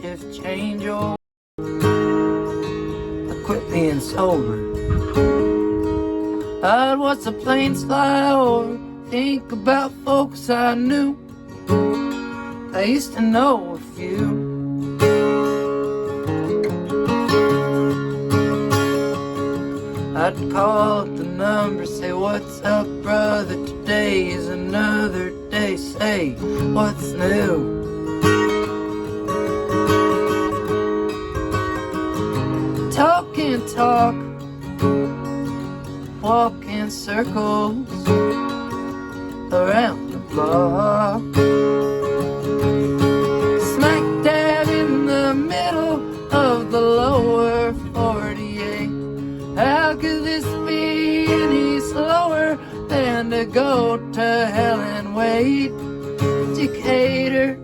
shift change, oh, I quit being sober. I'd watch the planes fly over, think about folks I knew. I used to know a few. I'd call up the number, say, what's up, brother? Today is another day. Say, what's new? Talk and talk, walk in circles around the block. Smack dab in the middle of the lower 48. How could this be any slower than to go to hell and wait? Decatur,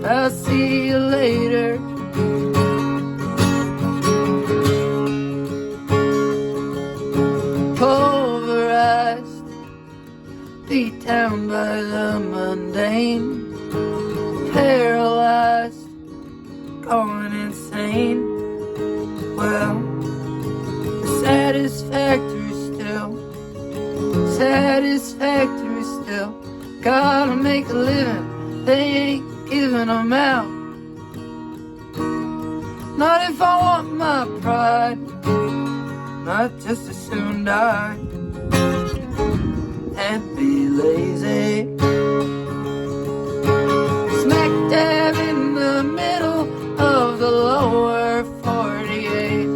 I'll see you later. Pulverized, beat down by the mundane, paralyzed, going insane. Well, satisfactory still, gotta make a living, they ain't giving them out. Not if I want my pride, might just as soon die and be lazy. Smack dab in the middle of the lower 48.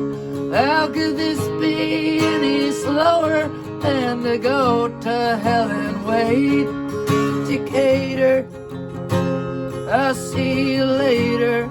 How could this be any slower than to go to hell and wait? Decatur, I'll see you later.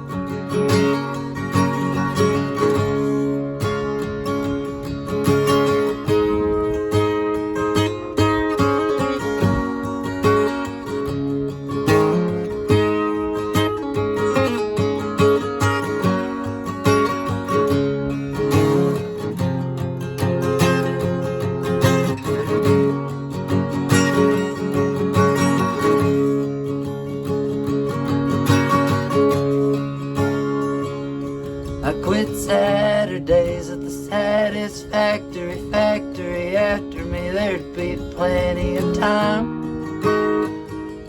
I quit Saturdays at the satisfactory factory. After me there'd be plenty of time.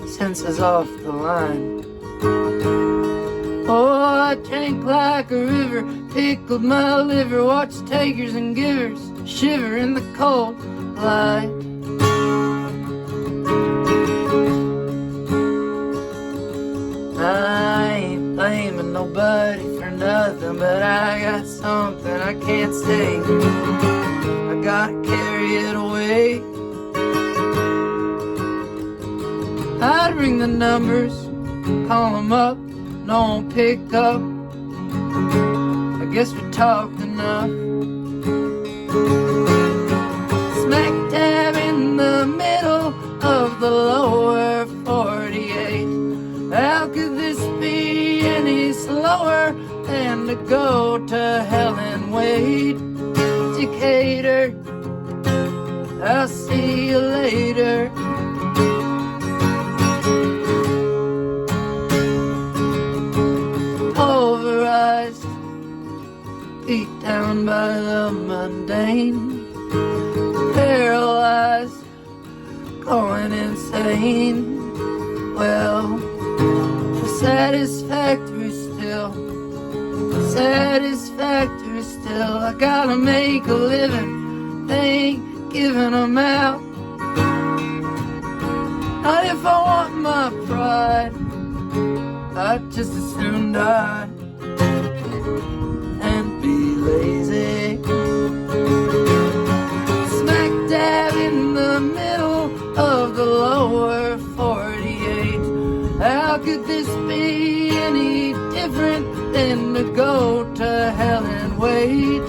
Senses off the line. Oh, I drank like a river, tickled my liver, watched takers and givers shiver in the cold light. I ain't blaming nobody for nothing, but I got something I can't say. I gotta carry it away. I'd ring the numbers, call them up, no one pick up. I guess we talked enough. Smack dab in the middle of the lower 48. How could this be any slower than to go to hell and wait? Decatur, I'll see you later. Pulverized, beat down by the mundane, paralyzed, going insane. Well, satisfactory still, I gotta make a living, they ain't giving them out. Not if I want my pride, I'd just as soon die and be lazy. Smack dab in the middle of the lower 48. How could this be any different than to go to hell and wait?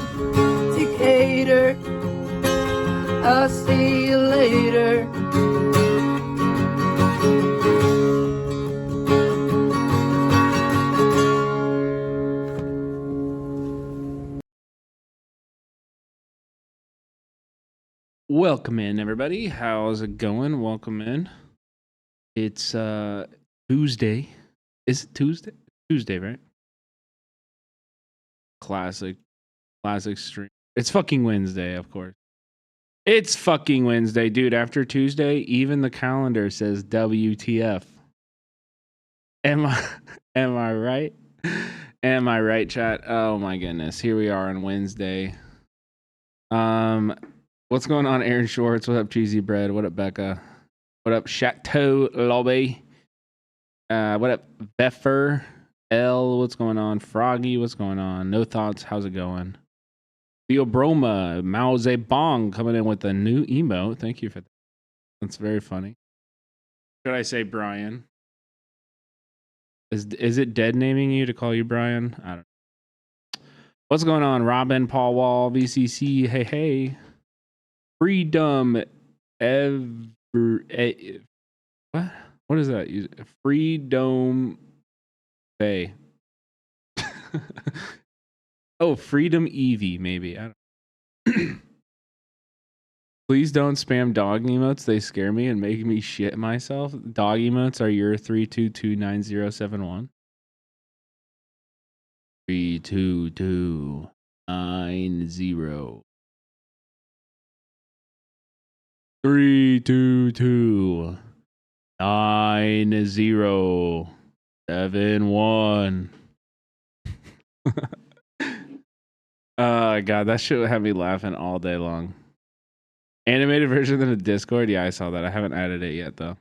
Decatur, I'll see you later. Welcome in, everybody. How's it going? Welcome in. It's Tuesday. Is it Tuesday? Tuesday, right? Classic stream. It's fucking Wednesday, of course. It's fucking Wednesday, dude. After Tuesday, even the calendar says WTF. Am I right? Am I right, chat? Oh my goodness. Here we are on Wednesday. What's going on, Aaron Schwartz? What up, Cheesy Bread? What up, Becca? What up, Chateau Lobby? What up, Beffer? L, what's going on? Froggy, what's going on? No Thoughts, how's it going? Theobroma, Mao Zedong coming in with a new emote. Thank you for that. That's very funny. Should I say Brian? Is it dead naming you to call you Brian? I don't know. What's going on, Robin, Paul Wall, VCC? Hey. Freedom what is that? Freedom Bay. Oh, Freedom Eevee, maybe. I don't Please don't spam dog emotes. They scare me and make me shit myself. Dog emotes are your 3229071. 32290. 3229071. Oh god, that shit would have me laughing all day long. Animated version in the Discord? Yeah, I saw that. I haven't added it yet though.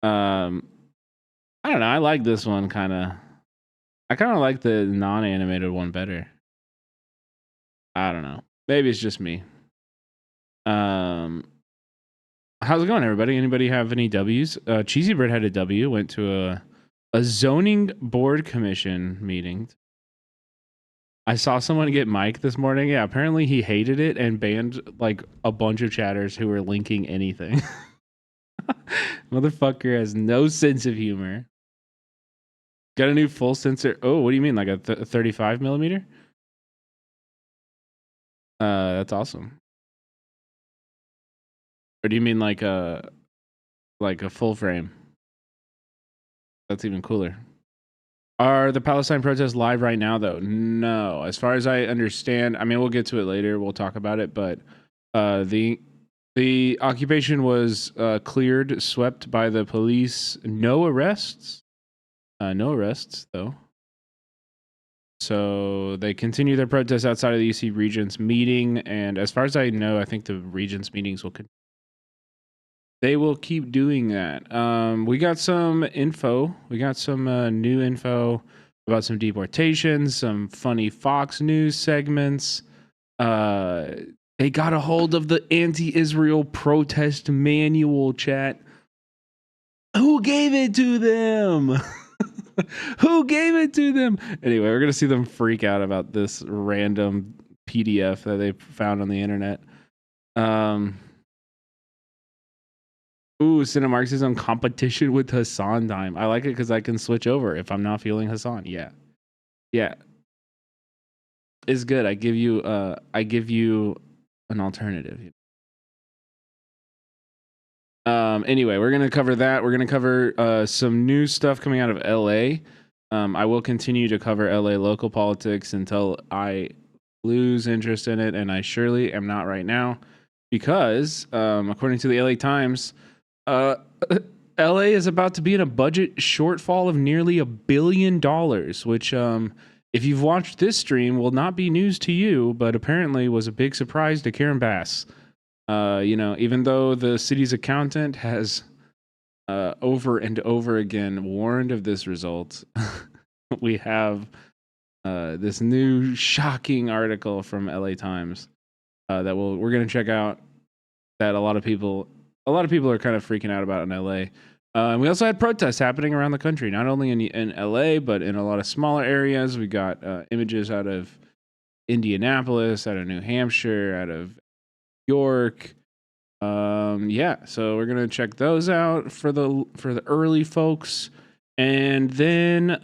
I don't know. I like this one kinda. I kinda like the non-animated one better. I don't know. Maybe it's just me. How's it going, everybody? Anybody have any W's? Cheesy Bird had a W, went to a zoning board commission meeting. I saw someone get Mike this morning. Yeah, apparently he hated it and banned like a bunch of chatters who were linking anything. Motherfucker has no sense of humor. Got a new full sensor. Oh, what do you mean? Like a 35 millimeter? That's awesome. Or do you mean like a full frame? That's even cooler. Are the Palestine protests live right now, though? No. As far as I understand, I mean, we'll get to it later. We'll talk about it. But the occupation was cleared, swept by the police. No arrests. No arrests, though. So they continue their protests outside of the UC Regents meeting. And as far as I know, I think the Regents meetings will continue. They will keep doing that. We got some info. We got some new info about some deportations, some funny Fox News segments. They got a hold of the anti-Israel protest manual, chat. Who gave it to them? Who gave it to them? Anyway, we're going to see them freak out about this random PDF that they found on the internet. Ooh, Cinemarxism competition with Hassan time. I like it because I can switch over if I'm not feeling Hassan. Yeah. It's good. I give you an alternative. Anyway, we're gonna cover that. We're gonna cover some new stuff coming out of LA. I will continue to cover LA local politics until I lose interest in it, and I surely am not right now, because according to the LA Times, LA is about to be in a budget shortfall of nearly $1 billion, which, if you've watched this stream, will not be news to you, but apparently was a big surprise to Karen Bass. Even though the city's accountant has over and over again warned of this result, we have this new shocking article from LA Times that we're going to check out, that a lot of people are kind of freaking out about in LA. And we also had protests happening around the country, not only in LA, but in a lot of smaller areas. We got images out of Indianapolis, out of New Hampshire, out of York. So we're gonna check those out for the early folks. And then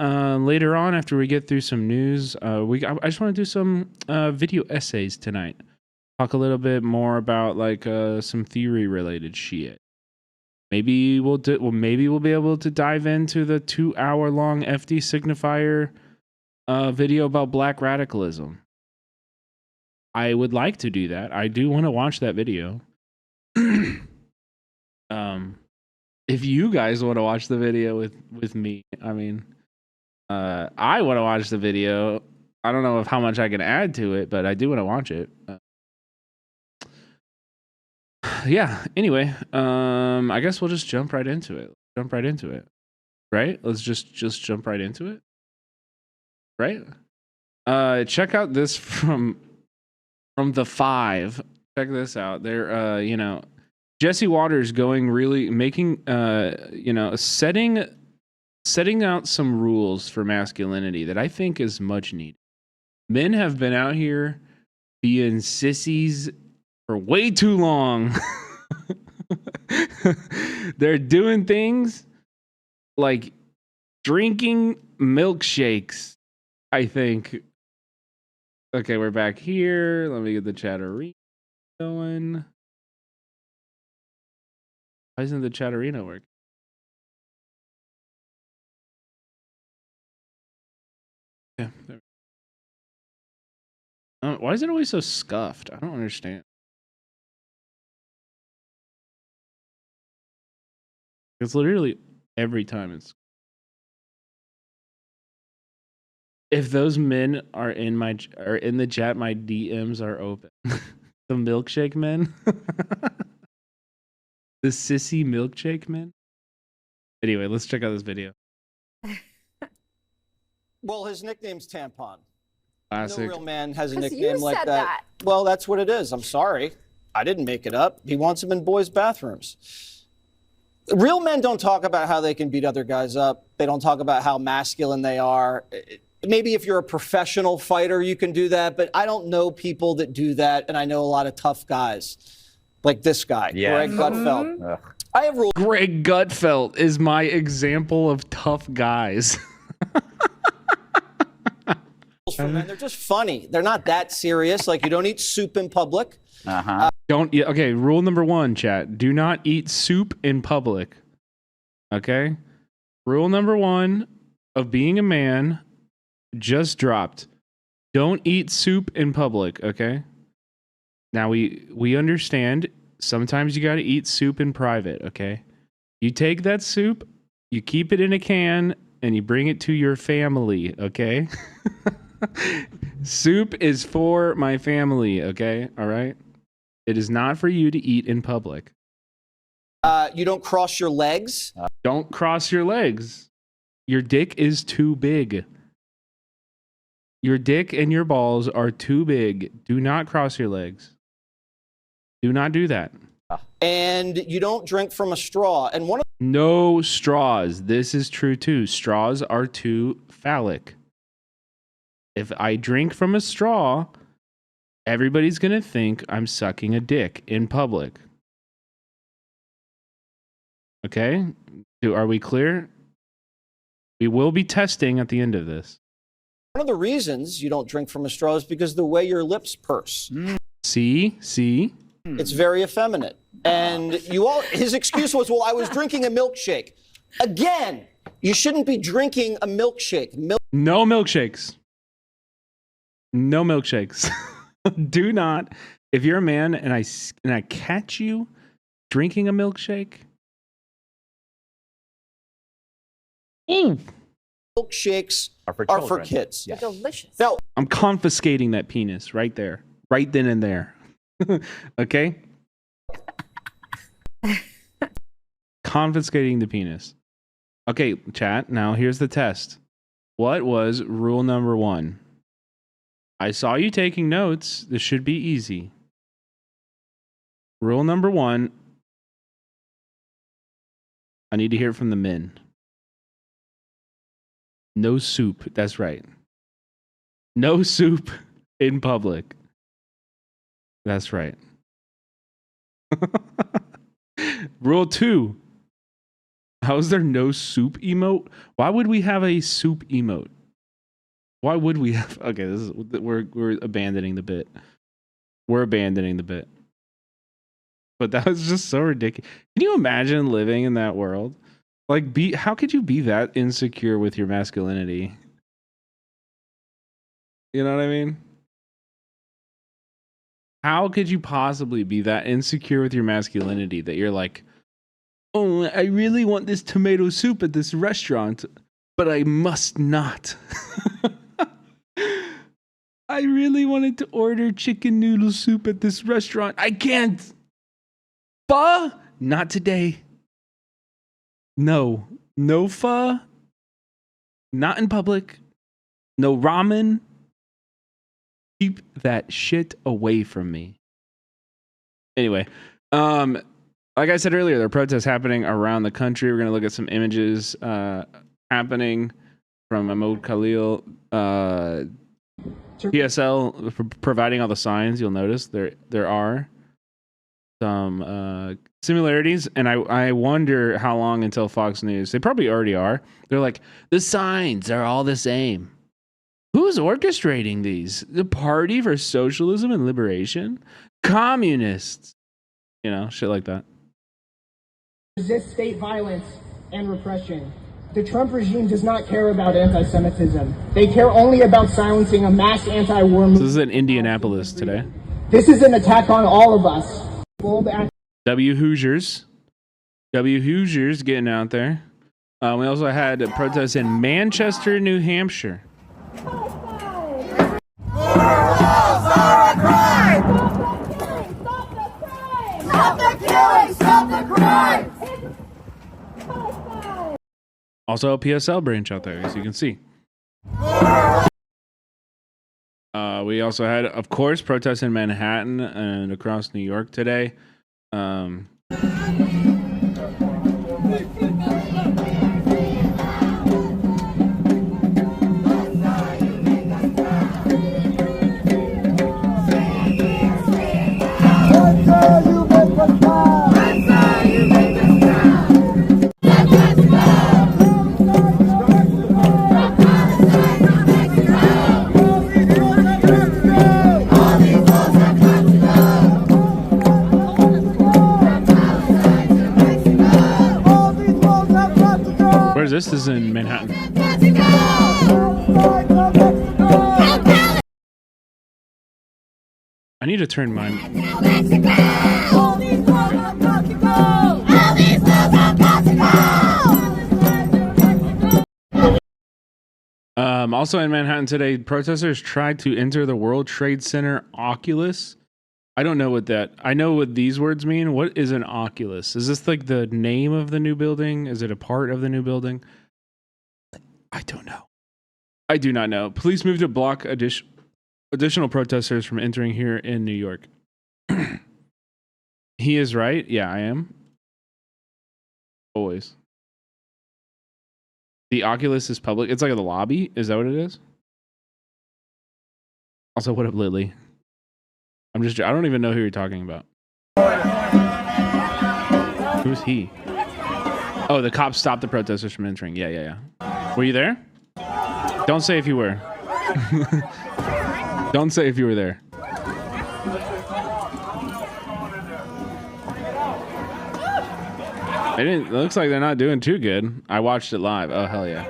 later on, after we get through some news, I just want to do some video essays tonight. Talk a little bit more about like some theory related shit. Maybe maybe we'll be able to dive into the 2-hour long FD signifier video about black radicalism. I would like to do that. I do want to watch that video. If you guys want to watch the video with me, I mean, I want to watch the video. I don't know how much I can add to it, but I do want to watch it. Yeah. Anyway, I guess we'll just jump right into it. Right? Let's just jump right into it. Right? Check out this from the 5. Check this out. They're Jesse Waters making setting out some rules for masculinity that I think is much needed. Men have been out here being sissies for way too long. They're doing things like drinking milkshakes, I think. Okay, we're back here. Let me get the chatterina going. Why isn't the chatterina working? Yeah. Why is it always so scuffed? I don't understand. It's literally every time it's. If those men are in the chat, my DMs are open. The milkshake men. The sissy milkshake men. Anyway, let's check out this video. Well, his nickname's Tampon. Classic. No real man has a 'Cause nickname you like said that. Well, that's what it is. I'm sorry. I didn't make it up. He wants them in boys' bathrooms. Real men don't talk about how they can beat other guys up. They don't talk about how masculine they are. Maybe if you're a professional fighter, you can do that, but I don't know people that do that, and I know a lot of tough guys. Like this guy, Greg Gutfeld. I have rules. Greg Gutfeld is my example of tough guys. For men. They're just funny. They're not that serious. Like, you don't eat soup in public. Okay, rule number 1, chat. Do not eat soup in public. Okay? Rule number 1 of being a man just dropped. Don't eat soup in public, okay? Now we understand sometimes you got to eat soup in private, okay? You take that soup, you keep it in a can, and you bring it to your family, okay? Soup is for my family, okay? All right? It is not for you to eat in public. You don't cross your legs. Don't cross your legs. Your dick is too big. Your dick and your balls are too big. Do not cross your legs. Do not do that. And you don't drink from a straw. And one of No straws. This is true too. Straws are too phallic. If I drink from a straw, everybody's going to think I'm sucking a dick in public. Okay? Are we clear? We will be testing at the end of this. One of the reasons you don't drink from a straw is because the way your lips purse. See? It's very effeminate. And his excuse was, well, I was drinking a milkshake. Again, you shouldn't be drinking a milkshake. No milkshakes. No milkshakes. Do not. If you're a man and I catch you drinking a milkshake. Milkshakes are for kids. They're delicious. Now, I'm confiscating that penis right there. Right then and there. Okay? Confiscating the penis. Okay, chat. Now here's the test. What was rule number 1? I saw you taking notes. This should be easy. Rule number 1. I need to hear from the men. No soup. That's right. No soup in public. That's right. Rule 2. How is there no soup emote? Why would we have a soup emote? Why would we have? Okay, we're abandoning the bit. We're abandoning the bit. But that was just so ridiculous. Can you imagine living in that world? Like, how could you be that insecure with your masculinity? You know what I mean? How could you possibly be that insecure with your masculinity that you're like, oh, I really want this tomato soup at this restaurant, but I must not. I really wanted to order chicken noodle soup at this restaurant. I can't. Pho? Not today. No. No pho. Not in public. No ramen. Keep that shit away from me. Anyway, like I said earlier, there are protests happening around the country. We're going to look at some images happening from Mahmoud Khalil. PSL providing all the signs. You'll notice there are some similarities, and I wonder how long until Fox News. They probably already are. They're like, the signs are all the same. Who's orchestrating these? The Party for Socialism and Liberation? Communists. You know, shit like that. Resist state violence and repression. The Trump regime does not care about anti-Semitism. They care only about silencing a mass anti-war movement. This is in Indianapolis today. This is an attack on all of us. W Hoosiers getting out there. We also had protests in Manchester, New Hampshire. Also a PSL branch out there, as you can see. We also had, of course, protests in Manhattan and across New York today. Where's this? This is in Manhattan. I need to turn mine. Also in Manhattan today, protesters tried to enter the World Trade Center Oculus. I don't know what that. I know what these words mean. What is an Oculus? Is this like the name of the new building? Is it a part of the new building? I don't know. I do not know. Police moved to block additional protesters from entering here in New York. He is right. Yeah, I am. Always. The Oculus is public. It's like the lobby. Is that what it is? Also, what up, Lily? I don't even know who you're talking about. Who's he? Oh, the cops stopped the protesters from entering. Yeah. Were you there? Don't say if you were. Don't say if you were there. It looks like they're not doing too good. I watched it live. Oh, hell yeah.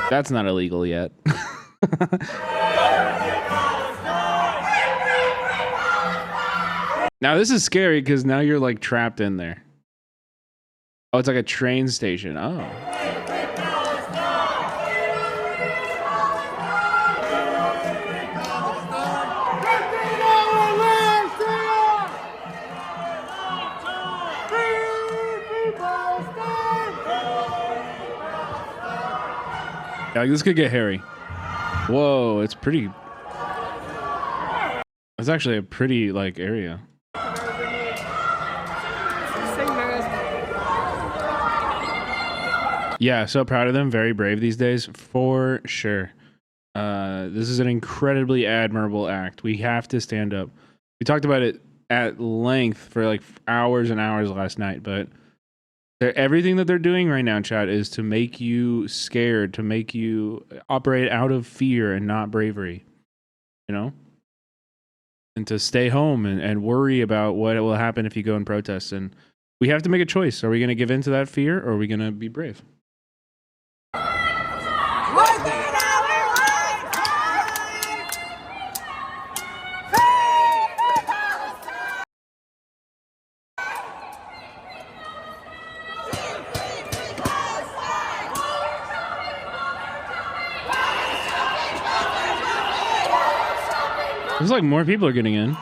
That's not illegal yet. Now this is scary because now you're like trapped in there. Oh, it's like a train station. Oh. Yeah, like this could get hairy. Whoa, it's pretty. It's actually a pretty like area. Yeah, so proud of them. Very brave these days, for sure. This is an incredibly admirable act. We have to stand up. We talked about it at length for like hours and hours last night, but everything that they're doing right now, chat, is to make you scared, to make you operate out of fear and not bravery. You know? to stay home and worry about what will happen if you go and protest. And we have to make a choice. Are we going to give in to that fear, or are we going to be brave? Looks like more people are getting in.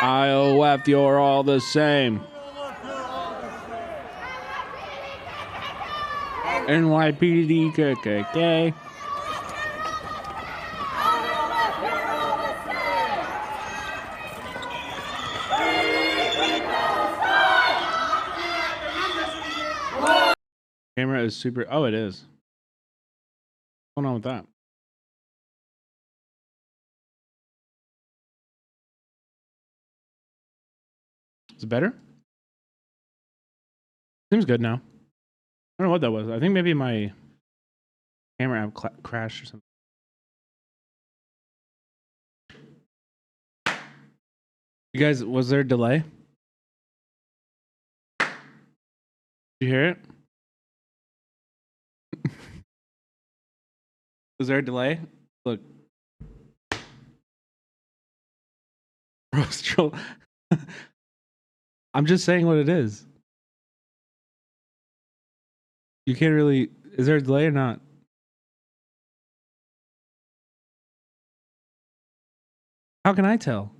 IOF, you're all the same. NYPD, KKK. Camera is super. Oh, it is. What's going on with that? Is it better? Seems good now. I don't know what that was. I think maybe my camera app crashed or something. You guys, was there a delay? Did you hear it? Was there a delay? Look. Roast troll. I'm just saying what it is. You can't really... Is there a delay or not? How can I tell?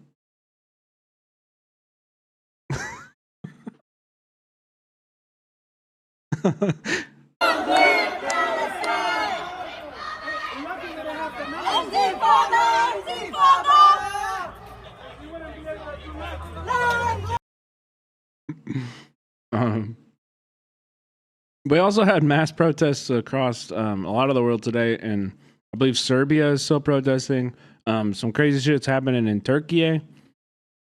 We also had mass protests across a lot of the world today, and I believe Serbia is still protesting. Some crazy shit's happening in Turkey.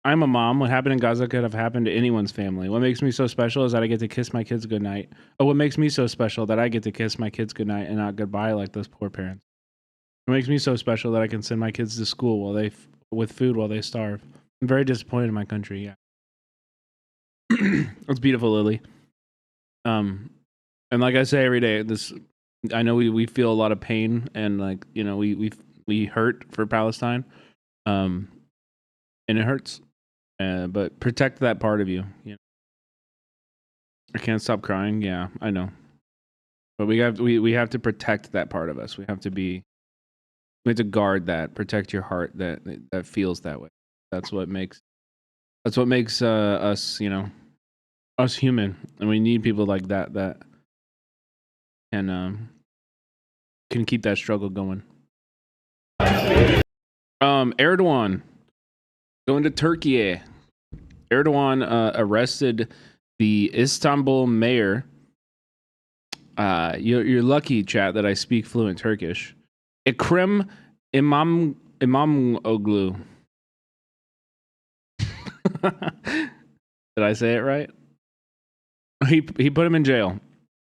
I'm a mom. What happened in Gaza could have happened to anyone's family. What makes me so special is that I get to kiss my kids goodnight. Oh, what makes me so special that I get to kiss my kids goodnight and not goodbye like those poor parents. What makes me so special that I can send my kids to school with food while they starve. I'm very disappointed in my country. Yeah, it's beautiful, Lily. And like I say every day, I know we feel a lot of pain, and like, you know, we hurt for Palestine, and it hurts. But protect that part of you. You know? I can't stop crying. Yeah, I know. But we have to protect that part of us. We have to guard that, protect your heart that feels that way. That's what makes us, you know, us human. And we need people like that can keep that struggle going. Erdogan going to Turkey. Erdogan arrested the Istanbul mayor. You're lucky, chat, that I speak fluent Turkish. Ekrem İmamoğlu. Did I say it right? He put him in jail.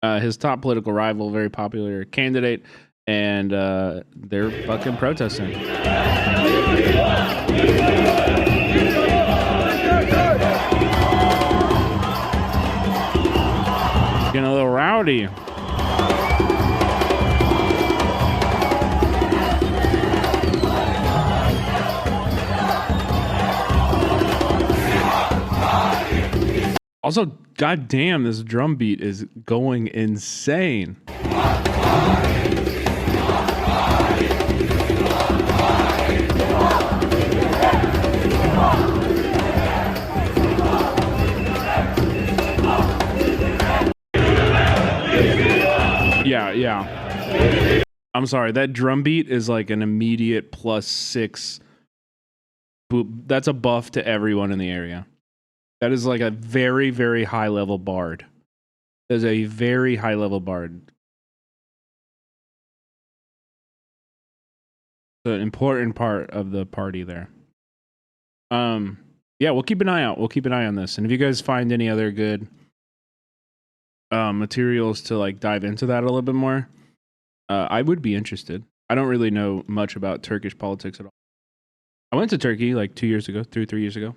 His top political rival, very popular candidate, and they're fucking protesting. Getting a little rowdy. Also, goddamn, this drum beat is going insane. Yeah. I'm sorry, that drum beat is like an immediate +6. That's a buff to everyone in the area. That is like a very, very high level bard. There's a very high level bard. It's an important part of the party there. Yeah, we'll keep an eye out. We'll keep an eye on this. And if you guys find any other good materials to like dive into that a little bit more, I would be interested. I don't really know much about Turkish politics at all. I went to Turkey like 3 years ago,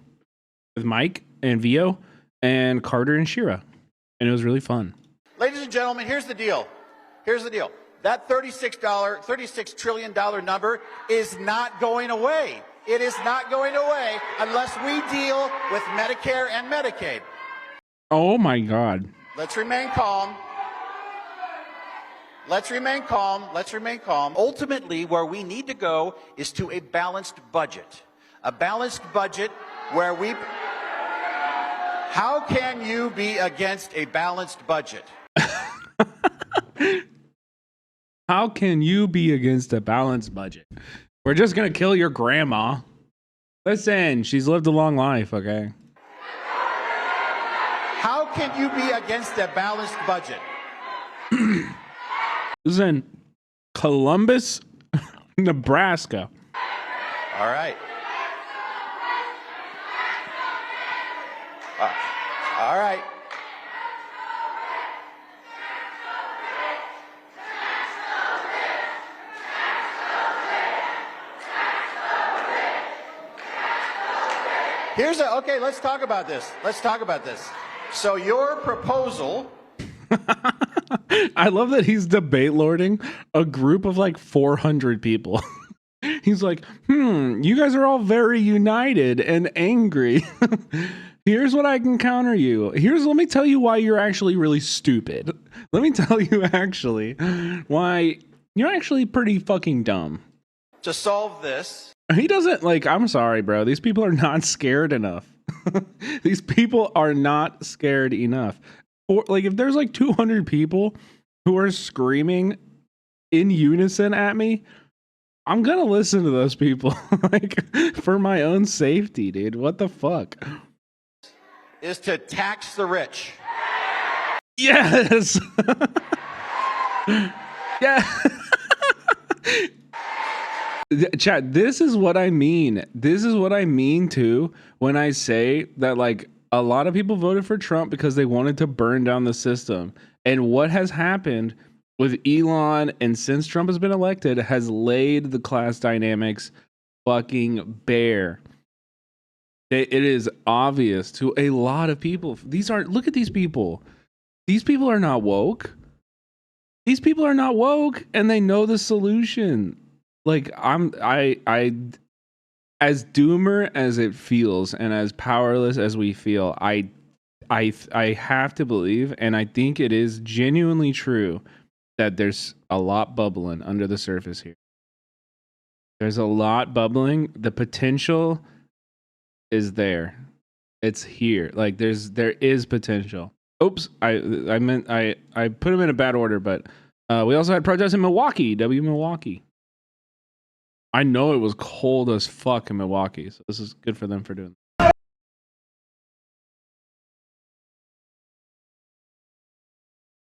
with Mike and Vio and Carter and Shira, and it was really fun. Ladies and gentlemen, here's the deal. That $36 trillion number is not going away. It is not going away unless we deal with Medicare and Medicaid. Oh my God. Let's remain calm. Ultimately, where we need to go is to a balanced budget. A balanced budget where we... How can you be against a balanced budget? How can you be against a balanced budget? We're just going to kill your grandma. Listen, she's lived a long life, okay? How can you be against a balanced budget? This is in Columbus, Nebraska. All right. All right. Okay, let's talk about this. So your proposal... I love that he's debate lording a group of like 400 people. He's like, you guys are all very united and angry. Here's what I can counter you. Let me tell you why you're actually really stupid. Let me tell you actually why you're actually pretty fucking dumb. To solve this... He doesn't like, I'm sorry, bro. These people are not scared enough. These people are not scared enough. Or like if there's like 200 people who are screaming in unison at me, I'm gonna listen to those people like for my own safety, dude. What the fuck? Is to tax the rich. Yes. Yeah. Chat, this is what I mean. This is what I mean too when I say that like a lot of people voted for Trump because they wanted to burn down the system. And what has happened with Elon and since Trump has been elected has laid the class dynamics fucking bare. It is obvious to a lot of people. Look at these people. These people are not woke. These people are not woke and they know the solution. Like I as doomer as it feels and as powerless as we feel, I have to believe, and I think it is genuinely true, that there's a lot bubbling under the surface here. There's a lot bubbling. The potential is there. It's here. Like there is potential. Oops, I put them in a bad order, but we also had protests in Milwaukee, Milwaukee. I know it was cold as fuck in Milwaukee, so this is good for them for doing that.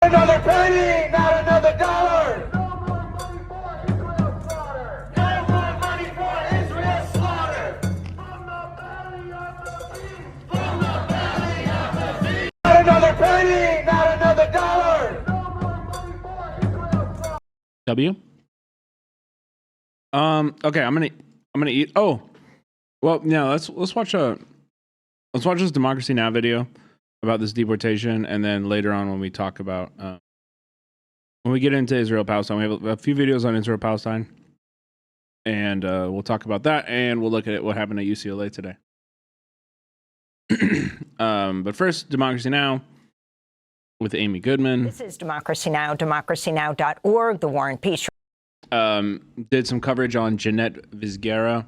Another penny, not another dollar. No more money for Israel slaughter. No more money for Israel slaughter. From the belly of the beast. From the belly of the beast. Not another penny, not another dollar. No more money for Israel slaughter. W. Okay, I'm gonna eat. Oh, well, yeah. Let's watch this Democracy Now! Video about this deportation, and then later on when we talk about when we get into Israel Palestine, we have a few videos on Israel Palestine, and we'll talk about that, and we'll look at what happened at UCLA today. But first, Democracy Now! With Amy Goodman. This is Democracy Now!, democracynow.org, The War and Peace. Did some coverage on Jeanette Vizgera,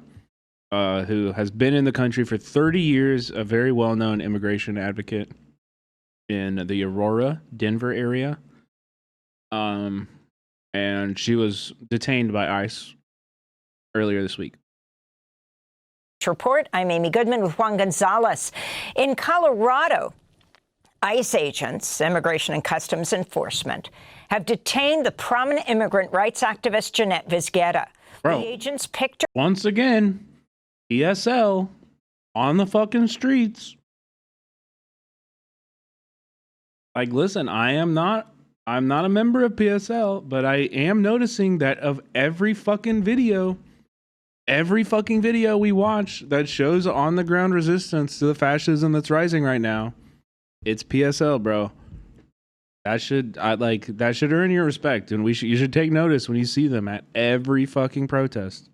who has been in the country for 30 years, a very well-known immigration advocate in the Aurora, Denver area. And she was detained by ICE earlier this week. Report. I'm Amy Goodman with Juan Gonzalez. In Colorado, ICE agents, Immigration and Customs Enforcement, have detained the prominent immigrant rights activist Jeanette Vizgera. Bro, the agents picked her once again, ESL on the fucking streets. Like, listen, I'm not a member of PSL, but I am noticing that of every fucking video we watch that shows on the ground resistance to the fascism that's rising right now, it's PSL, bro. That should earn your respect, and you should take notice when you see them at every fucking protest.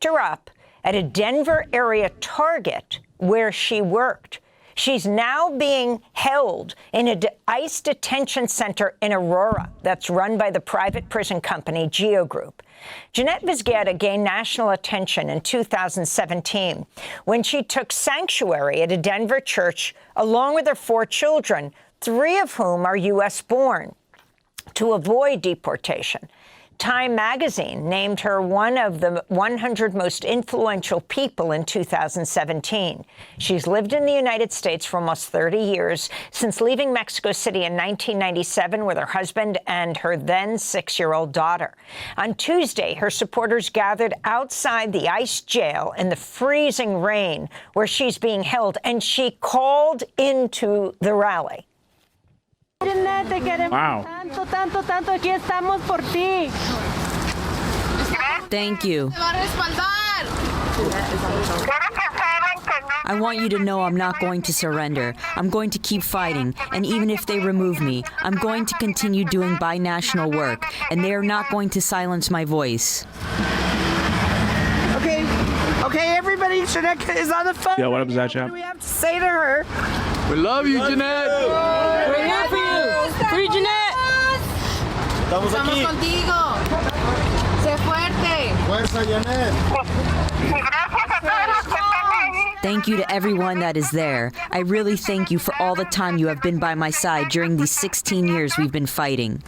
her up at a Denver area Target where she worked. She's now being held in a ICE detention center in Aurora that's run by the private prison company Geo Group. Jeanette Vizgera gained national attention in 2017 when she took sanctuary at a Denver church along with her 4 children, 3 of whom are U.S. born, to avoid deportation. Time magazine named her one of the 100 most influential people in 2017. She's lived in the United States for almost 30 years, since leaving Mexico City in 1997 with her husband and her then 6-year-old daughter. On Tuesday, her supporters gathered outside the ICE jail in the freezing rain where she's being held, and she called into the rally. Wow. Thank you. I want you to know I'm not going to surrender. I'm going to keep fighting, and even if they remove me, I'm going to continue doing binational work, and they are not going to silence my voice. Okay, everybody, Jeanette is on the phone. Yeah, what up, is that, What chap? do we have to say to her? We love you, Jeanette. We're here for you. Free Jeanette. Estamos aquí. contigo. Sé fuerte. Fuerza, Janet. Thank you to everyone that is there. I really thank you for all the time you have been by my side during these 16 years we've been fighting.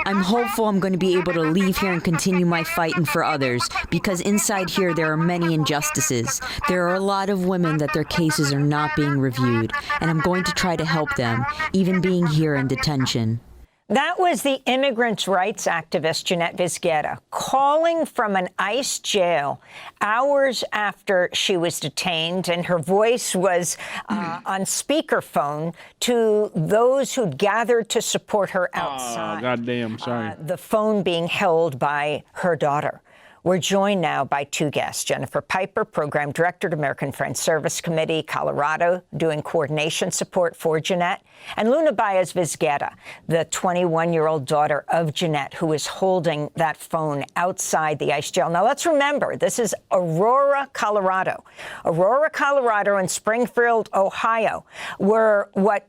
I'm hopeful I'm going to be able to leave here and continue my fighting for others, because inside here there are many injustices. There are a lot of women that their cases are not being reviewed, and I'm going to try to help them, even being here in detention. That was the immigrants' rights activist Jeanette Vizgera calling from an ICE jail hours after she was detained, and her voice was on speakerphone to those who'd gathered to support her outside. Oh, goddamn, sorry. The phone being held by her daughter. We're joined now by 2 guests. Jennifer Piper, Program Director at American Friends Service Committee, Colorado, doing coordination support for Jeanette, and Luna Baez Vizgera, the 21-year-old daughter of Jeanette, who is holding that phone outside the ICE jail. Now, let's remember, this is Aurora, Colorado. Aurora, Colorado, and Springfield, Ohio, were what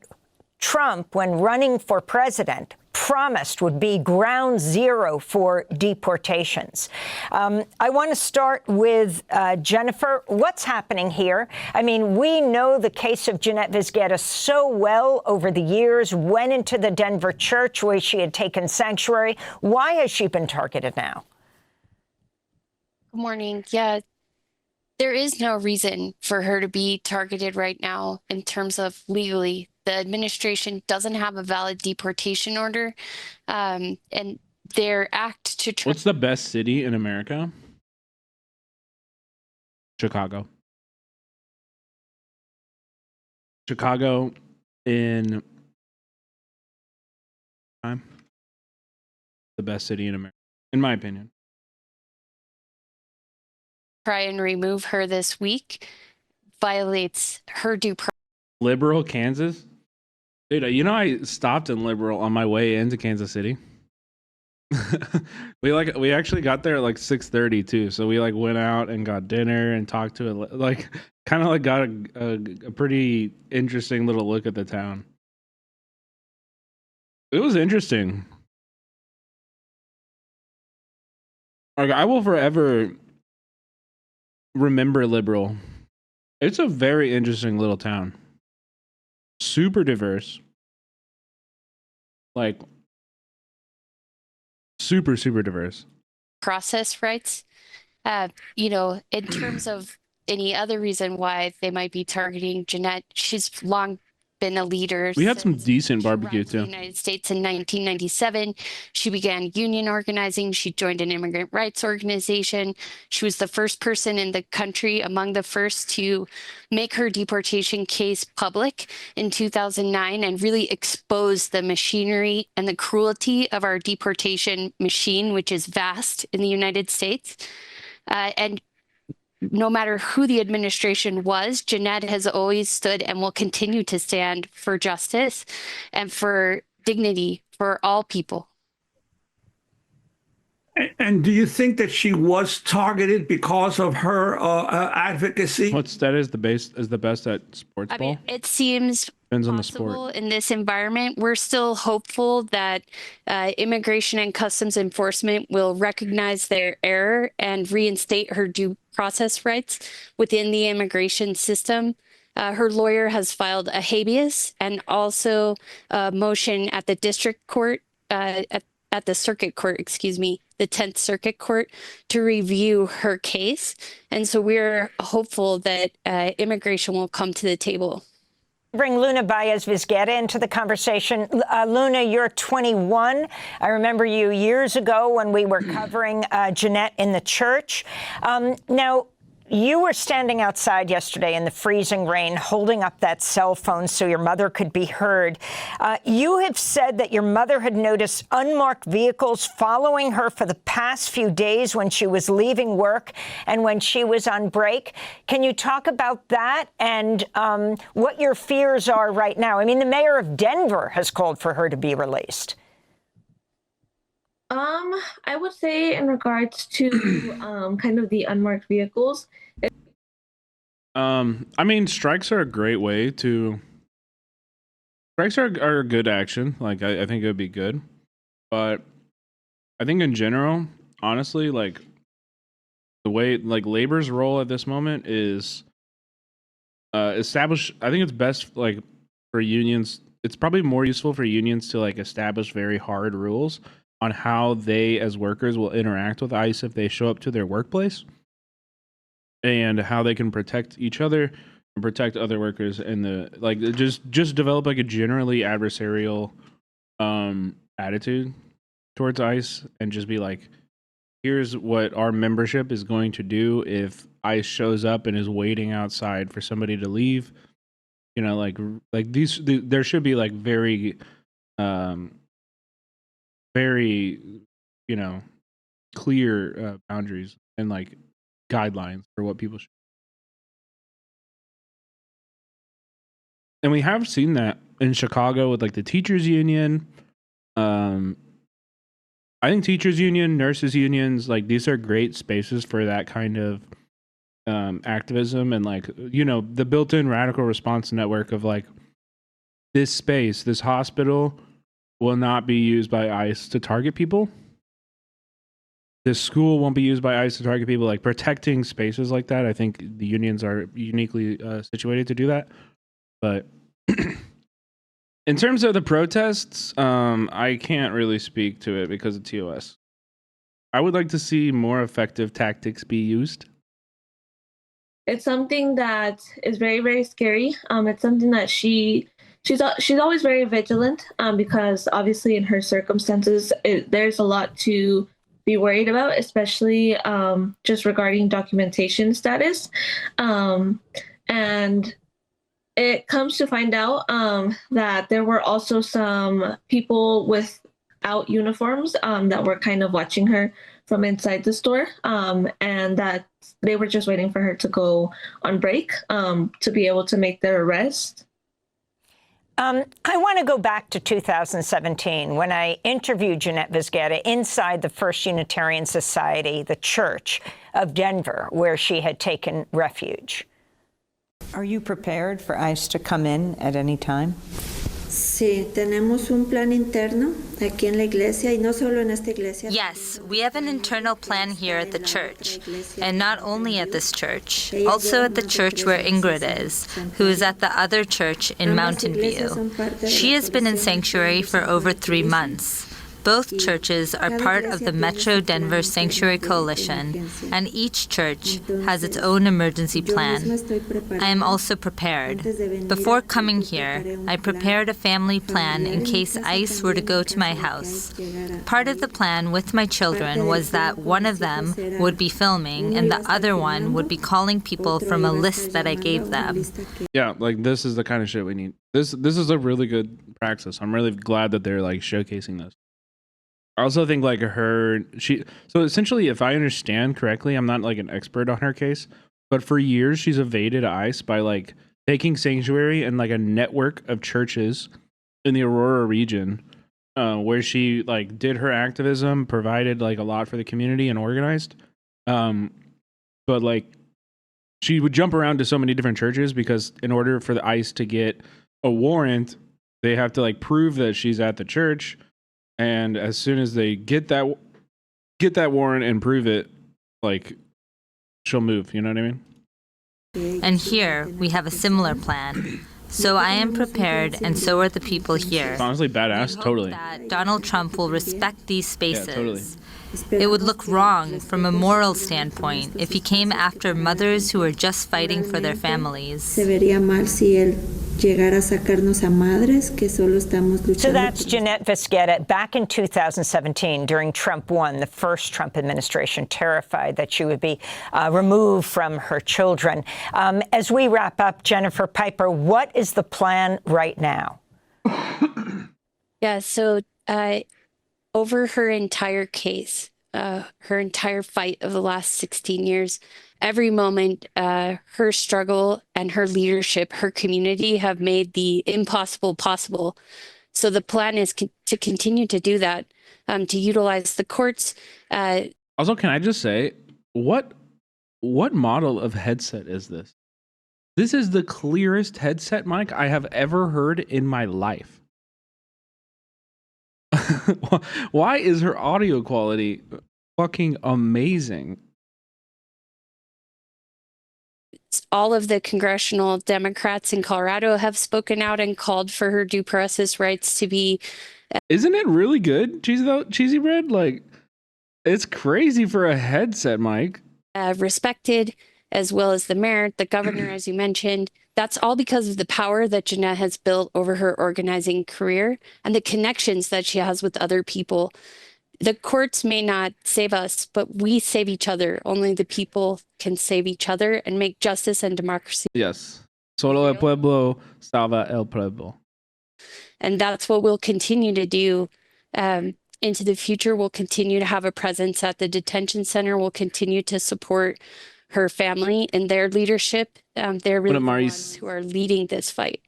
Trump, when running for president, promised would be ground zero for deportations. I want to start with Jennifer. What's happening here? I mean, we know the case of Jeanette Vizgera so well over the years, went into the Denver church where she had taken sanctuary. Why has she been targeted now? Good morning. Yeah, there is no reason for her to be targeted right now in terms of legally. The administration doesn't have a valid deportation order, and their act to try. What's the best city in America? Chicago. Chicago in time. The best city in America, in my opinion. Try and remove her this week violates her due process. Liberal, Kansas? Dude, you know I stopped in Liberal on my way into Kansas City. we actually got there at like 6:30 too. So we like went out and got dinner and talked to it, like kind of like got a pretty interesting little look at the town. It was interesting. Like I will forever remember Liberal. It's a very interesting little town. Super diverse. Like super diverse. Process rights. In terms of any other reason why they might be targeting Jeanette, she's long been a leader. We had some since decent she barbecue arrived to the too. United States in 1997. She began union organizing. She joined an immigrant rights organization. She was the first person in the country, among the first, to make her deportation case public in 2009 and really expose the machinery and the cruelty of our deportation machine, which is vast in the United States. And no matter who the administration was, Jeanette has always stood and will continue to stand for justice and for dignity for all people. And do you think that she was targeted because of her advocacy? What's that is the best at sports ball? It seems depends on the possible sport. in this environment. We're still hopeful that Immigration and Customs Enforcement will recognize their error and reinstate her due process rights within the immigration system. Her lawyer has filed a habeas and also a motion at the district court, at the circuit court, the 10th Circuit Court, to review her case. And so we're hopeful that immigration will come to the table. Bring Luna Baez-Vizqueta into the conversation. Luna, you're 21. I remember you years ago when we were covering Jeanette in the church. Now, you were standing outside yesterday in the freezing rain, holding up that cell phone so your mother could be heard. You have said that your mother had noticed unmarked vehicles following her for the past few days when she was leaving work and when she was on break. Can you talk about that and what your fears are right now? I mean, the mayor of Denver has called for her to be released. I would say in regards to kind of the unmarked vehicles. I mean, strikes are a great way to. Strikes are a good action. Like I think it would be good, but I think in general, honestly, like the way like labor's role at this moment is establish. I think it's best like for unions. It's probably more useful for unions to like establish very hard rules on how they as workers will interact with ICE if they show up to their workplace, and how they can protect each other and protect other workers, and the like just develop like a generally adversarial attitude towards ICE, and just be like, here's what our membership is going to do if ICE shows up and is waiting outside for somebody to leave. You know, like there should be like very clear boundaries and like guidelines for what people should. And we have seen that in Chicago with like the teachers union. I think teachers union, nurses unions, like these are great spaces for that kind of activism, and like, you know, the built-in radical response network of like this space, this hospital will not be used by ICE to target people. This school won't be used by ICE to target people. Like protecting spaces like that, I think the unions are uniquely situated to do that. But in terms of the protests, I can't really speak to it because of TOS. I would like to see more effective tactics be used. It's something that is very, very scary. It's something that she's always very vigilant because obviously in her circumstances, there's a lot to be worried about, especially just regarding documentation status. And it comes to find out that there were also some people without uniforms that were kind of watching her from inside the store, and that they were just waiting for her to go on break to be able to make their arrest. I want to go back to 2017 when I interviewed Jeanette Vizqueta inside the First Unitarian Society, the Church of Denver, where she had taken refuge. Are you prepared for ICE to come in at any time? Sí, tenemos un plan interno aquí en la iglesia y no solo en esta iglesia. Yes, we have an internal plan here at the church, and not only at this church, also at the church where Ingrid is, who is at the other church in Mountain View. She has been in sanctuary for over 3 months. Both churches are part of the Metro Denver Sanctuary Coalition, and each church has its own emergency plan. I am also prepared. Before coming here, I prepared a family plan in case ICE were to go to my house. Part of the plan with my children was that one of them would be filming and the other one would be calling people from a list that I gave them. Yeah, like this is the kind of shit we need. This is a really good praxis. I'm really glad that they're like showcasing this. I also think like so essentially, if I understand correctly, I'm not like an expert on her case, but for years she's evaded ICE by like taking sanctuary in like a network of churches in the Aurora region, where she like did her activism, provided like a lot for the community and organized. But like she would jump around to so many different churches because in order for the ICE to get a warrant, they have to like prove that she's at the church. And as soon as they get that warrant and prove it, like she'll move. You know what I mean? And here we have a similar plan. So I am prepared, and so are the people here. It's honestly badass. Totally. That Donald Trump will respect these spaces. Yeah, totally. It would look wrong from a moral standpoint if he came after mothers who are just fighting for their families. Se vería mal si él llegara a sacarnos a madres que solo estamos luchando. So that's Jeanette Vizqueta. Back in 2017, during Trump 1, the first Trump administration, terrified that she would be removed from her children. As we wrap up, Jennifer Piper, what is the plan right now? Yeah, so over her entire case, her entire fight of the last 16 years, every moment, her struggle and her leadership, her community have made the impossible possible. So the plan is to continue to do that, to utilize the courts. Also, can I just say, what model of headset is this? This is the clearest headset mic I have ever heard in my life. Why is her audio quality fucking amazing? All of the congressional Democrats in Colorado have spoken out and called for her due process rights to be. Isn't it really good, cheesy bread? Like, it's crazy for a headset mic. Respected, as well as the mayor, the governor, as you mentioned. That's all because of the power that Jeanette has built over her organizing career and the connections that she has with other people. The courts may not save us, but we save each other. Only the people can save each other and make justice and democracy. Yes. Solo el pueblo salva el pueblo. And that's what we'll continue to do into the future. We'll continue to have a presence at the detention center. We'll continue to support her family and their leadership. They're really the ones who are leading this fight.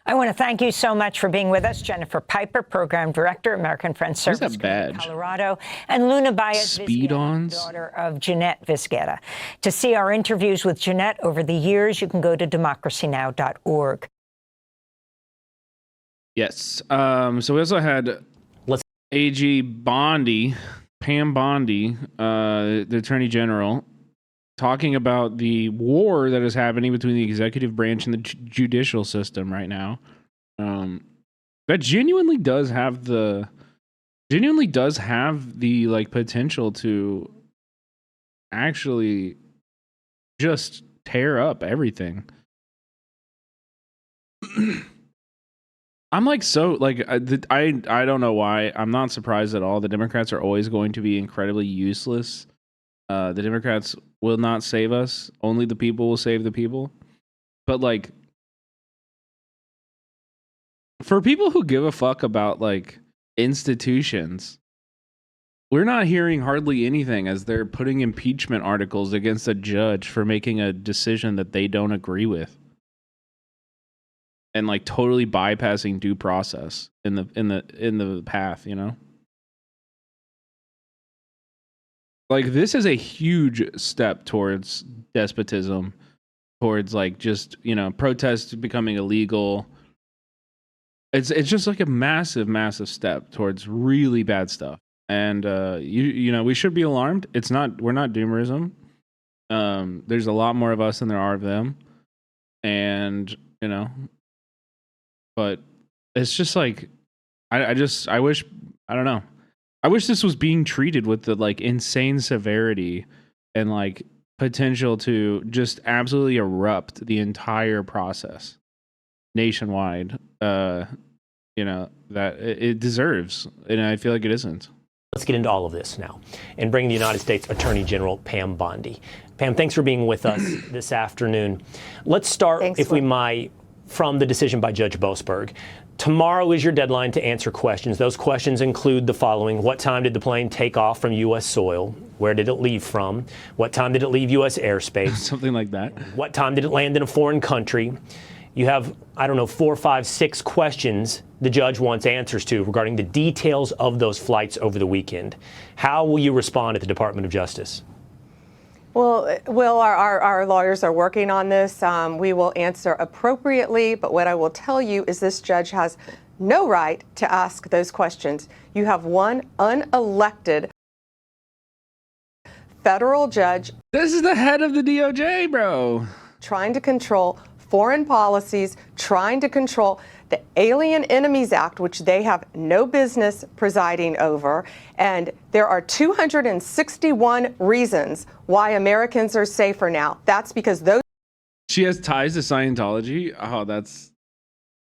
I want to thank you so much for being with us, Jennifer Piper, Program Director, American Friends Service, Colorado, and Luna Baez, daughter of Jeanette Vizqueta. To see our interviews with Jeanette over the years, you can go to democracynow.org. Yes. So we also had AG Bondi, Pam Bondi, the Attorney General, talking about the war that is happening between the executive branch and the judicial system right now. That genuinely does have the like potential to actually just tear up everything. I'm like, so like, I don't know why. I'm not surprised at all. The Democrats are always going to be incredibly useless. The Democrats will not save us. Only the people will save the people. But like, for people who give a fuck about like institutions, we're not hearing hardly anything as they're putting impeachment articles against a judge for making a decision that they don't agree with. and like totally bypassing due process in the path, you know? Like, this is a huge step towards despotism, towards like just, you know, protests becoming illegal. It's just like a massive step towards really bad stuff. And you know, we should be alarmed. We're not doomerism. There's a lot more of us than there are of them. And, you know, but it's just like I wish, I don't know. I wish this was being treated with the like insane severity and like potential to just absolutely erupt the entire process nationwide. You know, that it deserves, and I feel like it isn't. Let's get into all of this now and bring the United States Attorney General Pam Bondi. Pam, thanks for being with us this afternoon. Let's start, if we might, from the decision by Judge Boasberg. Tomorrow is your deadline to answer questions. Those questions include the following: what time did the plane take off from U.S. soil? Where did it leave from? What time did it leave U.S. airspace? Something like that. What time did it land in a foreign country? You have, I don't know, 4, 5, 6 questions the judge wants answers to regarding the details of those flights over the weekend. How will you respond at the Department of Justice? Well, Will, our lawyers are working on this. We will answer appropriately, but what I will tell you is this judge has no right to ask those questions. You have one unelected federal judge. This is the head of the DOJ, bro. Trying to control foreign policies, trying to control the Alien Enemies Act, which they have no business presiding over. And there are 261 reasons why Americans are safer now. That's because those... She has ties to Scientology. Oh, that's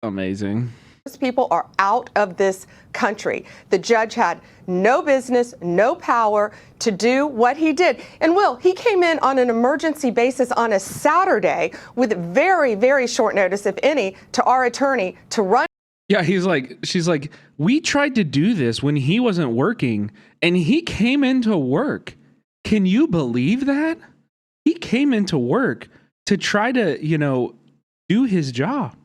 amazing. Those people are out of this country. The judge had no business, no power to do what he did. And Will, he came in on an emergency basis on a Saturday with very, very short notice, if any, to our attorney to run. Yeah, she's like, we tried to do this when he wasn't working, and he came into work. Can you believe that? He came into work to try to, you know, do his job.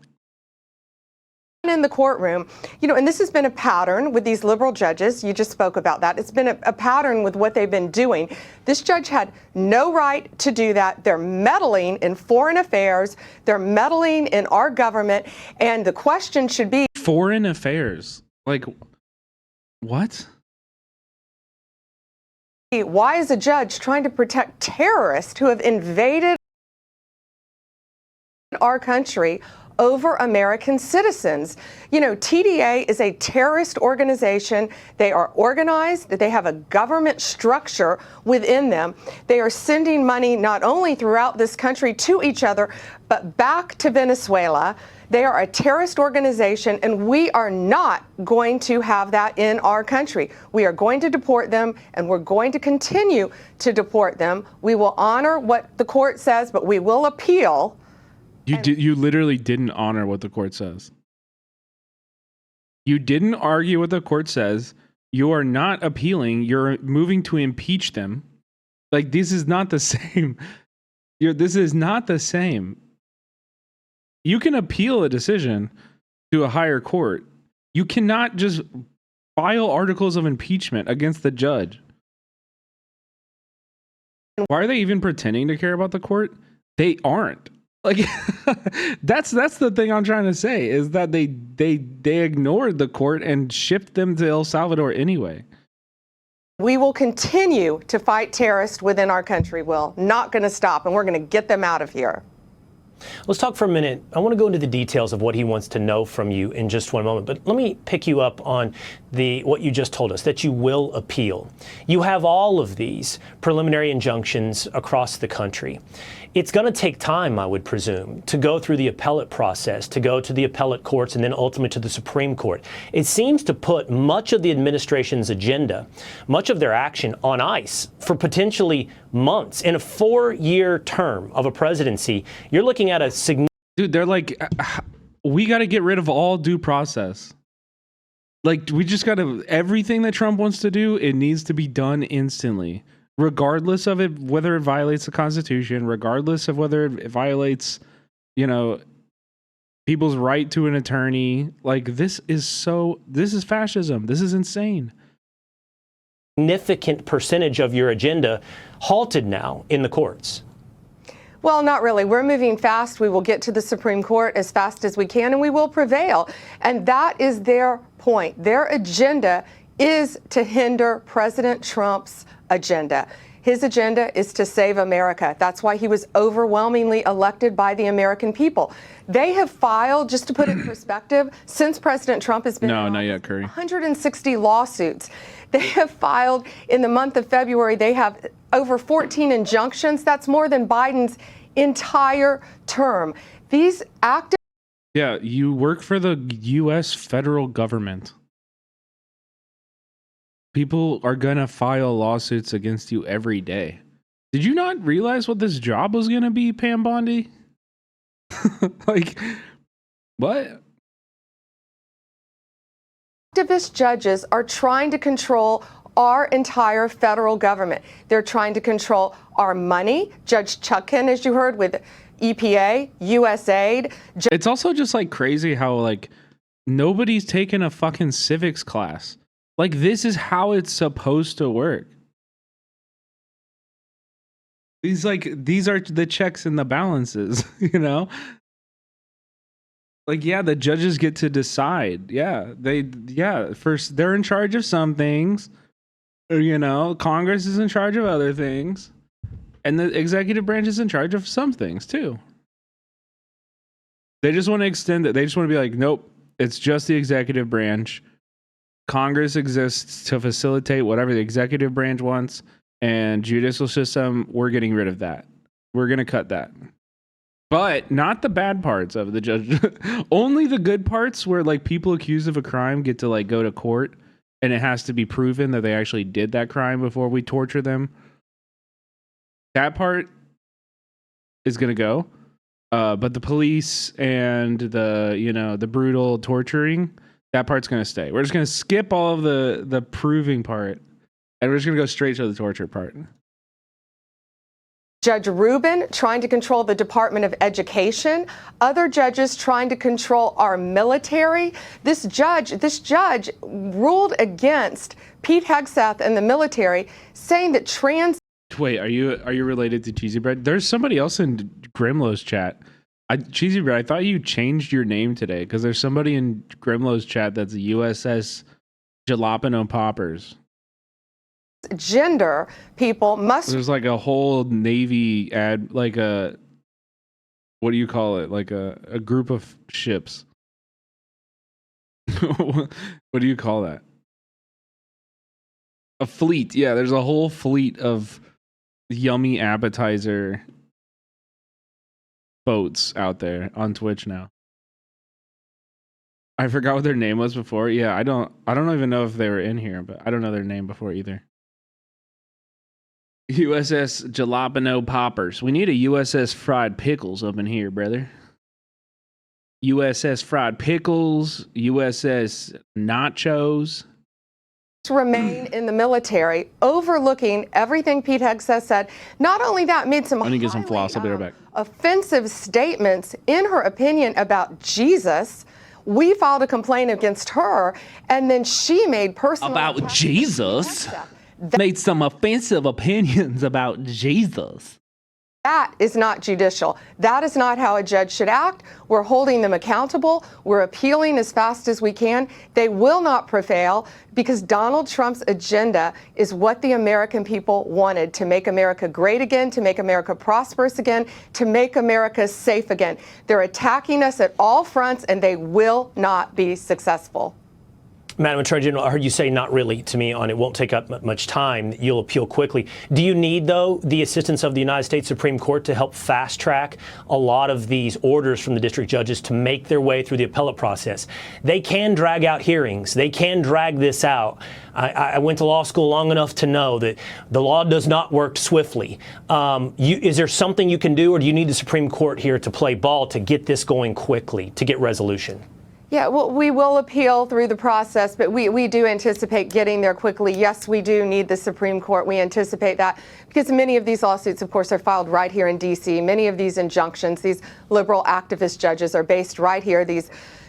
In the courtroom, you know, and this has been a pattern with these liberal judges. You just spoke about that. It's been a pattern with what they've been doing. This judge had no right to do that. They're meddling in foreign affairs. They're meddling in our government. And the question should be foreign affairs. Like, what? Why is a judge trying to protect terrorists who have invaded our country over American citizens? You know, TDA is a terrorist organization. They are organized. They have a government structure within them. They are sending money not only throughout this country to each other, but back to Venezuela. They are a terrorist organization, and we are not going to have that in our country. We are going to deport them, and we're going to continue to deport them. We will honor what the court says, but we will appeal. You literally didn't honor what the court says. You didn't argue what the court says. You are not appealing. You're moving to impeach them. Like, this is not the same. This is not the same. You can appeal a decision to a higher court. You cannot just file articles of impeachment against the judge. Why are they even pretending to care about the court? They aren't. Like, that's the thing I'm trying to say, is that they ignored the court and shipped them to El Salvador anyway. We will continue to fight terrorists within our country, Will. Not going to stop, and we're going to get them out of here. Let's talk for a minute. I want to go into the details of what he wants to know from you in just one moment, but let me pick you up on what you just told us, that you will appeal. You have all of these preliminary injunctions across the country. It's going to take time, I would presume, to go through the appellate process, to go to the appellate courts, and then ultimately to the Supreme Court. It seems to put much of the administration's agenda, much of their action on ice for potentially months. In a 4-year term of a presidency, you're looking at a significant... Dude, they're like, we got to get rid of all due process. Like, we just got to, everything that Trump wants to do, it needs to be done instantly. Regardless of it, whether it violates the Constitution, regardless of whether it violates, you know, people's right to an attorney. Like, this is fascism. This is insane. Significant percentage of your agenda halted now in the courts. Well, not really. We're moving fast. We will get to the Supreme Court as fast as we can, and we will prevail. And that is their point. Their agenda is to hinder President Trump's agenda. His agenda is to save America. That's why he was overwhelmingly elected by the American people. They have filed, just to put it in perspective, since President Trump has been in office, not yet, Curry. 160 lawsuits. They have filed in the month of February. They have over 14 injunctions. That's more than Biden's entire term. These active. Yeah, you work for the U.S. federal government. People are going to file lawsuits against you every day. Did you not realize what this job was going to be, Pam Bondi? Like, what? Activist judges are trying to control our entire federal government. They're trying to control our money. Judge Chutkan, as you heard, with EPA, USAID. It's also just like crazy how like nobody's taken a fucking civics class. Like, this is how it's supposed to work. These are the checks and the balances, you know? Like, yeah, the judges get to decide. First they're in charge of some things, you know, Congress is in charge of other things, and the executive branch is in charge of some things too. They just want to extend it. They just want to be like, nope, it's just the executive branch. Congress exists to facilitate whatever the executive branch wants, and judicial system, we're getting rid of that. We're going to cut that. But not the bad parts of the judge. Only the good parts where like people accused of a crime get to like go to court, and it has to be proven that they actually did that crime before we torture them. That part is going to go. But the police and the brutal torturing, that part's going to stay. We're just going to skip all of the proving part, and we're just going to go straight to the torture part. Judge Rubin trying to control the Department of Education, other judges trying to control our military. This judge ruled against Pete Hegseth and the military, saying that trans. Wait, are you related to Cheesy Bread? There's somebody else in Grimlow's chat. Cheesy Bread, I thought you changed your name today because there's somebody in Grimlow's chat that's a USS Jalapeno Poppers. Gender people must. There's like a whole Navy ad, like a, what do you call it? Like a group of ships. What do you call that? A fleet. Yeah, there's a whole fleet of yummy appetizer boats out there on Twitch now. I forgot what their name was before. Yeah, I don't even know if they were in here, but I don't know their name before either. USS Jalapeno Poppers. We need a USS Fried Pickles up in here, brother. USS Fried Pickles, USS Nachos. Remain in the military, overlooking everything Pete Hegseth said. Not only that, made some offensive statements, in her opinion, about Jesus. We filed a complaint against her, and then she made personal about Jesus. Made some offensive opinions about Jesus. That is not judicial. That is not how a judge should act. We're holding them accountable. We're appealing as fast as we can. They will not prevail because Donald Trump's agenda is what the American people wanted: to make America great again, to make America prosperous again, to make America safe again. They're attacking us at all fronts, and they will not be successful. Madam Attorney General, I heard you say not really to me on it won't take up much time. You'll appeal quickly. Do you need, though, the assistance of the United States Supreme Court to help fast track a lot of these orders from the district judges to make their way through the appellate process? They can drag out hearings. They can drag this out. I went to law school long enough to know that the law does not work swiftly. Is there something you can do, or do you need the Supreme Court here to play ball to get this going quickly, to get resolution? Yeah, well, we will appeal through the process, but we do anticipate getting there quickly. Yes, we do need the Supreme Court. We anticipate that because many of these lawsuits, of course, are filed right here in D.C. Many of these injunctions, these liberal activist judges are based right here.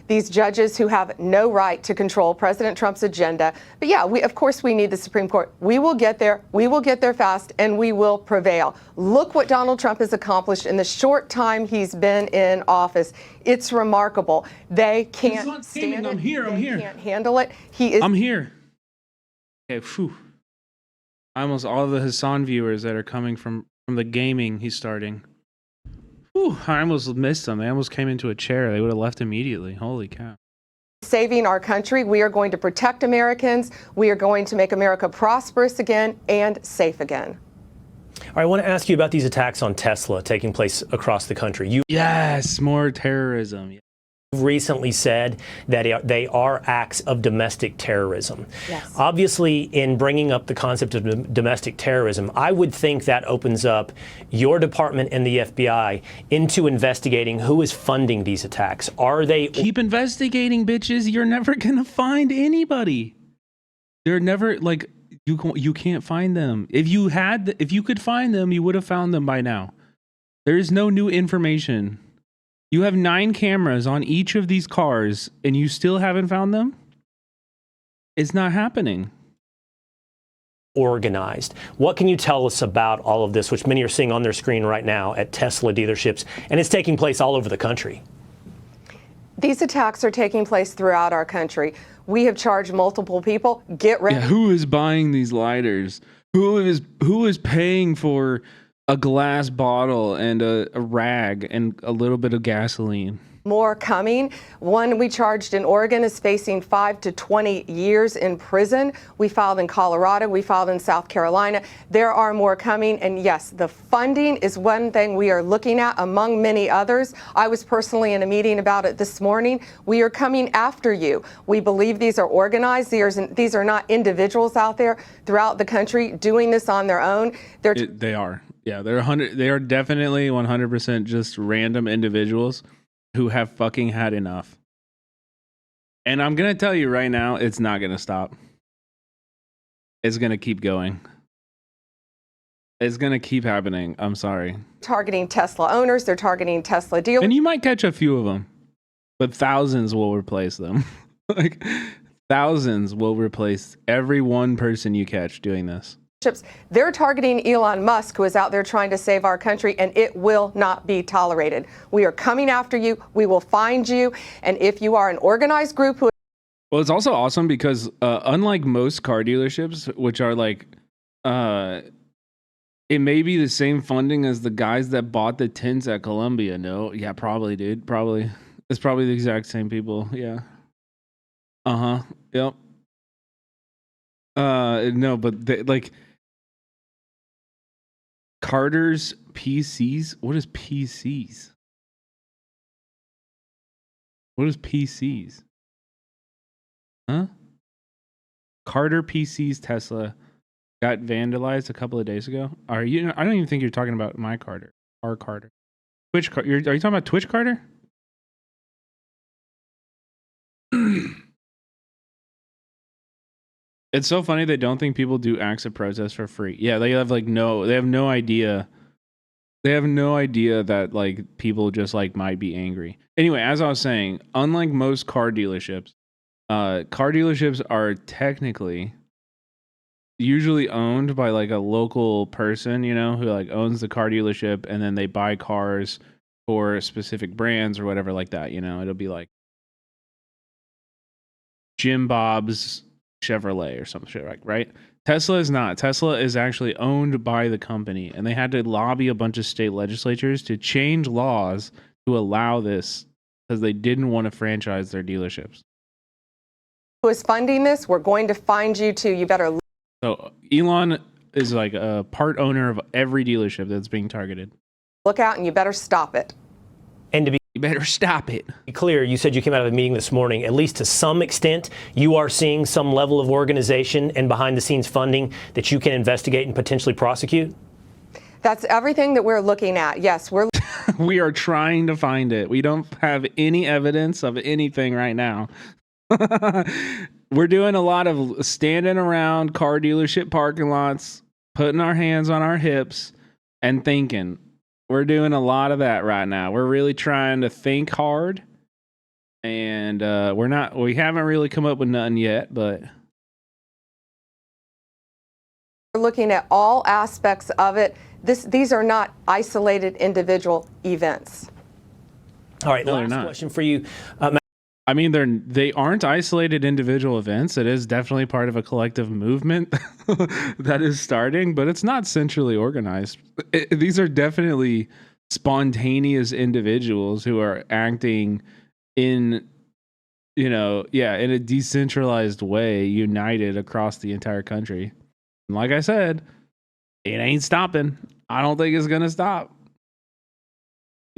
These judges who have no right to control President Trump's agenda. But yeah, of course we need the Supreme Court. We will get there. We will get there fast, and we will prevail. Look what Donald Trump has accomplished in the short time he's been in office. It's remarkable. They can't stand it. I'm here. They can't handle it. I'm here. Okay, phew. Almost all the Hassan viewers that are coming from the gaming he's starting. Whew, I almost missed them. They almost came into a chair. They would have left immediately. Holy cow. Saving our country. We are going to protect Americans. We are going to make America prosperous again and safe again. All right, I want to ask you about these attacks on Tesla taking place across the country. Yes, more terrorism. You've recently said that they are acts of domestic terrorism. Yes. Obviously, in bringing up the concept of domestic terrorism, I would think that opens up your department and the FBI into investigating who is funding these attacks. Are they... Keep investigating, bitches. You're never going to find anybody. They're never, like, you can't find them. If you could find them, you would have found them by now. There is no new information. You have 9 cameras on each of these cars, and you still haven't found them? It's not happening. Organized. What can you tell us about all of this, which many are seeing on their screen right now at Tesla dealerships, and it's taking place all over the country? These attacks are taking place throughout our country. We have charged multiple people. Get ready. Yeah, who is buying these lighters? Who is paying for a glass bottle and a rag and a little bit of gasoline? More coming. One we charged in Oregon is facing 5 to 20 years in prison. We filed in Colorado. We filed in South Carolina. There are more coming. And yes, the funding is one thing we are looking at among many others. I was personally in a meeting about it this morning. We are coming after you. We believe these are organized. These are not individuals out there throughout the country doing this on their own. They are. Yeah, they are definitely 100% just random individuals who have fucking had enough. And I'm going to tell you right now, it's not going to stop. It's going to keep going. It's going to keep happening. I'm sorry. Targeting Tesla owners. They're targeting Tesla dealers. And you might catch a few of them, but thousands will replace them. Like, thousands will replace every one person you catch doing this. They're targeting Elon Musk, who is out there trying to save our country, and it will not be tolerated. We are coming after you. We will find you. And if you are an organized group who... Well, it's also awesome because unlike most car dealerships, which are like, it may be the same funding as the guys that bought the tints at Columbia. No, yeah, probably, dude. Probably. It's probably the exact same people. Yeah. Uh-huh. Yep. No, but they, like... Carter's PCs? What is PCs? What is PCs? Huh? Carter PCs Tesla got vandalized a couple of days ago. Are you? I don't even think you're talking about my Carter. Our Carter. Are you talking about Twitch Carter? It's so funny they don't think people do acts of protest for free. Yeah, they have no idea. They have no idea that like people just like might be angry. Anyway, as I was saying, unlike most car dealerships are technically usually owned by like a local person, you know, who like owns the car dealership, and then they buy cars for specific brands or whatever like that, you know. It'll be like Jim Bob's Chevrolet or some shit, right? Tesla is not. Tesla is actually owned by the company, and they had to lobby a bunch of state legislatures to change laws to allow this because they didn't want to franchise their dealerships. Who is funding this? We're going to find you too. You better. So Elon is like a part owner of every dealership that's being targeted. Look out, and you better stop it. And to be You better stop it. clear, you said you came out of the meeting this morning. At least to some extent, you are seeing some level of organization and behind-the-scenes funding that you can investigate and potentially prosecute? That's everything that we're looking at. Yes, we're We are trying to find it. We don't have any evidence of anything right now. We're doing a lot of standing around car dealership parking lots, putting our hands on our hips and thinking. We're doing a lot of that right now. We're really trying to think hard, and we haven't really come up with nothing yet, but We're looking at all aspects of it. These are not isolated individual events. All right, last question for you. I mean, they aren't isolated individual events. It is definitely part of a collective movement that is starting, but it's not centrally organized. These are definitely spontaneous individuals who are acting in, in a decentralized way, united across the entire country. And like I said, it ain't stopping. I don't think it's going to stop.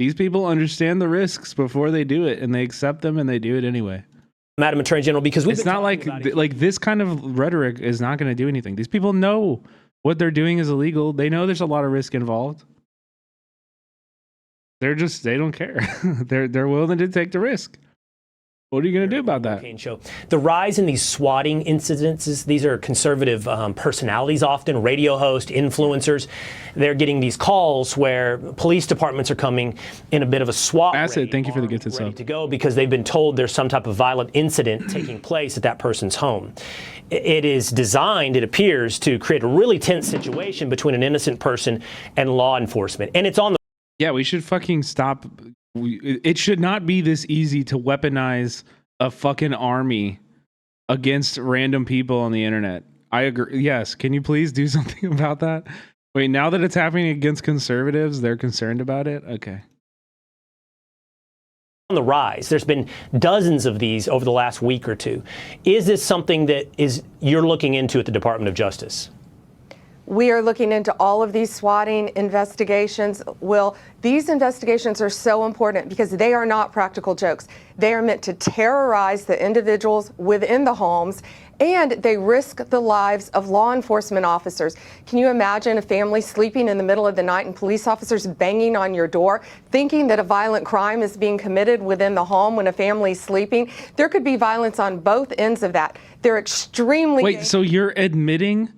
These people understand the risks before they do it, and they accept them, and they do it anyway. Madam Attorney General, because it's not like this kind of rhetoric is not going to do anything. These people know what they're doing is illegal. They know there's a lot of risk involved. They don't care. They're willing to take the risk. What are you going to do about that? Show. The rise in these swatting incidences, these are conservative personalities often, radio hosts, influencers. They're getting these calls where police departments are coming in a bit of a SWAT raid. Thank you for the gifted ready sub. to go because they've been told there's some type of violent incident taking place at that person's home. It is designed, it appears, to create a really tense situation between an innocent person and law enforcement. And it's on the... Yeah, we should fucking stop. It should not be this easy to weaponize a fucking army against random people on the internet. I agree. Yes. Can you please do something about that? Wait, now that it's happening against conservatives, they're concerned about it? Okay. On the rise. There's been dozens of these over the last week or two. Is this something that you're looking into at the Department of Justice? We are looking into all of these swatting investigations. Will, these investigations are so important because they are not practical jokes. They are meant to terrorize the individuals within the homes, and they risk the lives of law enforcement officers. Can you imagine a family sleeping in the middle of the night and police officers banging on your door, thinking that a violent crime is being committed within the home when a family's sleeping? There could be violence on both ends of that. They're extremely... Wait, so you're admitting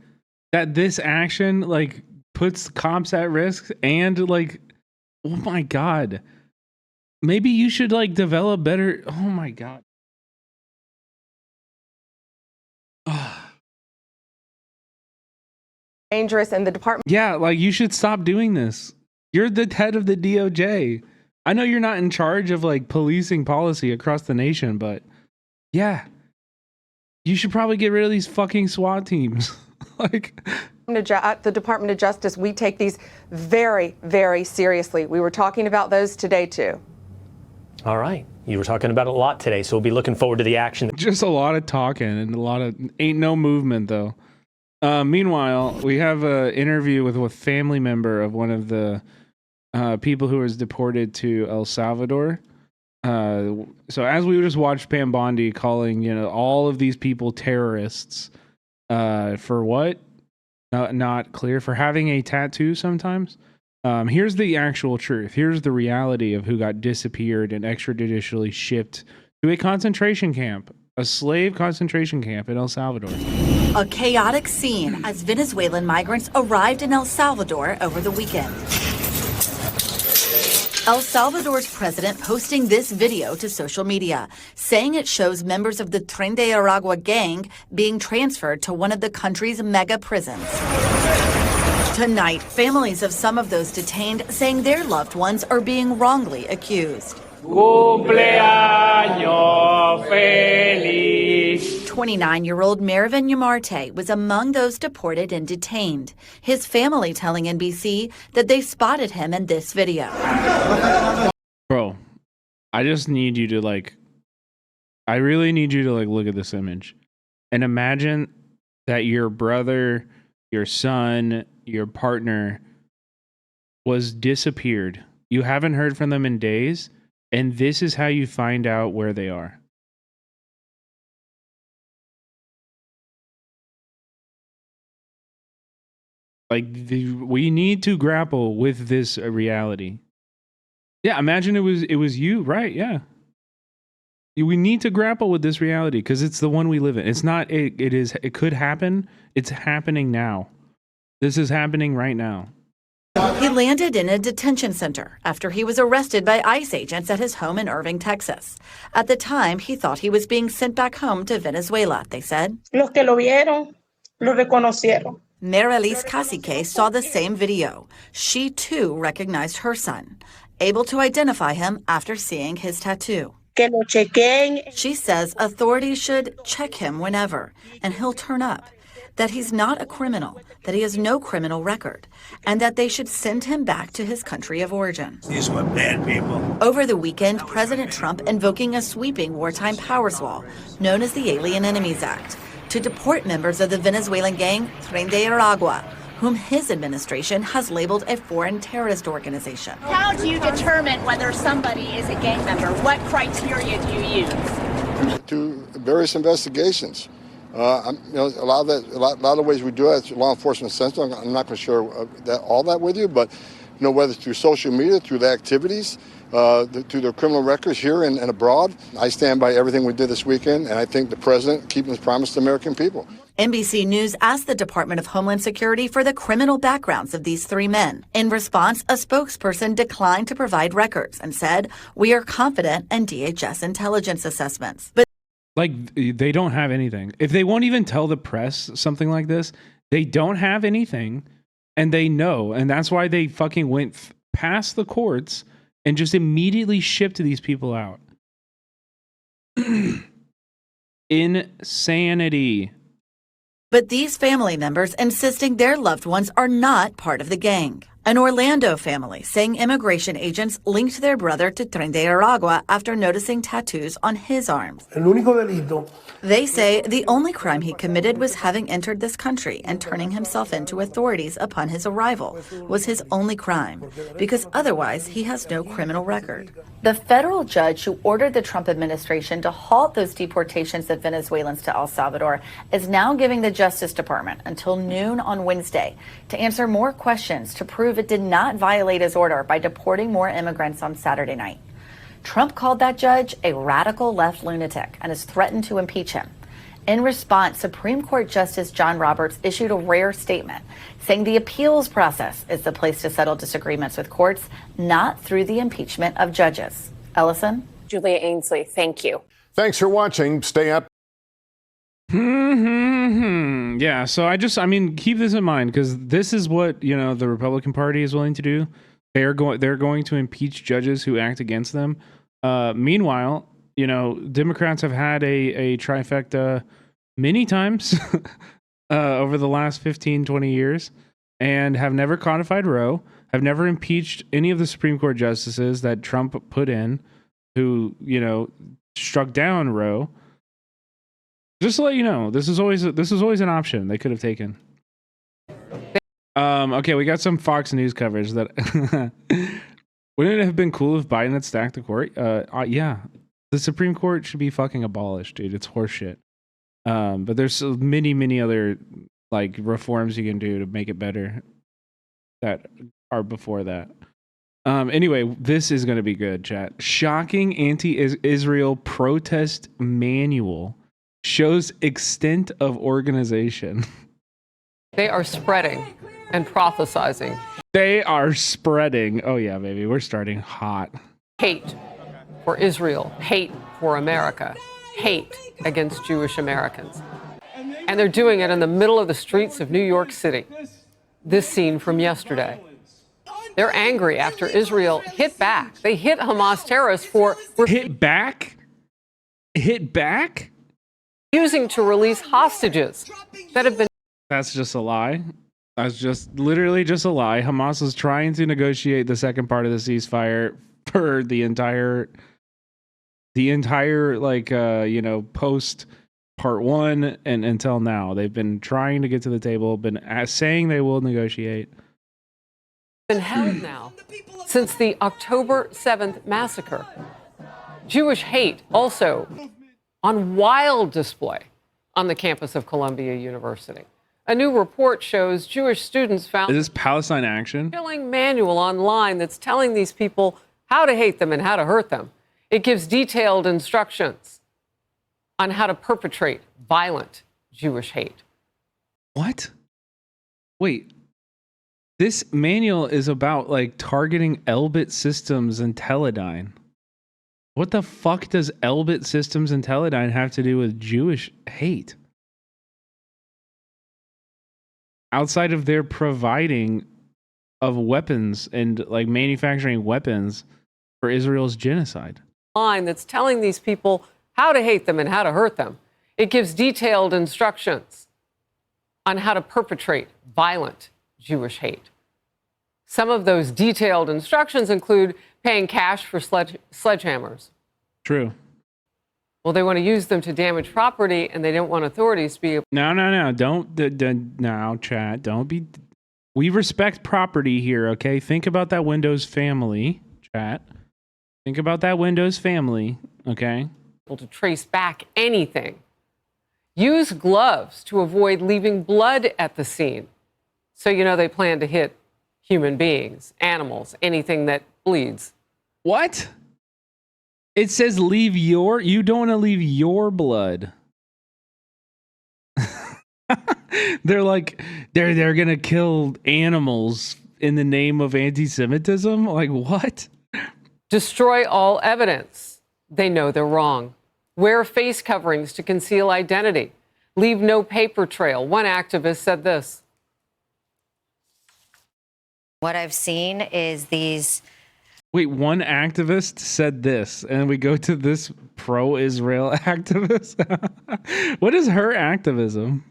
that this action puts cops at risk and oh my God, maybe you should develop better. Oh my God. Dangerous, and the department. Yeah, you should stop doing this. You're the head of the DOJ. I know you're not in charge of policing policy across the nation, but yeah, you should probably get rid of these fucking SWAT teams. At the Department of Justice, we take these very, very seriously. We were talking about those today, too. All right. You were talking about it a lot today, so we'll be looking forward to the action. Just a lot of talking and a lot of ain't no movement, though. Meanwhile, we have an interview with a family member of one of the people who was deported to El Salvador. So as we just watched Pam Bondi calling, all of these people terrorists, for what? Not clear. For having a tattoo sometimes. Here's the actual truth. Here's the reality of who got disappeared and extrajudicially shipped to a concentration camp, a slave concentration camp in El Salvador. A chaotic scene as Venezuelan migrants arrived in El Salvador over the weekend. El Salvador's president posting this video to social media, saying it shows members of the Tren de Aragua gang being transferred to one of the country's mega prisons. Tonight, families of some of those detained saying their loved ones are being wrongly accused. Cumpleaños feliz. 29-year-old Mervin Yamarte was among those deported and detained. His family telling NBC that they spotted him in this video. Bro, I just need you to I really need you to look at this image and imagine that your brother, your son, your partner was disappeared. You haven't heard from them in days, and this is how you find out where they are. We need to grapple with this reality. Yeah, imagine it was you, right? Yeah. We need to grapple with this reality because it's the one we live in. It's not. It could happen. It's happening now. This is happening right now. He landed in a detention center after he was arrested by ICE agents at his home in Irving, Texas. At the time, he thought he was being sent back home to Venezuela, they said. Los que lo vieron, lo reconocieron. Marilise Cacique saw the same video. She, too, recognized her son, able to identify him after seeing his tattoo. Que lo chequen. She says authorities should check him whenever, and he'll turn up. That he's not a criminal, that he has no criminal record, and that they should send him back to his country of origin. These were bad people. Over the weekend, President Trump invoking a sweeping wartime powers wall, known as the Alien Enemies Act, to deport members of the Venezuelan gang Tren de Aragua, whom his administration has labeled a foreign terrorist organization. How do you determine whether somebody is a gang member? What criteria do you use? To various investigations. A lot of the ways we do it, law enforcement sensitive. I'm not going to share all that with you, but whether through social media, through the activities, through their criminal records here and abroad, I stand by everything we did this weekend, and I think the president keeping his promise to the American people. NBC News asked the Department of Homeland Security for the criminal backgrounds of these three men. In response, a spokesperson declined to provide records and said, "We are confident in DHS intelligence assessments." But they don't have anything. If they won't even tell the press something like this, they don't have anything, and they know, and that's why they fucking went past the courts and just immediately shipped these people out. Insanity. But these family members insisting their loved ones are not part of the gang. An Orlando family saying immigration agents linked their brother to Tren de Aragua after noticing tattoos on his arms. El único delito. They say the only crime he committed was having entered this country and turning himself into authorities upon his arrival was his only crime, because otherwise he has no criminal record. The federal judge who ordered the Trump administration to halt those deportations of Venezuelans to El Salvador is now giving the Justice Department until noon on Wednesday to answer more questions to prove it did not violate his order by deporting more immigrants on Saturday night. Trump called that judge a radical left lunatic and has threatened to impeach him. In response, Supreme Court Justice John Roberts issued a rare statement saying the appeals process is the place to settle disagreements with courts, not through the impeachment of judges. Ellison? Julia Ainsley, thank you. Thanks for watching. Stay up. Yeah, so I mean, keep this in mind because this is what, the Republican Party is willing to do. They're going to impeach judges who act against them. Meanwhile, Democrats have had a trifecta many times over the last 15, 20 years and have never codified Roe, have never impeached any of the Supreme Court justices that Trump put in who, struck down Roe. Just to let you know, this is always an option they could have taken. Okay, we got some Fox News coverage that wouldn't it have been cool if Biden had stacked the court? Yeah, the Supreme Court should be fucking abolished, dude. It's horseshit. But there's so many other reforms you can do to make it better that are before that. Anyway, this is going to be good, chat. Shocking anti-Israel protest manual shows extent of organization. They are spreading and prophesizing. They are spreading. Oh yeah, baby, we're starting hot. Hate for Israel, hate for America, hate against Jewish Americans. And they're doing it in the middle of the streets of New York City. This scene from yesterday. They're angry after Israel hit back. They hit Hamas terrorists for... Hit back? Hit back? Refusing to release hostages that have been... That's just a lie. That's just literally just a lie. Hamas is trying to negotiate the second part of the ceasefire for the entire post part one and until now. They've been trying to get to the table, been saying they will negotiate. Been held now since the October 7th massacre. Jewish hate also on wild display on the campus of Columbia University. A new report shows Jewish students found Is this Palestine Action? a killing manual online that's telling these people how to hate them and how to hurt them. It gives detailed instructions on how to perpetrate violent Jewish hate. What? Wait. This manual is about like targeting Elbit Systems and Teledyne. What the fuck does Elbit Systems and Teledyne have to do with Jewish hate? Outside of their providing of weapons and like manufacturing weapons for Israel's genocide. Line that's telling these people how to hate them and how to hurt them. It gives detailed instructions on how to perpetrate violent Jewish hate. Some of those detailed instructions include paying cash for sledgehammers. True. Well, they want to use them to damage property, and they don't want authorities to be able. No. Don't now, chat. Don't be. We respect property here, okay? Think about that Windows family, chat. Think about that Windows family, okay? To trace back anything. Use gloves to avoid leaving blood at the scene. So you know they plan to hit human beings, animals, anything that bleeds. What? It says you don't want to leave your blood. They're like, they're going to kill animals in the name of anti-Semitism? Like, what? Destroy all evidence. They know they're wrong. Wear face coverings to conceal identity. Leave no paper trail. One activist said this. What I've seen is these. Wait, one activist said this, and we go to this pro-Israel activist? What is her activism?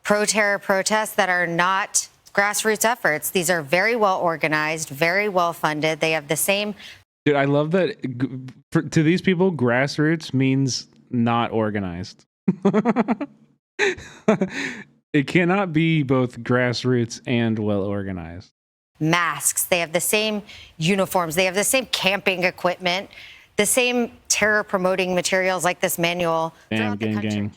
Pro-terror protests that are not grassroots efforts. These are very well organized, very well funded. They have the same. Dude, I love that to these people, grassroots means not organized. It cannot be both grassroots and well organized. Masks. They have the same uniforms. They have the same camping equipment, the same terror promoting materials like this manual. Damn, gang.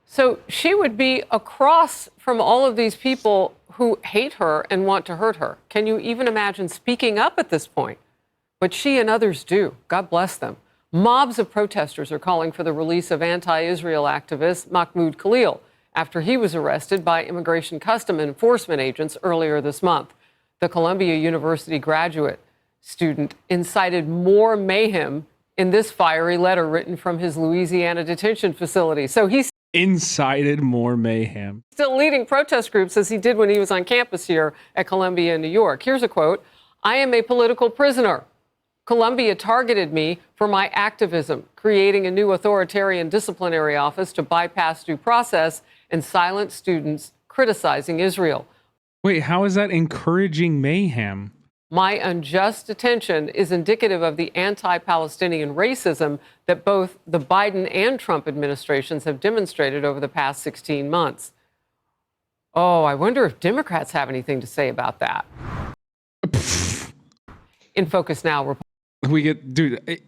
So she would be across from all of these people who hate her and want to hurt her. Can you even imagine speaking up at this point? But she and others do. God bless them. Mobs of protesters are calling for the release of anti-Israel activist Mahmoud Khalil after he was arrested by Immigration Custom Enforcement agents earlier this month. The Columbia University graduate student incited more mayhem in this fiery letter written from his Louisiana detention facility. So he's incited more mayhem. Still leading protest groups as he did when he was on campus here at Columbia in New York. Here's a quote. "I am a political prisoner. Columbia targeted me for my activism, creating a new authoritarian disciplinary office to bypass due process and silence students criticizing Israel. Wait, how is that encouraging mayhem? My unjust detention is indicative of the anti-Palestinian racism that both the Biden and Trump administrations have demonstrated over the past 16 months. Oh, I wonder if Democrats have anything to say about that." In Focus Now, we get, dude.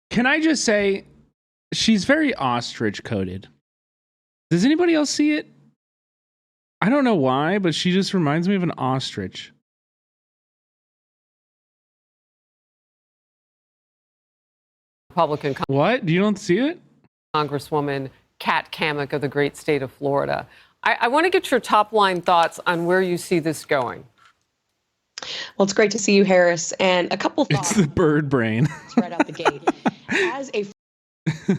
Can I just say, she's very ostrich coated. Does anybody else see it? I don't know why, but she just reminds me of an ostrich. Republican. What? You don't see it? Congresswoman Kat Cammack of the great state of Florida. I want to get your top line thoughts on where you see this going. Well, it's great to see you, Harris. And a couple thoughts. It's the bird brain. Right out the gate. As a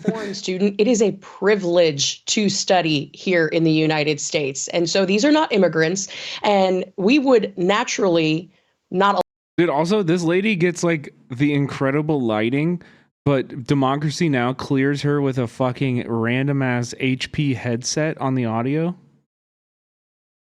foreign student, it is a privilege to study here in the United States. And so these are not immigrants. And we would naturally not. Dude, also, this lady gets like the incredible lighting, but Democracy Now! Clears her with a fucking random ass HP headset on the audio.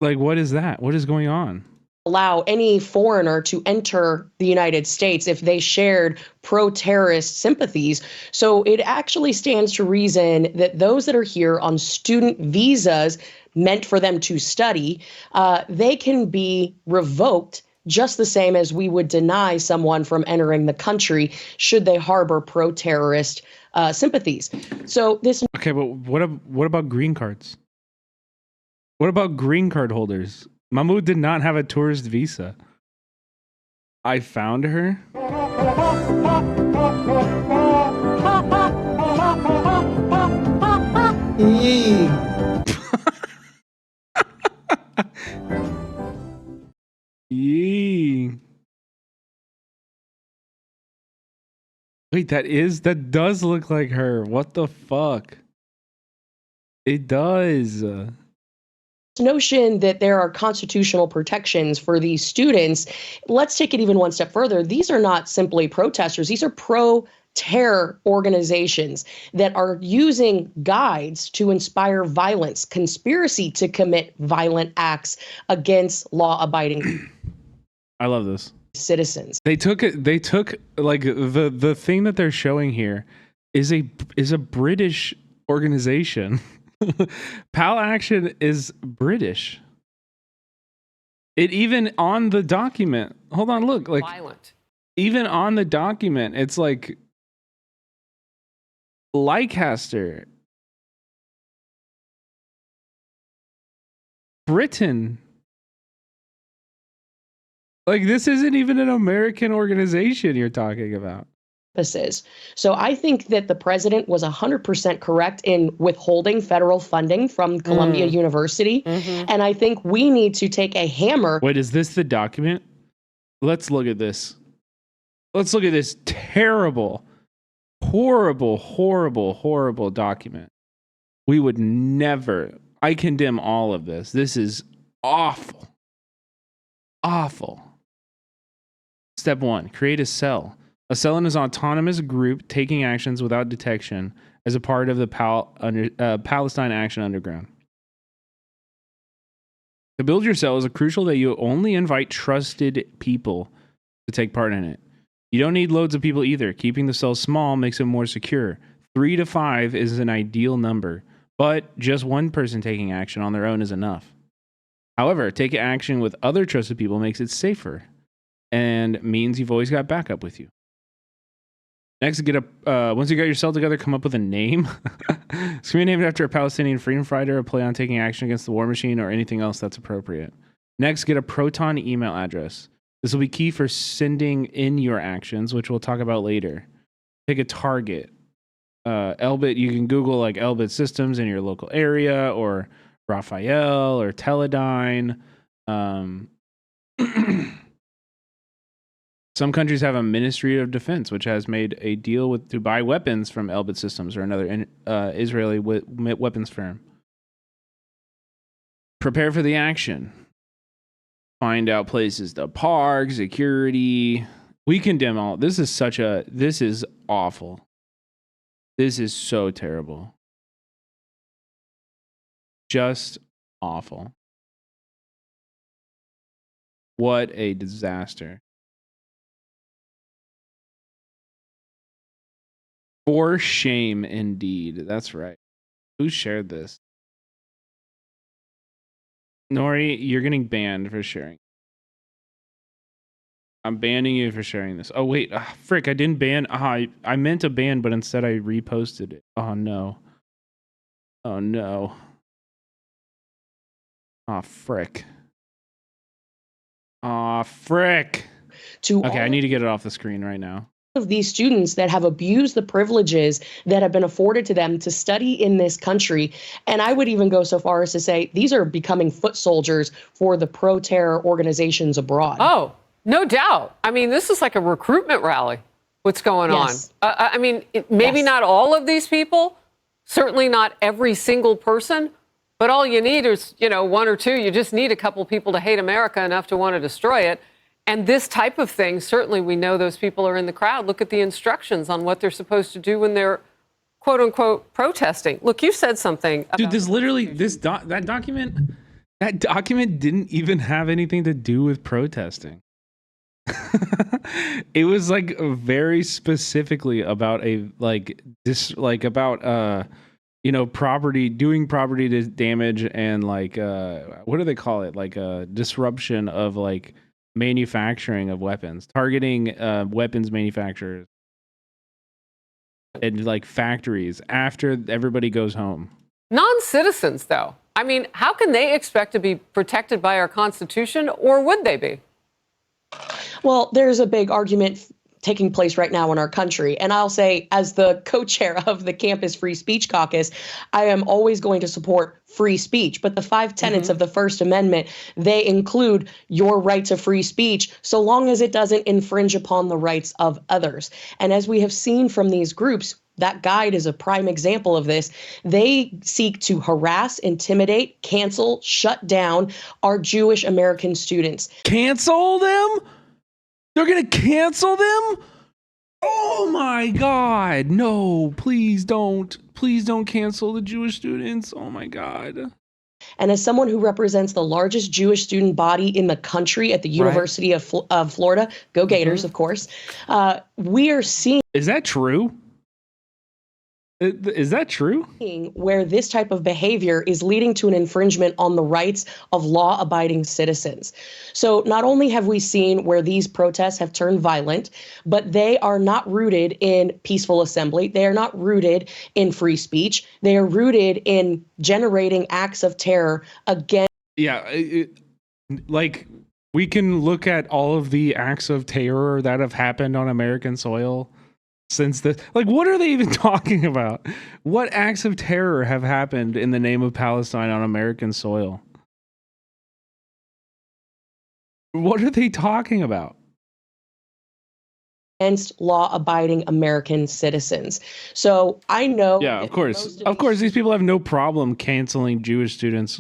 Like, what is that? What is going on? Allow any foreigner to enter the United States if they shared pro-terrorist sympathies. So it actually stands to reason that those that are here on student visas meant for them to study, they can be revoked just the same as we would deny someone from entering the country should they harbor pro-terrorist sympathies. So this. Okay, but what about green cards? What about green card holders? Mahmoud did not have a tourist visa. I found her. Yee. Wait, that does look like her. What the fuck? It does. Notion that there are constitutional protections for these students. Let's take it even one step further. These are not simply protesters. These are pro-terror organizations that are using guides to inspire violence, conspiracy to commit violent acts against law-abiding I love this. citizens. They took like the thing that they're showing here is a British organization. PAL Action is British. It even on the document. Hold on, look, like Violent. even on the document, it's like Leicester, Britain. Like, this isn't even an American organization you're talking about. So I think that the president was 100% correct in withholding federal funding from Columbia University. And I think we need to take a hammer. Wait, is this the document? Let's look at this. Let's look at this terrible, horrible document. We would never. I condemn all of this. This is awful. Awful. Step 1, create a cell. A cell is an autonomous group taking actions without detection as a part of the Palestine Action Underground. To build your cell, is crucial that you only invite trusted people to take part in it. You don't need loads of people either. Keeping the cell small makes it more secure. 3 to 5 is an ideal number, but just one person taking action on their own is enough. However, taking action with other trusted people makes it safer and means you've always got backup with you. Next, once you got your cell together, come up with a name. It's going to be named after a Palestinian freedom fighter, a play on taking action against the war machine, or anything else that's appropriate. Next, get a Proton email address. This will be key for sending in your actions, which we'll talk about later. Pick a target. Elbit, you can Google like Elbit systems in your local area, or Raphael, or Teledyne. Some countries have a Ministry of Defense, which has made a deal to buy weapons from Elbit Systems or another Israeli weapons firm. Prepare for the action. Find out places to park, security. We condemn all. This is awful. This is so terrible. Just awful. What a disaster. For shame, indeed. That's right. Who shared this? Nori, you're getting banned for sharing. I'm banning you for sharing this. Oh, wait. Frick, I didn't ban. I meant to ban, but instead I reposted it. Oh, no. Oh, no. Oh, frick. Oh, frick. Okay, I need to get it off the screen right now. Of these students that have abused the privileges that have been afforded to them to study in this country. And I would even go so far as to say these are becoming foot soldiers for the pro-terror organizations abroad. Oh, no doubt. I mean, this is like a recruitment rally. What's going on? I mean, maybe not all of these people, certainly not every single person, but all you need is, one or two. You just need a couple people to hate America enough to want to destroy it. And this type of thing, certainly we know those people are in the crowd. Look at the instructions on what they're supposed to do when they're, quote unquote, protesting. Look, you said something. Dude, that document didn't even have anything to do with protesting. It was like very specifically about property damage and what do they call it? Like a disruption of manufacturing of weapons, targeting weapons manufacturers and factories after everybody goes home. Non-citizens, though. I mean, how can they expect to be protected by our Constitution, or would they be? Well, there's a big argument taking place right now in our country. And I'll say, as the co-chair of the Campus Free Speech Caucus, I am always going to support free speech. But the 5 tenets of the First Amendment, they include your right to free speech, so long as it doesn't infringe upon the rights of others. And as we have seen from these groups, that guide is a prime example of this. They seek to harass, intimidate, cancel, shut down our Jewish American students. Cancel them? They're going to cancel them? Oh my God. No, please don't. Please don't cancel the Jewish students. Oh my God. And as someone who represents the largest Jewish student body in the country at the University of Florida, go Gators, of course, we are seeing. Is that true? Is that true? Where this type of behavior is leading to an infringement on the rights of law-abiding citizens. So not only have we seen where these protests have turned violent, but they are not rooted in peaceful assembly. They are not rooted in free speech. They are rooted in generating acts of terror against. Yeah, like we can look at all of the acts of terror that have happened on American soil since the, like, what are they even talking about? What acts of terror have happened in the name of Palestine on American soil? What are they talking about? Against law-abiding American citizens. So I know. Yeah, of course. Of course, these people have no problem canceling Jewish students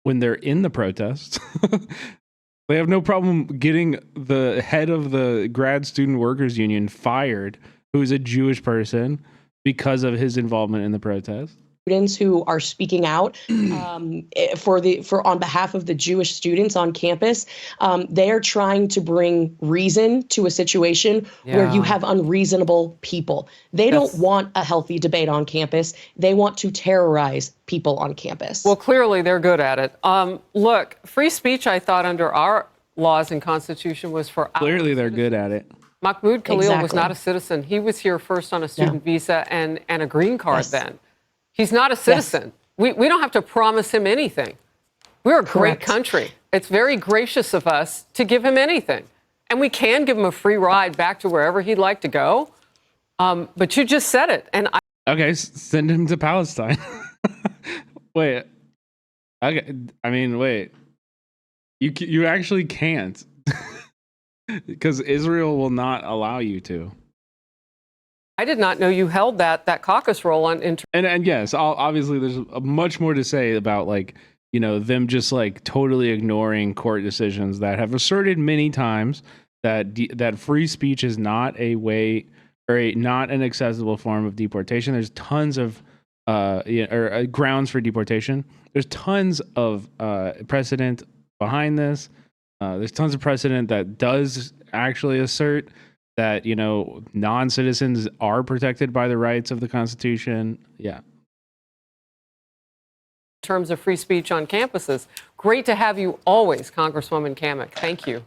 when they're in the protests. They have no problem getting the head of the grad student workers union fired, who is a Jewish person, because of his involvement in the protest. Students who are speaking out for on behalf of the Jewish students on campus, they are trying to bring reason to a situation where you have unreasonable people. They don't want a healthy debate on campus. They want to terrorize people on campus. Well, clearly they're good at it. Look, free speech, I thought under our laws and Constitution was for clearly they're good at it. Mahmoud Khalil was not a citizen. He was here first on a student visa and a green card then. He's not a citizen. We don't have to promise him anything. We're a great country. It's very gracious of us to give him anything. And we can give him a free ride back to wherever he'd like to go. But you just said it. And okay, send him to Palestine. Wait. Okay, I mean, wait. You actually can't. Because Israel will not allow you to. I did not know you held that caucus role on. And yes, obviously there's much more to say about, like, you know, them just like totally ignoring court decisions that have asserted many times that that free speech is not a way or not an accessible form of deportation. There's tons of grounds for deportation. There's tons of precedent behind this. There's tons of precedent that does actually assert that, you know, non-citizens are protected by the rights of the Constitution. Yeah. In terms of free speech on campuses, great to have you always, Congresswoman Kamek. Thank you.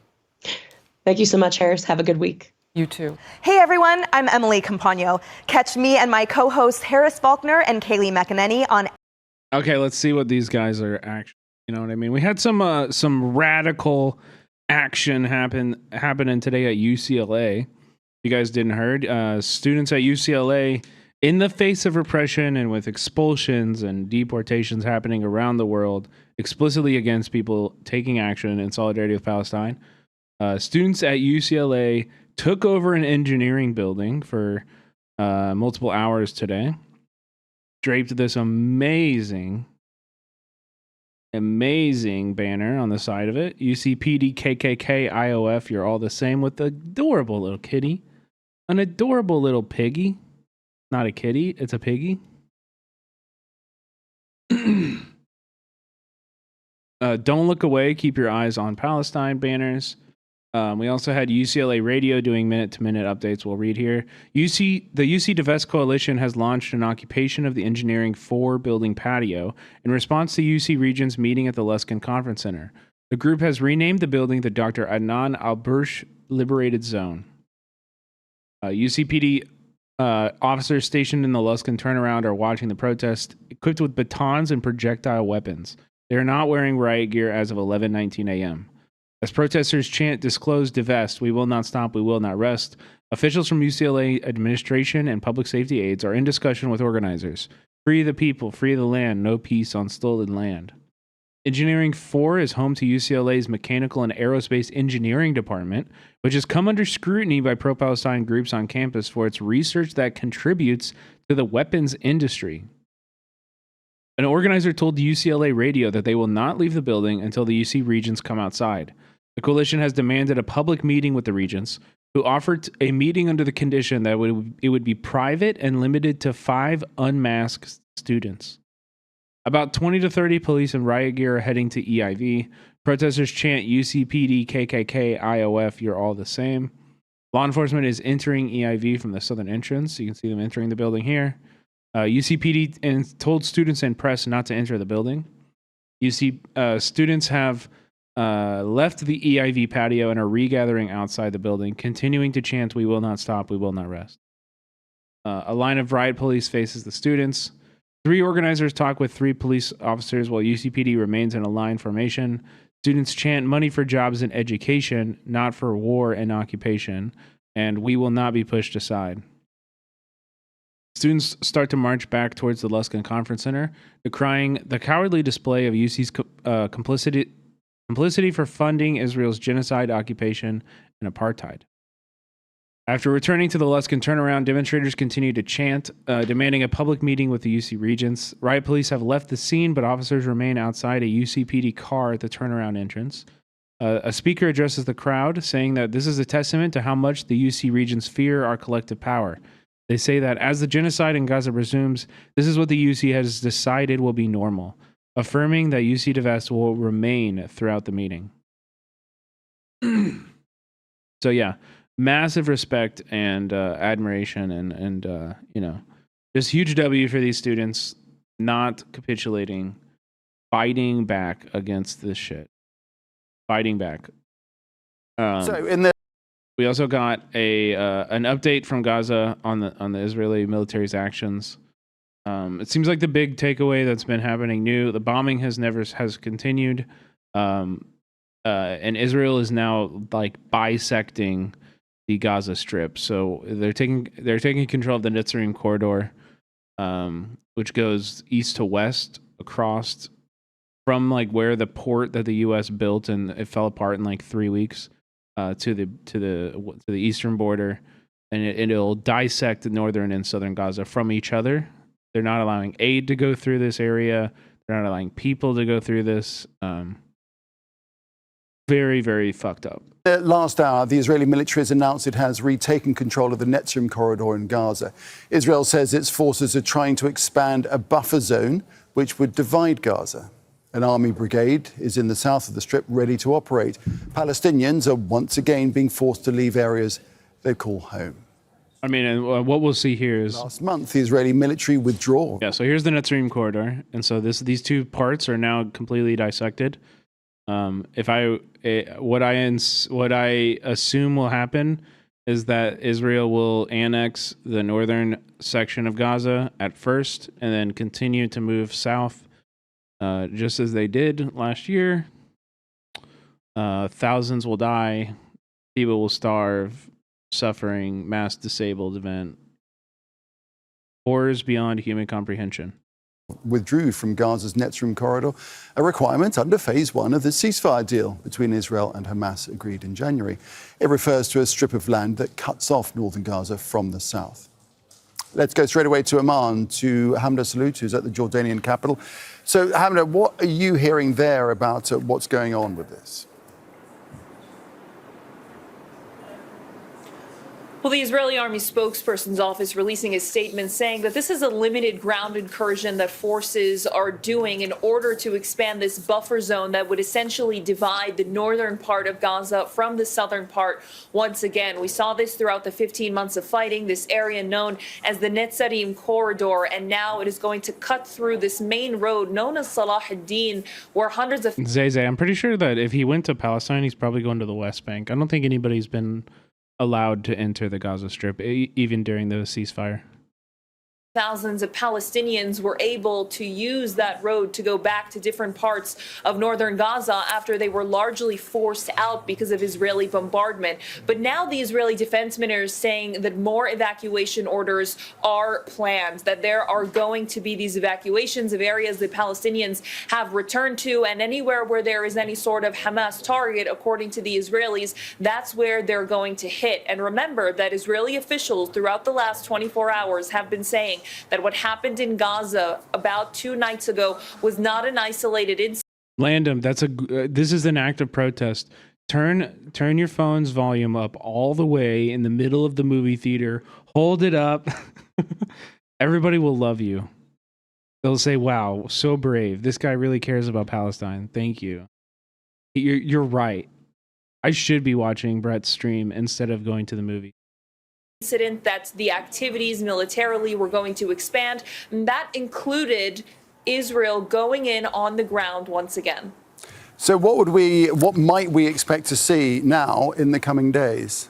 Thank you so much, Harris. Have a good week. You too. Hey everyone, I'm Emily Campagno. Catch me and my co-hosts Harris Faulkner and Kaylee McEnany on. Okay, let's see what these guys are actually. You know what I mean? We had some radical action happening today at UCLA. You guys didn't heard? Students at UCLA, in the face of repression and with expulsions and deportations happening around the world, explicitly against people taking action in solidarity with Palestine, students at UCLA took over an engineering building for multiple hours today, draped this amazing banner on the side of it. UCPD, KKK, IOF, you're all the same, with the adorable little kitty. An adorable little piggy. Not a kitty, it's a piggy. Don't look away, keep your eyes on Palestine banners. We also had UCLA Radio doing minute-to-minute updates. We'll read here. The UC Divest Coalition has launched an occupation of the Engineering 4 building patio in response to UC Regents meeting at the Luskin Conference Center. The group has renamed the building the Dr. Adnan Al-Bursh Liberated Zone. UCPD officers stationed in the Luskin turnaround are watching the protest, equipped with batons and projectile weapons. They are not wearing riot gear as of 11:19 a.m. As protesters chant, disclose, divest, we will not stop, we will not rest, officials from UCLA administration and public safety aides are in discussion with organizers. Free the people, free the land, no peace on stolen land. Engineering 4 is home to UCLA's Mechanical and Aerospace Engineering Department, which has come under scrutiny by pro-Palestine groups on campus for its research that contributes to the weapons industry. An organizer told UCLA radio that they will not leave the building until the UC regents come outside. The coalition has demanded a public meeting with the regents, who offered a meeting under the condition that it would be private and limited to 5 unmasked students. About 20 to 30 police in riot gear are heading to EIV. Protesters chant UCPD, KKK, IOF, you're all the same. Law enforcement is entering EIV from the southern entrance. You can see them entering the building here. UCPD told students and press not to enter the building. Students have left the EIV patio and are regathering outside the building, continuing to chant, we will not stop, we will not rest. A line of riot police faces the students. 3 organizers talk with 3 police officers while UCPD remains in a line formation. Students chant money for jobs and education, not for war and occupation, and we will not be pushed aside. Students start to march back towards the Luskin Conference Center, decrying the cowardly display of UC's complicity for funding Israel's genocide, occupation, and apartheid. After returning to the Luskin turnaround, demonstrators continue to chant, demanding a public meeting with the UC regents. Riot police have left the scene, but officers remain outside a UCPD car at the turnaround entrance. A speaker addresses the crowd, saying that this is a testament to how much the UC regents fear our collective power. They say that as the genocide in Gaza resumes, this is what the UC has decided will be normal, affirming that UC divest will remain throughout the meeting. So yeah, massive respect and admiration and just huge W for these students not capitulating, fighting back against this shit. Fighting back. We also got an update from Gaza on the Israeli military's actions. It seems like the big takeaway that's been happening the bombing has continued, and Israel is now like bisecting the Gaza Strip. So they're taking control of the Netzarim corridor, which goes east to west across from like where the port that the U.S. built and it fell apart in like 3 weeks to the eastern border, and it'll dissect the northern and southern Gaza from each other. They're not allowing aid to go through this area. They're not allowing people to go through this. Very, very fucked up. Last hour, the Israeli military has announced it has retaken control of the Netzarim corridor in Gaza. Israel says its forces are trying to expand a buffer zone which would divide Gaza. An army brigade is in the south of the Strip ready to operate. Palestinians are once again being forced to leave areas they call home. I mean, and what we'll see here is last month the Israeli military withdrew. Yeah, so here's the Netzarim corridor, and so these 2 parts are now completely dissected. What I assume will happen is that Israel will annex the northern section of Gaza at first, and then continue to move south, just as they did last year. Thousands will die, people will starve, suffering, mass disabled event, horrors beyond human comprehension. Withdrew from Gaza's Netzarim corridor, a requirement under phase 1 of the ceasefire deal between Israel and Hamas agreed in January. It refers to a strip of land that cuts off northern Gaza from the south. Let's go straight away to Amman, to Hamda Salut, who's at the Jordanian capital. So, Hamda, what are you hearing there about what's going on with this? Well, the Israeli army spokesperson's office releasing a statement saying that this is a limited ground incursion that forces are doing in order to expand this buffer zone that would essentially divide the northern part of Gaza from the southern part. Once again, we saw this throughout the 15 months of fighting, this area known as the Netzarim corridor, and now it is going to cut through this main road known as Salah ad-Din, where hundreds of... Zay, I'm pretty sure that if he went to Palestine, he's probably going to the West Bank. I don't think anybody's been allowed to enter the Gaza Strip, even during the ceasefire. Thousands of Palestinians were able to use that road to go back to different parts of northern Gaza after they were largely forced out because of Israeli bombardment. But now the Israeli defense minister is saying that more evacuation orders are planned, that there are going to be these evacuations of areas that Palestinians have returned to, and anywhere where there is any sort of Hamas target, according to the Israelis, that's where they're going to hit. And remember that Israeli officials throughout the last 24 hours have been saying that what happened in Gaza about 2 nights ago was not an isolated incident. Landon, this is an act of protest. Turn your phone's volume up all the way in the middle of the movie theater. Hold it up. Everybody will love you. They'll say, "Wow, so brave. This guy really cares about Palestine. Thank you." You're right. I should be watching Brett's stream instead of going to the movie. That the activities militarily were going to expand. And that included Israel going in on the ground once again. So what might we expect to see now in the coming days?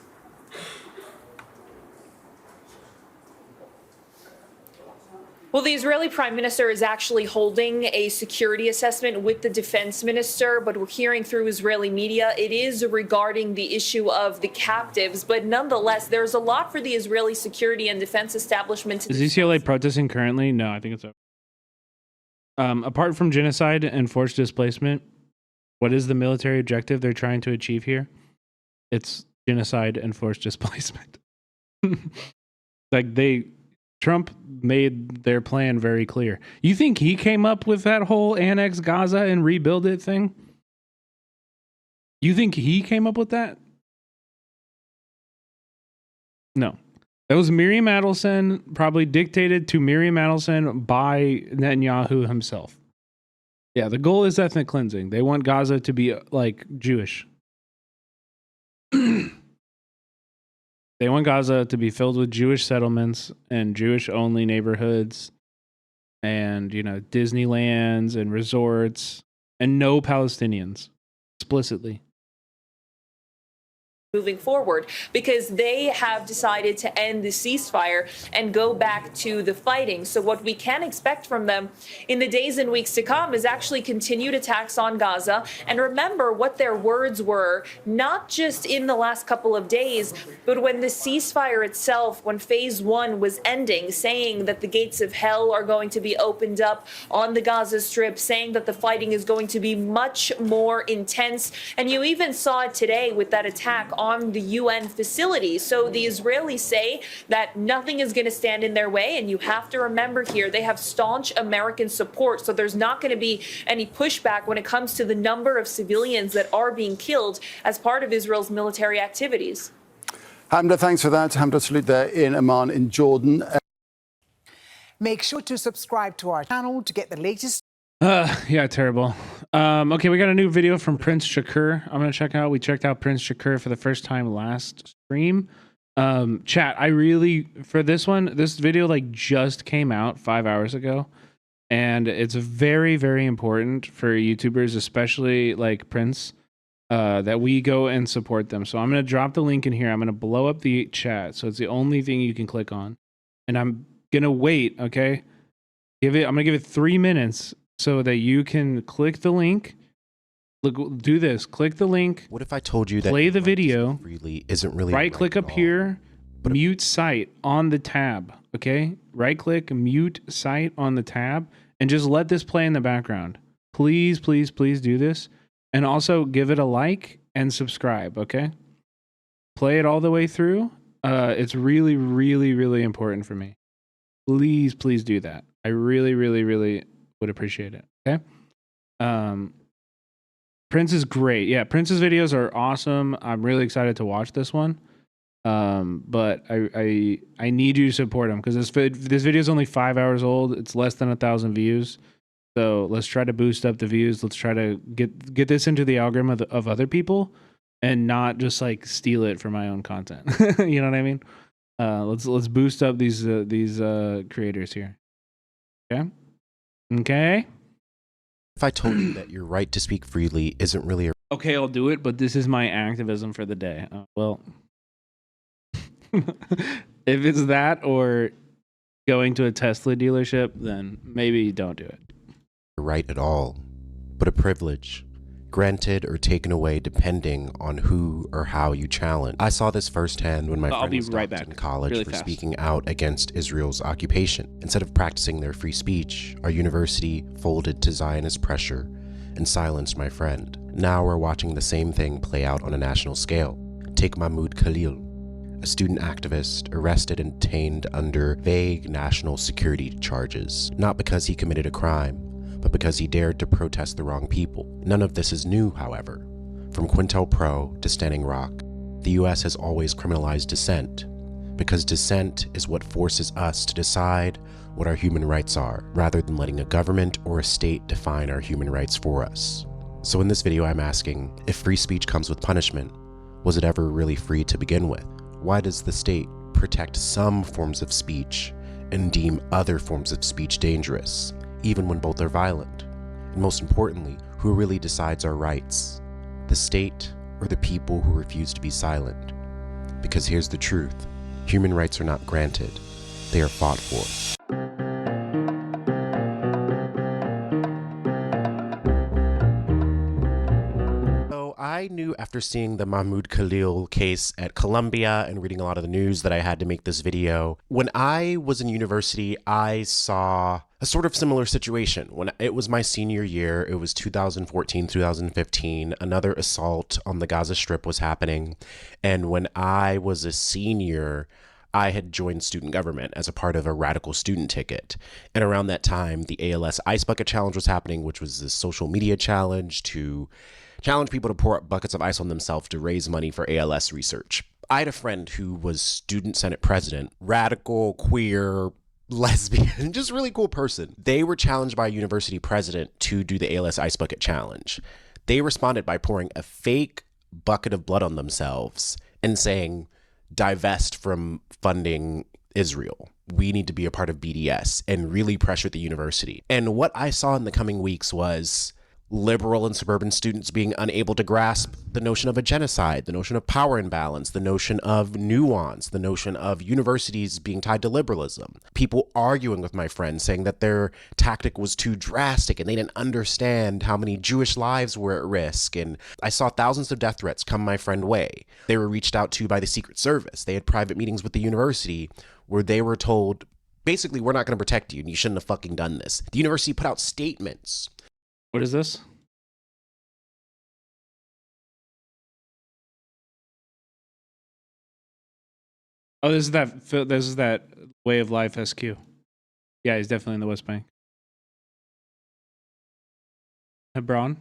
Well, the Israeli prime minister is actually holding a security assessment with the defense minister, but we're hearing through Israeli media it is regarding the issue of the captives. But nonetheless, there's a lot for the Israeli security and defense establishment to Is UCLA protesting currently? No, I think it's over. Apart from genocide and forced displacement, what is the military objective they're trying to achieve here? It's genocide and forced displacement. Trump made their plan very clear. You think he came up with that whole annex Gaza and rebuild it thing? You think he came up with that? No. That was Miriam Adelson, probably dictated to Miriam Adelson by Netanyahu himself. Yeah, the goal is ethnic cleansing. They want Gaza to be like Jewish. They want Gaza to be filled with Jewish settlements and Jewish-only neighborhoods and, Disneylands and resorts and no Palestinians, explicitly. Moving forward, because they have decided to end the ceasefire and go back to the fighting. So what we can expect from them in the days and weeks to come is actually continued attacks on Gaza. And remember what their words were, not just in the last couple of days, but when the ceasefire itself, when phase 1 was ending, saying that the gates of hell are going to be opened up on the Gaza Strip, saying that the fighting is going to be much more intense. And you even saw it today with that attack on the UN facility. So the Israelis say that nothing is going to stand in their way. And you have to remember here, they have staunch American support. So there's not going to be any pushback when it comes to the number of civilians that are being killed as part of Israel's military activities. Hamda, thanks for that. Hamda Salute there in Amman in Jordan. Make sure to subscribe to our channel to get the latest. Yeah, terrible. Okay, we got a new video from Prince Shakur. I'm gonna check out. We checked out Prince Shakur for the first time last stream. Chat, for this one, this video just came out 5 hours ago, and it's very, very important for YouTubers, especially like Prince, that we go and support them. So I'm gonna drop the link in here. I'm gonna blow up the chat, so it's the only thing you can click on, and I'm gonna wait. Okay, I'm gonna give it 3 minutes. So that you can click the link. Look, do this. Click the link. What if I told you that play the video? Really isn't really right click up here, mute site on the tab. Okay, right click, mute site on the tab, and just let this play in the background. Please, please, please do this, and also give it a like and subscribe. Okay, play it all the way through. It's really, really, really important for me. Please, please do that. I really, really, really would appreciate it. Okay. Prince is great. Yeah, Prince's videos are awesome. I'm really excited to watch this one. But I need you to support him because this video is only 5 hours old. It's less than 1,000 views. So let's try to boost up the views. Let's try to get this into the algorithm of other people and not just steal it for my own content. You know what I mean? Let's boost up these creators here. Okay. Okay. If I told you that your right to speak freely isn't really okay, I'll do it, but this is my activism for the day. Well, if it's that or going to a Tesla dealership, then maybe don't do it. Right at all, but a privilege, granted or taken away depending on who or how you challenge. I saw this firsthand when my I'll friend be was right stopped back. in college Really for fast. speaking out against Israel's occupation. Instead of practicing their free speech, our university folded to Zionist pressure and silenced my friend. Now we're watching the same thing play out on a national scale. Take Mahmoud Khalil, a student activist arrested and detained under vague national security charges, not because he committed a crime, but because he dared to protest the wrong people. None of this is new, however. From COINTELPRO to Standing Rock, the US has always criminalized dissent, because dissent is what forces us to decide what our human rights are, rather than letting a government or a state define our human rights for us. So in this video, I'm asking, if free speech comes with punishment, was it ever really free to begin with? Why does the state protect some forms of speech and deem other forms of speech dangerous, even when both are violent? And most importantly, who really decides our rights? The state or the people who refuse to be silent? Because here's the truth. Human rights are not granted. They are fought for. I knew after seeing the Mahmoud Khalil case at Columbia and reading a lot of the news that I had to make this video. When I was in university, I saw a sort of similar situation. When it was my senior year, it was 2014, 2015, another assault on the Gaza Strip was happening. And when I was a senior, I had joined student government as a part of a radical student ticket. And around that time, the ALS Ice Bucket Challenge was happening, which was this social media challenge to challenge people to pour up buckets of ice on themselves to raise money for ALS research. I had a friend who was student senate president, radical, queer, lesbian, just really cool person. They were challenged by a university president to do the ALS Ice Bucket Challenge. They responded by pouring a fake bucket of blood on themselves and saying, divest from funding Israel. We need to be a part of BDS, and really pressured the university. And what I saw in the coming weeks was liberal and suburban students being unable to grasp the notion of a genocide, the notion of power imbalance, the notion of nuance, the notion of universities being tied to liberalism. People arguing with my friends saying that their tactic was too drastic and they didn't understand how many Jewish lives were at risk. And I saw thousands of death threats come my friend way. They were reached out to by the Secret Service. They had private meetings with the university where they were told, basically, we're not going to protect you and you shouldn't have fucking done this. The university put out statements. What is this? Oh, this is that Way of Life SQ. Yeah, he's definitely in the West Bank. Hebron.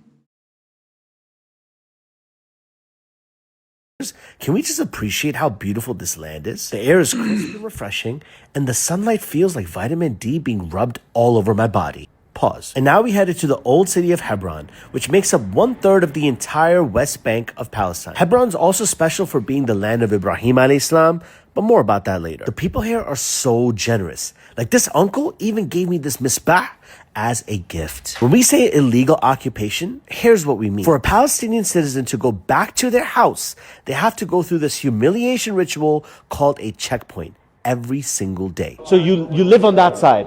Can we just appreciate how beautiful this land is? The air is crisp and refreshing, and the sunlight feels like vitamin D being rubbed all over my body. Pause. And now we headed to the old city of Hebron, which makes up 1/3 of the entire West Bank of Palestine. Hebron's also special for being the land of Ibrahim alayhi salam, but more about that later. The people here are so generous. Like this uncle even gave me this misbah as a gift. When we say illegal occupation, here's what we mean. For a Palestinian citizen to go back to their house, they have to go through this humiliation ritual called a checkpoint every single day. So you live on that side?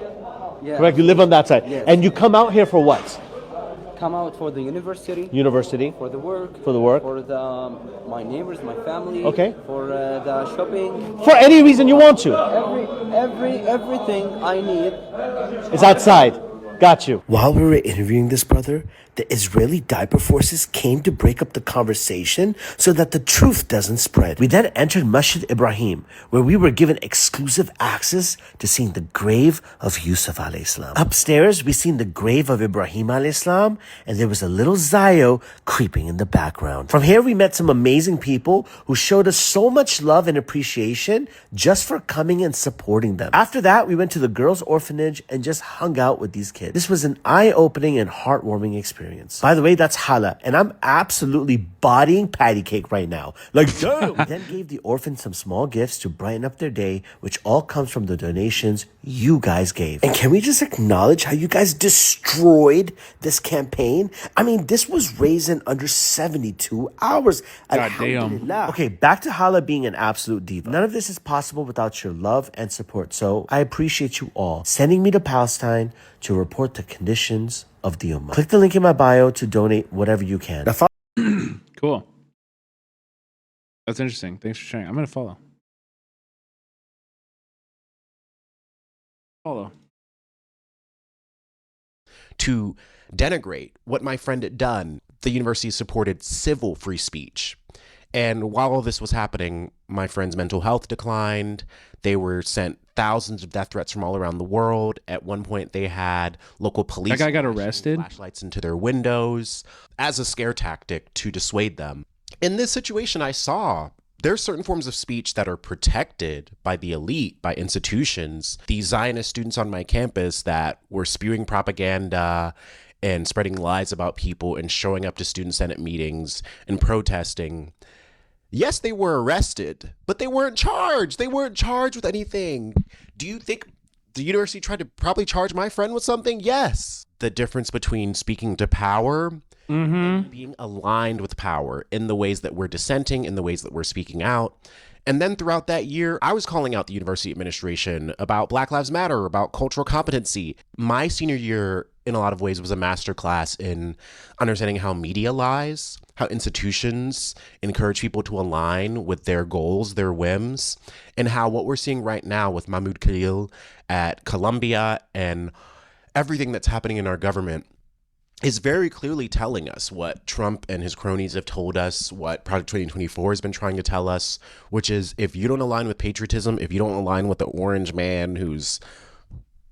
Yeah. Correct, you live on that side. Yes. And you come out here for what? Come out for the university. University. For the work. For the work. For my neighbors, my family. Okay. For the shopping. For any reason you want to. Everything I need is outside. Got you. While we were interviewing this brother, the Israeli diaper forces came to break up the conversation so that the truth doesn't spread. We then entered Masjid Ibrahim, where we were given exclusive access to seeing the grave of Yusuf alayhi salam. Upstairs, we seen the grave of Ibrahim alayhi salam, and there was a little Zayo creeping in the background. From here, we met some amazing people who showed us so much love and appreciation just for coming and supporting them. After that, we went to the girls' orphanage and just hung out with these kids. This was an eye-opening and heartwarming experience. experience. By the way, that's challah, and I'm absolutely bodying patty cake right now. Like, damn! We then gave the orphans some small gifts to brighten up their day, which all comes from the donations you guys gave. And can we just acknowledge how you guys destroyed this campaign? I mean, this was raised in under 72 hours. God damn. Okay, back to Hala being an absolute diva. None of this is possible without your love and support, so I appreciate you all sending me to Palestine to report the conditions of the Ummah. Click the link in my bio to donate whatever you can. Cool. That's interesting. Thanks for sharing. I'm going to follow. To denigrate what my friend had done, the university supported civil free speech. And while all this was happening, my friend's mental health declined. They were sent thousands of death threats from all around the world. At one point, they had local police. That guy got arrested. Flashlights into their windows as a scare tactic to dissuade them. In this situation, I saw there are certain forms of speech that are protected by the elite, by institutions. These Zionist students on my campus that were spewing propaganda and spreading lies about people and showing up to student senate meetings and protesting. Yes, they were arrested, but they weren't charged. They weren't charged with anything. Do you think the university tried to probably charge my friend with something? Yes. The difference between speaking to power and being aligned with power in the ways that we're dissenting, in the ways that we're speaking out. And then throughout that year, I was calling out the university administration about Black Lives Matter, about cultural competency. My senior year, in a lot of ways, was a masterclass in understanding how media lies, how institutions encourage people to align with their goals, their whims, and how what we're seeing right now with Mahmoud Khalil at Columbia and everything that's happening in our government is very clearly telling us what Trump and his cronies have told us, what Project 2024 has been trying to tell us, which is if you don't align with patriotism, if you don't align with the orange man who's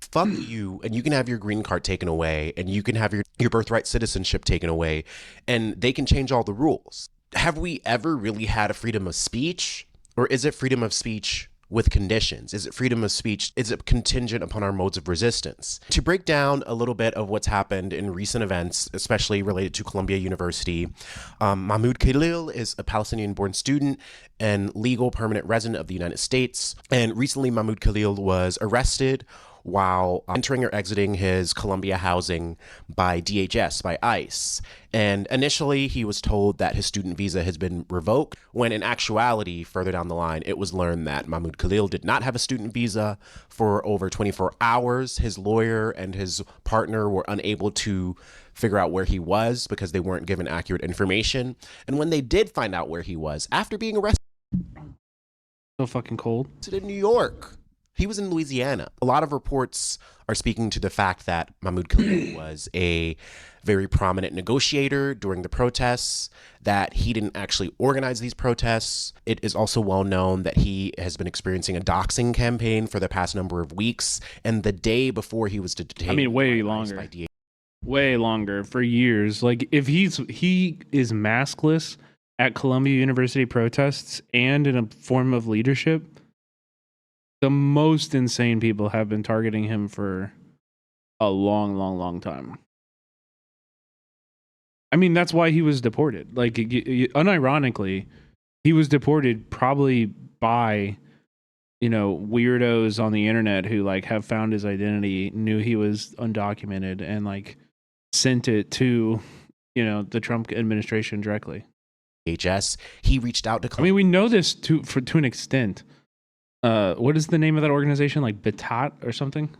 fuck you, and you can have your green card taken away, and you can have your birthright citizenship taken away, and they can change all the rules. Have we ever really had a freedom of speech? Or is it freedom of speech with conditions? Is it freedom of speech? Is it contingent upon our modes of resistance? To break down a little bit of what's happened in recent events, especially related to Columbia University, Mahmoud Khalil is a Palestinian-born student and legal permanent resident of the United States. And recently, Mahmoud Khalil was arrested while entering or exiting his Columbia housing by DHS, by ICE. And initially, he was told that his student visa has been revoked, when in actuality, further down the line, it was learned that Mahmoud Khalil did not have a student visa for over 24 hours. His lawyer and his partner were unable to figure out where he was because they weren't given accurate information. And when they did find out where he was, after being arrested, so fucking cold, in New York, he was in Louisiana. A lot of reports are speaking to the fact that Mahmoud Khalil was a very prominent negotiator during the protests, that he didn't actually organize these protests. It is also well known that he has been experiencing a doxing campaign for the past number of weeks. And the day before he was detained, I mean, way longer. Way longer, for years. Like, if he is maskless at Columbia University protests and in a form of leadership, the most insane people have been targeting him for a long time. I mean, that's why he was deported. Like, unironically, he was deported probably by, weirdos on the internet who, like, have found his identity, knew he was undocumented, and, like, sent it to, the Trump administration directly. HS, he reached out to... I mean, we know this to an extent. What is the name of that organization? Like Batat or something?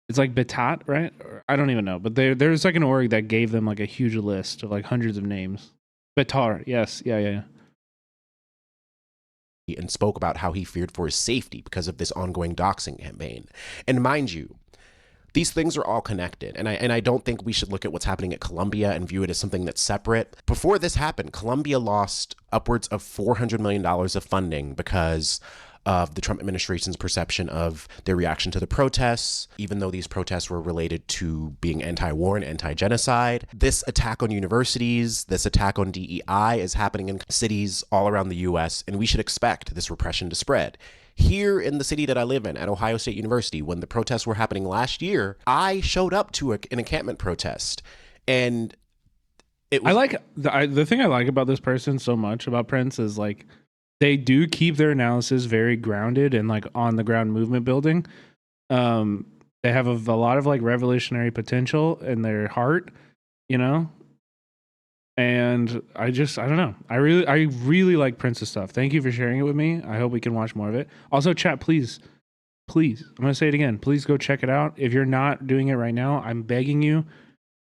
It's like Batat, right? I don't even know. But there's like an org that gave them like a huge list of like hundreds of names. Batar, yes. Yeah. And spoke about how he feared for his safety because of this ongoing doxing campaign. And mind you, these things are all connected, and I don't think we should look at what's happening at Columbia and view it as something that's separate. Before this happened, Columbia lost upwards of $400 million of funding because of the Trump administration's perception of their reaction to the protests, even though these protests were related to being anti-war and anti-genocide. This attack on universities, this attack on DEI is happening in cities all around the U.S., and we should expect this repression to spread. Here in the city that I live in, at Ohio State University, when the protests were happening last year, I showed up to an encampment protest, and it was— I like the thing I like about this person so much about Prince is like they do keep their analysis very grounded and like on the ground movement building. They have a lot of like revolutionary potential in their heart, you know. And I don't know. I really like Prince's stuff. Thank you for sharing it with me. I hope we can watch more of it. Also, chat, please, I'm gonna say it again. Please go check it out. If you're not doing it right now, I'm begging you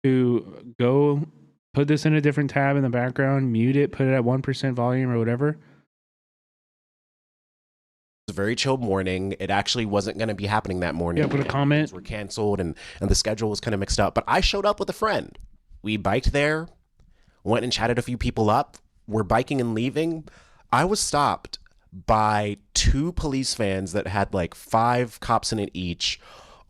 to go put this in a different tab in the background, mute it, put it at 1% volume or whatever. a very chill morning. It actually wasn't going to be happening that morning. Yeah, put a comment. Things were canceled and the schedule was kind of mixed up. But I showed up with a friend. We biked there, went and chatted a few people up. We're biking and leaving. I was stopped by 2 police vans that had like 5 cops in it each,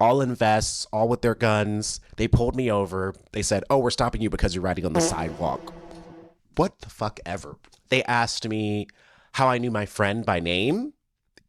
all in vests, all with their guns. They pulled me over. They said, "Oh, we're stopping you because you're riding on the sidewalk." What the fuck ever? They asked me how I knew my friend by name,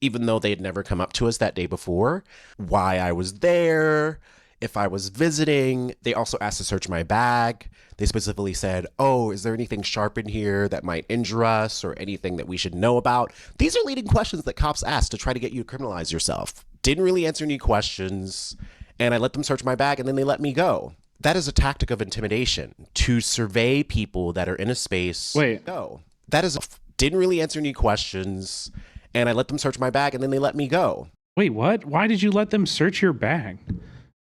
even though they had never come up to us that day before, why I was there, if I was visiting. They also asked to search my bag. They specifically said, "Oh, is there anything sharp in here that might injure us or anything that we should know about?" These are leading questions that cops ask to try to get you to criminalize yourself. Didn't really answer any questions, and I let them search my bag, and then they let me go. That is a tactic of intimidation, to survey people that are in a space. Wait. Go. That is didn't really answer any questions, and I let them search my bag, and then they let me go. Wait, what? Why did you let them search your bag?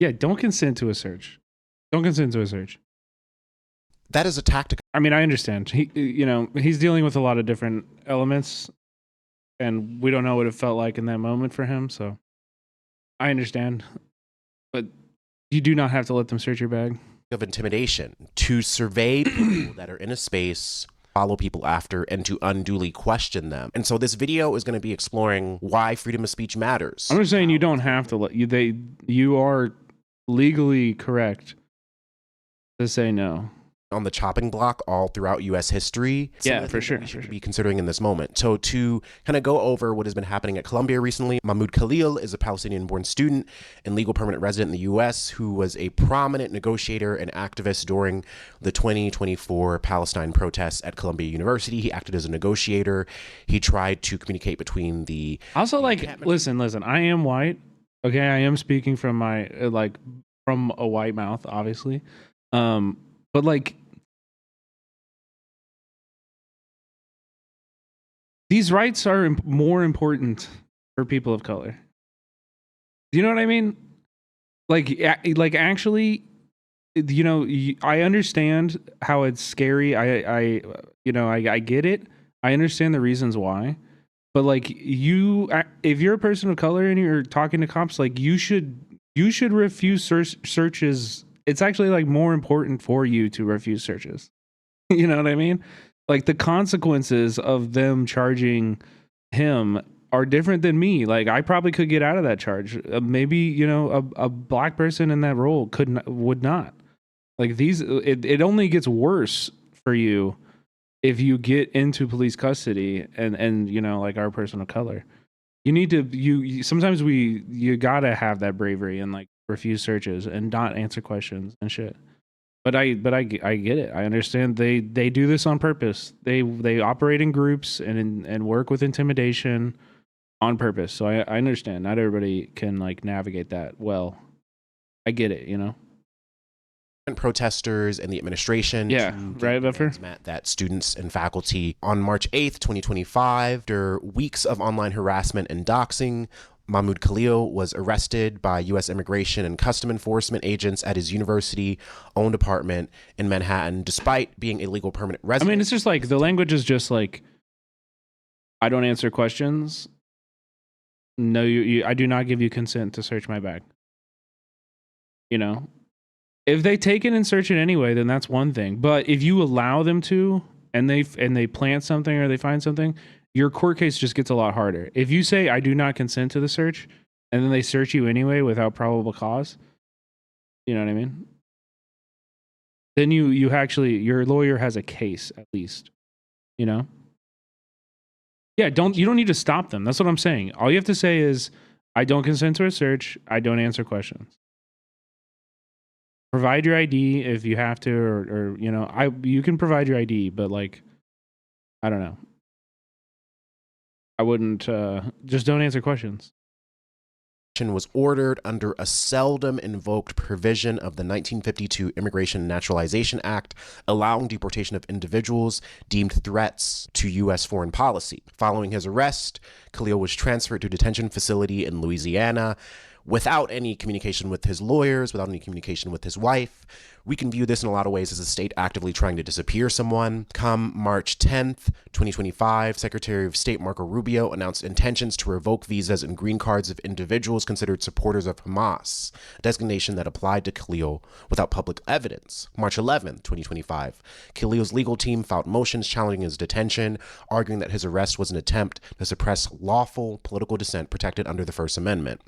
Yeah, don't consent to a search. Don't consent to a search. That is a tactic. I mean, I understand. He's dealing with a lot of different elements, and we don't know what it felt like in that moment for him, so I understand. But you do not have to let them search your bag. Of intimidation, to survey people that are in a space, follow people after, and to unduly question them. And so this video is going to be exploring why freedom of speech matters. I'm just saying you don't have to let you are legally correct to say no. On the chopping block all throughout U.S. history. Yeah, for sure. We should be considering in this moment. So to kind of go over what has been happening at Columbia recently, Mahmoud Khalil is a Palestinian-born student and legal permanent resident in the U.S. who was a prominent negotiator and activist during the 2024 Palestine protests at Columbia University. He acted as a negotiator. He tried to communicate between the... Also, listen, I am white. Okay, I am speaking from my, from a white mouth, obviously. But these rights are more important for people of color. Do you know what I mean? Actually, I understand how it's scary. I get it. I understand the reasons why. But if you're a person of color and you're talking to cops, you should refuse searches. It's actually more important for you to refuse searches. You know what I mean? The consequences of them charging him are different than me. I probably could get out of that charge. Maybe, a black person in that role would not. It only gets worse for you if you get into police custody and our person of color. You need to, sometimes you gotta have that bravery and refuse searches and not answer questions and shit. But I get it. I understand they do this on purpose. They operate in groups and work with intimidation on purpose. So I understand. Not everybody can navigate that well. I get it, protesters and the administration. Yeah, right, Buffer. That students and faculty on March 8th, 2025, after weeks of online harassment and doxing, Mahmoud Khalil was arrested by U.S. Immigration and Custom Enforcement agents at his university-owned apartment in Manhattan, despite being a legal permanent resident. I mean, it's just the language is just I don't answer questions. No, I do not give you consent to search my bag. If they take it and search it anyway, then that's one thing. But if you allow them to, and they plant something or they find something, your court case just gets a lot harder. If you say, "I do not consent to the search," and then they search you anyway without probable cause, you know what I mean? Then you actually, your lawyer has a case at least, Yeah, you don't need to stop them. That's what I'm saying. All you have to say is, I don't consent to a search. I don't answer questions. Provide your ID if you have to, or you know, you can provide your ID, but like, I don't know. I wouldn't just don't answer questions. Was ordered under a seldom invoked provision of the 1952 Immigration and Naturalization Act, allowing deportation of individuals deemed threats to U.S. foreign policy. Following his arrest, Khalil was transferred to a detention facility in Louisiana without any communication with his lawyers, without any communication with his wife. We can view this in a lot of ways as the state actively trying to disappear someone. Come March 10th, 2025, Secretary of State Marco Rubio announced intentions to revoke visas and green cards of individuals considered supporters of Hamas, a designation that applied to Khalil without public evidence. March 11th, 2025, Khalil's legal team filed motions challenging his detention, arguing that his arrest was an attempt to suppress lawful political dissent protected under the First Amendment.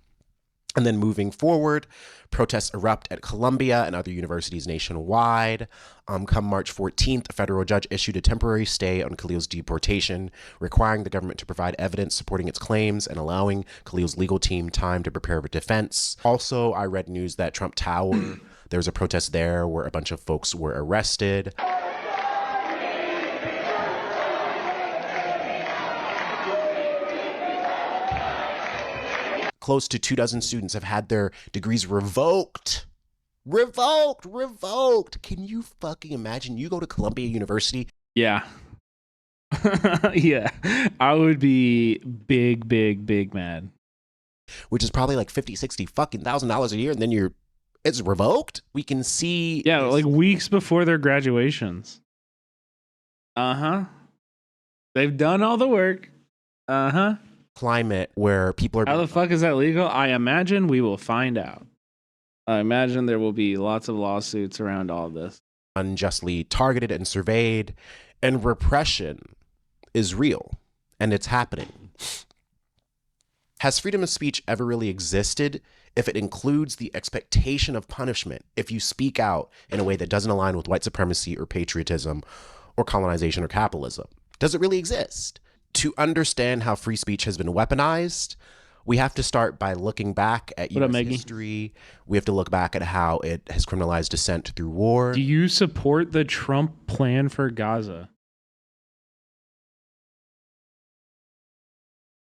And then moving forward, protests erupt at Columbia and other universities nationwide. Come March 14th, a federal judge issued a temporary stay on Khalil's deportation, requiring the government to provide evidence supporting its claims and allowing Khalil's legal team time to prepare a defense. Also, I read news that Trump Tower, there was a protest there where a bunch of folks were arrested. Close to 24 students have had their degrees revoked. Revoked. Can you fucking imagine? You go to Columbia University. Yeah. Yeah. I would be big mad. Which is probably like 50, 60 fucking $1,000 a year. And then it's revoked. We can see. Yeah. Like weeks before their graduations. Uh-huh. They've done all the work. Uh-huh. Climate where people are. How the fuck is that legal? I imagine we will find out. I imagine there will be lots of lawsuits around all this. Unjustly targeted and surveyed, and repression is real, and it's happening. Has freedom of speech ever really existed if it includes the expectation of punishment if you speak out in a way that doesn't align with white supremacy or patriotism or colonization or capitalism? Does it really exist? To understand how free speech has been weaponized, we have to start by looking back at U.S. history. We have to look back at how it has criminalized dissent through war. Do you support the Trump plan for Gaza?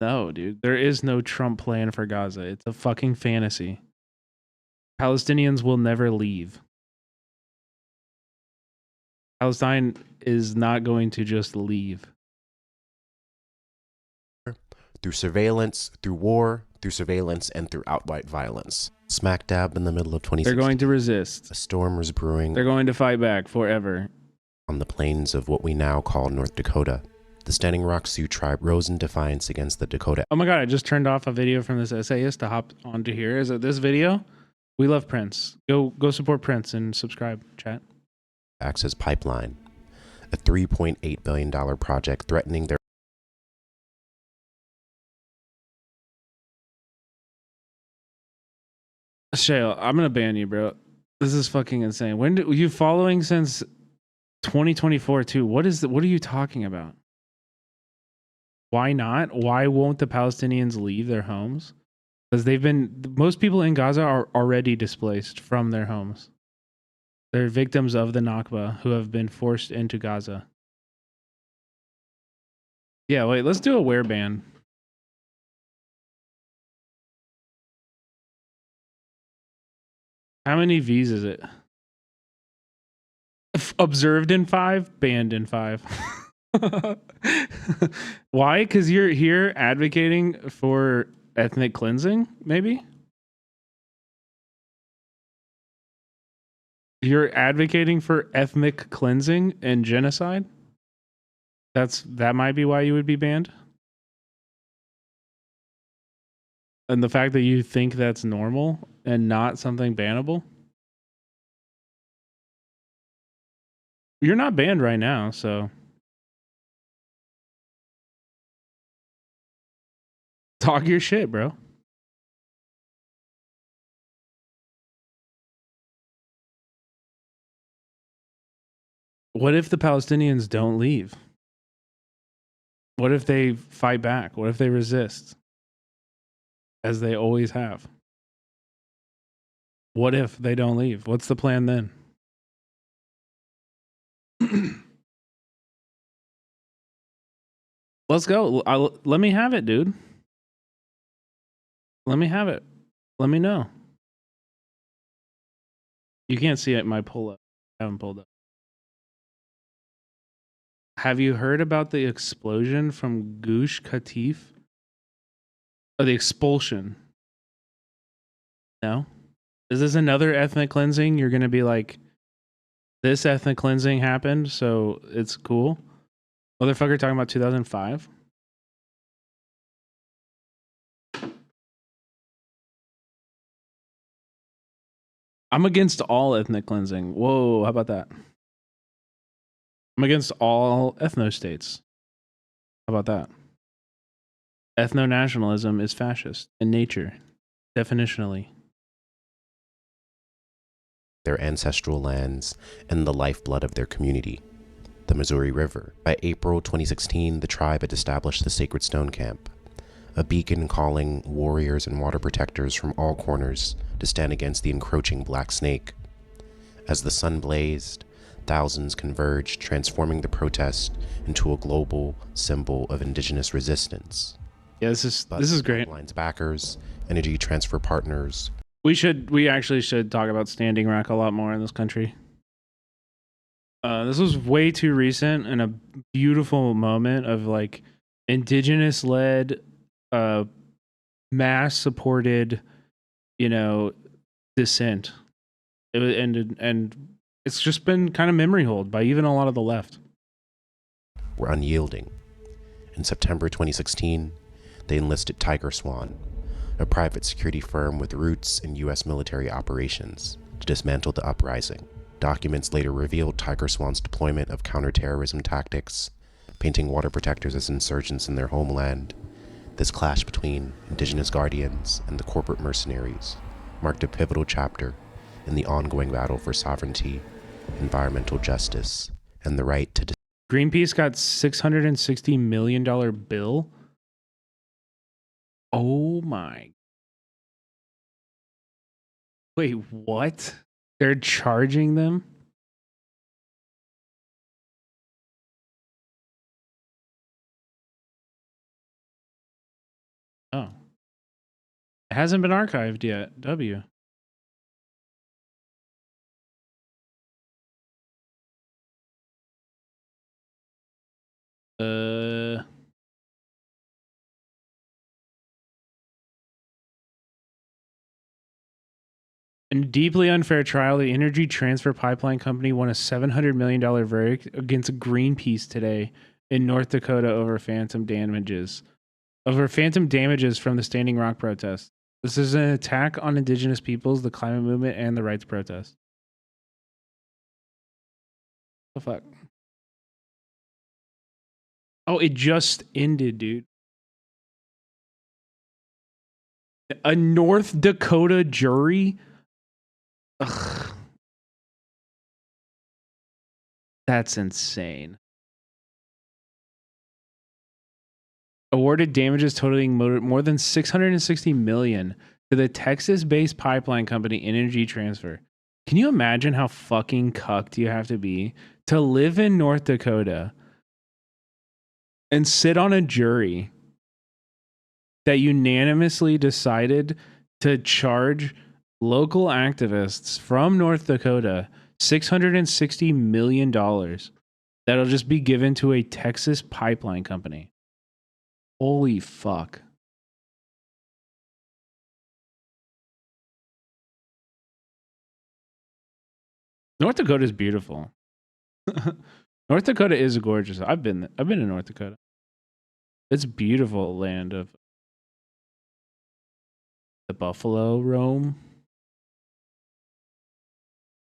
No, dude. There is no Trump plan for Gaza. It's a fucking fantasy. Palestinians will never leave. Palestine is not going to just leave. Through surveillance, through war, through surveillance, and through outright violence. Smack dab in the middle of 2016. They're going to resist. A storm was brewing. They're going to fight back forever. On the plains of what we now call North Dakota, the Standing Rock Sioux tribe rose in defiance against the Dakota. Oh my God, I just turned off a video from this essayist to hop onto here. Is it this video? We love Prince. Go support Prince and subscribe, chat. Access Pipeline, a $3.8 billion project threatening their Shale, I'm gonna ban you, bro. This is fucking insane. When were you following since 2024 too? What are you talking about? Why not? Why won't the Palestinians leave their homes? Because most people in Gaza are already displaced from their homes. They're victims of the Nakba who have been forced into Gaza. Yeah, wait, let's do a wear ban. How many V's is it? Observed in 5, banned in 5. Why? Because you're here advocating for ethnic cleansing, maybe? You're advocating for ethnic cleansing and genocide? That might be why you would be banned? And the fact that you think that's normal and not something bannable? You're not banned right now, so talk your shit, bro. What if the Palestinians don't leave? What if they fight back? What if they resist? As they always have. What if they don't leave? What's the plan then? Let's go. Let me have it, dude. Let me have it. Let me know. You can't see it. My pull up. I haven't pulled up. Have you heard about the explosion from Gush Katif? Or the expulsion? No? Is this another ethnic cleansing? You're going to be like, this ethnic cleansing happened, so it's cool? Motherfucker talking about 2005? I'm against all ethnic cleansing. Whoa, how about that? I'm against all ethno-states. How about that? Ethno-nationalism is fascist in nature, definitionally. Their ancestral lands and the lifeblood of their community, the Missouri River. By April 2016, the tribe had established the Sacred Stone Camp, a beacon calling warriors and water protectors from all corners to stand against the encroaching Black Snake. As the sun blazed, thousands converged, transforming the protest into a global symbol of indigenous resistance. Yeah, this is great. Lines backers, energy transfer partners. We actually should talk about Standing Rock a lot more in this country. This was way too recent and a beautiful moment of like indigenous led, mass supported, dissent. It was, and it's just been kind of memory hold by even a lot of the left. Were unyielding. In September 2016, they enlisted Tiger Swan, a private security firm with roots in U.S. military operations, to dismantle the uprising. Documents later revealed Tiger Swan's deployment of counterterrorism tactics, painting water protectors as insurgents in their homeland. This clash between indigenous guardians and the corporate mercenaries marked a pivotal chapter in the ongoing battle for sovereignty, environmental justice, and the right to... Greenpeace got $660 million bill. Oh my. Wait, what? They're charging them? Oh. It hasn't been archived yet. W. In a deeply unfair trial, the Energy Transfer Pipeline Company won a $700 million verdict against Greenpeace today in North Dakota over phantom damages. From the Standing Rock protest. This is an attack on indigenous peoples, the climate movement, and the rights protest. The fuck? Oh, it just ended, dude. A North Dakota jury? Ugh. That's insane. Awarded damages totaling more than $660 million to the Texas-based pipeline company Energy Transfer. Can you imagine how fucking cucked you have to be to live in North Dakota and sit on a jury that unanimously decided to charge local activists from North Dakota $660 million that'll just be given to a Texas pipeline company? Holy fuck. North Dakota is beautiful. North Dakota is gorgeous. I've been in North Dakota. It's beautiful land of the buffalo roam.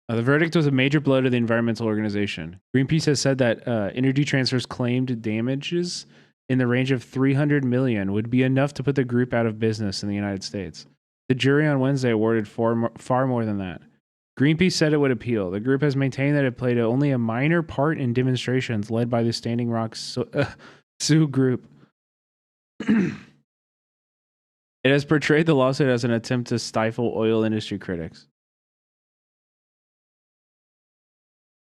The verdict was a major blow to the environmental organization. Greenpeace has said that Energy Transfer's claimed damages in the range of $300 million would be enough to put the group out of business in the United States. The jury on Wednesday awarded far more than that. Greenpeace said it would appeal. The group has maintained that it played only a minor part in demonstrations led by the Standing Rock Sioux group. It has portrayed the lawsuit as an attempt to stifle oil industry critics.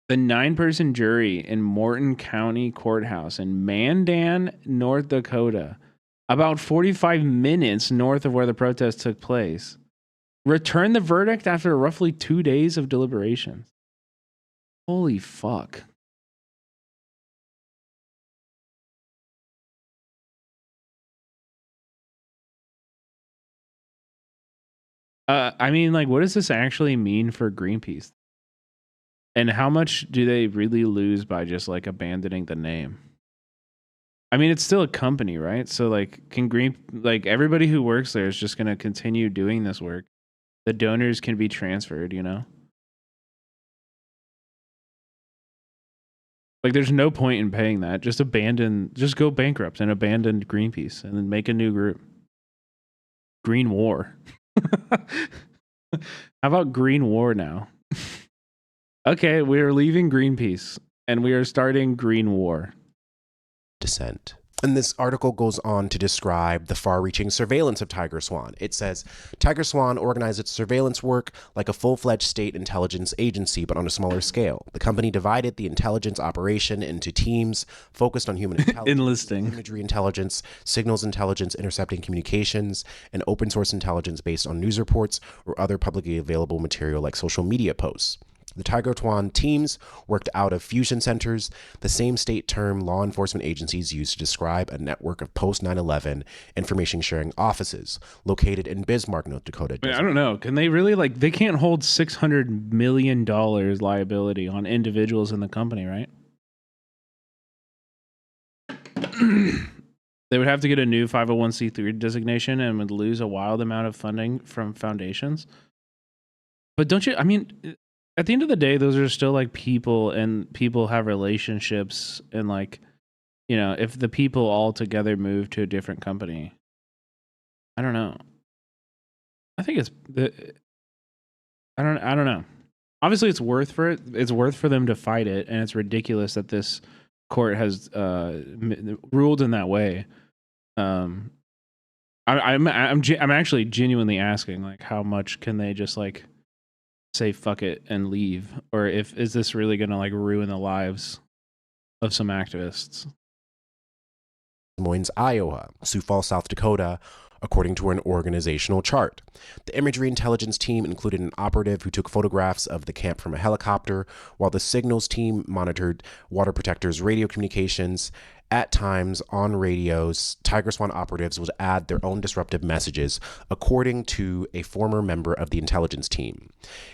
The 9-person jury in Morton County Courthouse in Mandan, North Dakota, about 45 minutes north of where the protest took place, returned the verdict after roughly 2 days of deliberations. Holy fuck. I mean, like, what does this actually mean for Greenpeace? And how much do they really lose by just like abandoning the name? I mean, it's still a company, right? So like, like everybody who works there is just going to continue doing this work. The donors can be transferred, you know? Like, there's no point in paying that. Just go bankrupt and abandon Greenpeace and then make a new group. Green War. How about Green War now? Okay, we are leaving Greenpeace and we are starting Green War. Dissent. And this article goes on to describe the far-reaching surveillance of Tiger Swan. It says, Tiger Swan organized its surveillance work like a full-fledged state intelligence agency, but on a smaller scale. The company divided the intelligence operation into teams focused on human intelligence, imagery intelligence, signals intelligence, intercepting communications, and open source intelligence based on news reports or other publicly available material like social media posts. The Tiger Swan teams worked out of fusion centers, the same state term law enforcement agencies use to describe a network of post-9/11 information sharing offices located in Bismarck, North Dakota. I mean, I don't know. Can they really, like, they can't hold $600 million liability on individuals in the company, right? They would have to get a new 501c3 designation and would lose a wild amount of funding from foundations. But don't you, I mean, at the end of the day, those are still like people, and people have relationships, and like, you know, if the people all together move to a different company, I don't know. I think I don't know. Obviously, it's worth for them to fight it, and it's ridiculous that this court has ruled in that way. I'm actually genuinely asking, like, how much can they just like say fuck it and leave, or is this really gonna like ruin the lives of some activists? Des Moines, Iowa, Sioux Falls, South Dakota, according to an organizational chart. The imagery intelligence team included an operative who took photographs of the camp from a helicopter, while the signals team monitored water protectors' radio communications. At times, on radios, Tiger Swan operatives would add their own disruptive messages, according to a former member of the intelligence team.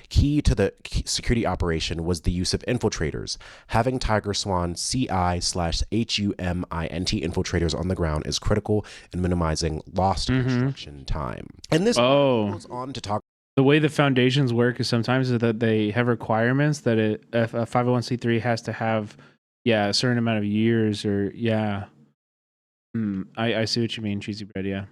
Key to the security operation was the use of infiltrators. Having Tiger Swan CI/HUMINT infiltrators on the ground is critical in minimizing lost construction time. And this goes on to talk. The way the foundations work is sometimes that they have requirements that a 501c3 has to have a certain amount of years, or I see what you mean, Cheesy Bread, yeah.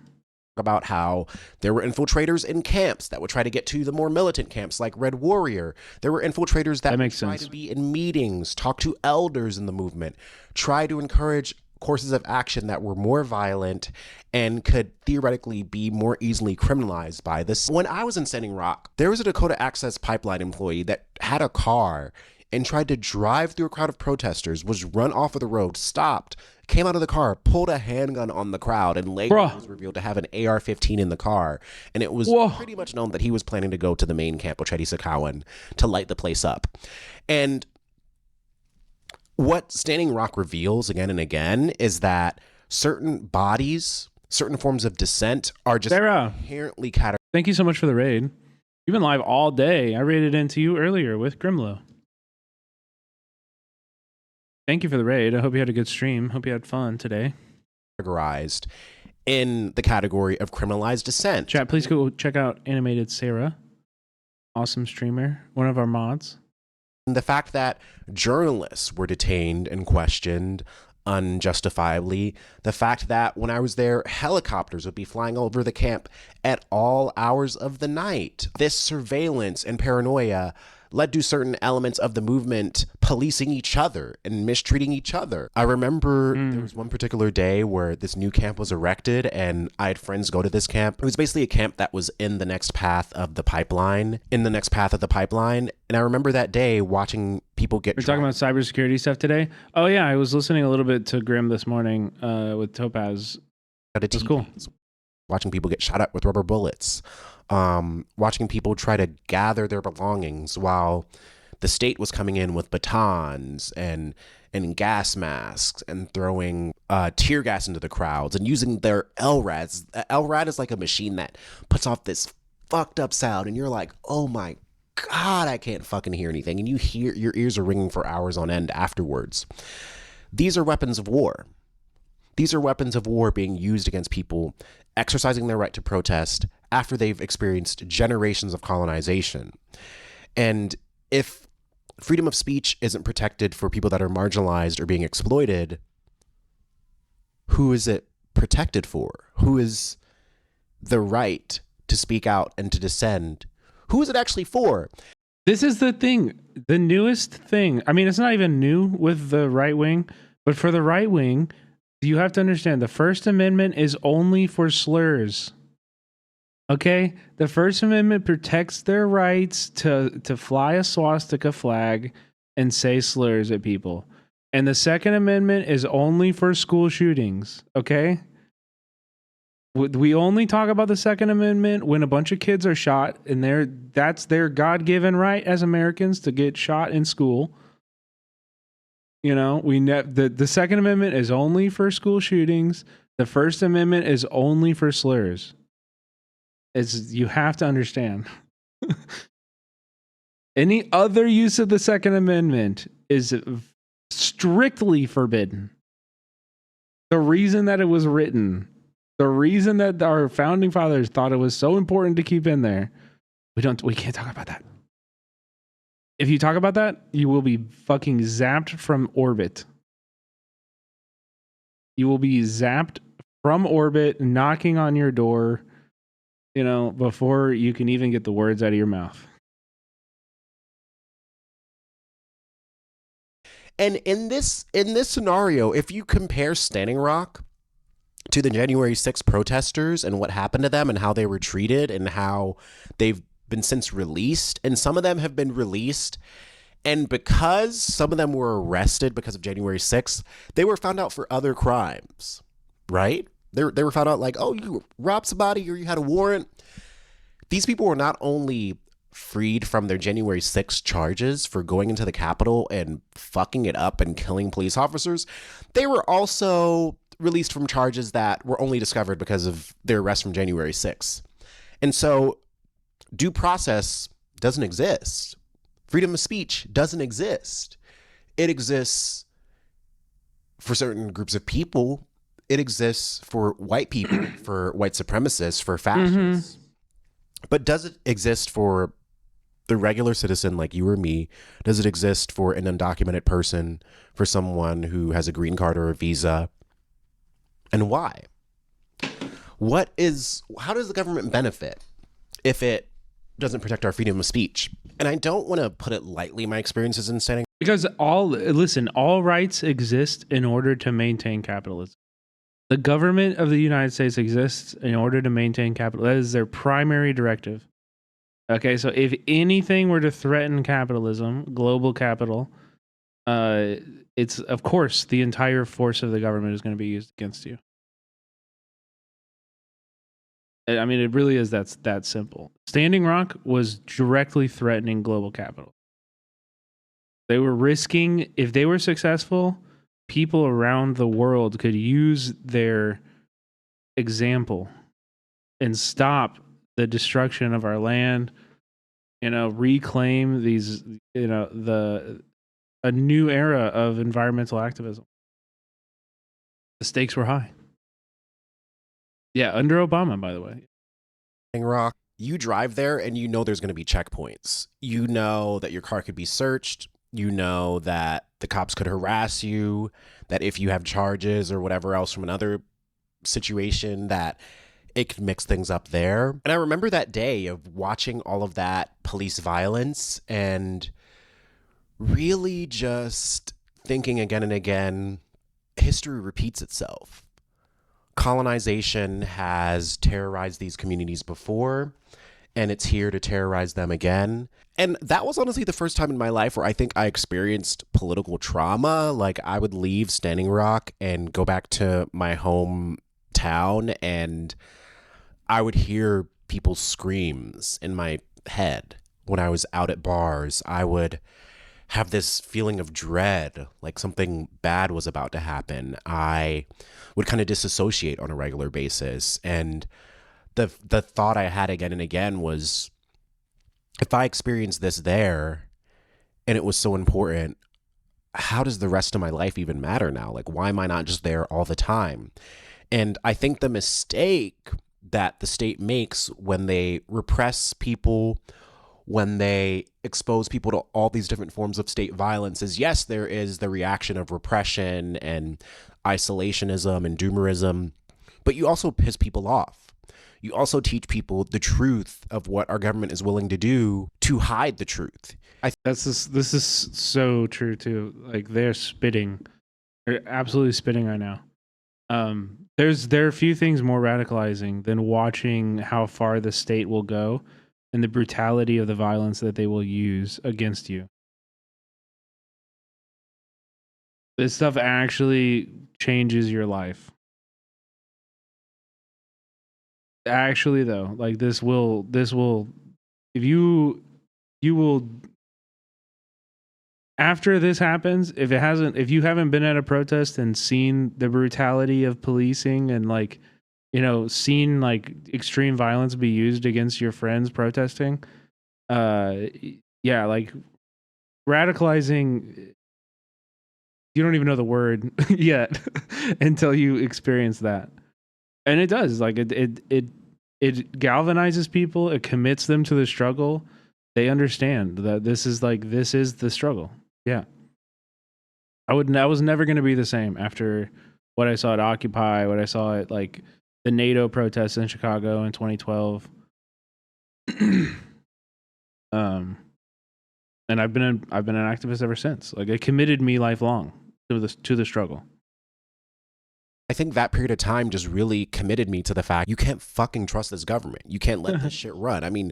About how there were infiltrators in camps that would try to get to the more militant camps like Red Warrior. There were infiltrators that would try to be in meetings, talk to elders in the movement, try to encourage courses of action that were more violent and could theoretically be more easily criminalized by this. When I was in Standing Rock, there was a Dakota Access Pipeline employee that had a car and tried to drive through a crowd of protesters, was run off of the road, stopped, came out of the car, pulled a handgun on the crowd, and later was revealed to have an AR-15 in the car. And it was pretty much known that he was planning to go to the main camp, Ochedi-Sakowin, to light the place up. And what Standing Rock reveals again and again is that certain bodies, certain forms of dissent are just inherently categorized. Thank you so much for the raid. You've been live all day. I raided into you earlier with Grimlow. Thank you for the raid. I hope you had a good stream. Hope you had fun today. Categorized in the category of criminalized dissent. Chat, please go check out Animated Sarah. Awesome streamer. One of our mods. The fact that journalists were detained and questioned unjustifiably. The fact that when I was there, helicopters would be flying over the camp at all hours of the night. This surveillance and paranoia led to certain elements of the movement policing each other and mistreating each other. I remember there was one particular day where this new camp was erected, and I had friends go to this camp. It was basically a camp that was in the next path of the pipeline, And I remember that day watching people get. We're talking about cybersecurity stuff today. Oh yeah, I was listening a little bit to Grim this morning with Topaz. That's cool. Watching people get shot at with rubber bullets. Watching people try to gather their belongings while the state was coming in with batons and gas masks and throwing tear gas into the crowds and using their LRADs. LRAD is like a machine that puts off this fucked up sound, and you're like, oh my God, I can't fucking hear anything. And your ears are ringing for hours on end afterwards. These are weapons of war. These are weapons of war being used against people exercising their right to protest after they've experienced generations of colonization. And if freedom of speech isn't protected for people that are marginalized or being exploited, who is it protected for? Who is the right to speak out and to dissent? Who is it actually for? This is the thing, the newest thing. I mean, it's not even new with the right wing, but for the right wing, you have to understand the First Amendment is only for slurs. Okay? The First Amendment protects their rights to fly a swastika flag and say slurs at people. And the Second Amendment is only for school shootings. Okay? We only talk about the Second Amendment when a bunch of kids are shot, and that's their God-given right as Americans to get shot in school. You know, the Second Amendment is only for school shootings. The First Amendment is only for slurs. You have to understand. Any other use of the Second Amendment is strictly forbidden. The reason that it was written, the reason that our founding fathers thought it was so important to keep in there, we can't talk about that. If you talk about that, you will be fucking zapped from orbit. You will be zapped from orbit, knocking on your door, before you can even get the words out of your mouth. And in this scenario, if you compare Standing Rock to the January 6th protesters and what happened to them and how they were treated and how they've been since released, and some of them have been released, and because some of them were arrested because of January 6th, they were found out for other crimes, right? They were found out like, oh, you robbed somebody or you had a warrant. These people were not only freed from their January 6th charges for going into the Capitol and fucking it up and killing police officers, they were also released from charges that were only discovered because of their arrest from January 6th. And so due process doesn't exist. Freedom of speech doesn't exist. It exists for certain groups of people. It exists for white people, for white supremacists, for fascists. But does it exist for the regular citizen like you or me? Does it exist for an undocumented person, for someone who has a green card or a visa? And why? How does the government benefit if it doesn't protect our freedom of speech? And I don't want to put it lightly, my experiences in Standing. Because all rights exist in order to maintain capitalism. The government of the United States exists in order to maintain capital. That is their primary directive. Okay, so if anything were to threaten capitalism, global capital, it's, of course, the entire force of the government is going to be used against you. I mean, it really is that simple. Standing Rock was directly threatening global capital. They were risking, if they were successful, people around the world could use their example and stop the destruction of our land, reclaim these, a new era of environmental activism. The stakes were high. Yeah, under Obama, by the way. Rock, you drive there and you know there's going to be checkpoints. You know that your car could be searched. You know that the cops could harass you, that if you have charges or whatever else from another situation, that it could mix things up there. And I remember that day of watching all of that police violence and really just thinking again and again, history repeats itself. Colonization has terrorized these communities before, and it's here to terrorize them again. And that was honestly the first time in my life where I think I experienced political trauma. Like, I would leave Standing Rock and go back to my hometown, and I would hear people's screams in my head when I was out at bars. I would have this feeling of dread, like something bad was about to happen. I would kind of disassociate on a regular basis. And the thought I had again and again was, if I experienced this there and it was so important, how does the rest of my life even matter now? Like, why am I not just there all the time? And I think the mistake that the state makes when they repress people, when they expose people to all these different forms of state violence, is yes, there is the reaction of repression and isolationism and doomerism, but you also piss people off. You also teach people the truth of what our government is willing to do to hide the truth. This is so true too. Like, they're absolutely spitting right now. There are a few things more radicalizing than watching how far the state will go and the brutality of the violence that they will use against you. This stuff actually changes your life. Actually, though, like, this will, if you will, after this happens, if you haven't been at a protest and seen the brutality of policing and, like, you know, seen like extreme violence be used against your friends protesting, yeah, like, radicalizing, you don't even know the word yet until you experience that. And it does, like, it galvanizes people. It commits them to the struggle. They understand that this is the struggle. Yeah. I was never going to be the same after what I saw at Occupy, what I saw at, like, the NATO protests in Chicago in 2012. And I've been an activist ever since. Like, it committed me lifelong to the struggle. I think that period of time just really committed me to the fact you can't fucking trust this government. You can't let this shit run. I mean,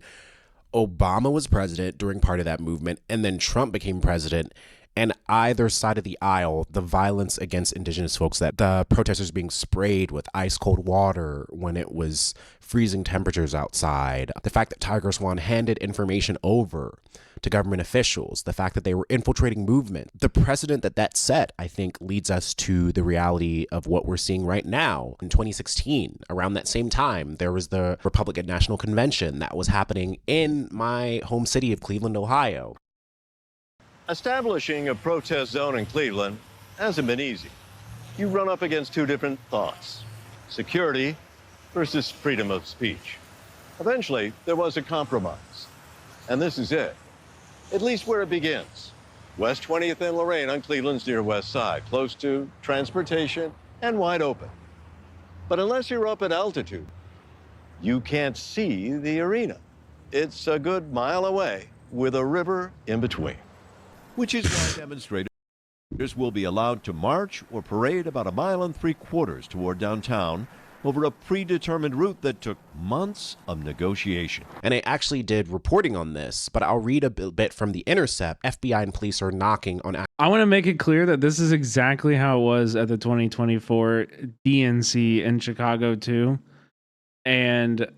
Obama was president during part of that movement, and then Trump became president. And either side of the aisle, the violence against indigenous folks, that the protesters being sprayed with ice cold water when it was freezing temperatures outside, the fact that Tiger Swan handed information over to government officials, the fact that they were infiltrating movement, the precedent that set, I think, leads us to the reality of what we're seeing right now. In 2016, around that same time, there was the Republican National Convention that was happening in my home city of Cleveland, Ohio. Establishing a protest zone in Cleveland hasn't been easy. You run up against two different thoughts: security versus freedom of speech. Eventually, there was a compromise. And this is it, at least where it begins. West 20th and Lorraine on Cleveland's near west side, close to transportation and wide open. But unless you're up at altitude, you can't see the arena. It's a good mile away with a river in between. Which is why demonstrators will be allowed to march or parade about 1.75 miles toward downtown over a predetermined route that took months of negotiation. And I actually did reporting on this, but I'll read a bit from The Intercept. FBI and police are knocking on... I want to make it clear that this is exactly how it was at the 2024 DNC in Chicago too. And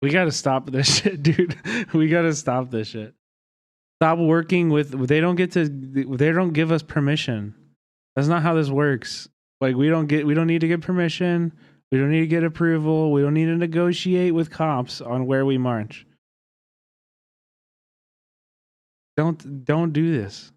we got to stop this shit, dude. We got to stop this shit. Stop working with, they don't give us permission. That's not how this works. Like, we don't need to get permission. We don't need to get approval. We don't need to negotiate with cops on where we march. Don't do this.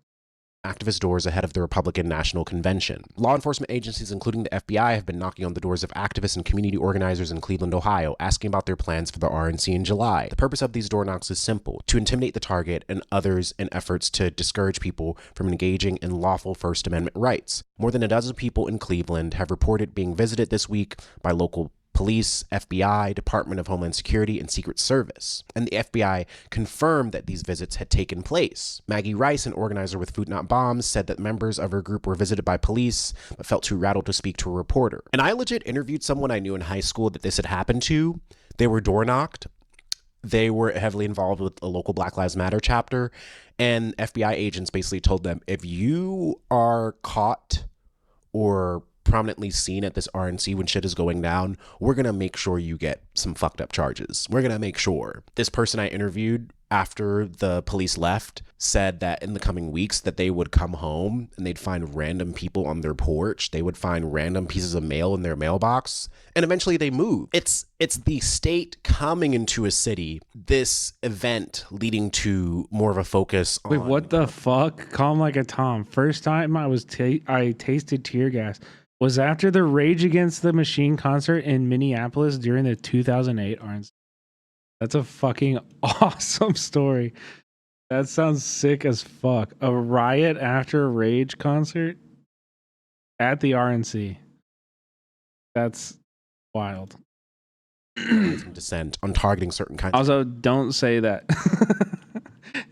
activist doors ahead of the Republican National Convention. Law enforcement agencies, including the FBI, have been knocking on the doors of activists and community organizers in Cleveland, Ohio, asking about their plans for the RNC in July. The purpose of these door knocks is simple: to intimidate the target and others in efforts to discourage people from engaging in lawful First Amendment rights. More than a dozen people in Cleveland have reported being visited this week by local police, FBI, Department of Homeland Security, and Secret Service. And the FBI confirmed that these visits had taken place. Maggie Rice, an organizer with Food Not Bombs, said that members of her group were visited by police, but felt too rattled to speak to a reporter. And I legit interviewed someone I knew in high school that this had happened to. They were door knocked. They were heavily involved with a local Black Lives Matter chapter. And FBI agents basically told them, if you are caught or prominently seen at this RNC when shit is going down, we're gonna make sure you get some fucked up charges. We're gonna make sure. This person I interviewed after the police left said that in the coming weeks that they would come home and they'd find random people on their porch. They would find random pieces of mail in their mailbox, and eventually they move. It's the state coming into a city, this event leading to more of a focus on... Wait, what the fuck? Calm like a Tom. First time I tasted tear gas was after the Rage Against the Machine concert in Minneapolis during the 2008 RNC. That's a fucking awesome story. That sounds sick as fuck. A riot after a Rage concert at the RNC. That's wild. Dissent on targeting certain kinds. Also, don't say that.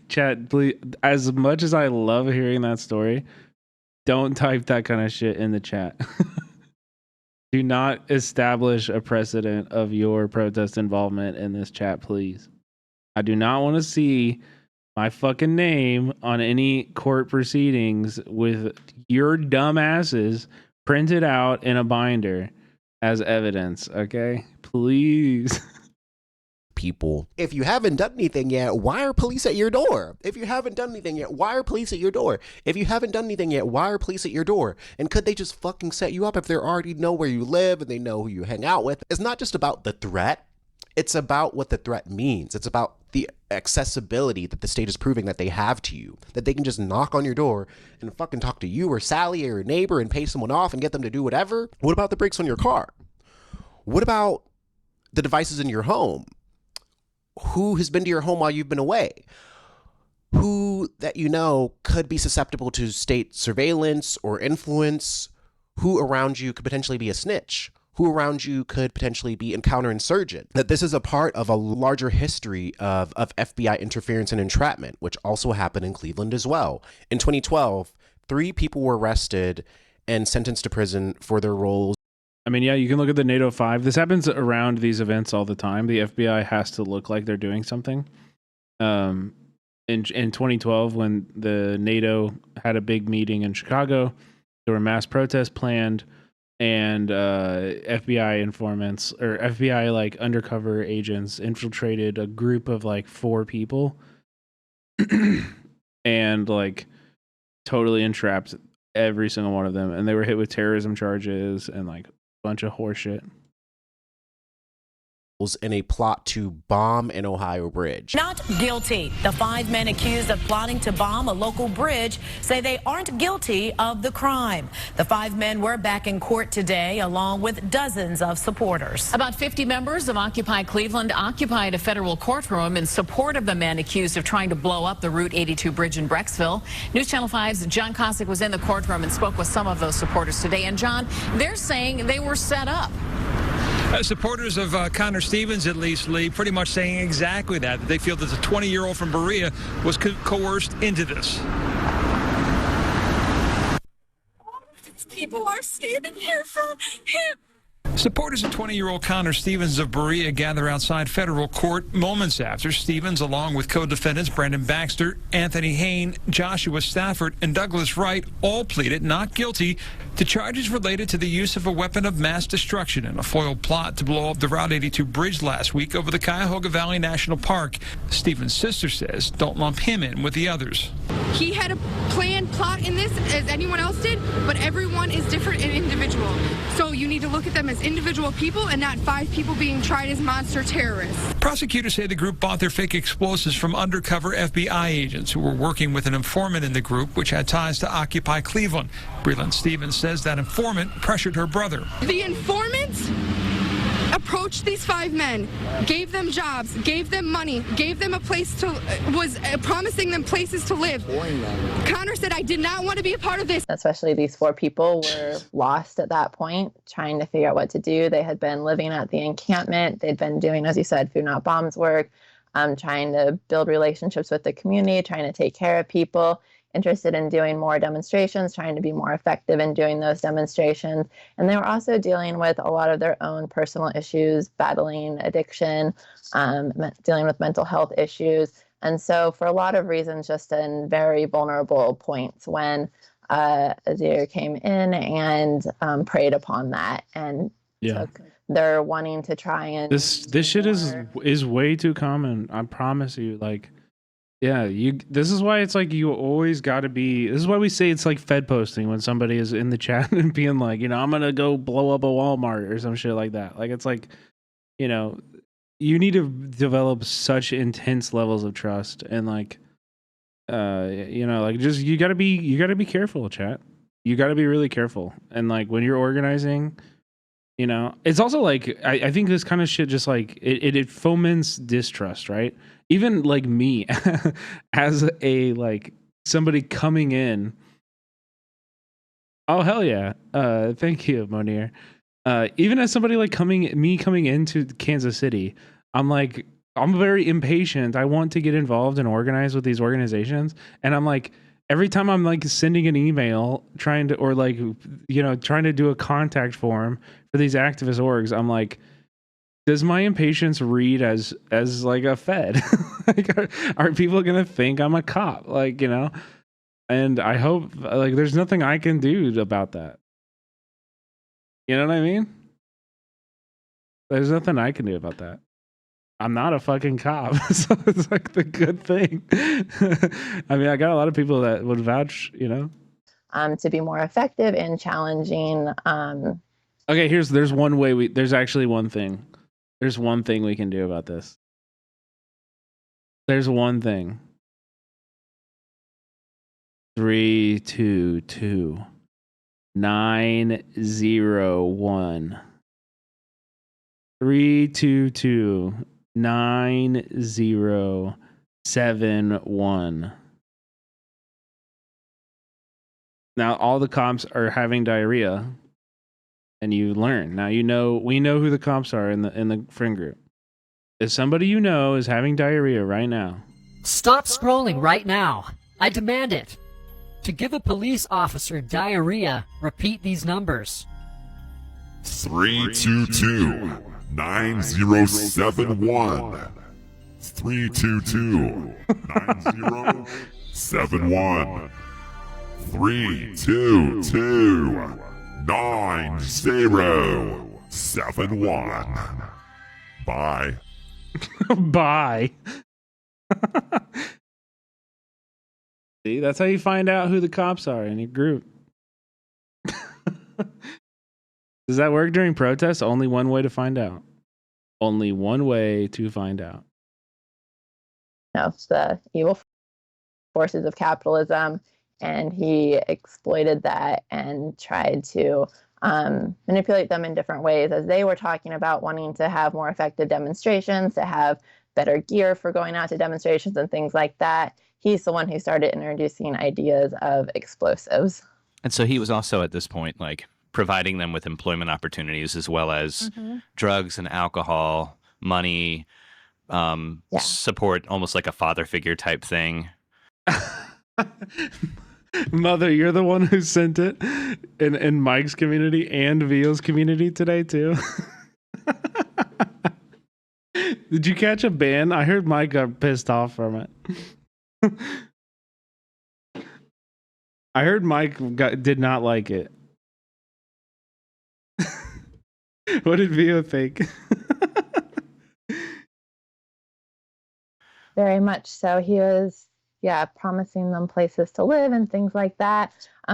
Chat, please. As much as I love hearing that story, don't type that kind of shit in the chat. Do not establish a precedent of your protest involvement in this chat, please. I do not want to see my fucking name on any court proceedings with your dumb asses printed out in a binder as evidence, okay? Please. People. If you haven't done anything yet, why are police at your door? If you haven't done anything yet, why are police at your door? If you haven't done anything yet, why are police at your door? And could they just fucking set you up if they already know where you live and they know who you hang out with? It's not just about the threat. It's about what the threat means. It's about the accessibility that the state is proving that they have to you, that they can just knock on your door and fucking talk to you or Sally or your neighbor and pay someone off and get them to do whatever. What about the brakes on your car? What about the devices in your home? Who has been to your home while you've been away? Who that you know could be susceptible to state surveillance or influence? Who around you could potentially be a snitch? Who around you could potentially be a counterinsurgent? That this is a part of a larger history of FBI interference and entrapment, which also happened in Cleveland as well. In 2012, 3 people were arrested and sentenced to prison for their roles. I mean, yeah, you can look at the NATO 5. This happens around these events all the time. The FBI has to look like they're doing something. In 2012, when the NATO had a big meeting in Chicago, there were mass protests planned, and FBI informants or FBI like undercover agents infiltrated a group of like 4 people and like totally entrapped every single one of them, and they were hit with terrorism charges and like bunch of horseshit. In a plot to bomb an Ohio bridge. Not guilty. The 5 men accused of plotting to bomb a local bridge say they aren't guilty of the crime. The 5 men were back in court today, along with dozens of supporters. About 50 members of Occupy Cleveland occupied a federal courtroom in support of the men accused of trying to blow up the Route 82 bridge in Brecksville. News Channel 5's John Cossack was in the courtroom and spoke with some of those supporters today. And John, they're saying they were set up. Supporters of Connor Stevens, at least, Lee, pretty much saying exactly that. They feel that the 20-year-old from Berea was coerced into this. People are standing here for him. Supporters of 20-year-old Connor Stevens of Berea gather outside federal court moments after Stevens, along with co-defendants Brandon Baxter, Anthony Hain, Joshua Stafford, and Douglas Wright, all pleaded not guilty to charges related to the use of a weapon of mass destruction in a foiled plot to blow up the Route 82 bridge last week over the Cuyahoga Valley National Park. Stevens' sister says don't lump him in with the others. He had a planned plot in this, as anyone else did, but everyone is different and individual. So you need to look at them as as individual people and not 5 people being tried as monster terrorists. Prosecutors say the group bought their fake explosives from undercover FBI agents who were working with an informant in the group, which had ties to Occupy Cleveland. Breland Stevens says that informant pressured her brother. The informant approached these 5 men, gave them jobs, gave them money, gave them a place to, was promising them places to live. Connor said, I did not want to be a part of this. Especially these 4 people were lost at that point, trying to figure out what to do. They had been living at the encampment. They'd been doing, as you said, Food Not Bombs work, trying to build relationships with the community, trying to take care of people, interested in doing more demonstrations, trying to be more effective in doing those demonstrations. And they were also dealing with a lot of their own personal issues, battling addiction, dealing with mental health issues. And so for a lot of reasons, just in very vulnerable points when Azir came in and preyed upon that. And Yeah. they're wanting to try and... This shit is way too common. I promise you. Like, yeah, this is why it's like you always got to be. This is why we say it's like Fed posting when somebody is in the chat and being like, you know, I'm gonna go blow up a Walmart or some shit like that. Like, it's like, you know, you need to develop such intense levels of trust and like, you know, like just you gotta be careful, chat. You gotta be really careful. And like when you're organizing, you know, it's also like I think this kind of shit just like it foments distrust, right? Even like me as a like somebody coming in. Oh hell yeah. Thank you, Monir. Even as somebody like coming into Kansas City, I'm very impatient. I want to get involved and organize with these organizations. And I'm like, every time I'm like sending an email trying to, or like, you know, trying to do a contact form for these activist orgs, I'm like, does my impatience read as like a Fed? Like, are people gonna think I'm a cop? Like, you know? And I hope like there's nothing I can do about that. You know what I mean? There's nothing I can do about that. I'm not a fucking cop, so it's like the good thing. I mean, I got a lot of people that would vouch, you know, to be more effective in challenging. Okay, there's one way there's actually one thing. There's one thing we can do about this. There's one thing. 322-901. 322-9071. Now all the cops are having diarrhea, and you learn. Now we know who the cops are in the friend group. If somebody you know is having diarrhea right now, stop scrolling right now. I demand it. To give a police officer diarrhea, repeat these numbers. 322-9071. 322-9071. 322-9071. Bye. Bye. See, that's how you find out who the cops are in your group. Does that work during protests? Only one way to find out. Only one way to find out. No, the evil forces of capitalism, and he exploited that and tried to manipulate them in different ways, as they were talking about wanting to have more effective demonstrations, to have better gear for going out to demonstrations and things like that. He's the one who started introducing ideas of explosives. And so he was also at this point like providing them with employment opportunities as well as drugs and alcohol, money, support, almost like a father figure type thing. Mother, you're the one who sent it in Mike's community and Vio's community today too. Did you catch a ban? I heard Mike got pissed off from it. I heard Mike did not like it. What did Vio think? Very much so. He was promising them places to live and things like that.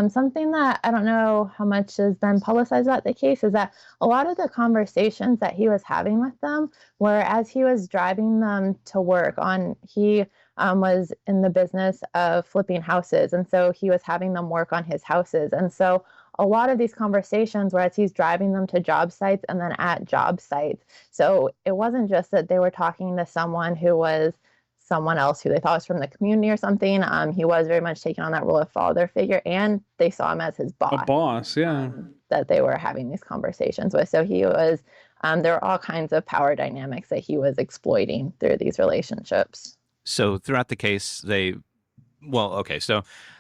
Something that I don't know how much has been publicized about the case is that a lot of the conversations that he was having with them were as he was driving them to work he was in the business of flipping houses. And so he was having them work on his houses. And so a lot of these conversations were as he's driving them to job sites and then at job sites. So it wasn't just that they were talking to someone who was someone else who they thought was from the community or something. He was very much taking on that role of father figure, and they saw him as his boss. A boss, yeah. That they were having these conversations with. So he was, there were all kinds of power dynamics that he was exploiting through these relationships. So throughout the case, so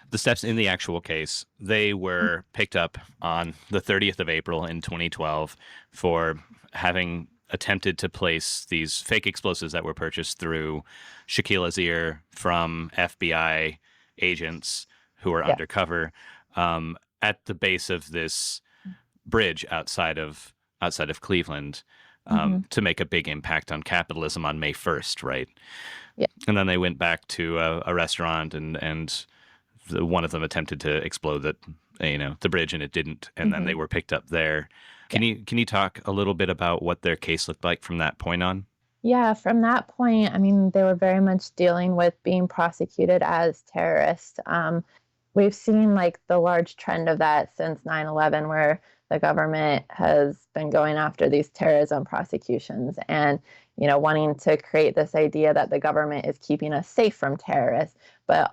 the steps in the actual case, they were picked up on the 30th of April in 2012 for having attempted to place these fake explosives that were purchased through Shaquille Azir from FBI agents who were undercover at the base of this bridge outside of Cleveland to make a big impact on capitalism on May 1st, right? Yeah. And then they went back to a restaurant and one of them attempted to explode the bridge and it didn't, and then they were picked up there. Can you talk a little bit about what their case looked like from that point on? Yeah, from that point, I mean, they were very much dealing with being prosecuted as terrorists. We've seen like the large trend of that since 9/11, where the government has been going after these terrorism prosecutions and, wanting to create this idea that the government is keeping us safe from terrorists. But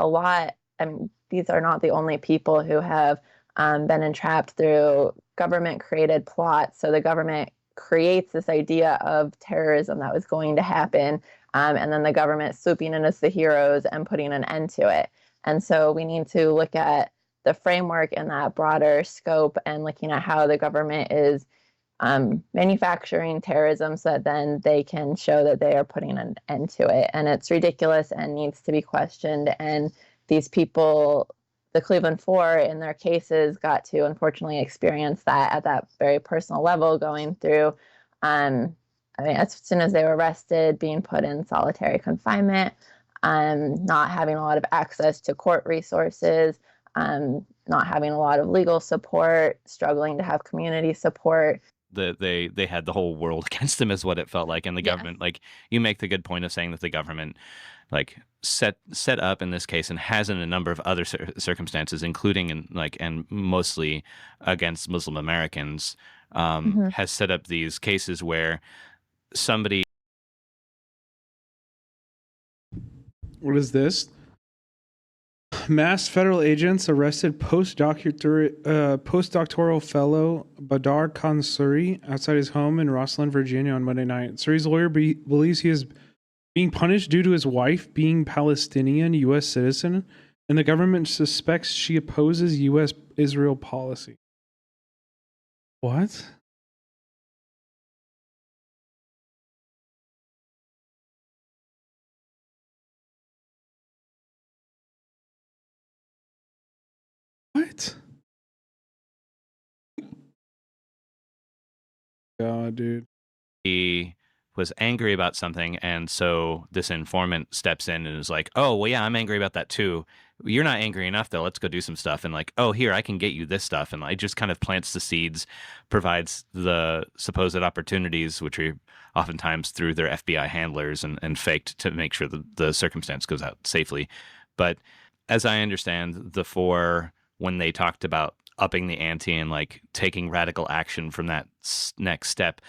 these are not the only people who have been entrapped through government-created plots. So the government creates this idea of terrorism that was going to happen, and then the government swooping in as the heroes and putting an end to it. And so we need to look at the framework in that broader scope and looking at how the government is manufacturing terrorism so that then they can show that they are putting an end to it. And it's ridiculous and needs to be questioned. And these people, the Cleveland Four, in their cases, got to unfortunately experience that at that very personal level, going through, as soon as they were arrested, being put in solitary confinement, not having a lot of access to court resources, not having a lot of legal support, struggling to have community support. They had the whole world against them is what it felt like. And the government, like you make the good point of saying that the government set up in this case and has in a number of other circumstances, including and mostly against Muslim Americans, has set up these cases where somebody. What is this? Masked federal agents arrested postdoctoral fellow Badar Khan Suri outside his home in Rosslyn, Virginia on Monday night. Suri's lawyer believes he is being punished due to his wife being Palestinian U.S. citizen, and the government suspects she opposes U.S.-Israel policy. What? What? God, dude. He was angry about something, and so this informant steps in and is like, oh, well, yeah, I'm angry about that too. You're not angry enough, though. Let's go do some stuff. And oh, here, I can get you this stuff. And it just kind of plants the seeds, provides the supposed opportunities, which are oftentimes through their FBI handlers and faked to make sure that the circumstance goes out safely. But as I understand, the four, when they talked about upping the ante and taking radical action from that next step,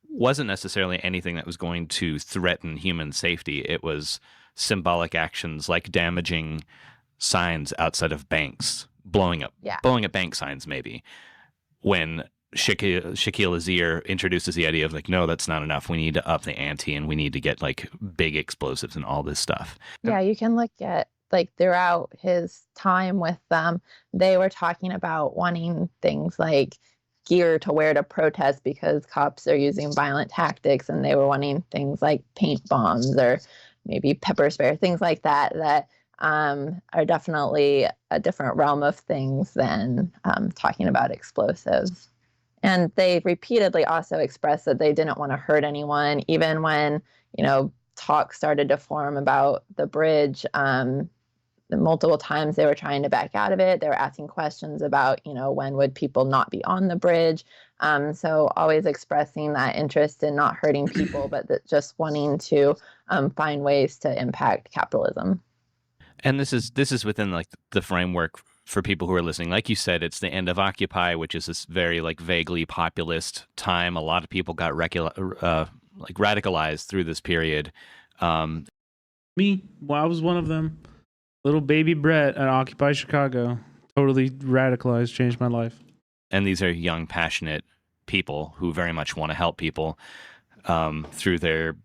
wasn't necessarily anything that was going to threaten human safety. It was symbolic actions like damaging signs outside of banks, blowing up bank signs maybe. When Shaquille Azir introduces the idea of no, that's not enough. We need to up the ante and we need to get big explosives and all this stuff. Yeah, you can look at throughout his time with them, they were talking about wanting things like gear to wear to protest because cops are using violent tactics, and they were wanting things like paint bombs or maybe pepper spray, things like that are definitely a different realm of things than talking about explosives. And they repeatedly also expressed that they didn't want to hurt anyone, even when talk started to form about the bridge. multiple times they were trying to back out of it. They were asking questions about, when would people not be on the bridge. So always expressing that interest in not hurting people, but just wanting to find ways to impact capitalism. And this is within like the framework for people who are listening. Like you said, it's the end of Occupy, which is this very like vaguely populist time. A lot of people got radicalized through this period. Me, well, I was one of them. Little baby Brett at Occupy Chicago. Totally radicalized, changed my life. And these are young, passionate people who very much want to help people through their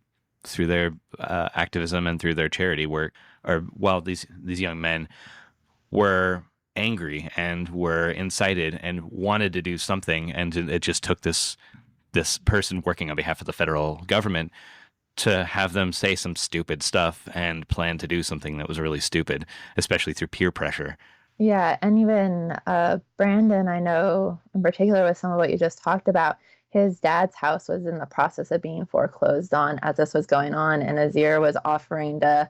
activism and through their charity work. While these young men were angry and were incited and wanted to do something, and it just took this person working on behalf of the federal government to have them say some stupid stuff and plan to do something that was really stupid, especially through peer pressure. Yeah, and even Brandon, I know in particular with some of what you just talked about, his dad's house was in the process of being foreclosed on as this was going on, and Azir was offering to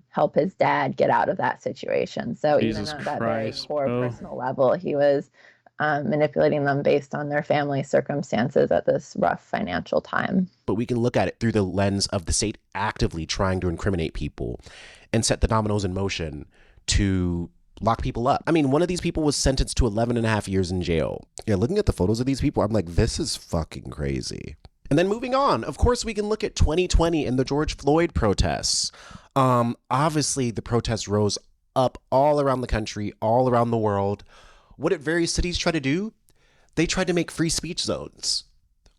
help his dad get out of that situation. So Jesus even at that Christ, very core personal level, he was manipulating them based on their family circumstances at this rough financial time. But we can look at it through the lens of the state actively trying to incriminate people and set the dominoes in motion to lock people up. I mean, one of these people was sentenced to 11.5 years in jail. Yeah, looking at the photos of these people, I'm like, this is fucking crazy. And then moving on, of course, we can look at 2020 and the George Floyd protests. Obviously, the protests rose up all around the country, all around the world. What did various cities try to do? They tried to make free speech zones.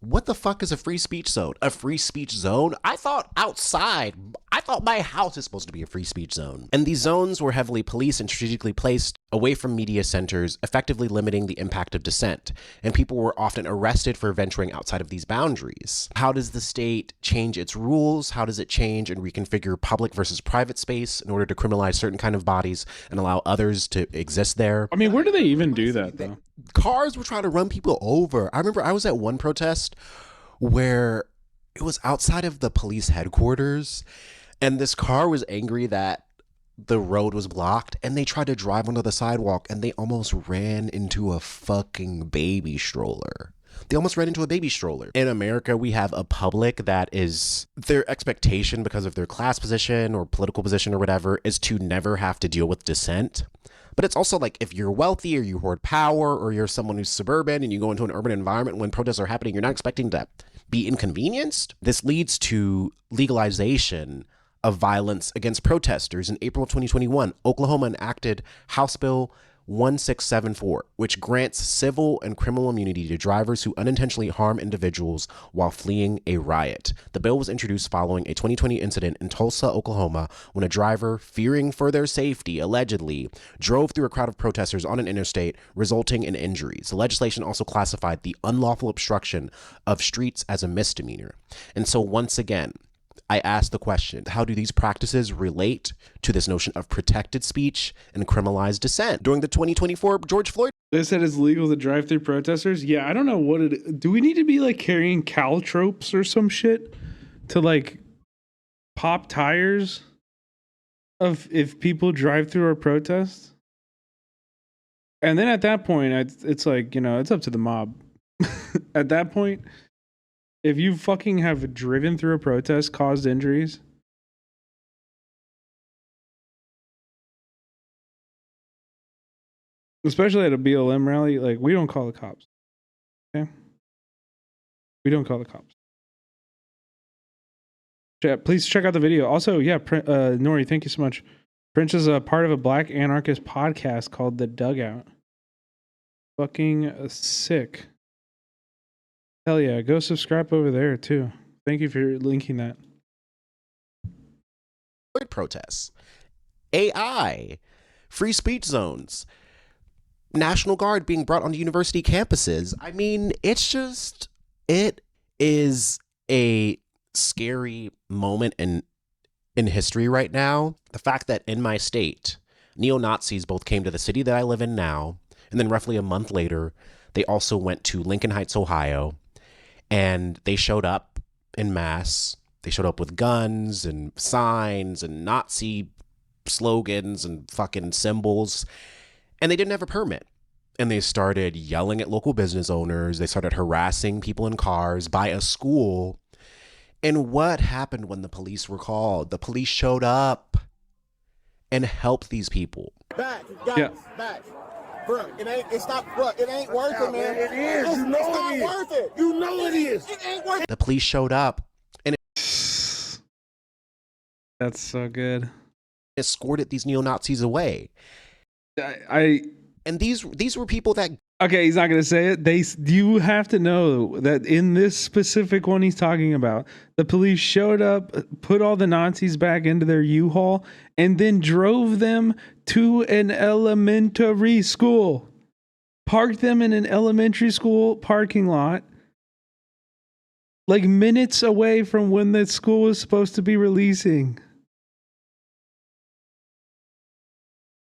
What the fuck is a free speech zone? A free speech zone? I thought outside. I thought my house is supposed to be a free speech zone. And these zones were heavily policed and strategically placed away from media centers, effectively limiting the impact of dissent. And people were often arrested for venturing outside of these boundaries. How does the state change its rules? How does it change and reconfigure public versus private space in order to criminalize certain kind of bodies and allow others to exist there? I mean, where do they even do that, though? Cars were trying to run people over. I remember I was at one protest where it was outside of the police headquarters, and this car was angry that the road was blocked, and they tried to drive onto the sidewalk, and they almost ran into a fucking baby stroller. They almost ran into a baby stroller. In America, we have a public that is, their expectation because of their class position or political position or whatever is to never have to deal with dissent. But it's also like if you're wealthy or you hoard power or you're someone who's suburban and you go into an urban environment when protests are happening, you're not expecting to be inconvenienced. This leads to legalization of violence against protesters. In April of 2021, Oklahoma enacted House Bill 1674, which grants civil and criminal immunity to drivers who unintentionally harm individuals while fleeing a riot. The bill was introduced following a 2020 incident in Tulsa, Oklahoma, when a driver, fearing for their safety, allegedly drove through a crowd of protesters on an interstate, resulting in injuries. The legislation also classified the unlawful obstruction of streets as a misdemeanor. And so once again, I asked the question, how do these practices relate to this notion of protected speech and criminalized dissent? During the 2024 George Floyd. They said it's legal to drive through protesters? Yeah, I don't know what it... Do we need to be like carrying caltropes or some shit to like pop tires of if people drive through our protests? And then at that point, it's like, it's up to the mob. At that point... If you fucking have driven through a protest, caused injuries, especially at a BLM rally, like, we don't call the cops. Okay? We don't call the cops. Please check out the video. Also, yeah, Nori, thank you so much. Prince is a part of a black anarchist podcast called The Dugout. Fucking sick. Hell yeah, go subscribe over there too. Thank you for linking that. Protests, AI, free speech zones, National Guard being brought onto university campuses. I mean, it is a scary moment in history right now. The fact that in my state, neo-Nazis both came to the city that I live in now, and then roughly a month later, they also went to Lincoln Heights, Ohio. And they showed up in mass. They showed up with guns and signs and Nazi slogans and fucking symbols, and they didn't have a permit. And they started yelling at local business owners. They started harassing people in cars by a school. And what happened when the police were called? The police showed up and helped these people. Back, guys, back. Bro, it's not worth it, man. It is. You know it's not worth it. You know it is. It ain't worth it. The police showed up and That's so good. escorted these neo-Nazis away. And these were people that... Okay, he's not going to say it. You have to know that in this specific one he's talking about, the police showed up, put all the Nazis back into their U-Haul, and then drove them to an elementary school. Parked them in an elementary school parking lot, like minutes away from when the school was supposed to be releasing.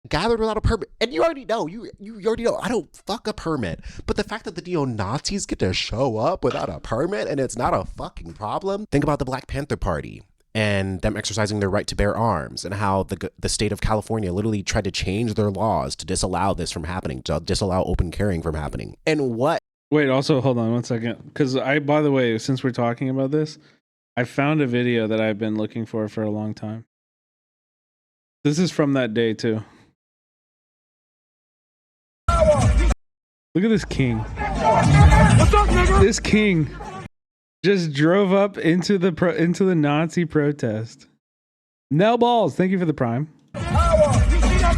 Gathered without a permit. And you already know, you already know, I don't fuck a permit. But the fact that the neo-Nazis get to show up without a permit and it's not a fucking problem. Think about the Black Panther Party and them exercising their right to bear arms, and how the state of California literally tried to change their laws to disallow this from happening, to disallow open carrying from happening. And what? Wait, also, hold on one second. Because by the way, since we're talking about this, I found a video that I've been looking for a long time. This is from that day too. Look at this king. What's up, nigga? This king just drove up into the Nazi protest. Nell Balls, thank you for the prime. Power. You see that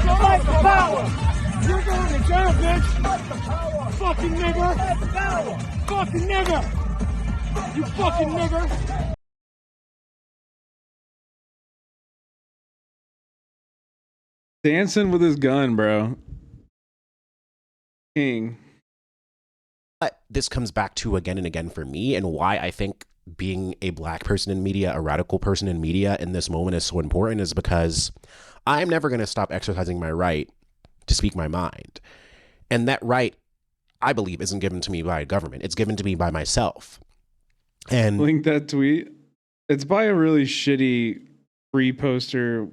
power? You're going to jail, bitch. Fucking nigga. Fucking nigga. You fucking nigga. Dancing with his gun, bro. King. But this comes back to again and again for me, and why I think being a black person in media, a radical person in media in this moment is so important, is because I'm never going to stop exercising my right to speak my mind. And that right, I believe, isn't given to me by a government. It's given to me by myself. And link that tweet. It's by a really shitty free poster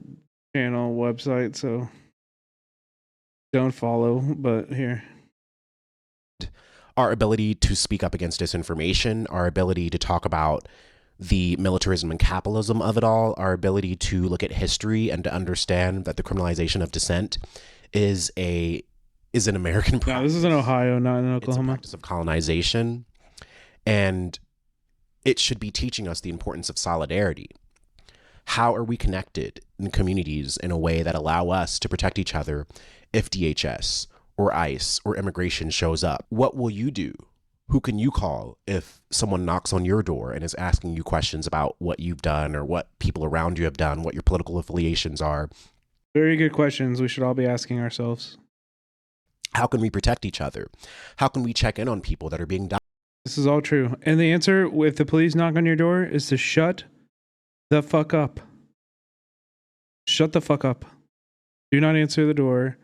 channel website, so don't follow, but here. Our ability to speak up against disinformation, our ability to talk about the militarism and capitalism of it all, our ability to look at history and to understand that the criminalization of dissent is an American practice. No, this is in Ohio, not in Oklahoma. It's a practice of colonization, and it should be teaching us the importance of solidarity. How are we connected in communities in a way that allow us to protect each other if DHS or ICE or immigration shows up? What will you do? Who can you call if someone knocks on your door and is asking you questions about what you've done or what people around you have done, what your political affiliations are? Very good questions we should all be asking ourselves. How can we protect each other? How can we check in on people that are being done? This is all true. And the answer, if the police knock on your door, is to shut the fuck up. Shut the fuck up. Do not answer the door.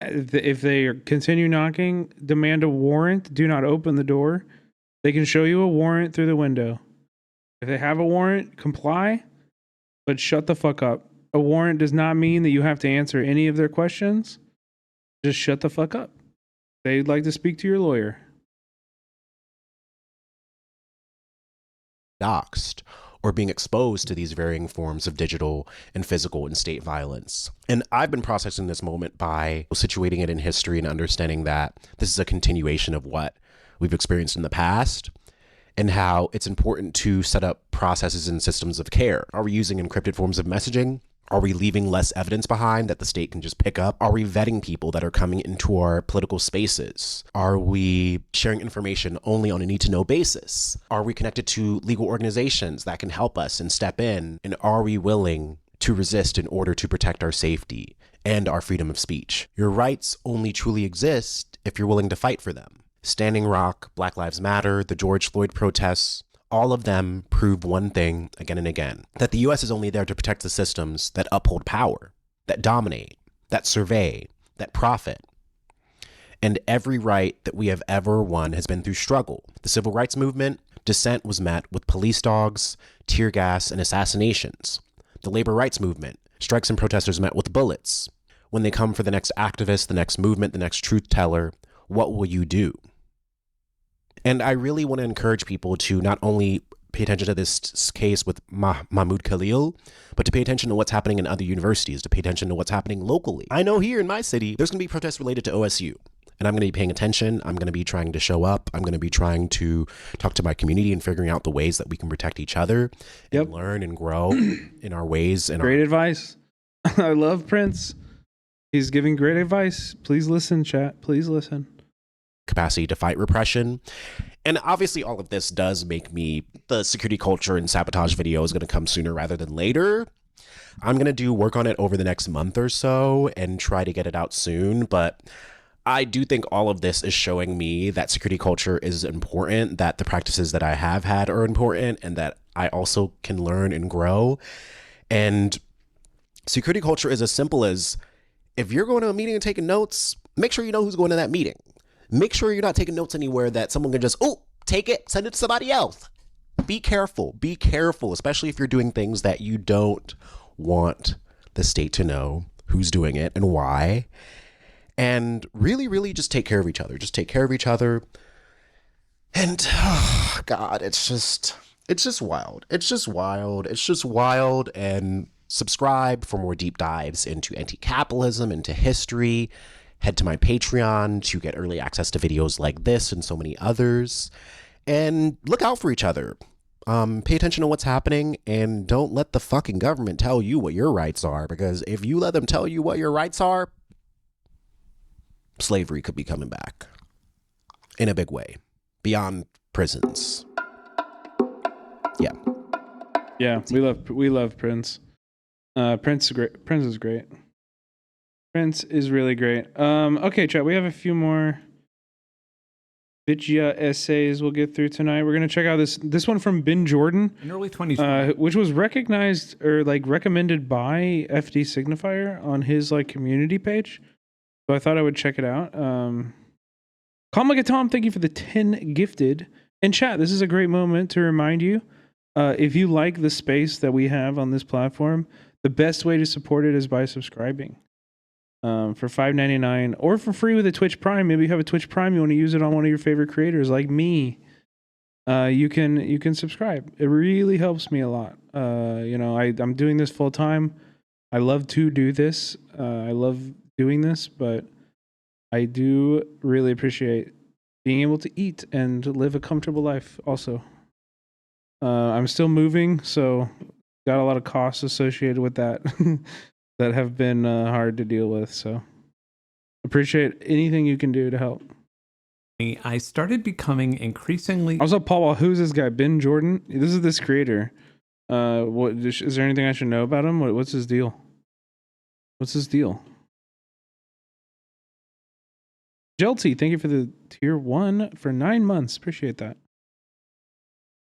If they continue knocking, demand a warrant. Do not open the door. They can show you a warrant through the window. If they have a warrant, comply, but shut the fuck up. A warrant does not mean that you have to answer any of their questions. Just shut the fuck up. They'd like to speak to your lawyer. Doxed or being exposed to these varying forms of digital and physical and state violence. And I've been processing this moment by situating it in history and understanding that this is a continuation of what we've experienced in the past, and how it's important to set up processes and systems of care. Are we using encrypted forms of messaging? Are we leaving less evidence behind that the state can just pick up? Are we vetting people that are coming into our political spaces? Are we sharing information only on a need-to-know basis? Are we connected to legal organizations that can help us and step in? And are we willing to resist in order to protect our safety and our freedom of speech? Your rights only truly exist if you're willing to fight for them. Standing Rock, Black Lives Matter, the George Floyd protests, all of them prove one thing again and again, that the U.S. is only there to protect the systems that uphold power, that dominate, that survey, that profit. And every right that we have ever won has been through struggle. The civil rights movement, dissent was met with police dogs, tear gas, and assassinations. The labor rights movement, Strikes and protesters met with bullets. When they come for the next activist, the next movement, the next truth teller, what will you do? And I really want to encourage people to not only pay attention to this case with Mahmoud Khalil, but to pay attention to what's happening in other universities, to pay attention to what's happening locally. I know here in my city, there's going to be protests related to OSU. And I'm going to be paying attention. I'm going to be trying to show up. I'm going to be trying to talk to my community and figuring out the ways that we can protect each other and learn and grow in our ways. And great advice. I love Prince. He's giving great advice. Please listen, chat. Please listen. Capacity to fight repression. And obviously all of this does make me, the security culture and sabotage video is going to come sooner rather than later. I'm going to do work on it over the next month or so and try to get it out soon. But I do think all of this is showing me that security culture is important, that the practices that I have had are important, and that I also can learn and grow. And security culture is as simple as, if you're going to a meeting and taking notes, make sure you know who's going to that meeting. Make sure you're not taking notes anywhere that someone can just, take it, send it to somebody else. Be careful, especially if you're doing things that you don't want the state to know who's doing it and why. And really, really just take care of each other. Just take care of each other. And, oh, God, it's just wild. It's just wild. And subscribe for more deep dives into anti-capitalism, into history. Head to my Patreon to get early access to videos like this and so many others. And look out for each other. Pay attention to what's happening, and don't let the fucking government tell you what your rights are, because if you let them tell you what your rights are, slavery could be coming back in a big way beyond prisons. Yeah, we love Prince. Prince is great. Prince is really great. Okay, chat, we have a few more Vidya essays we'll get through tonight. We're gonna check out this one from Ben Jordan in early 2020, which was recognized or recommended by FD Signifier on his community page. So I thought I would check it out. Calm Like a Tom, thank you for the 10 gifted. And chat, this is a great moment to remind you, if you like the space that we have on this platform, the best way to support it is by subscribing. For $5.99 or for free with a Twitch Prime. Maybe you have a Twitch Prime, you want to use it on one of your favorite creators like me. You can subscribe. It really helps me a lot. I'm doing this full time. I love to do this. I love doing this, but I do really appreciate being able to eat and live a comfortable life also. I'm still moving, so got a lot of costs associated with that that have been hard to deal with, so appreciate anything you can do to help. I started becoming increasingly... Also, Paul, who's this guy? Ben Jordan? This is this creator. Is there anything I should know about him? What's his deal? Jelty, thank you for the tier 1 for 9 months. Appreciate that.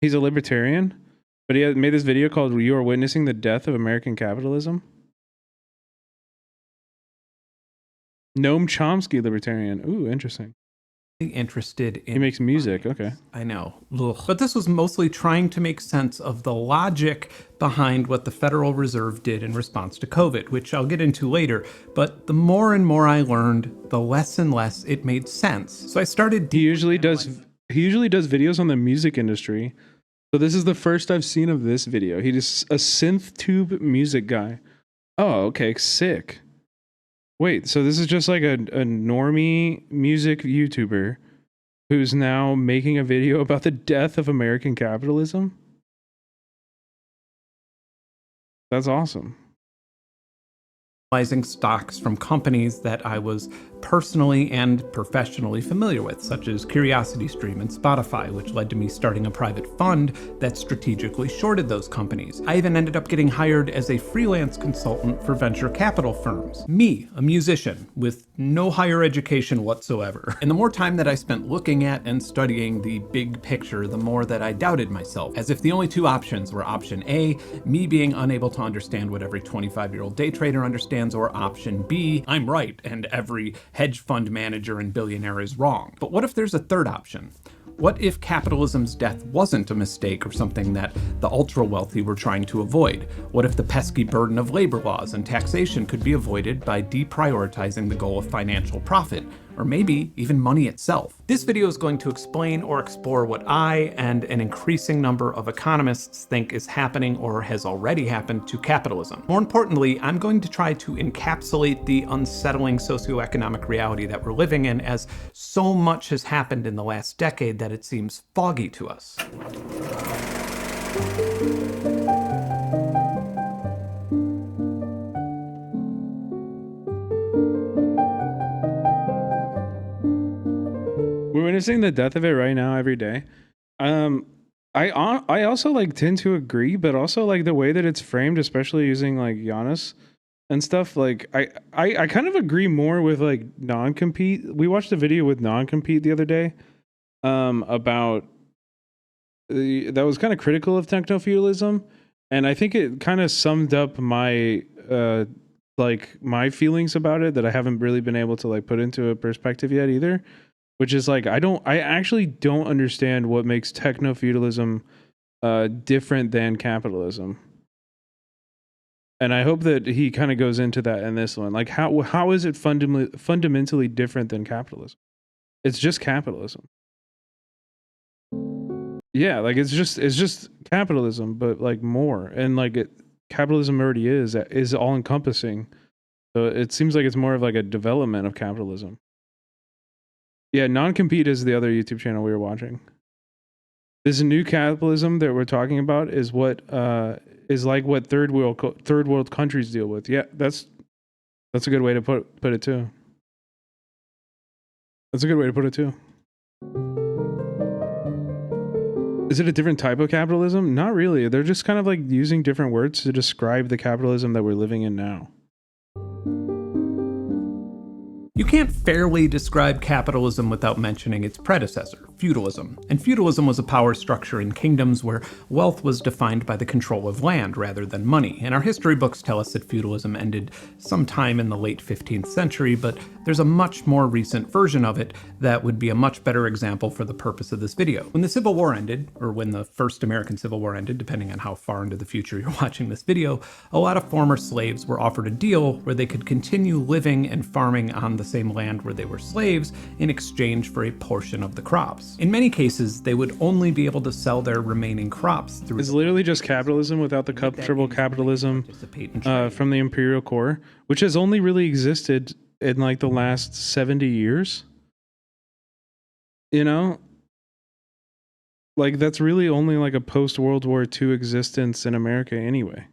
He's a libertarian, but he made this video called "You Are Witnessing the Death of American Capitalism." Noam Chomsky, libertarian. Ooh, interesting. Interested in... He makes music, okay. I know. Ugh. But this was mostly trying to make sense of the logic behind what the Federal Reserve did in response to COVID, which I'll get into later. But the more and more I learned, the less and less it made sense. So I started... He usually does videos on the music industry. So this is the first I've seen of this video. He just a synth tube music guy. Oh, okay, sick. Wait, so this is just like a normie music YouTuber who's now making a video about the death of American capitalism? That's awesome. Stocks from companies that I was personally and professionally familiar with, such as CuriosityStream and Spotify, which led to me starting a private fund that strategically shorted those companies. I even ended up getting hired as a freelance consultant for venture capital firms. Me, a musician with no higher education whatsoever. And the more time that I spent looking at and studying the big picture, the more that I doubted myself, as if the only two options were option A, me being unable to understand what every 25-year-old day trader understands, or option B, I'm right and every hedge fund manager and billionaire is wrong. But what if there's a third option? What if capitalism's death wasn't a mistake or something that the ultra-wealthy were trying to avoid? What if the pesky burden of labor laws and taxation could be avoided by deprioritizing the goal of financial profit? Or maybe even money itself. This video is going to explain or explore what I and an increasing number of economists think is happening or has already happened to capitalism. More importantly, I'm going to try to encapsulate the unsettling socioeconomic reality that we're living in, as so much has happened in the last decade that it seems foggy to us. We're witnessing the death of it right now every day. I also like tend to agree, but also like the way that it's framed, especially using like Giannis and stuff. Like I kind of agree more with like non-compete. We watched a video with non-compete the other day about that was kind of critical of techno-feudalism, and I think it kind of summed up my like my feelings about it that I haven't really been able to like put into a perspective yet either. Which is like, I actually don't understand what makes techno-feudalism different than capitalism. And I hope that he kind of goes into that in this one. Like, how is it fundamentally different than capitalism? It's just capitalism. Yeah, like it's just capitalism, but like more. And like capitalism already is all encompassing. So it seems like it's more of like a development of capitalism. Yeah, non-compete is the other YouTube channel we were watching. This new capitalism that we're talking about is what is like what third world countries deal with. Yeah, that's a good way to put it too. That's a good way to put it too. Is it a different type of capitalism? Not really. They're just kind of like using different words to describe the capitalism that we're living in now. You can't fairly describe capitalism without mentioning its predecessor, feudalism. And feudalism was a power structure in kingdoms where wealth was defined by the control of land rather than money. And our history books tell us that feudalism ended sometime in the late 15th century, but there's a much more recent version of it that would be a much better example for the purpose of this video. When the Civil War ended, or when the first American Civil War ended, depending on how far into the future you're watching this video, a lot of former slaves were offered a deal where they could continue living and farming on the same land where they were slaves in exchange for a portion of the crops. In many cases, they would only be able to sell their remaining crops through— It's literally just capitalism without the comfortable capitalism from the imperial core, which has only really existed in like the last 70 years. You know? Like that's really only like a post-World War II existence in America anyway.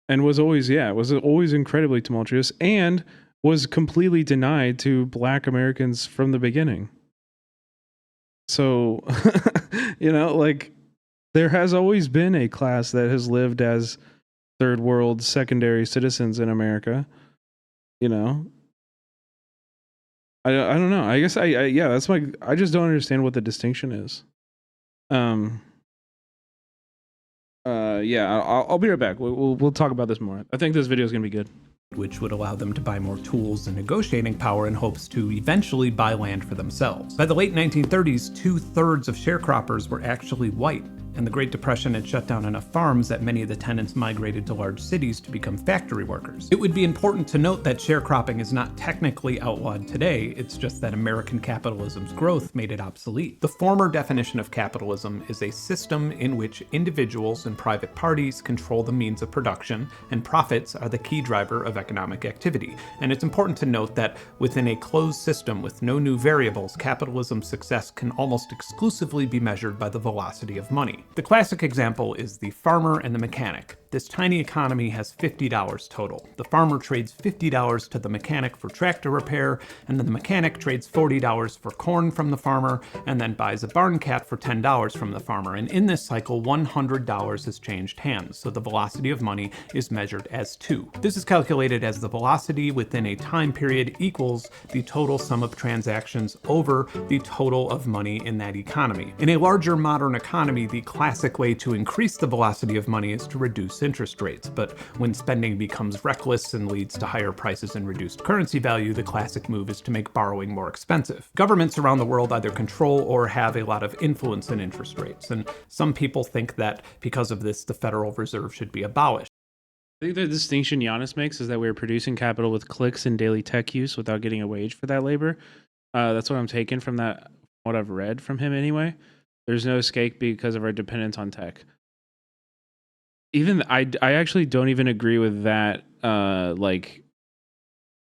And was always incredibly tumultuous and was completely denied to Black Americans from the beginning. So, you know, like there has always been a class that has lived as third world secondary citizens in America, you know. I don't know. I guess I just don't understand what the distinction is. Yeah, I'll be right back. We'll talk about this more. I think this video is going to be good. Which would allow them to buy more tools and negotiating power in hopes to eventually buy land for themselves. By the late 1930s, 2/3 of sharecroppers were actually white, and the Great Depression had shut down enough farms that many of the tenants migrated to large cities to become factory workers. It would be important to note that sharecropping is not technically outlawed today, it's just that American capitalism's growth made it obsolete. The former definition of capitalism is a system in which individuals and private parties control the means of production, and profits are the key driver of economic activity. And it's important to note that within a closed system with no new variables, capitalism's success can almost exclusively be measured by the velocity of money. The classic example is the farmer and the mechanic. This tiny economy has $50 total. The farmer trades $50 to the mechanic for tractor repair, and then the mechanic trades $40 for corn from the farmer, and then buys a barn cat for $10 from the farmer. And in this cycle, $100 has changed hands, so the velocity of money is measured as 2. This is calculated as the velocity within a time period equals the total sum of transactions over the total of money in that economy. In a larger modern economy, the classic way to increase the velocity of money is to reduce interest rates. But when spending becomes reckless and leads to higher prices and reduced currency value, the classic move is to make borrowing more expensive. Governments around the world either control or have a lot of influence in interest rates, and some people think that because of this, the Federal Reserve should be abolished. I think the distinction Giannis makes is that we're producing capital with clicks and daily tech use without getting a wage for that labor. That's what I'm taking from that, what I've read from him anyway. There's no escape because of our dependence on tech. Even I actually don't even agree with that, like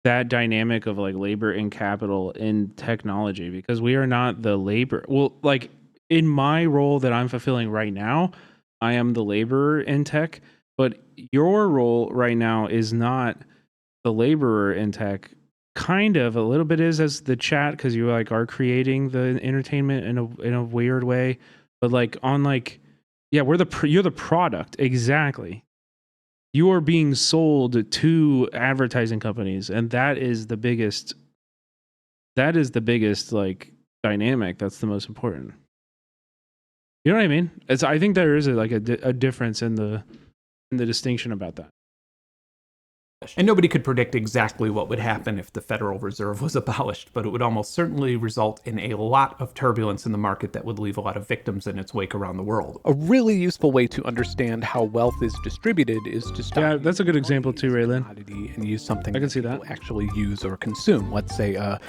that dynamic of like labor and capital in technology, because we are not the labor. Well, like in my role that I'm fulfilling right now, I am the laborer in tech. But your role right now is not the laborer in tech. Kind of a little bit is as the chat, because you like are creating the entertainment in a weird way. But like on like, yeah, you're the product. Exactly. You are being sold to advertising companies, and that is the biggest like dynamic. That's the most important. You know what I mean? I think there is a difference in the distinction about that. And nobody could predict exactly what would happen if the Federal Reserve was abolished, but it would almost certainly result in a lot of turbulence in the market that would leave a lot of victims in its wake around the world. A really useful way to understand how wealth is distributed is to stop. Yeah, that's a good example too, Raylan. And use something I can see that actually use or consume. Let's say a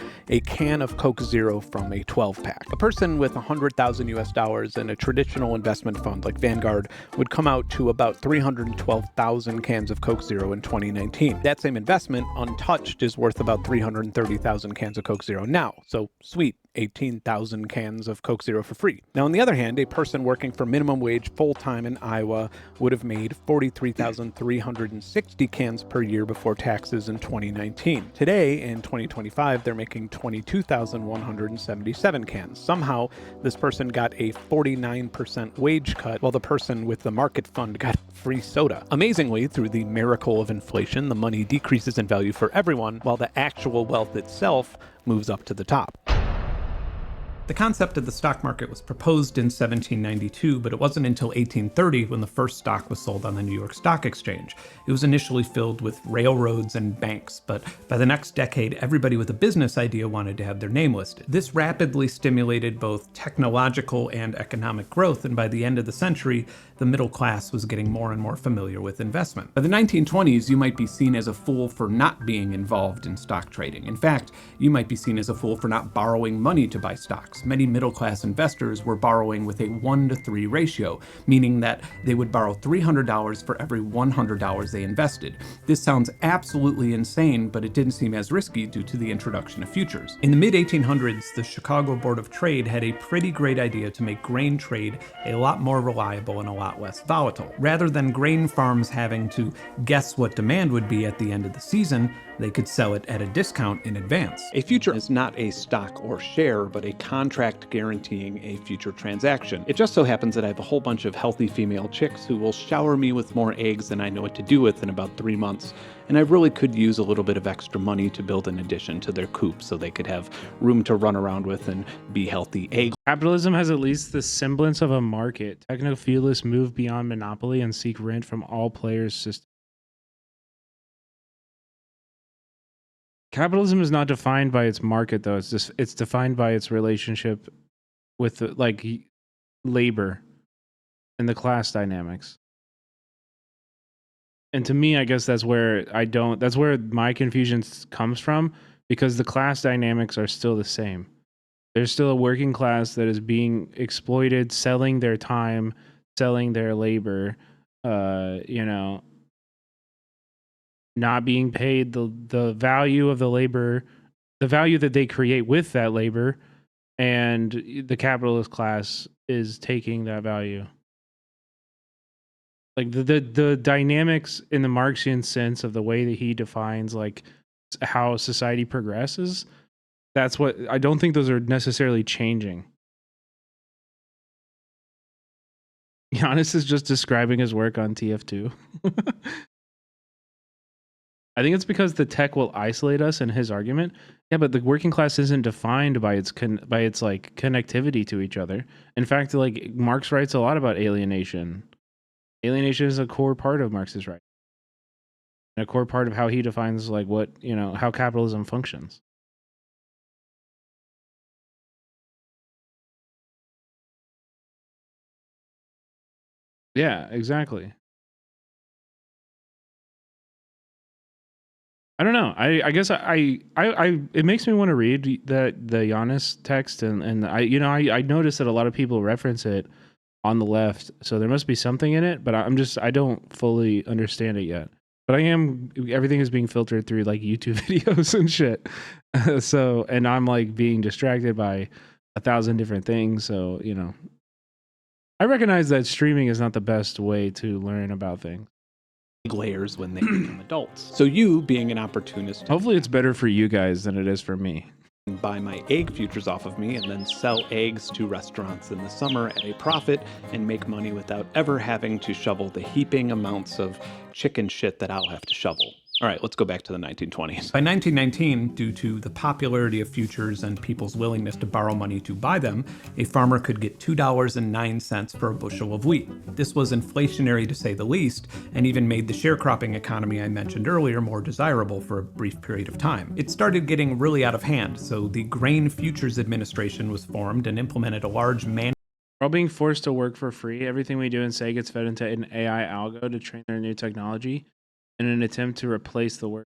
can of Coke Zero from a 12-pack. A person with $100,000 in a traditional investment fund like Vanguard would come out to about 312,000 cans of Coke Zero in 2019. That same investment, untouched, is worth about 330,000 cans of Coke Zero now. So sweet, 18,000 cans of Coke Zero for free. Now, on the other hand, a person working for minimum wage full-time in Iowa would have made 43,360 cans per year before taxes in 2019. Today, in 2025, they're making 22,177 cans. Somehow, this person got a 49% wage cut, while the person with the market fund got free soda. Amazingly, through the miracle of inflation, the money decreases in value for everyone, while the actual wealth itself moves up to the top. The concept of the stock market was proposed in 1792, but it wasn't until 1830 when the first stock was sold on the New York Stock Exchange. It was initially filled with railroads and banks, but by the next decade, everybody with a business idea wanted to have their name listed. This rapidly stimulated both technological and economic growth, and by the end of the century, the middle class was getting more and more familiar with investment. By the 1920s, you might be seen as a fool for not being involved in stock trading. In fact, you might be seen as a fool for not borrowing money to buy stocks. Many middle-class investors were borrowing with a 1-to-3 ratio, meaning that they would borrow $300 for every $100 they invested. This sounds absolutely insane, but it didn't seem as risky due to the introduction of futures. In the mid-1800s, the Chicago Board of Trade had a pretty great idea to make grain trade a lot more reliable and a lot less volatile. Rather than grain farms having to guess what demand would be at the end of the season, they could sell it at a discount in advance. A future is not a stock or share, but a contract guaranteeing a future transaction. It just so happens that I have a whole bunch of healthy female chicks who will shower me with more eggs than I know what to do with in about 3 months, and I really could use a little bit of extra money to build an addition to their coop so they could have room to run around with and be healthy eggs. Capitalism has at least the semblance of a market. Techno-feudalists move beyond monopoly and seek rent from all players' systems. Capitalism is not defined by its market, though. It's defined by its relationship with like labor and the class dynamics. And to me, I guess that's where my confusion comes from, because the class dynamics are still the same. There's still a working class that is being exploited, selling their time, selling their labor, not being paid the value of the labor, the value that they create with that labor, and the capitalist class is taking that value. Like the dynamics in the Marxian sense of the way that he defines like how society progresses, that's what I don't think those are necessarily changing. Giannis is just describing his work on TF2. I think it's because the tech will isolate us in his argument. Yeah, but the working class isn't defined by its like connectivity to each other. In fact, like Marx writes a lot about alienation. Alienation is a core part of Marx's right, and a core part of how he defines like what, how capitalism functions. Yeah, exactly. I don't know. I guess I it makes me want to read the Giannis text, and I noticed that a lot of people reference it on the left, so there must be something in it, but I don't fully understand it yet. But everything is being filtered through like YouTube videos and shit. So, and I'm like being distracted by 1,000 different things. So, I recognize that streaming is not the best way to learn about things. Layers when they become adults. So you, being an opportunist, hopefully it's better for you guys than it is for me. Buy my egg futures off of me and then sell eggs to restaurants in the summer at a profit and make money without ever having to shovel the heaping amounts of chicken shit that I'll have to shovel. All right, let's go back to the 1920s. By 1919, due to the popularity of futures and people's willingness to borrow money to buy them, a farmer could get $2.09 for a bushel of wheat. This was inflationary to say the least, and even made the sharecropping economy I mentioned earlier more desirable for a brief period of time. It started getting really out of hand, so the Grain Futures Administration was formed and implemented a large We're all being forced to work for free. Everything we do and say gets fed into an AI algo to train their new technology in an attempt to replace the work.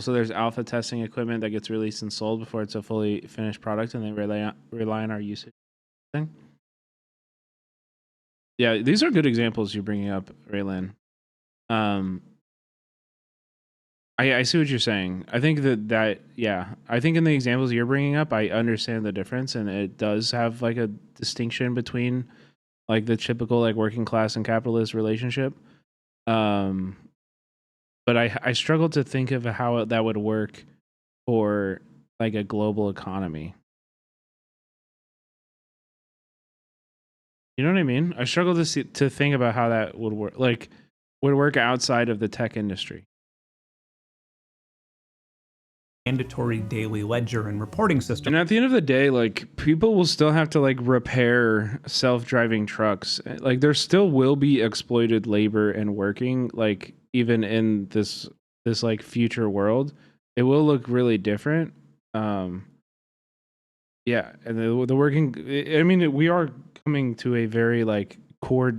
So there's alpha testing equipment that gets released and sold before it's a fully finished product, and they rely on our usage. Yeah, these are good examples you're bringing up, Raylan. I see what you're saying. I think I think in the examples you're bringing up, I understand the difference, and it does have like a distinction between like the typical like working class and capitalist relationship. But I struggle to think of how that would work for like a global economy. You know what I mean? I struggle to think about how that would work. Like, would work outside of the tech industry. Mandatory daily ledger and reporting system. And at the end of the day, like people will still have to like repair self-driving trucks. Like there still will be exploited labor and working, like even in this like future world. It will look really different. Yeah, and the working, I mean, we are coming to a very like core,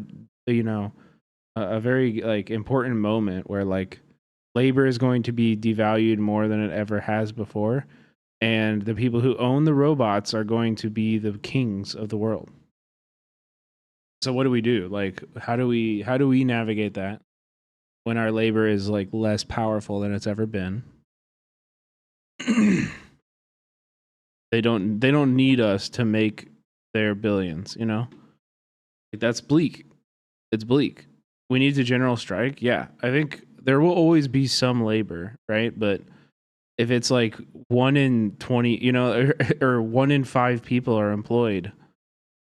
a very like important moment where like labor is going to be devalued more than it ever has before, and the people who own the robots are going to be the kings of the world. So what do we do? Like, how do we navigate that when our labor is like less powerful than it's ever been? They don't need us to make their billions, Like, that's bleak. It's bleak. We need a general strike. Yeah, I think there will always be some labor, right? But if it's like 1 in 20, or 1 in 5 people are employed,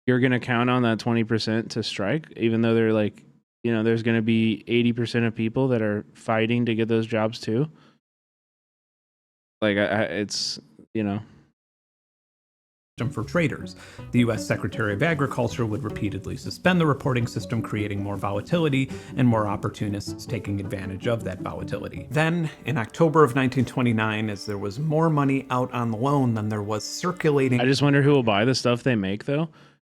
you're going to count on that 20% to strike, even though they're like, there's going to be 80% of people that are fighting to get those jobs too. Like, it's. For traders. The U.S. Secretary of Agriculture would repeatedly suspend the reporting system, creating more volatility and more opportunists taking advantage of that volatility. Then, in October of 1929, as there was more money out on loan than there was circulating. I just wonder who will buy the stuff they make, though.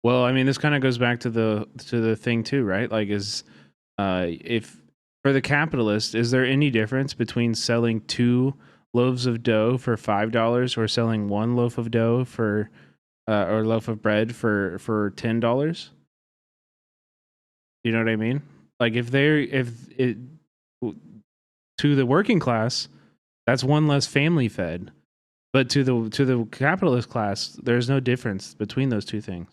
Well, I mean, this kind of goes back to the thing too, right? Like, if for the capitalist, is there any difference between selling 2 loaves of dough for $5 or selling 1 loaf of dough for or loaf of bread for $10? You know what I mean? Like if it to the working class, that's 1 less family fed, but to the capitalist class, there's no difference between those 2 things.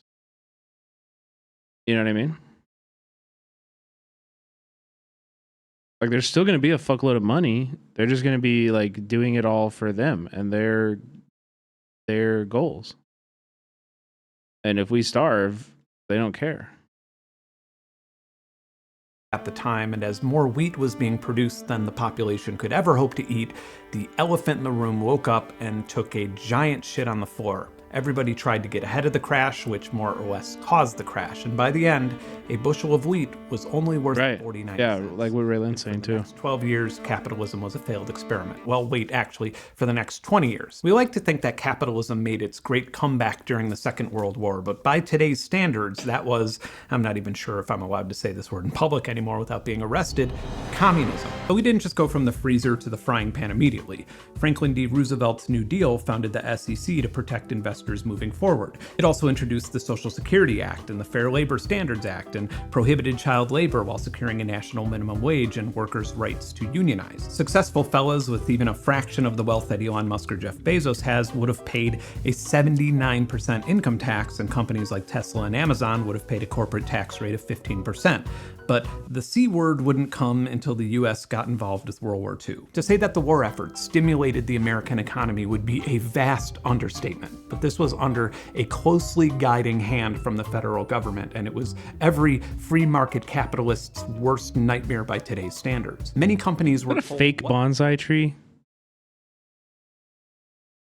You know what I mean? Like there's still going to be a fuckload of money. They're just going to be like doing it all for them and their goals. And if we starve, they don't care. At the time, and as more wheat was being produced than the population could ever hope to eat, the elephant in the room woke up and took a giant shit on the floor. everybody tried to get ahead of the crash, which more or less caused the crash. And by the end, a bushel of wheat was only worth 49 cents. Yeah, like what Ray Lynn's saying too. 12 years, capitalism was a failed experiment. Well, wait, actually, for the next 20 years. We like to think that capitalism made its great comeback during the Second World War, but by today's standards, that was, I'm not even sure if I'm allowed to say this word in public anymore without being arrested, communism. But we didn't just go from the freezer to the frying pan immediately. Franklin D. Roosevelt's New Deal founded the SEC to protect investors moving forward. It also introduced the Social Security Act and the Fair Labor Standards Act and prohibited child labor while securing a national minimum wage and workers' rights to unionize. Successful fellas with even a fraction of the wealth that Elon Musk or Jeff Bezos has would have paid a 79% income tax, and companies like Tesla and Amazon would have paid a corporate tax rate of 15%. But the C word wouldn't come until the US got involved with World War II. To say that the war effort stimulated the American economy would be a vast understatement, but this was under a closely guiding hand from the federal government, and it was every free market capitalist's worst nightmare by today's standards. Many companies were Is that a fake bonsai tree?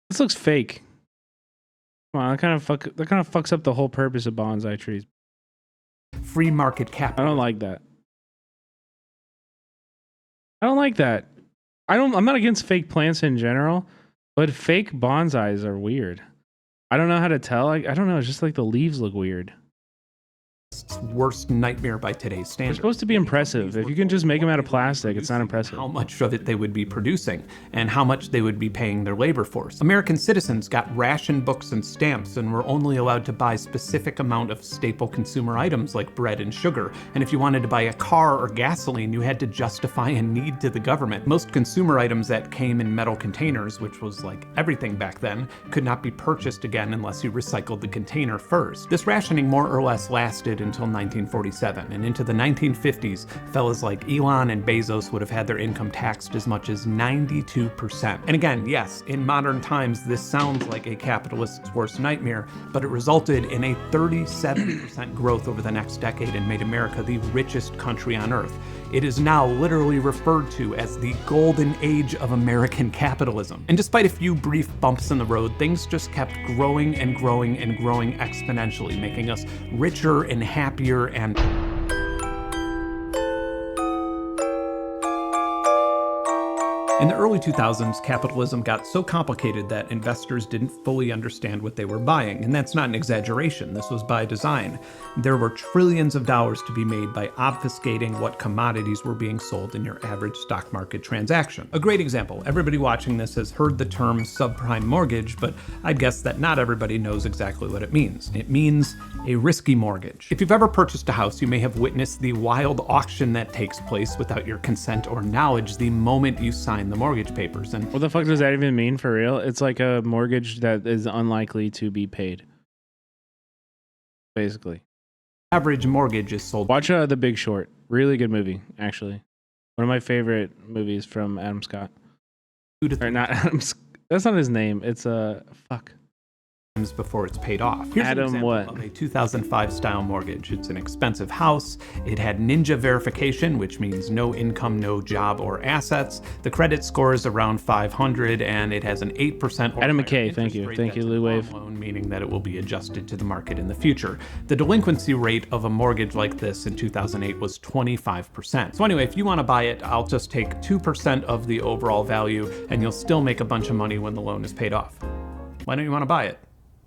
This looks fake. Come on, that kind of fucks up the whole purpose of bonsai trees. Free market capital. I don't like that. I'm not against fake plants in general, but fake bonsais are weird. I don't know how to tell. I don't know. It's just like the leaves look weird. Worst nightmare by today's standards. They're supposed to be impressive. If you can just make them out of plastic, it's not impressive. How much of it they would be producing and how much they would be paying their labor force. American citizens got ration books and stamps and were only allowed to buy specific amount of staple consumer items like bread and sugar. And if you wanted to buy a car or gasoline, you had to justify a need to the government. Most consumer items that came in metal containers, which was like everything back then, could not be purchased again unless you recycled the container first. This rationing more or less lasted until 1947, and into the 1950s, fellas like Elon and Bezos would have had their income taxed as much as 92%. And again, yes, in modern times, this sounds like a capitalist's worst nightmare, but it resulted in a 37% growth over the next decade and made America the richest country on earth. It is now literally referred to as the golden age of American capitalism. And despite a few brief bumps in the road, things just kept growing and growing and growing exponentially, making us richer and happier and... In the early 2000s, capitalism got so complicated that investors didn't fully understand what they were buying, and that's not an exaggeration. This was by design. There were trillions of dollars to be made by obfuscating what commodities were being sold in your average stock market transaction. A great example, everybody watching this has heard the term subprime mortgage, but I'd guess that not everybody knows exactly what it means. It means a risky mortgage. If you've ever purchased a house, you may have witnessed the wild auction that takes place without your consent or knowledge the moment you sign the mortgage papers. And what the fuck does that even mean for real? It's like a mortgage that is unlikely to be paid. Basically. Average mortgage is sold. Watch The Big Short. Really good movie, actually. One of my favorite movies from Adam Scott. Or not Adam Scott. That's not his name. It's fuck. Before it's paid off. Here's Adam an example what? of a 2005 style mortgage. It's an expensive house. It had ninja verification, which means no income, no job or assets. The credit score is around 500, and it has an 8% Adam McKay, thank you. Thank you, Lou Wave. Loan, meaning that it will be adjusted to the market in the future. The delinquency rate of a mortgage like this in 2008 was 25%. So anyway, if you want to buy it, I'll just take 2% of the overall value, and you'll still make a bunch of money when the loan is paid off. Why don't you want to buy it?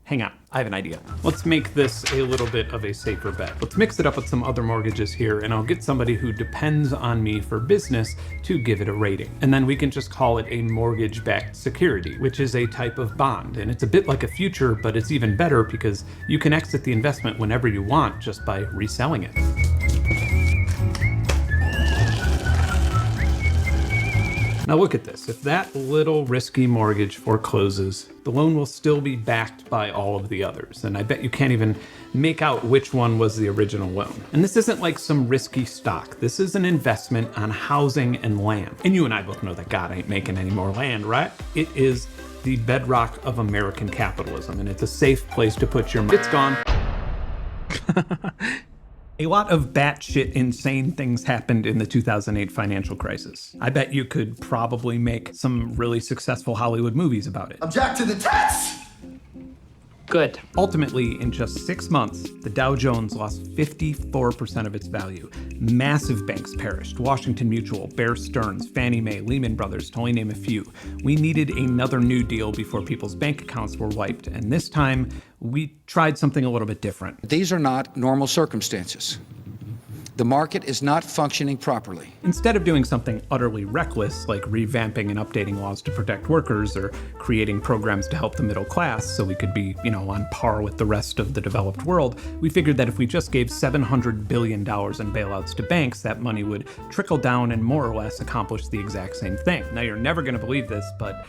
Hang on, I have an idea. Let's make this a little bit of a safer bet. Let's mix it up with some other mortgages here, and I'll get somebody who depends on me for business to give it a rating. And then we can just call it a mortgage-backed security, which is a type of bond. And it's a bit like a future, but it's even better because you can exit the investment whenever you want just by reselling it. Now look at this. If that little risky mortgage forecloses, the loan will still be backed by all of the others. And I bet you can't even make out which one was the original loan. And this isn't like some risky stock. This is an investment on housing and land. And you and I both know that God ain't making any more land, right? It is the bedrock of American capitalism, and it's a safe place to put your money. It's gone. A lot of batshit insane things happened in the 2008 financial crisis. I bet you could probably make some really successful Hollywood movies about it. Object to the test! Good. Ultimately, in just 6 months, the Dow Jones lost 54% of its value. Massive banks perished. Washington Mutual, Bear Stearns, Fannie Mae, Lehman Brothers, to only name a few. We needed another New Deal before people's bank accounts were wiped, and this time, we tried something a little bit different. These are not normal circumstances. The market is not functioning properly. Instead of doing something utterly reckless, like revamping and updating laws to protect workers or creating programs to help the middle class so we could be, on par with the rest of the developed world, we figured that if we just gave $700 billion in bailouts to banks, that money would trickle down and more or less accomplish the exact same thing. Now, you're never going to believe this, but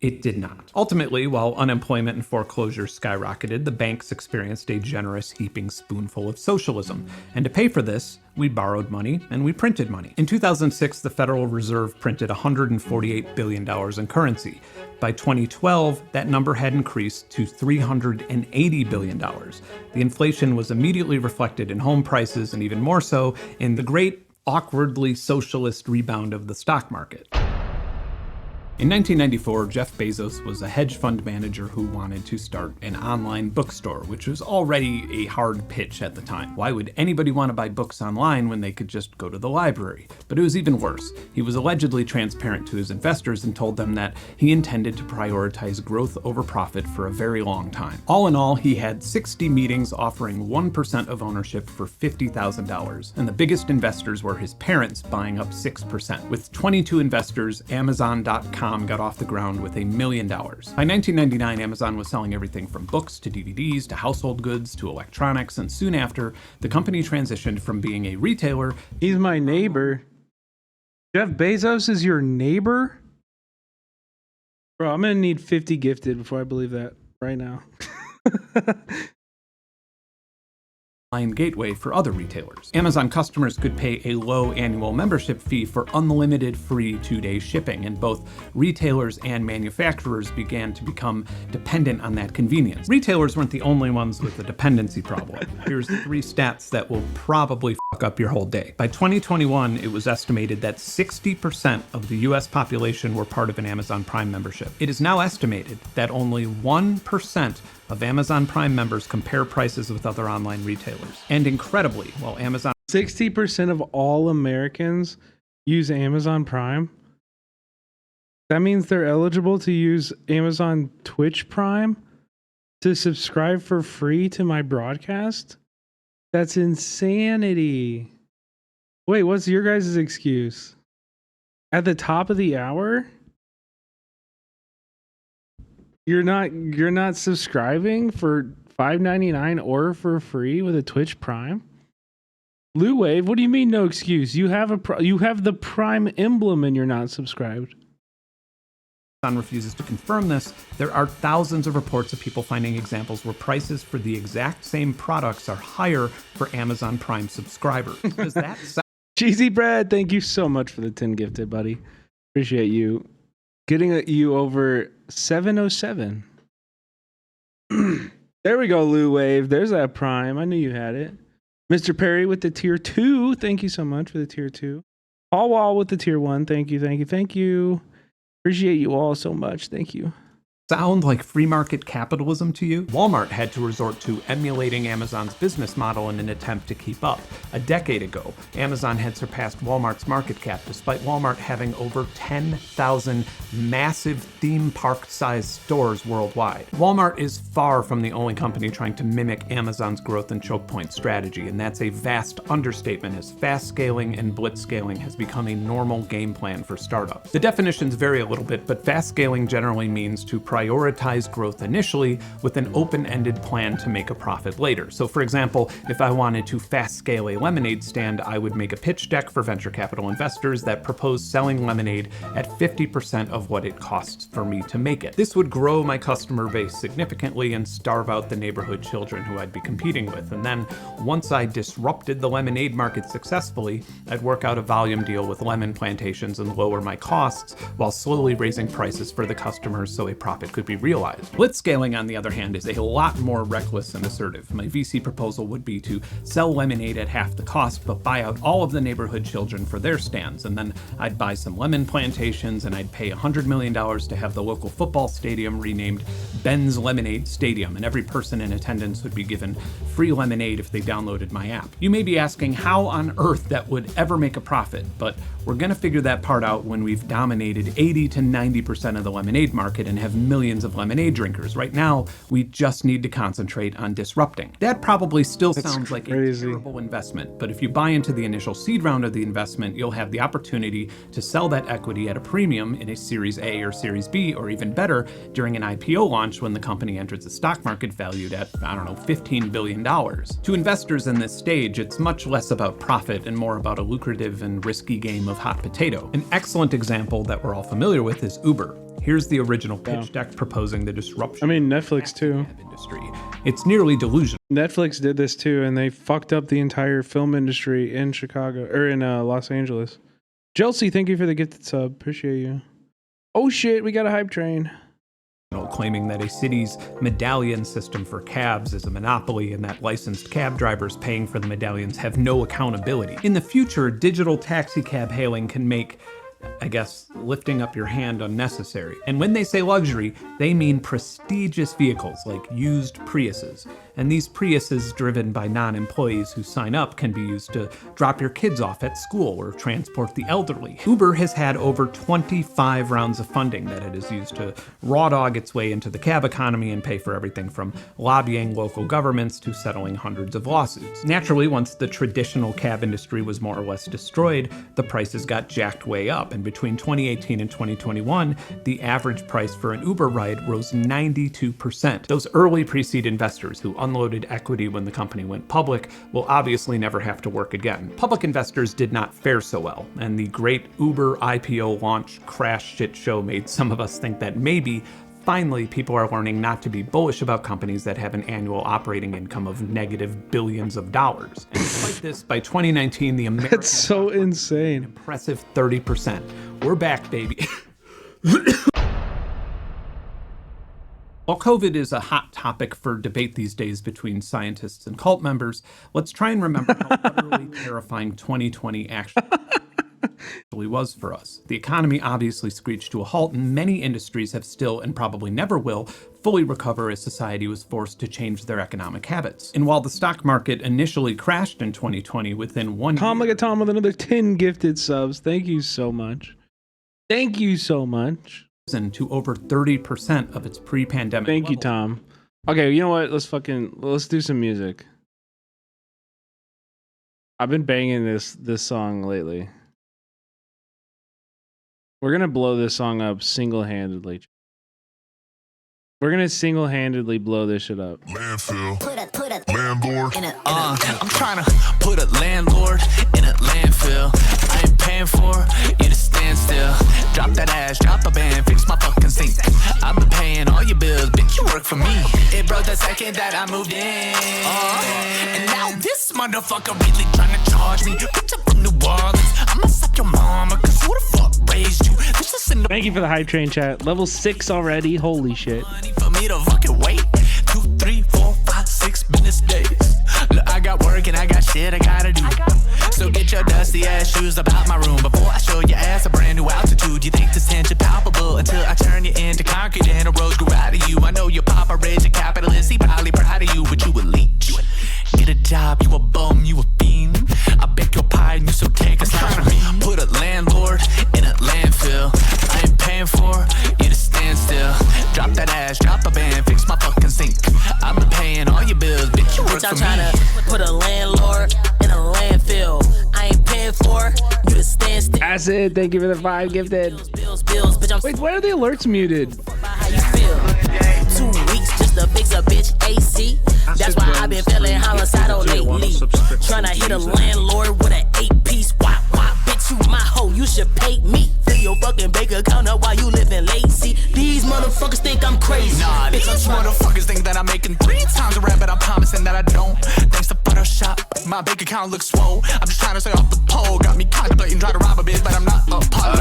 it did not. Ultimately, while unemployment and foreclosures skyrocketed, the banks experienced a generous heaping spoonful of socialism. And to pay for this, we borrowed money and we printed money. In 2006, the Federal Reserve printed $148 billion in currency. By 2012, that number had increased to $380 billion. The inflation was immediately reflected in home prices and even more so in the great, awkwardly socialist rebound of the stock market. In 1994, Jeff Bezos was a hedge fund manager who wanted to start an online bookstore, which was already a hard pitch at the time. Why would anybody want to buy books online when they could just go to the library? But it was even worse. He was allegedly transparent to his investors and told them that he intended to prioritize growth over profit for a very long time. All in all, he had 60 meetings offering 1% of ownership for $50,000, and the biggest investors were his parents buying up 6%. With 22 investors, Amazon.com got off the ground with $1 million. By 1999, Amazon was selling everything from books to DVDs to household goods to electronics, and soon after, the company transitioned from being a retailer. He's my neighbor. Jeff Bezos is your neighbor? Bro, I'm gonna need 50 gifted before I believe that right now. Gateway for other retailers. Amazon customers could pay a low annual membership fee for unlimited free 2-day shipping, and both retailers and manufacturers began to become dependent on that convenience. Retailers weren't the only ones with a dependency problem. Here's 3 stats that will probably fuck up your whole day. By 2021, it was estimated that 60% of the US population were part of an Amazon Prime membership. It is now estimated that only 1% of Amazon Prime members compare prices with other online retailers. And incredibly, while Amazon 60% of all Americans use Amazon Prime, that means they're eligible to use Amazon Twitch Prime to subscribe for free to my broadcast? That's insanity. Wait, what's your guys' excuse? At the top of the hour? You're not subscribing for $5.99 or for free with a Twitch Prime? Lou Wave, what do you mean no excuse? You have the Prime emblem and you're not subscribed. Amazon refuses to confirm this. There are thousands of reports of people finding examples where prices for the exact same products are higher for Amazon Prime subscribers. Does that sound... Cheesy Bread, thank you so much for the 10 gifted, buddy. Appreciate you. Getting you over 707. There we go, Lou Wave. There's that Prime. I knew you had it. Mr. Perry with the tier 2. Thank you so much for the tier 2. Paul Wall with the tier 1. Thank you, thank you, thank you. Appreciate you all so much. Thank you. Sound like free market capitalism to you? Walmart had to resort to emulating Amazon's business model in an attempt to keep up. A decade ago, Amazon had surpassed Walmart's market cap, despite Walmart having over 10,000 massive theme park-sized stores worldwide. Walmart is far from the only company trying to mimic Amazon's growth and choke point strategy, and that's a vast understatement, as fast scaling and blitz scaling has become a normal game plan for startups. The definitions vary a little bit, but fast scaling generally means to prioritize growth initially with an open-ended plan to make a profit later. So for example, if I wanted to fast scale a lemonade stand, I would make a pitch deck for venture capital investors that proposed selling lemonade at 50% of what it costs for me to make it. This would grow my customer base significantly and starve out the neighborhood children who I'd be competing with. And then once I disrupted the lemonade market successfully, I'd work out a volume deal with lemon plantations and lower my costs while slowly raising prices for the customers so a profit could be realized. Blitzscaling, on the other hand, is a lot more reckless and assertive. My VC proposal would be to sell lemonade at half the cost, but buy out all of the neighborhood children for their stands, and then I'd buy some lemon plantations and I'd pay $100 million to have the local football stadium renamed Ben's Lemonade Stadium, and every person in attendance would be given free lemonade if they downloaded my app. You may be asking how on earth that would ever make a profit, but we're gonna figure that part out when we've dominated 80 to 90% of the lemonade market and have millions of lemonade drinkers. Right now, we just need to concentrate on disrupting. That probably still sounds like a terrible investment, but if you buy into the initial seed round of the investment, you'll have the opportunity to sell that equity at a premium in a Series A or Series B, or even better, during an IPO launch when the company enters the stock market valued at, I don't know, $15 billion. To investors in this stage, it's much less about profit and more about a lucrative and risky game of hot potato. An excellent example that we're all familiar with is Uber. Here's the original pitch deck proposing the disruption. I mean, Netflix too. Industry. It's nearly delusional. Netflix did this too, and they fucked up the entire film industry in Chicago or in Los Angeles. Chelsea, thank you for the gifted sub. Appreciate you. Oh shit, we got a hype train. Claiming that a city's medallion system for cabs is a monopoly and that licensed cab drivers paying for the medallions have no accountability. In the future, digital taxi cab hailing can make, I guess, lifting up your hand unnecessary. And when they say luxury, they mean prestigious vehicles like used Priuses. And these Priuses driven by non-employees who sign up can be used to drop your kids off at school or transport the elderly. Uber has had over 25 rounds of funding that it has used to raw dog its way into the cab economy and pay for everything from lobbying local governments to settling hundreds of lawsuits. Naturally, once the traditional cab industry was more or less destroyed, the prices got jacked way up. And between 2018 and 2021, the average price for an Uber ride rose 92%. Those early pre-seed investors who unloaded equity when the company went public will obviously never have to work again. Public investors did not fare so well, and the great Uber IPO launch crash shit show made some of us think that maybe finally, people are learning not to be bullish about companies that have an annual operating income of negative billions of dollars. And despite this, by 2019, the American That's so insane. Impressive 30%. We're back, baby. While COVID is a hot topic for debate these days between scientists and cult members, let's try and remember how utterly terrifying 2020 actually was for us. The economy obviously screeched to a halt, and many industries have still, and probably never will, fully recover as society was forced to change their economic habits. And while the stock market initially crashed in 2020 within 1 Tom, year... look at Tom with another 10 gifted subs. Thank you so much. Thank you so much. To over 30% of its pre-pandemic Thank you, Tom. Okay, you know what? Let's do some music. I've been banging this song lately. We're gonna blow this song up single-handedly. We're gonna single-handedly blow this shit up. Landfill. Landlord. I'm trying to put a landlord in a landfill. I ain't paying for you to stand still. Drop that ass, drop a band, fix my fucking sink. I've been paying all your bills, bitch, you work for me. It broke the second that I moved in. And now this motherfucker really trying to charge me. Bitch, I'm from New Orleans. I'ma suck your mama, cause who the fuck raised you? Thank you for the hype train chat. Level 6 already. Holy shit. For me to fucking wait 2, 3, 4, 5, 6 minutes days. Look, I got work and I got shit I gotta do. So get your dusty ass shoes about my room before I show your ass a brand new altitude. You think this tension palpable until I turn you into concrete and a rose grew out of you. I know your papa rich, a capitalist, he probably proud of you, but you a leech. Get a job, you a bum, you a fiend. I bake your pie and you so take a slime. Put a landlord in a landfill. I ain't paying for you to stand still. Drop that ass, drop a band, fix my fucking sink. I've been paying all your bills, bitch, you work for me. I'm trying to put a landlord in a landfill. I ain't paying for you to stand still. Acid, thank you for the 5 gifted. Wait, why are the alerts muted? How you feel? 2 weeks just to fix a bitch AC. That's why I've been feeling homicidal lately. Tryna hit a landlord with an 8-piece wop wop. Bitch, you my hoe, you should pay me. Fill your fucking bank account up while you living lazy. These motherfuckers think I'm crazy. Nah, these motherfuckers think that I'm making 3 times the rap, but I'm promising that I don't. Thanks to Photoshop, my bank account looks swole. I'm just trying to stay off the pole. Got me contemplating try to rob a bitch, but I'm not a pot.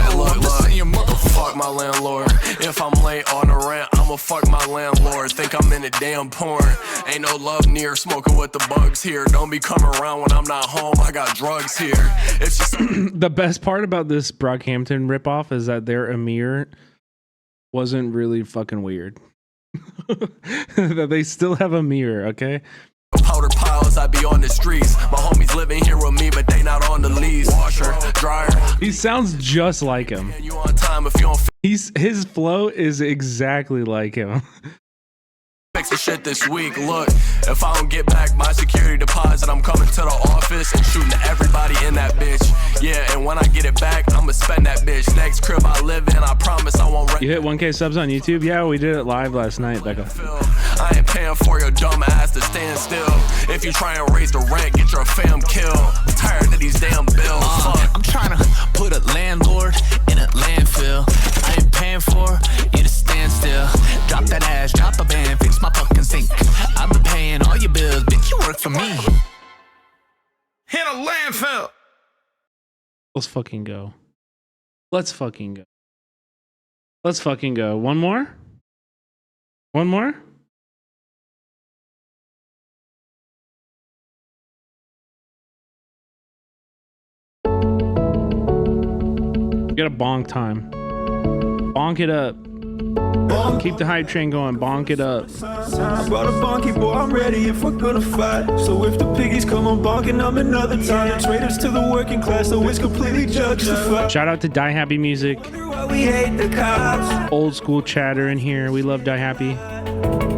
Fuck my landlord. If I'm late on the rent, I'ma fuck my landlord. Think I'm in a damn porn. Ain't no love near, smoking with the bugs here. Don't be coming around when I'm not home. I got drugs here. It's just the best part about this Brockhampton ripoff is that their Amir wasn't really fucking weird. That they still have a mirror, okay? Powder piles, I be on the streets. My homies living here with me, but they not on the lease. Washer, dryer. He sounds just like him. You on time if you don't His flow is exactly like him. fix the shit this week. Look, if I don't get back my security deposit, I'm coming to the office and shooting everybody in that bitch. Yeah, and when I get it back, I'ma spend that bitch. Next crib I live in, I promise I won't. You hit 1K subs on YouTube? Yeah, we did it live last night, Becca. I ain't paying for your dumb ass to stand still. If you try and raise the rent, get your fam killed. I'm tired of these damn bills. I'm trying to put a landlord in a landfill. I ain't paying for you to stand still. Drop that ass, drop a band, fix my fucking sink. I've been paying all your bills, bitch, you work for me. Hit a landfill. Let's fucking go. Let's fucking go. Let's fucking go. One more? One more? You got a bonk time. Bonk it up. Keep the hype train going. Bonk it up. I brought a bonky boy, I'm ready if we're gonna fight. So if the piggies come on bonking, I'm another time. Traitors to the working class, so it's completely justified. Shout out to Die Happy Music. We hate the cops. Old school chatter in here. We love Die Happy.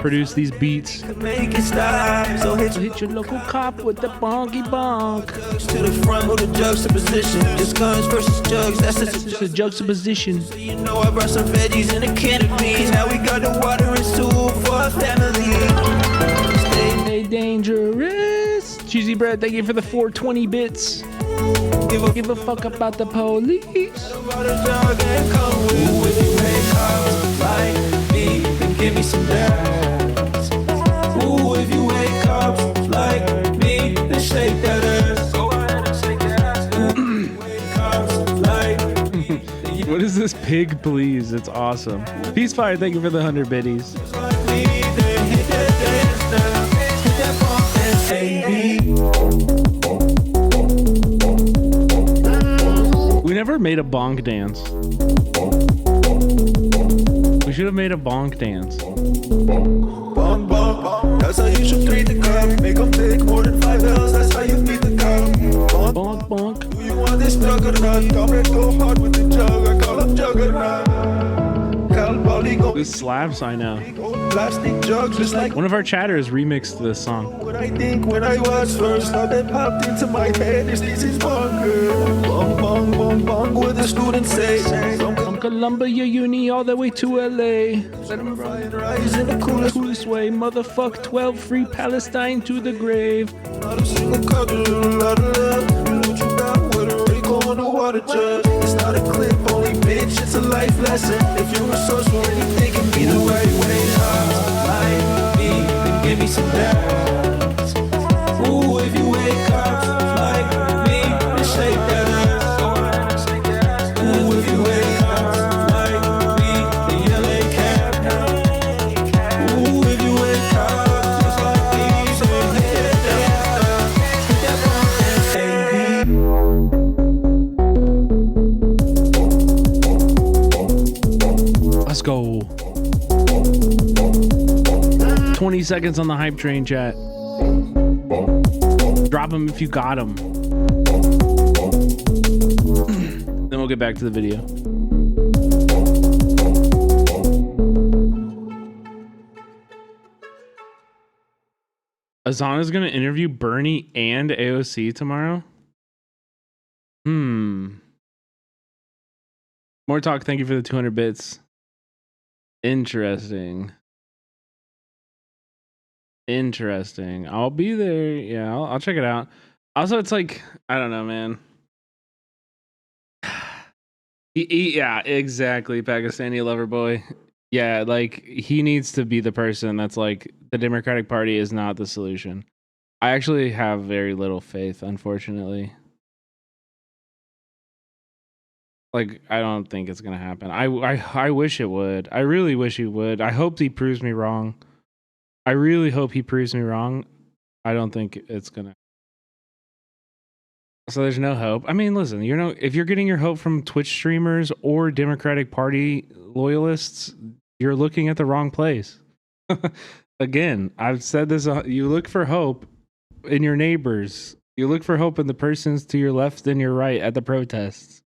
Produce these beats. Make it stop. So hit your local cop with the bonky bonk. To the front with a juxtaposition. Just guns versus jugs. That's just a juxtaposition. So you know I brought some veggies and a can of beans. Now we got the water and stool for our family. Stay dangerous. Cheesy bread, thank you for the 420 bits. Give a fuck about the police. Give me some dance. Ooh, if you wake up like me, then shake that ass. Go ahead and shake that ass. Ooh, if you wake up like me. What is this pig, please? It's awesome. Peace Fire, thank you for the 100 biddies. We never made a bonk dance. We should have made a bonk dance. Bonk, bonk, that's how you should treat the cup. Make them take more than 5 L's, that's how you beat the cup. Bonk, bonk. Do you want this juggernaut? Don't let go hard with the jug, I call him juggernaut. This slaps, I know. Plastic jugs, just like one of our chatters remixed this song. what I think when I was first, thought that popped into my head is this is bunker. Bong, bong, bong, bong, what the students say. From Columbia Uni all the way to LA. Let them rise in the coolest way. Motherfuck 12 free Palestine to the grave. Not a single cup, a lot of love. What you got, what already going to water judge. It's not a clip, only bitch, it's a life lesson. If you're resourceful and you think it be the right way, like me, then give me some dance. Ooh, if you wake up like me, then shake that ass. Ooh, if you wake up like me, then yell at cap. Ooh, if you wake up just like me, so hit that baby. Let's go. 20 seconds on the hype train, chat. Drop them if you got them. Then we'll get back to the video. Azana's gonna interview Bernie and AOC tomorrow. More talk. Thank you for the 200 bits. Interesting. I'll be there. Yeah, I'll check it out. Also, it's like, I don't know, man. Yeah, exactly. Pakistani lover boy. Yeah, like he needs to be the person that's like, the Democratic Party is not the solution. I actually have very little faith, unfortunately. Like, I don't think it's gonna happen. I wish it would. I really wish he would. I hope he proves me wrong. I really hope he proves me wrong. I don't think it's gonna. So there's no hope. I mean, listen, if you're getting your hope from Twitch streamers or Democratic Party loyalists, you're looking at the wrong place. Again, I've said this. You look for hope in your neighbors. You look for hope in the persons to your left and your right at the protests.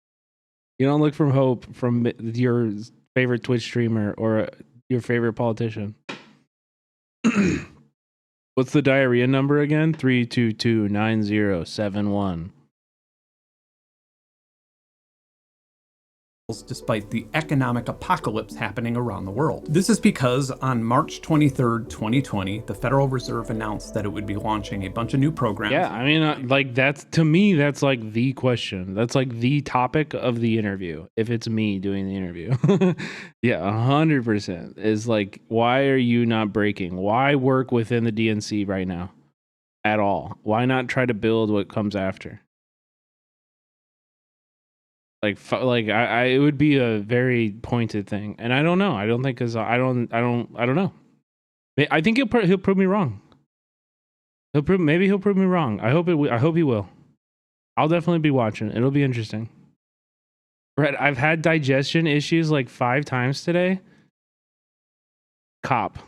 You don't look for hope from your favorite Twitch streamer or your favorite politician. What's the diarrhea number again? 3229071. Despite the economic apocalypse happening around the world. This is because on March 23rd, 2020, the Federal Reserve announced that it would be launching a bunch of new programs. Yeah, I mean, like that's, to me, that's like the question. That's like the topic of the interview. If it's me doing the interview. Yeah, 100% is like, why are you not breaking? Why work within the DNC right now at all? Why not try to build what comes after? Like it would be a very pointed thing, and I don't know. I don't think because I don't know. I think he'll prove me wrong. Maybe he'll prove me wrong. I hope he will. I'll definitely be watching. It'll be interesting. Brett, I've had digestion issues like 5 times today. Cop.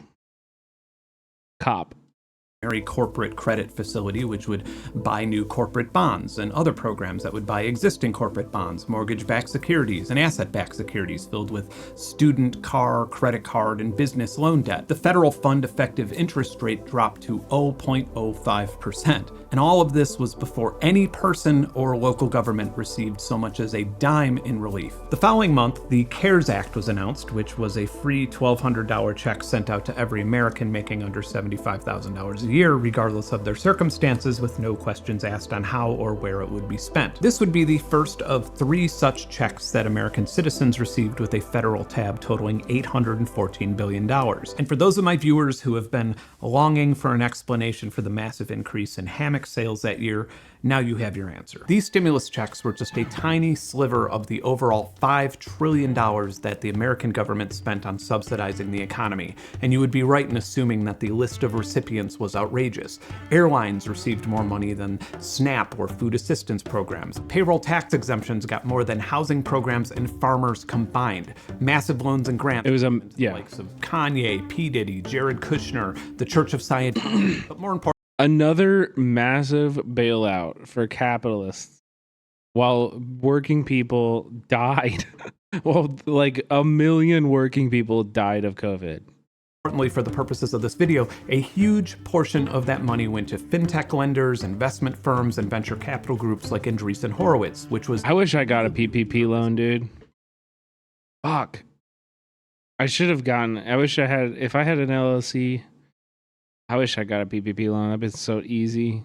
Corporate credit facility, which would buy new corporate bonds, and other programs that would buy existing corporate bonds, mortgage-backed securities, and asset-backed securities filled with student, car, credit card, and business loan debt. The federal fund effective interest rate dropped to 0.05%. And all of this was before any person or local government received so much as a dime in relief. The following month, the CARES Act was announced, which was a free $1,200 check sent out to every American making under $75,000 a year, regardless of their circumstances, with no questions asked on how or where it would be spent. This would be the first of 3 such checks that American citizens received, with a federal tab totaling $814 billion. And for those of my viewers who have been longing for an explanation for the massive increase in hammock sales that year, now you have your answer. These stimulus checks were just a tiny sliver of the overall $5 trillion that the American government spent on subsidizing the economy, and you would be right in assuming that the list of recipients was outrageous. Airlines received more money than SNAP or food assistance programs. Payroll tax exemptions got more than housing programs and farmers combined. Massive loans and grants. It was the likes of Kanye, P. Diddy, Jared Kushner, the Church of Scientology, but more importantly, another massive bailout for capitalists while working people died. Well, like 1 million working people died of COVID. Importantly, for the purposes of this video, a huge portion of that money went to fintech lenders, investment firms, and venture capital groups like Andreessen Horowitz, which was... I wish I got a PPP loan, dude. Fuck. I should have gotten... I wish I had... If I had an LLC... I wish I got a PPP loan. That'd been so easy.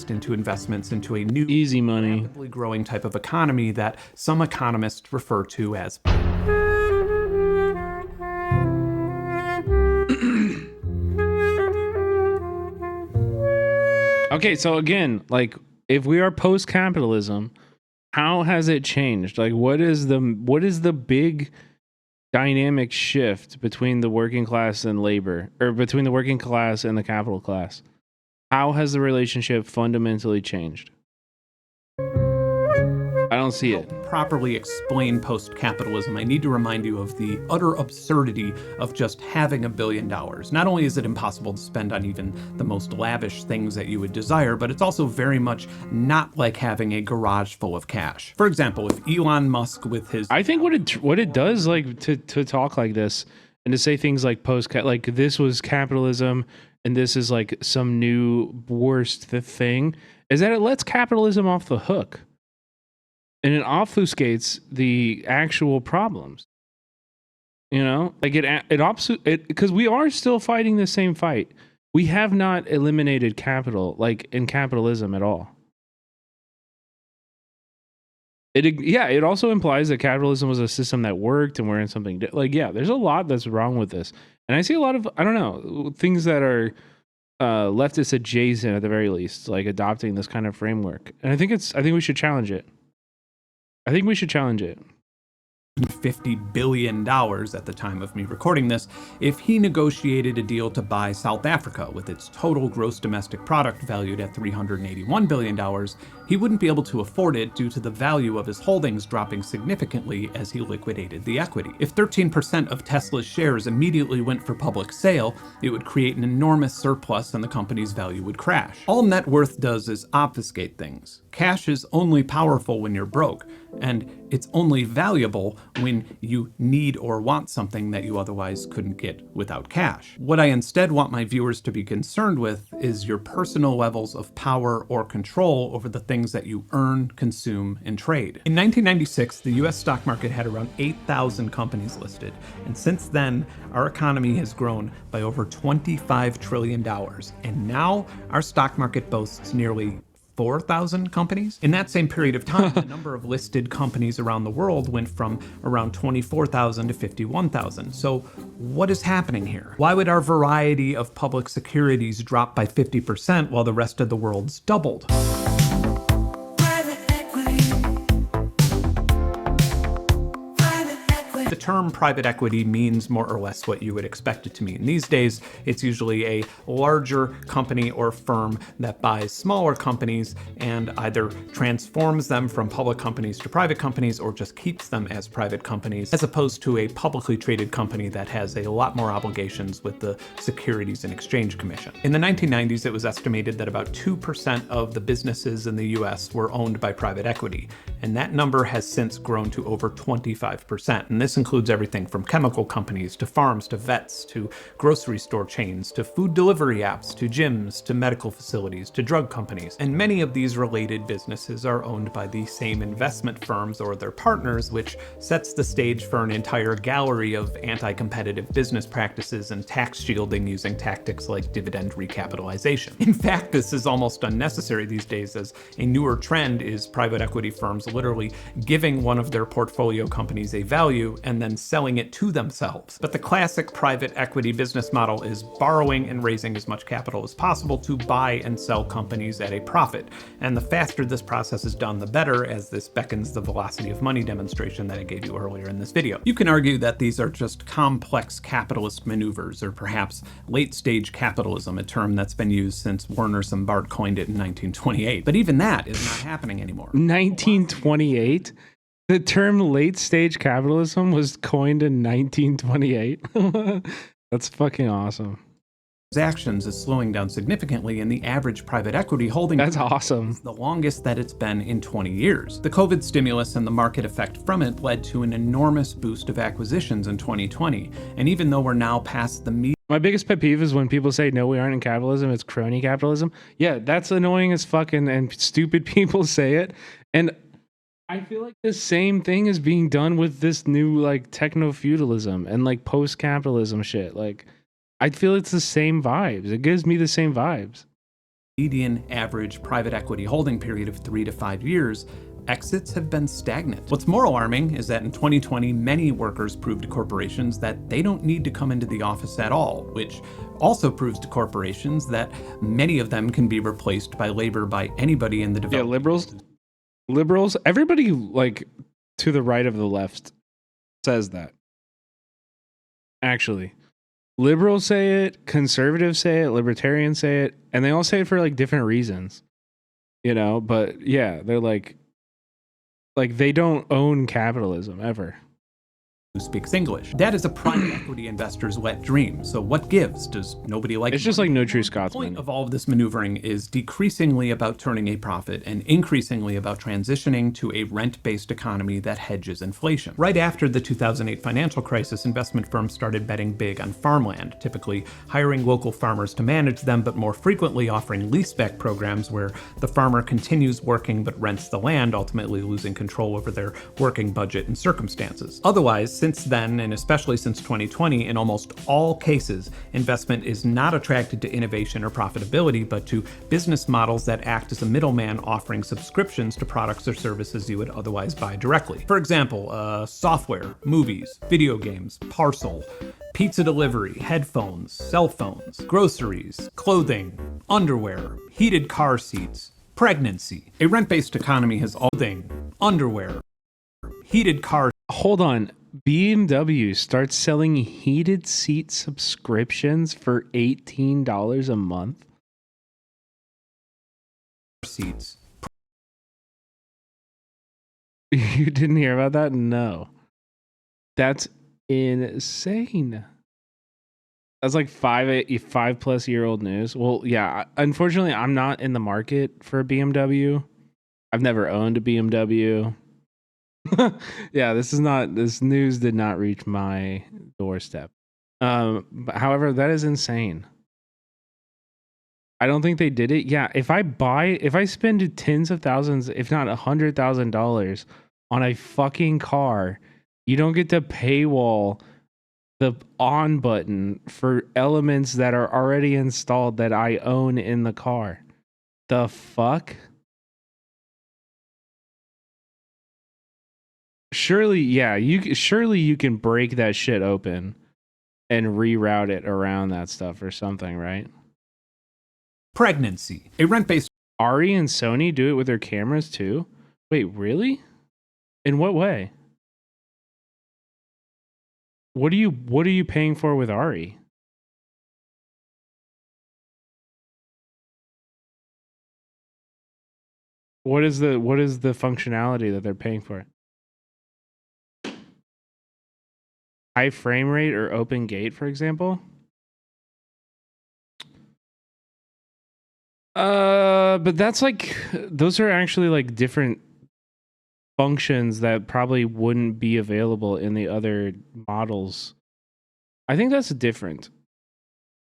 Into investments into a new, easy money, rapidly growing type of economy that some economists refer to as. Okay, so again, like, if we are post-capitalism, how has it changed? Like, what is the big dynamic shift between the working class and labor, or between the working class and the capital class? How has the relationship fundamentally changed? I don't see it. Properly explain post-capitalism, I need to remind you of the utter absurdity of just having $1 billion. Not only is it impossible to spend on even the most lavish things that you would desire, but it's also very much not like having a garage full of cash. For example, if Elon Musk with his... I think what it does, like, to talk like this and to say things like like this was capitalism and this is like some new worst thing, is that it lets capitalism off the hook. And it obfuscates the actual problems. You know, like because we are still fighting the same fight. We have not eliminated capital, like in capitalism at all. It also implies that capitalism was a system that worked and we're in something like, yeah, there's a lot that's wrong with this. And I see a lot of, I don't know, things that are leftist adjacent at the very least, like adopting this kind of framework. And I think we should challenge it. $50 billion at the time of me recording this if he negotiated a deal to buy South Africa with its total gross domestic product valued at $381 billion. He wouldn't be able to afford it due to the value of his holdings dropping significantly as he liquidated the equity. If 13% of Tesla's shares immediately went for public sale, it would create an enormous surplus and the company's value would crash. All net worth does is obfuscate things. Cash is only powerful when you're broke, and it's only valuable when you need or want something that you otherwise couldn't get without cash. What I instead want my viewers to be concerned with is your personal levels of power or control over the things that you earn, consume, and trade. In 1996, the US stock market had around 8,000 companies listed, and since then, our economy has grown by over $25 trillion, and now our stock market boasts nearly 4,000 companies. In that same period of time, the number of listed companies around the world went from around 24,000 to 51,000. So what is happening here? Why would our variety of public securities drop by 50% while the rest of the world's doubled? The term private equity means more or less what you would expect it to mean. These days, it's usually a larger company or firm that buys smaller companies and either transforms them from public companies to private companies or just keeps them as private companies, as opposed to a publicly traded company that has a lot more obligations with the Securities and Exchange Commission. In the 1990s, it was estimated that about 2% of the businesses in the US were owned by private equity, and that number has since grown to over 25%. And this includes everything from chemical companies to farms to vets to grocery store chains to food delivery apps to gyms to medical facilities to drug companies. And many of these related businesses are owned by the same investment firms or their partners, which sets the stage for an entire gallery of anti-competitive business practices and tax shielding using tactics like dividend recapitalization. In fact, this is almost unnecessary these days, as a newer trend is private equity firms literally giving one of their portfolio companies a value and then selling it to themselves. But the classic private equity business model is borrowing and raising as much capital as possible to buy and sell companies at a profit. And the faster this process is done, the better, as this beckons the velocity of money demonstration that I gave you earlier in this video. You can argue that these are just complex capitalist maneuvers, or perhaps late-stage capitalism, a term that's been used since Werner Sombart coined it in 1928. But even that is not happening anymore. 1928? The term late-stage capitalism was coined in 1928. That's fucking awesome. Transactions is slowing down significantly, and the average private equity holding That's awesome. is the longest that it's been in 20 years. The COVID stimulus and the market effect from it led to an enormous boost of acquisitions in 2020. And even though we're now past the My biggest pet peeve is when people say, no, we aren't in capitalism, it's crony capitalism. Yeah, that's annoying as fucking, and stupid people say it. And I feel like the same thing is being done with this new like techno-feudalism and like post-capitalism shit. Like, I feel it's the same vibes. It gives me the same vibes. Median average private equity holding period of 3 to 5 years, exits have been stagnant. What's more alarming is that in 2020, many workers proved to corporations that they don't need to come into the office at all, which also proves to corporations that many of them can be replaced by labor by anybody in the development. Yeah, liberals, everybody like to the right of the left says that. Actually, liberals say it, conservatives say it, libertarians say it, and they all say it for like different reasons, you know. But yeah, they're like they don't own capitalism ever. Who speaks English. That is a private equity investor's wet dream. So what gives? Does nobody like it? It's just like No True Scotsman. The point of all of this maneuvering is decreasingly about turning a profit and increasingly about transitioning to a rent-based economy that hedges inflation. Right after the 2008 financial crisis, investment firms started betting big on farmland, typically hiring local farmers to manage them, but more frequently offering leaseback programs where the farmer continues working but rents the land, ultimately losing control over their working budget and circumstances. Otherwise, since then, and especially since 2020, in almost all cases, investment is not attracted to innovation or profitability, but to business models that act as a middleman offering subscriptions to products or services you would otherwise buy directly. For example, software, movies, video games, parcel, pizza delivery, headphones, cell phones, groceries, clothing, underwear, heated car seats, pregnancy. A rent-based economy has all things, underwear, heated cars. Hold on. BMW starts selling heated seat subscriptions for $18 a month. Seats. You didn't hear about that? No. That's insane. That's like 5+ year old news. Well, yeah, unfortunately, I'm not in the market for a BMW. I've never owned a BMW. Yeah, this news did not reach my doorstep. But however, that is insane. I don't think they did it. Yeah, if I spend tens of thousands, if not $100,000 on a fucking car, you don't get to paywall the on button for elements that are already installed that I own in the car. The fuck? Surely, yeah, you can break that shit open and reroute it around that stuff or something, right? Pregnancy. A rent-based Ari and Sony do it with their cameras too? Wait, really? In what way? What are you paying for with Ari? What is the functionality that they're paying for? High frame rate or open gate, for example? But that's like, those are actually like different functions that probably wouldn't be available in the other models. I think that's different.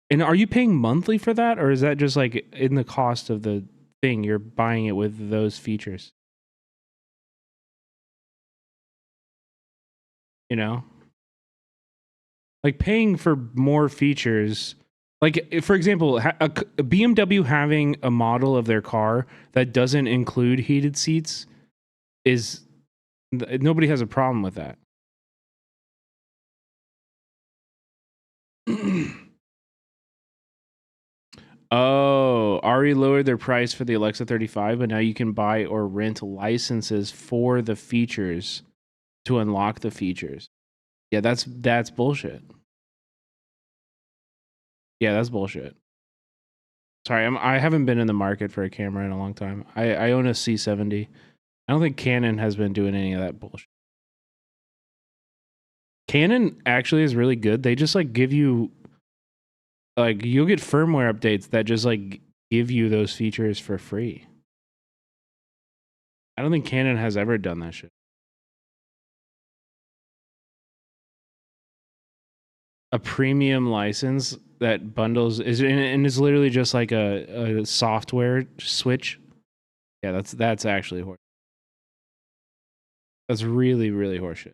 And are you paying monthly for that, or is that just like in the cost of the thing? You're buying it with those features. You know? Like paying for more features. Like, for example, a BMW having a model of their car that doesn't include heated seats is, nobody has a problem with that. Oh, Ari lowered their price for the Alexa 35, but now you can buy or rent licenses for the features to unlock the features. Yeah, that's bullshit. Yeah, that's bullshit. Sorry, I haven't been in the market for a camera in a long time. I own a C70. I don't think Canon has been doing any of that bullshit. Canon actually is really good. They just like give you, like, you'll get firmware updates that just like give you those features for free. I don't think Canon has ever done that shit. A premium license that bundles is literally just like a software switch. Yeah, that's actually horseshit. That's really, really horseshit.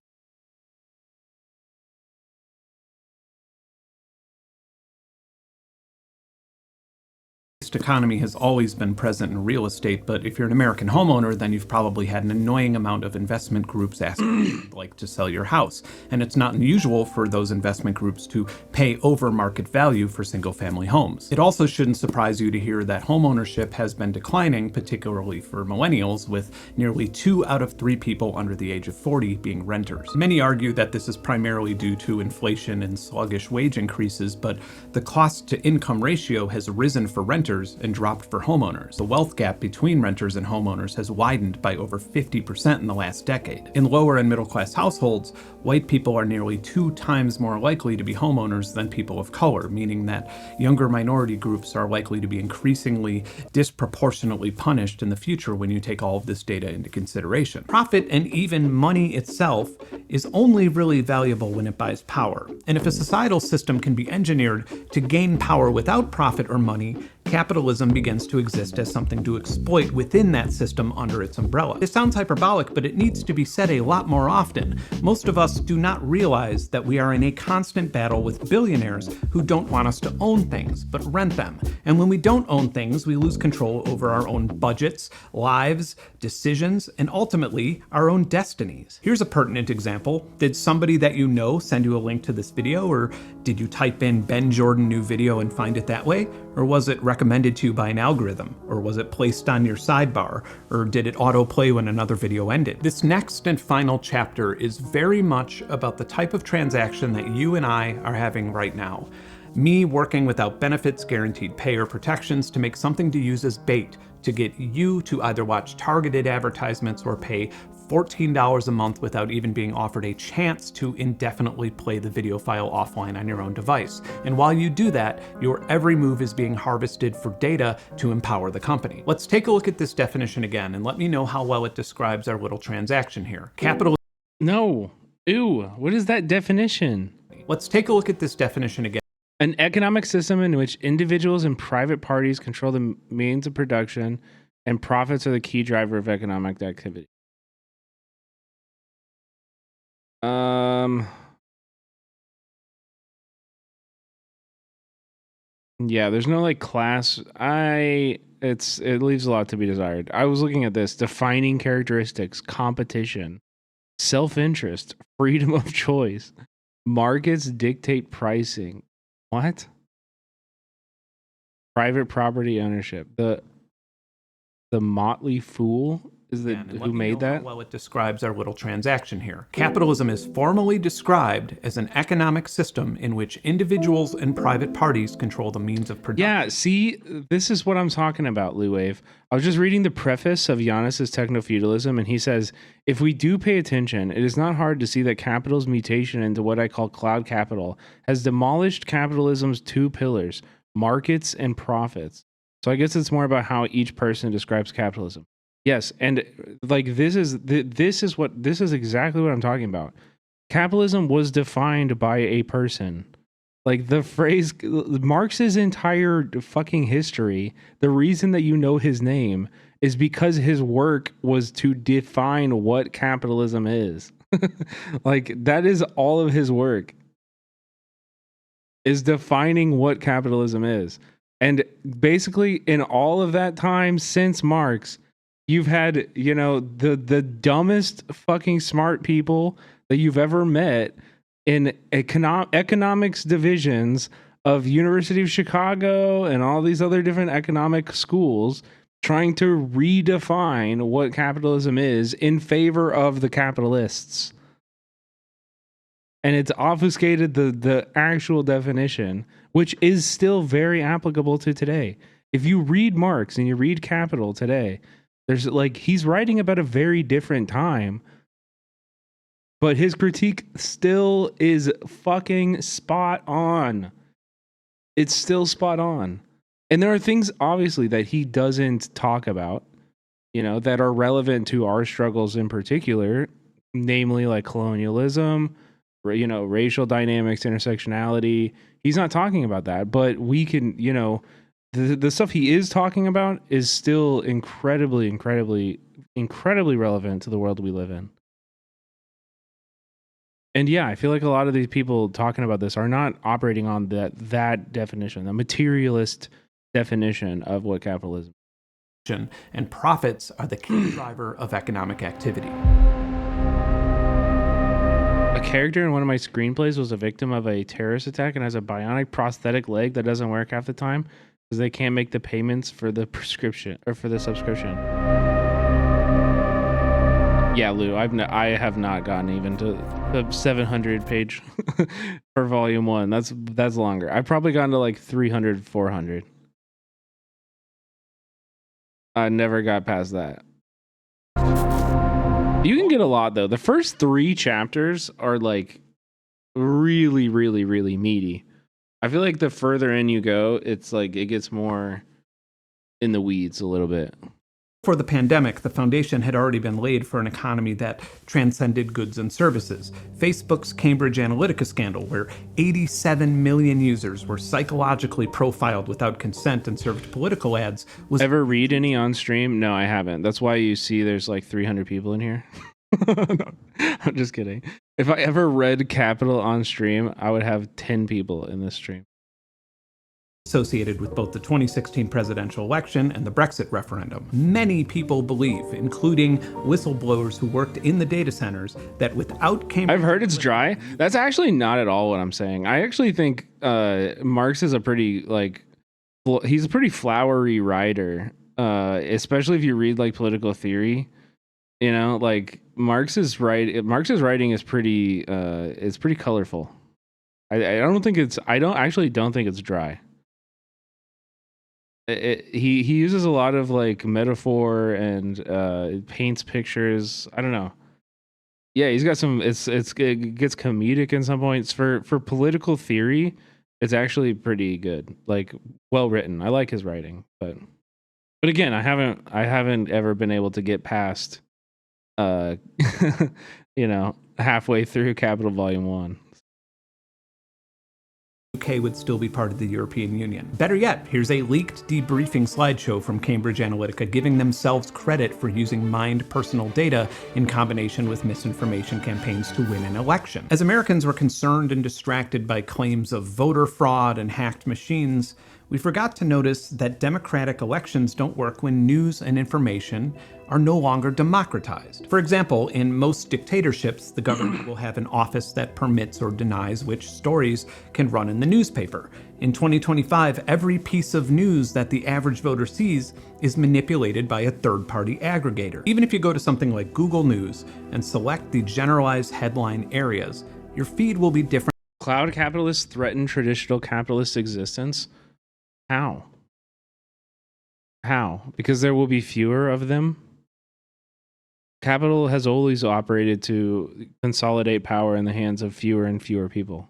Economy has always been present in real estate, but if you're an American homeowner, then you've probably had an annoying amount of investment groups asking you, like, to sell your house. And it's not unusual for those investment groups to pay over market value for single-family homes. It also shouldn't surprise you to hear that homeownership has been declining, particularly for millennials, with nearly 2 out of 3 people under the age of 40 being renters. Many argue that this is primarily due to inflation and sluggish wage increases, but the cost-to-income ratio has risen for renters and dropped for homeowners. The wealth gap between renters and homeowners has widened by over 50% in the last decade. In lower and middle class households, white people are nearly 2 times more likely to be homeowners than people of color, meaning that younger minority groups are likely to be increasingly disproportionately punished in the future when you take all of this data into consideration. Profit and even money itself is only really valuable when it buys power. And if a societal system can be engineered to gain power without profit or money, capitalism begins to exist as something to exploit within that system under its umbrella. It sounds hyperbolic, but it needs to be said a lot more often. Most of us do not realize that we are in a constant battle with billionaires who don't want us to own things, but rent them. And when we don't own things, we lose control over our own budgets, lives, decisions, and ultimately our own destinies. Here's a pertinent example. Did somebody that you know send you a link to this video, or did you type in Ben Jordan new video and find it that way? Or was it recommended to you by an algorithm? Or was it placed on your sidebar? Or did it autoplay when another video ended? This next and final chapter is very much about the type of transaction that you and I are having right now. Me working without benefits, guaranteed pay, or protections to make something to use as bait to get you to either watch targeted advertisements or pay $14 a month without even being offered a chance to indefinitely play the video file offline on your own device. And while you do that, your every move is being harvested for data to empower the company. Let's take a look at this definition again and let me know how well it describes our little transaction here. Capital. No. Ew. What is that definition? Let's take a look at this definition again. An economic system in which individuals and private parties control the means of production and profits are the key driver of economic activity. Yeah, there's no like class. It leaves a lot to be desired. I was looking at this: defining characteristics, competition, self-interest, freedom of choice, markets dictate pricing. What? Private property ownership. The Motley Fool is the who made that? Well, it describes our little transaction here. Capitalism is formally described as an economic system in which individuals and private parties control the means of production. Yeah, see, this is what I'm talking about, Lou Wave. I was just reading the preface of Giannis's Techno-Feudalism, and he says, if we do pay attention, it is not hard to see that capital's mutation into what I call cloud capital has demolished capitalism's two pillars, markets and profits. So I guess it's more about how each person describes capitalism. Yes, and like this is exactly what I'm talking about. Capitalism was defined by a person. Like the phrase Marx's entire fucking history, the reason that you know his name is because his work was to define what capitalism is. Like that is all of his work. Is defining what capitalism is. And basically in all of that time since Marx, you've had, you know, the dumbest fucking smart people that you've ever met in economics divisions of University of Chicago and all these other different economic schools trying to redefine what capitalism is in favor of the capitalists. And it's obfuscated the actual definition, which is still very applicable to today. If you read Marx and you read Capital today, there's like, he's writing about a very different time, but his critique still is fucking spot on. It's still spot on. And there are things obviously that he doesn't talk about, you know, that are relevant to our struggles in particular, namely like colonialism, you know, racial dynamics, intersectionality. He's not talking about that, but we can, you know, the stuff he is talking about is still incredibly relevant to the world we live in. And yeah, I feel like a lot of these people talking about this are not operating on that definition, the materialist definition of what capitalism is. And profits are the key driver of economic activity. A character in one of my screenplays was a victim of a terrorist attack and has a bionic prosthetic leg that doesn't work half the time because they can't make the payments for the prescription or for the subscription. Yeah, Lou, I have not gotten even to the 700 page for volume 1. That's longer. I've probably gotten to like 300, 400. I never got past that. You can get a lot though. The first 3 chapters are like really meaty. I feel like the further in you go, it's like it gets more in the weeds a little bit. For the pandemic, the foundation had already been laid for an economy that transcended goods and services. Facebook's Cambridge Analytica scandal, where 87 million users were psychologically profiled without consent and served political ads, was... Ever read any on stream? No, I haven't. That's why you see there's like 300 people in here. No, I'm just kidding. If I ever read Capital on stream, I would have 10 people in this stream. Associated with both the 2016 presidential election and the Brexit referendum. Many people believe, including whistleblowers who worked in the data centers, that without Cambridge... I've heard it's dry. That's actually not at all what I'm saying. I actually think Marx is a pretty, like, he's a pretty flowery writer, especially if you read like political theory. You know, like Marx's writing is pretty colorful. I don't think it's don't think it's dry. He uses a lot of like metaphor and paints pictures. I don't know. Yeah, he's got some. It gets comedic in some points. For political theory, it's actually pretty good. Like well written. I like his writing, but again, I haven't ever been able to get past halfway through Capital Volume 1. UK would still be part of the European Union. Better yet, here's a leaked debriefing slideshow from Cambridge Analytica giving themselves credit for using mined personal data in combination with misinformation campaigns to win an election. As Americans were concerned and distracted by claims of voter fraud and hacked machines, we forgot to notice that democratic elections don't work when news and information are no longer democratized. For example, in most dictatorships, the government will have an office that permits or denies which stories can run in the newspaper. In 2025, every piece of news that the average voter sees is manipulated by a third-party aggregator. Even if you go to something like Google News and select the generalized headline areas, your feed will be different. Cloud capitalists threaten traditional capitalist existence. How? Because there will be fewer of them? Capital has always operated to consolidate power in the hands of fewer and fewer people.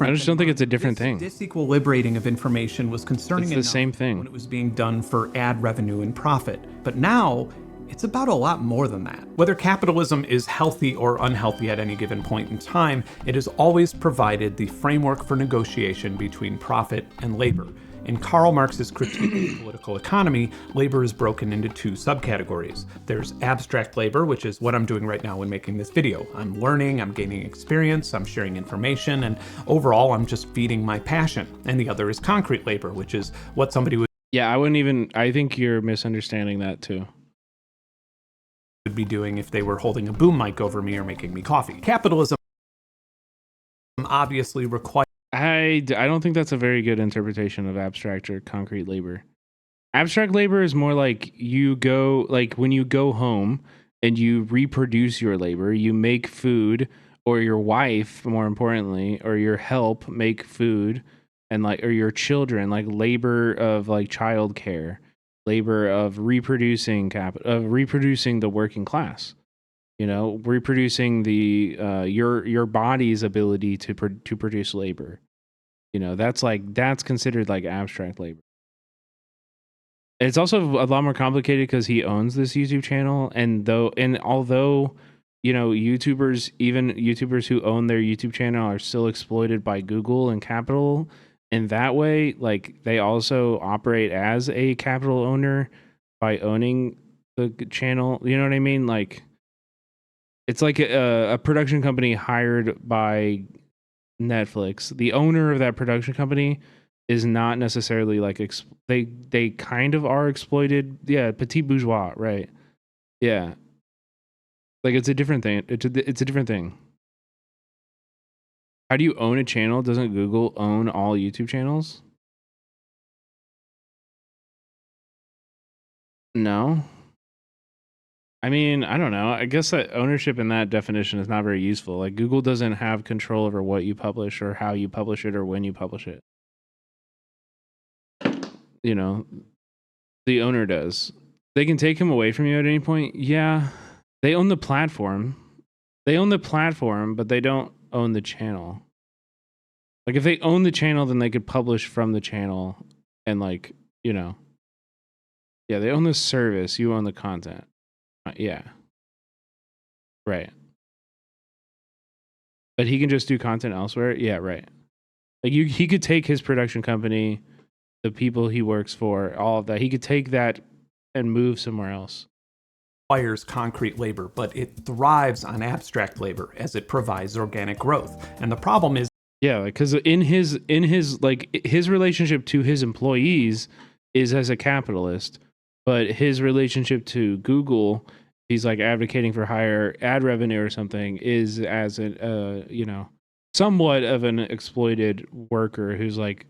I just don't think it's a different thing. Disequilibrating of information was concerning It's the same thing. when it was being done for ad revenue and profit. But now, it's about a lot more than that. Whether capitalism is healthy or unhealthy at any given point in time, it has always provided the framework for negotiation between profit and labor. In Karl Marx's critique of political economy, labor is broken into two subcategories. There's abstract labor, which is what I'm doing right now when making this video. I'm learning, I'm gaining experience, I'm sharing information, and overall I'm just feeding my passion. And the other is concrete labor, which is what somebody would I think you're misunderstanding that too. Would be doing if they were holding a boom mic over me or making me coffee. Capitalism obviously requires... I don't think that's a very good interpretation of abstract or concrete labor. Abstract labor is more like when you go home and you reproduce your labor, you make food, or your wife, more importantly, or your help make food, and or your children, like labor of like childcare. Labor of reproducing the working class, reproducing the your body's ability to produce labor. That's considered like abstract labor. It's also a lot more complicated because he owns this YouTube channel, although YouTubers who own their YouTube channel are still exploited by Google and Capital. In that way, they also operate as a capital owner by owning the channel. You know what I mean? It's like a production company hired by Netflix. The owner of that production company is not necessarily they kind of are exploited. Yeah, petit bourgeois, right? Yeah, it's a different thing. It's a different thing. How do you own a channel? Doesn't Google own all YouTube channels? No. I mean, I don't know. I guess that ownership in that definition is not very useful. Google doesn't have control over what you publish or how you publish it or when you publish it. The owner does. They can take him away from you at any point. Yeah. They own the platform. But they don't own the channel. If they own the channel, then they could publish from the channel and yeah, they own the service, you own the content. Yeah. Right. But he can just do content elsewhere? Yeah, right. He could take his production company, the people he works for, all of that. He could take that and move somewhere else. Requires concrete labor, but it thrives on abstract labor as it provides organic growth. And the problem is, yeah, because in his relationship to his employees is as a capitalist, but his relationship to Google he's like advocating for higher ad revenue or something, is as a you know, somewhat of an exploited worker who's like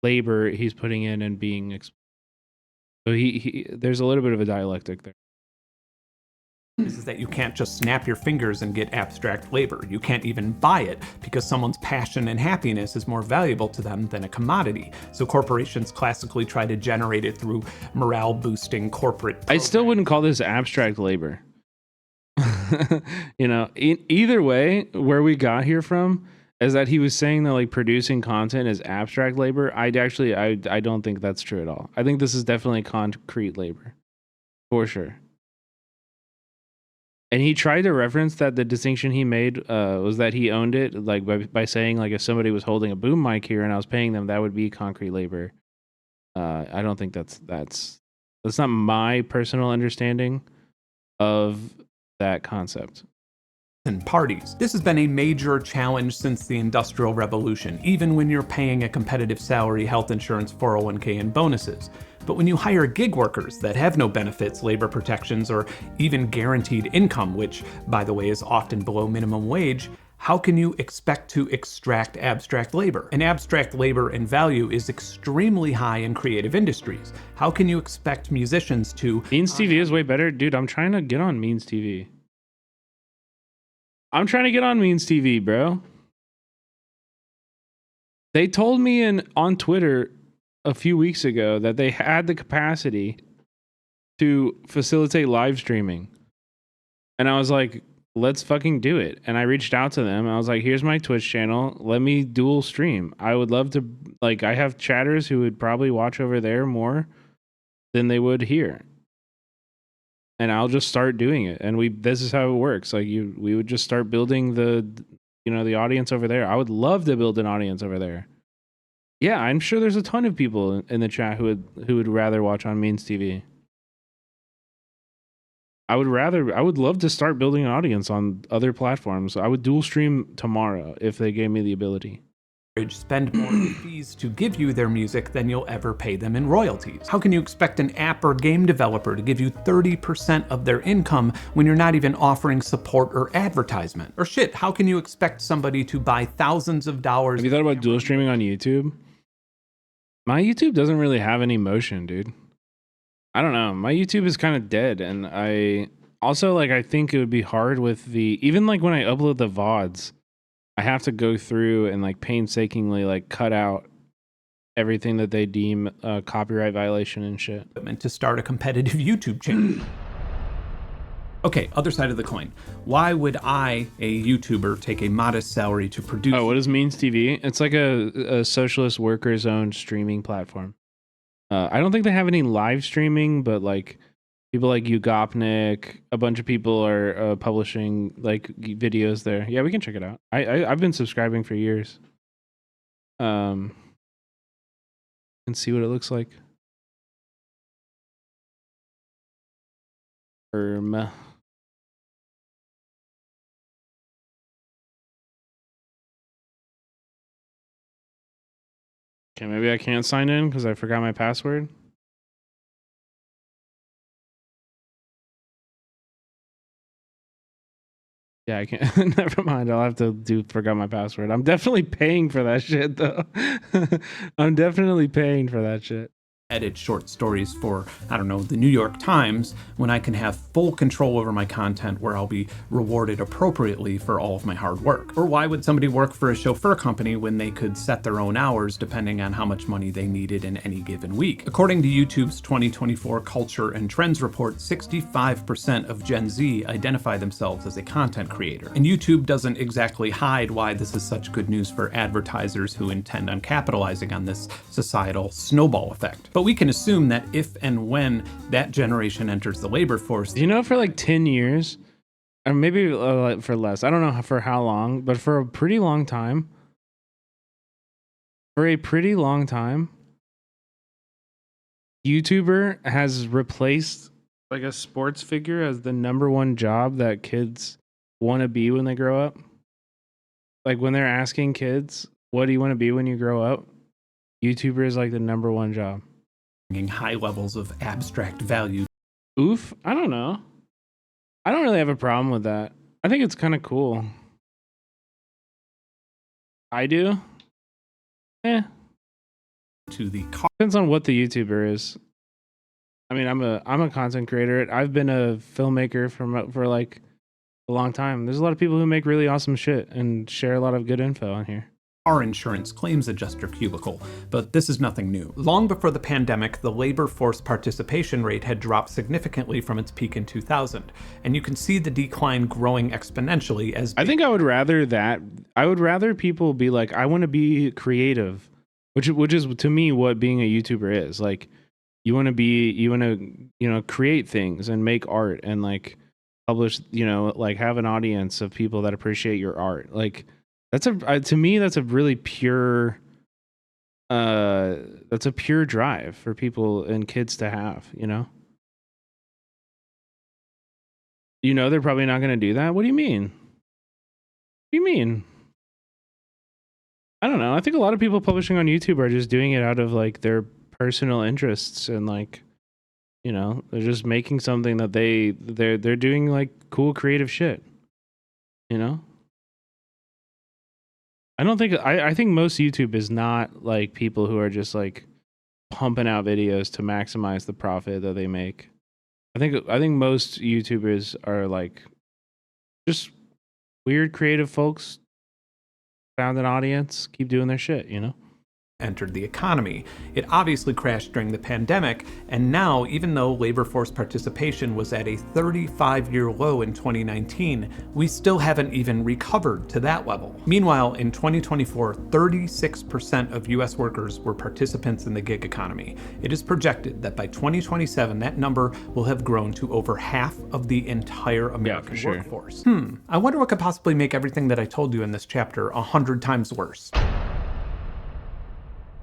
labor he's putting in and being so he there's a little bit of a dialectic there. Is that you can't just snap your fingers and get abstract labor. You can't even buy it because someone's passion and happiness is more valuable to them than a commodity. So corporations classically try to generate it through morale boosting corporate programs. I still wouldn't call this abstract labor. You know, either way, where we got here from is that he was saying that like producing content is abstract labor. I don't think that's true at all. I think this is definitely concrete labor, for sure. And he tried to reference that the distinction he made was that he owned it, like by saying like if somebody was holding a boom mic here and I was paying them, that would be concrete labor. I don't think that's not my personal understanding of that concept. And parties. This has been a major challenge since the Industrial Revolution, even when you're paying a competitive salary, health insurance, 401k, and bonuses. But when you hire gig workers that have no benefits, labor protections, or even guaranteed income, which, by the way, is often below minimum wage, how can you expect to extract abstract labor? And abstract labor and value is extremely high in creative industries. How can you expect musicians to... Means TV is way better. Dude, I'm trying to get on Means TV. I'm trying to get on Means TV, bro. They told me on Twitter a few weeks ago that they had the capacity to facilitate live streaming. And I was like, let's fucking do it. And I reached out to them. I was like, here's my Twitch channel. Let me dual stream. I would love to, like, I have chatters who would probably watch over there more than they would here. And I'll just start doing it. And this is how it works. Like we would just start building the audience over there. I would love to build an audience over there. Yeah, I'm sure there's a ton of people in the chat who would rather watch on Means TV. I would love to start building an audience on other platforms. I would dual stream tomorrow if they gave me the ability. Spend more in fees to give you their music than you'll ever pay them in royalties. How can you expect an app or game developer to give you 30% of their income when you're not even offering support or advertisement? Or shit, how can you expect somebody to buy thousands of dollars? Have you thought about dual streaming on YouTube? My YouTube doesn't really have any motion, dude. I don't know. My YouTube is kind of dead, and I also I think it would be hard with even like when I upload the VODs, I have to go through and like painstakingly cut out everything that they deem a copyright violation and shit. And to start a competitive YouTube channel. Okay, other side of the coin. Why would I, a YouTuber, take a modest salary to produce? Oh, what is Means TV? It's like a socialist workers-owned streaming platform. I don't think they have any live streaming, but like people like Ugopnik, a bunch of people are publishing like videos there. Yeah, we can check it out. I've been subscribing for years. And see what it looks like. Okay, maybe I can't sign in because I forgot my password. Yeah, I can't. Never mind. I'll have to forgot my password. I'm definitely paying for that shit, though. I'm definitely paying for that shit. Edit short stories for, I don't know, the New York Times, when I can have full control over my content where I'll be rewarded appropriately for all of my hard work? Or why would somebody work for a chauffeur company when they could set their own hours depending on how much money they needed in any given week? According to YouTube's 2024 Culture and Trends report, 65% of Gen Z identify themselves as a content creator. And YouTube doesn't exactly hide why this is such good news for advertisers who intend on capitalizing on this societal snowball effect. But we can assume that if and when that generation enters the labor force... You know, for like 10 years, or maybe for less, I don't know for how long, but for a pretty long time, YouTuber has replaced like a sports figure as the #1 job that kids want to be when they grow up. Like when they're asking kids, what do you want to be when you grow up? YouTuber is like the #1 job. High levels of abstract value. Oof, I don't know. I don't really have a problem with that. I think it's kind of cool. I do. Eh. To the depends on what the YouTuber is. I mean, I'm a content creator. I've been a filmmaker for like a long time. There's a lot of people who make really awesome shit and share a lot of good info on here. Car insurance claims adjuster cubicle, but this is nothing new. Long before the pandemic, the labor force participation rate had dropped significantly from its peak in 2000, and you can see the decline growing exponentially as... I think I would rather that. I would rather people be like, I want to be creative, which is to me what being a YouTuber is. Like, you want to create things and make art and like publish, like have an audience of people that appreciate your art. Like, to me that's a really pure drive for people and kids to have. They're probably not going to do that. What do you mean? What do you mean? I don't know. I think a lot of people publishing on YouTube are just doing it out of like their personal interests and like, they're just making something that they're doing like cool creative shit. I think most YouTube is not like people who are just like pumping out videos to maximize the profit that they make. I think most YouTubers are like just weird creative folks, found an audience, keep doing their shit, entered the economy. It obviously crashed during the pandemic, and now, even though labor force participation was at a 35-year low in 2019, we still haven't even recovered to that level. Meanwhile, in 2024, 36% of US workers were participants in the gig economy. It is projected that by 2027, that number will have grown to over half of the entire American workforce. I wonder what could possibly make everything that I told you in this chapter 100 times worse.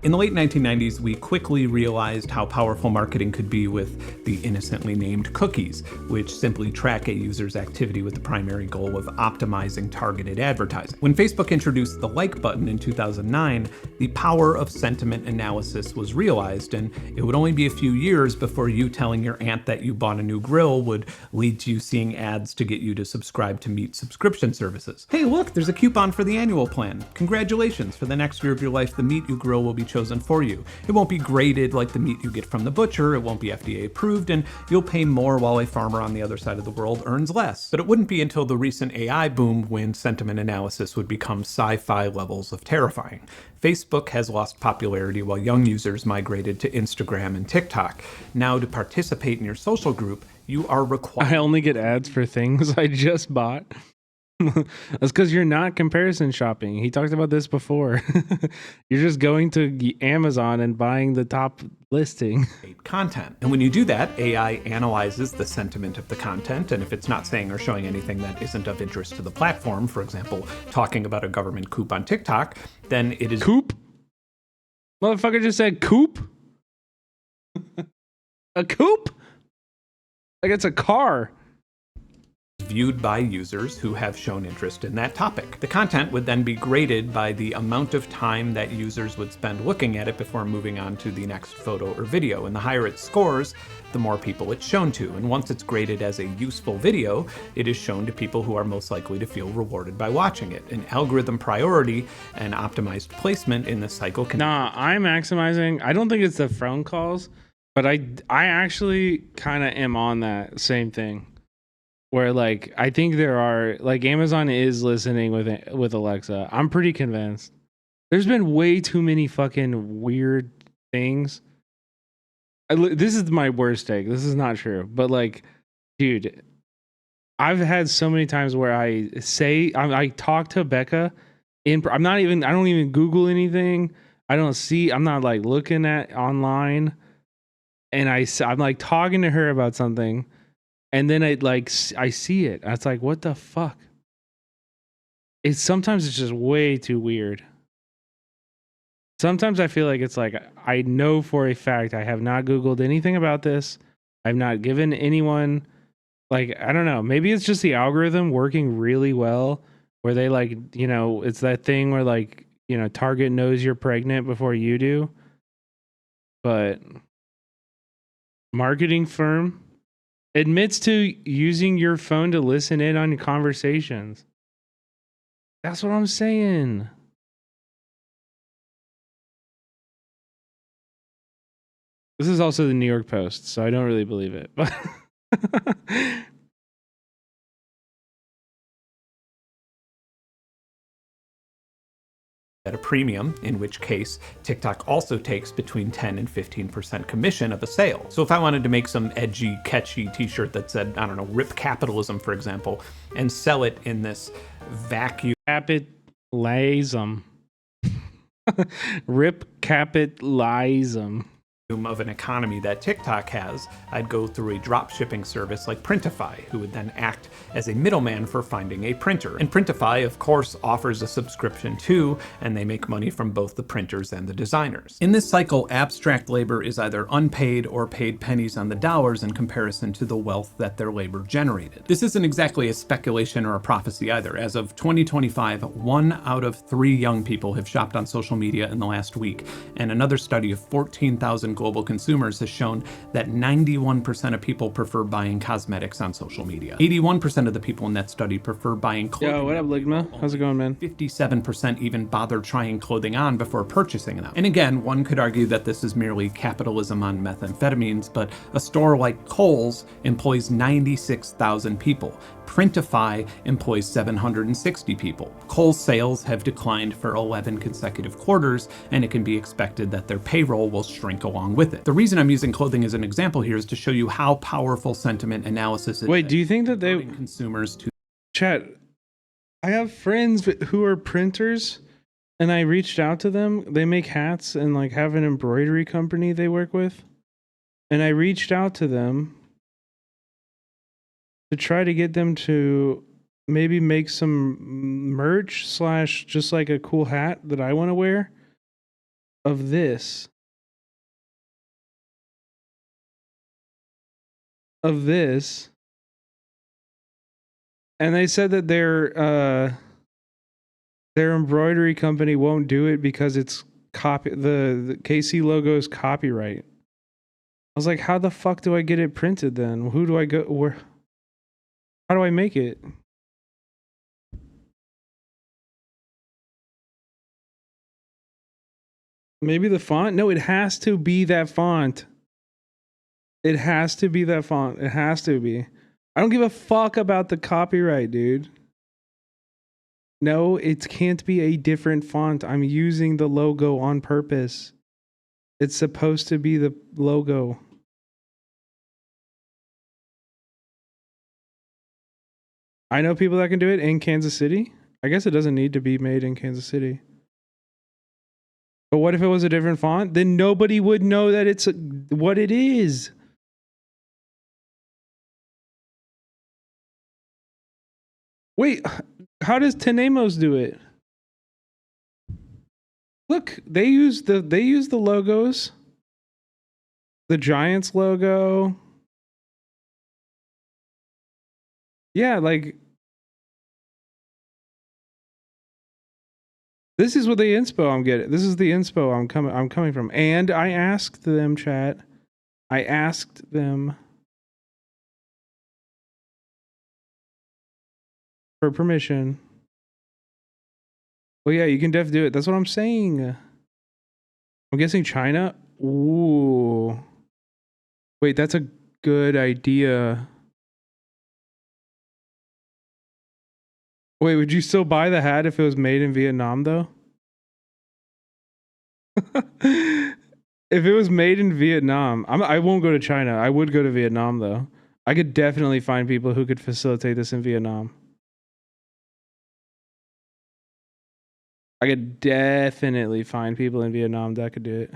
In the late 1990s, we quickly realized how powerful marketing could be with the innocently named cookies, which simply track a user's activity with the primary goal of optimizing targeted advertising. When Facebook introduced the like button in 2009, the power of sentiment analysis was realized, and it would only be a few years before you telling your aunt that you bought a new grill would lead to you seeing ads to get you to subscribe to meat subscription services. Hey, look, there's a coupon for the annual plan. Congratulations, for the next year of your life, the meat you grill will be chosen for you. It won't be graded like the meat you get from the butcher, it won't be FDA approved, and you'll pay more while a farmer on the other side of the world earns less. But it wouldn't be until the recent AI boom when sentiment analysis would become sci-fi levels of terrifying. Facebook has lost popularity while young users migrated to Instagram and TikTok. Now, to participate in your social group, you are required... I only get ads for things I just bought. That's because you're not comparison shopping. He talked about this before. You're just going to Amazon and buying the top listing. Content. And when you do that, AI analyzes the sentiment of the content, and if it's not saying or showing anything that isn't of interest to the platform, for example, talking about a government coup on TikTok, then it is... Coup? Motherfucker just said coup? A coupe? Like it's a car. Viewed by users who have shown interest in that topic. The content would then be graded by the amount of time that users would spend looking at it before moving on to the next photo or video. And the higher it scores, the more people it's shown to. And once it's graded as a useful video, it is shown to people who are most likely to feel rewarded by watching it. An algorithm priority and optimized placement in the cycle can... Nah, I'm maximizing. I don't think it's the phone calls, but I actually kind of am on that same thing. Where like I think there are like Amazon is listening with Alexa. I'm pretty convinced. There's been way too many fucking weird things. This is my worst take. This is not true, but like, dude, I've had so many times where I talk to Becca I don't even Google anything. I'm not like looking at online, and I'm like talking to her about something. And then I see it. It's like, what the fuck? Sometimes it's just way too weird. Sometimes I feel like it's like, I know for a fact I have not Googled anything about this. I've not given anyone, like, I don't know. Maybe it's just the algorithm working really well where they like, it's that thing where like, Target knows you're pregnant before you do. But marketing firm Admits to using your phone to listen in on conversations. That's what I'm saying. This is also the New York Post, so I don't really believe it. But at a premium, in which case TikTok also takes between 10 and 15% commission of a sale. So if I wanted to make some edgy, catchy t-shirt that said, I don't know, "Rip Capitalism," for example, and sell it in this vacuum. Capitalism. Rip capitalism. Of an economy that TikTok has, I'd go through a drop shipping service like Printify, who would then act as a middleman for finding a printer. And Printify, of course, offers a subscription too, and they make money from both the printers and the designers. In this cycle, abstract labor is either unpaid or paid pennies on the dollars in comparison to the wealth that their labor generated. This isn't exactly a speculation or a prophecy either. As of 2025, 1 out of 3 young people have shopped on social media in the last week, and another study of 14,000 global consumers has shown that 91% of people prefer buying cosmetics on social media. 81% of the people in that study prefer buying clothing. Yo, what up, Ligma? How's it going, man? 57% even bother trying clothing on before purchasing them. And again, one could argue that this is merely capitalism on methamphetamines, but a store like Kohl's employs 96,000 people. Printify employs 760 people. Kohl's sales have declined for 11 consecutive quarters, and it can be expected that their payroll will shrink along with it. The reason I'm using clothing as an example here is to show you how powerful sentiment analysis is. Wait, do you think that they consumers to chat? I have friends who are printers, and I reached out to them. They make hats and like have an embroidery company they work with, and I reached out to them to try to get them to maybe make some merch / just like a cool hat that I want to wear of this. And they said that their embroidery company won't do it because it's the KC logo is copyright. I was like, how the fuck do I get it printed then? Who do I go where? How do I make it? Maybe the font? No, it has to be that font. It has to be that font. It has to be. I don't give a fuck about the copyright, dude. No, it can't be a different font. I'm using the logo on purpose. It's supposed to be the logo. I know people that can do it in Kansas City. I guess it doesn't need to be made in Kansas City. But what if it was a different font? Then nobody would know that it's what it is. Wait, how does Tenemos do it? Look, they use the logos. The Giants logo. Yeah, like this is what the inspo I'm getting. This is the inspo I'm coming from. And I asked them, chat. I asked them for permission. Well, yeah, you can def do it. That's what I'm saying. I'm guessing China. Ooh. Wait, that's a good idea. Wait, would you still buy the hat if it was made in Vietnam, though? If it was made in Vietnam, I won't go to China. I would go to Vietnam, though. I could definitely find people who could facilitate this in Vietnam. I could definitely find people in Vietnam that could do it.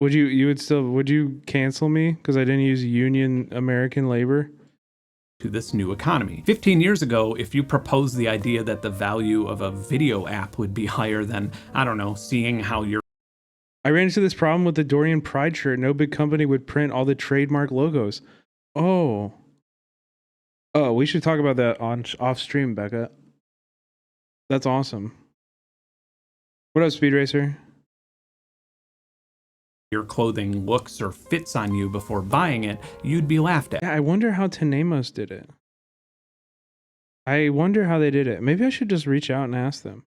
Would you cancel me because I didn't use Union American labor? To this new economy. 15 years ago, if you proposed the idea that the value of a video app would be higher than, I don't know, seeing how your I ran into this problem with the Dorian Pride shirt. No big company would print all the trademark logos. Oh, we should talk about that off stream, Becca. That's awesome. What up, Speed Racer? your clothing looks or fits on you before buying it, you'd be laughed at. Yeah, I wonder how Tenemos did it. I wonder how they did it. Maybe I should just reach out and ask them.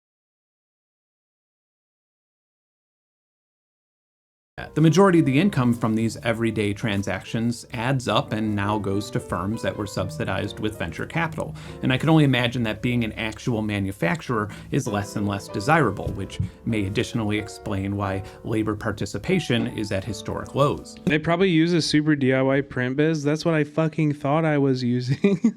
The majority of the income from these everyday transactions adds up and now goes to firms that were subsidized with venture capital. And I can only imagine that being an actual manufacturer is less and less desirable, which may additionally explain why labor participation is at historic lows. They probably use a super DIY print biz. That's what I fucking thought I was using.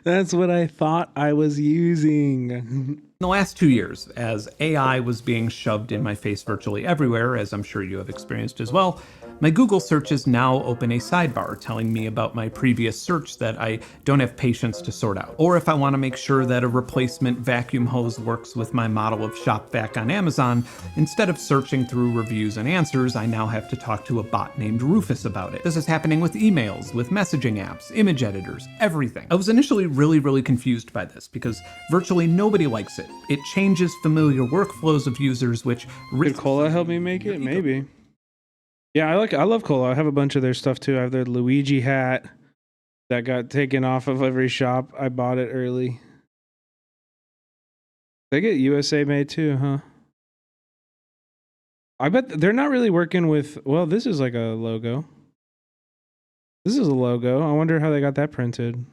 That's what I thought I was using. In the last 2 years, as AI was being shoved in my face virtually everywhere, as I'm sure you have experienced as well, my Google searches now open a sidebar telling me about my previous search that I don't have patience to sort out. Or if I want to make sure that a replacement vacuum hose works with my model of shop vac on Amazon, instead of searching through reviews and answers, I now have to talk to a bot named Rufus about it. This is happening with emails, with messaging apps, image editors, everything. I was initially really confused by this because virtually nobody likes it. It changes familiar workflows of users, which... Could Cola help me make it? Maybe. Yeah, I love Cola. I have a bunch of their stuff too. I have their Luigi hat that got taken off of every shop. I bought it early. They get USA made too, huh? I bet they're not really working with... Well, this is like a logo. This is a logo. I wonder how they got that printed.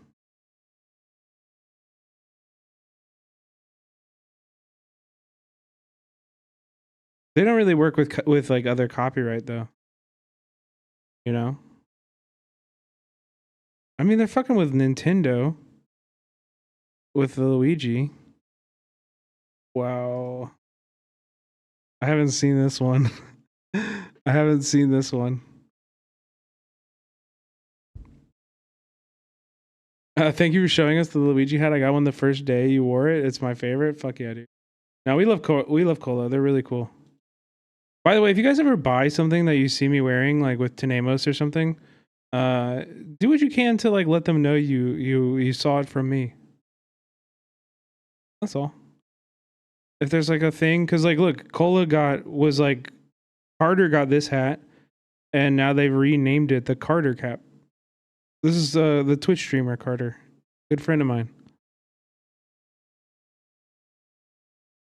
They don't really work with like other copyright though. You know? I mean, they're fucking with Nintendo. With the Luigi. Wow. I haven't seen this one. I haven't seen this one. Thank you for showing us the Luigi hat. I got one the first day you wore it. It's my favorite. Fuck yeah, dude. Now we love Cola. They're really cool. By the way, if you guys ever buy something that you see me wearing, like with Tenemos or something, do what you can to like let them know you saw it from me. That's all. If there's like a thing, because like look, Carter got this hat, and now they've renamed it the Carter cap. This is the Twitch streamer Carter, good friend of mine.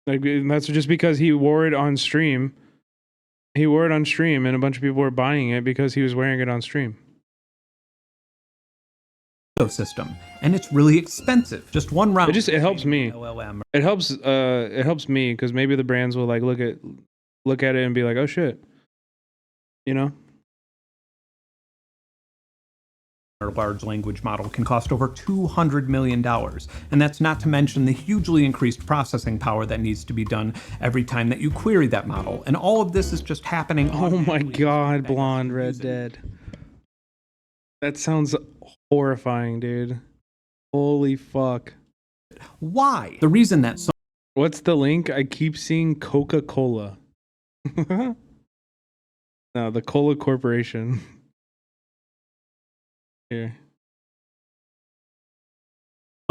Like that's just because he wore it on stream. He wore it on stream, and a bunch of people were buying it because he was wearing it on stream. System, and it's really expensive. Just one round. It helps me. LLM. It helps me because maybe the brands will like look at it and be like, oh shit, you know. Our large language model can cost over $200 million, and that's not to mention the hugely increased processing power that needs to be done every time that you query that model. And all of this is just happening. Oh my god, Blonde Red Dead. That sounds horrifying, dude. Holy fuck. Why? The reason that so... What's the link? I keep seeing Coca-Cola. No, the Cola Corporation. Here.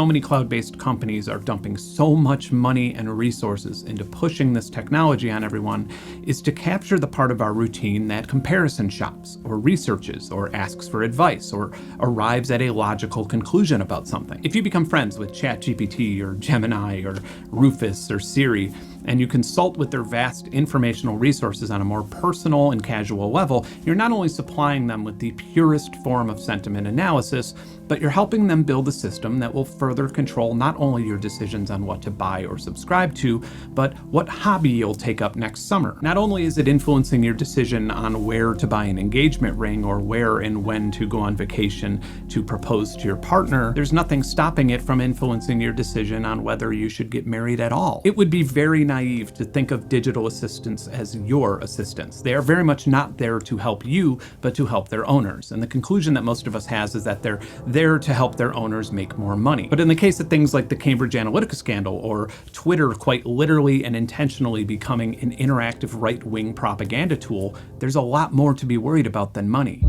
So many cloud-based companies are dumping so much money and resources into pushing this technology on everyone is to capture the part of our routine that comparison shops or researches or asks for advice or arrives at a logical conclusion about something. If you become friends with ChatGPT or Gemini or Rufus or Siri, and you consult with their vast informational resources on a more personal and casual level, you're not only supplying them with the purest form of sentiment analysis, but you're helping them build a system that will further control not only your decisions on what to buy or subscribe to, but what hobby you'll take up next summer. Not only is it influencing your decision on where to buy an engagement ring or where and when to go on vacation to propose to your partner, there's nothing stopping it from influencing your decision on whether you should get married at all. It would be very naive to think of digital assistants as your assistants. They are very much not there to help you, but to help their owners. And the conclusion that most of us has is that they're there to help their owners make more money. But in the case of things like the Cambridge Analytica scandal or Twitter quite literally and intentionally becoming an interactive right-wing propaganda tool, there's a lot more to be worried about than money.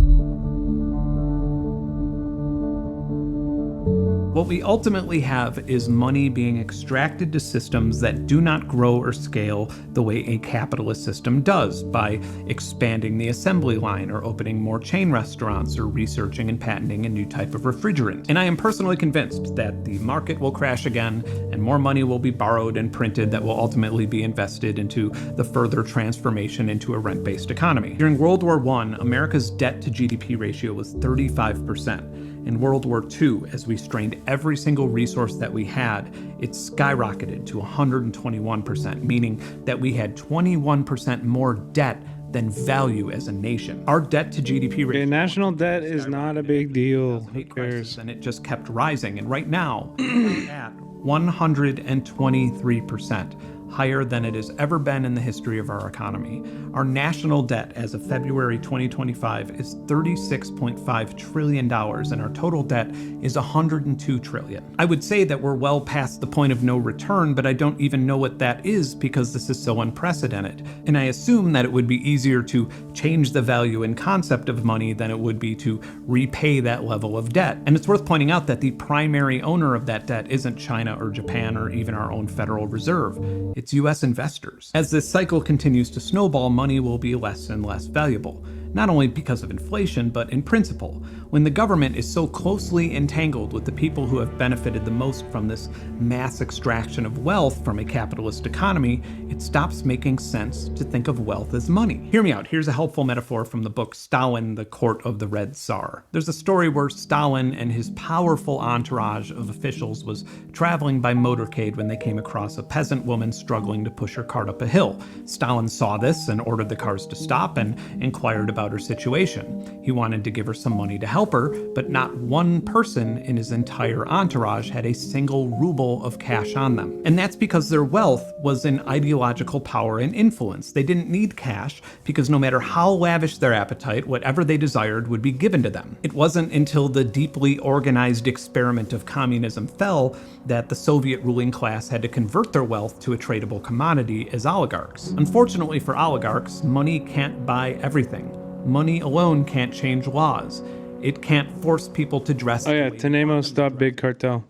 What we ultimately have is money being extracted to systems that do not grow or scale the way a capitalist system does, by expanding the assembly line or opening more chain restaurants or researching and patenting a new type of refrigerant. And I am personally convinced that the market will crash again and more money will be borrowed and printed that will ultimately be invested into the further transformation into a rent-based economy. During World War I, America's debt to GDP ratio was 35%. In World War II, as we strained every single resource that we had, it skyrocketed to 121%, meaning that we had 21% more debt than value as a nation. Our debt to GDP ratio, national debt is not a big deal. Who cares? And it just kept rising. And right now, we're at 123%. Higher than it has ever been in the history of our economy. Our national debt as of February 2025 is $36.5 trillion, and our total debt is $102 trillion. I would say that we're well past the point of no return, but I don't even know what that is because this is so unprecedented. And I assume that it would be easier to change the value and concept of money than it would be to repay that level of debt. And it's worth pointing out that the primary owner of that debt isn't China or Japan or even our own Federal Reserve. It's US investors. As this cycle continues to snowball, money will be less and less valuable, not only because of inflation, but in principle. When the government is so closely entangled with the people who have benefited the most from this mass extraction of wealth from a capitalist economy, it stops making sense to think of wealth as money. Hear me out. Here's a helpful metaphor from the book Stalin, the Court of the Red Tsar. There's a story where Stalin and his powerful entourage of officials was traveling by motorcade when they came across a peasant woman struggling to push her cart up a hill. Stalin saw this and ordered the cars to stop and inquired about her situation. He wanted to give her some money to help her, but not one person in his entire entourage had a single ruble of cash on them. And that's because their wealth was in ideological power and influence. They didn't need cash because no matter how lavish their appetite, whatever they desired would be given to them. It wasn't until the deeply organized experiment of communism fell that the Soviet ruling class had to convert their wealth to a tradable commodity as oligarchs. Unfortunately for oligarchs, money can't buy everything. Money alone can't change laws. It can't force people to dress. Oh yeah, Tenemos.bigcartel.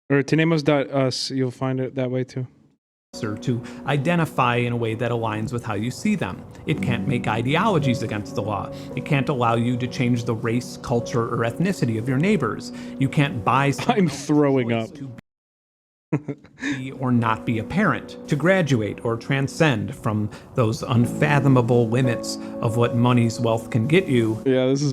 Or Tenemos.us, you'll find it that way too. Or to identify in a way that aligns with how you see them. It can't make ideologies against the law. It can't allow you to change the race, culture, or ethnicity of your neighbors. You can't buy I'm throwing up. Be or not be a parent, to graduate or transcend from those unfathomable limits of what money's wealth can get you. Yeah, this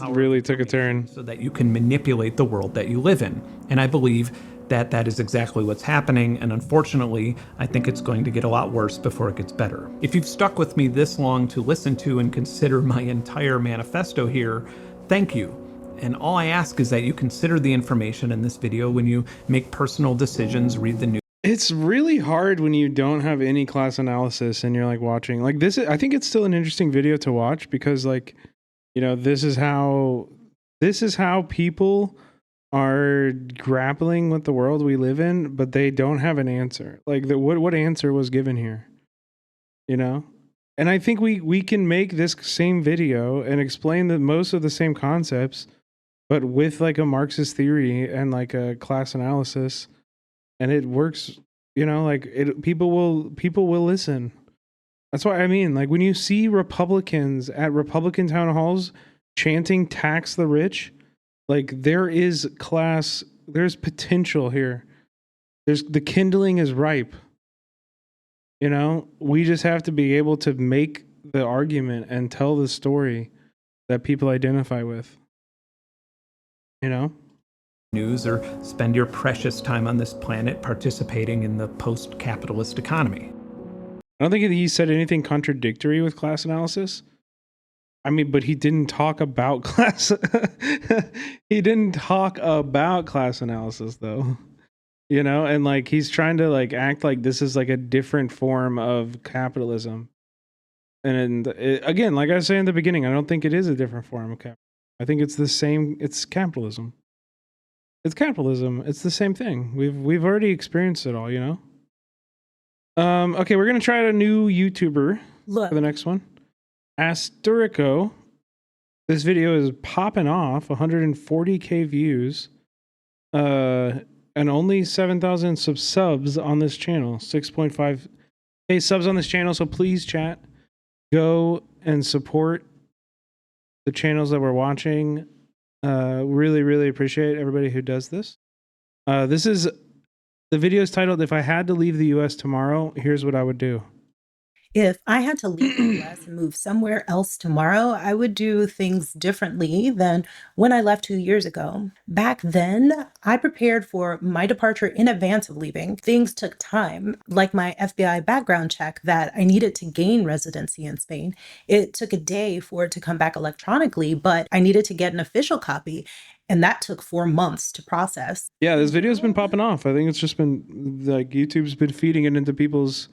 really took a turn. So that you can manipulate the world that you live in. And I believe that that is exactly what's happening, and unfortunately, I think it's going to get a lot worse before it gets better. If you've stuck with me this long to listen to and consider my entire manifesto here, thank you. And all I ask is that you consider the information in this video when you make personal decisions, read the news. It's really hard when you don't have any class analysis and you're like watching like this. I think it's still an interesting video to watch because like, you know, this is how people are grappling with the world we live in, but they don't have an answer. Like what answer was given here, you know? And I think we can make this same video and explain that most of the same concepts, but with like a Marxist theory and like a class analysis, and it works, you know, like people will listen. That's what I mean. Like when you see Republicans at Republican town halls chanting tax the rich, like there's potential here. The kindling is ripe. You know, we just have to be able to make the argument and tell the story that people identify with. You know? News or spend your precious time on this planet participating in the post-capitalist economy. I don't think he said anything contradictory with class analysis. I mean, but he didn't talk about class. He didn't talk about class analysis, though. You know, and like he's trying to like act like this is like a different form of capitalism. And again, like I was saying in the beginning, I don't think it is a different form of capitalism. I think it's the same. It's capitalism. It's capitalism. It's the same thing. We've already experienced it all, you know. Okay, we're gonna try out a new YouTuber for the next one. Asturico. This video is popping off, 140k views. and only 7,000 subs on this channel. 6.5K subs on this channel. So please, chat, go and support the channels that we're watching. Really, really appreciate everybody who does this. This is the video is titled "If I Had to Leave the U.S. Tomorrow, Here's What I Would Do." If I had to leave the US and move somewhere else tomorrow, I would do things differently than when I left 2 years ago. Back then, I prepared for my departure in advance of leaving. Things took time, like my FBI background check that I needed to gain residency in Spain. It took a day for it to come back electronically, but I needed to get an official copy, and that took 4 months to process. Yeah, this video's been popping off. I think it's just been like YouTube's been feeding it into people's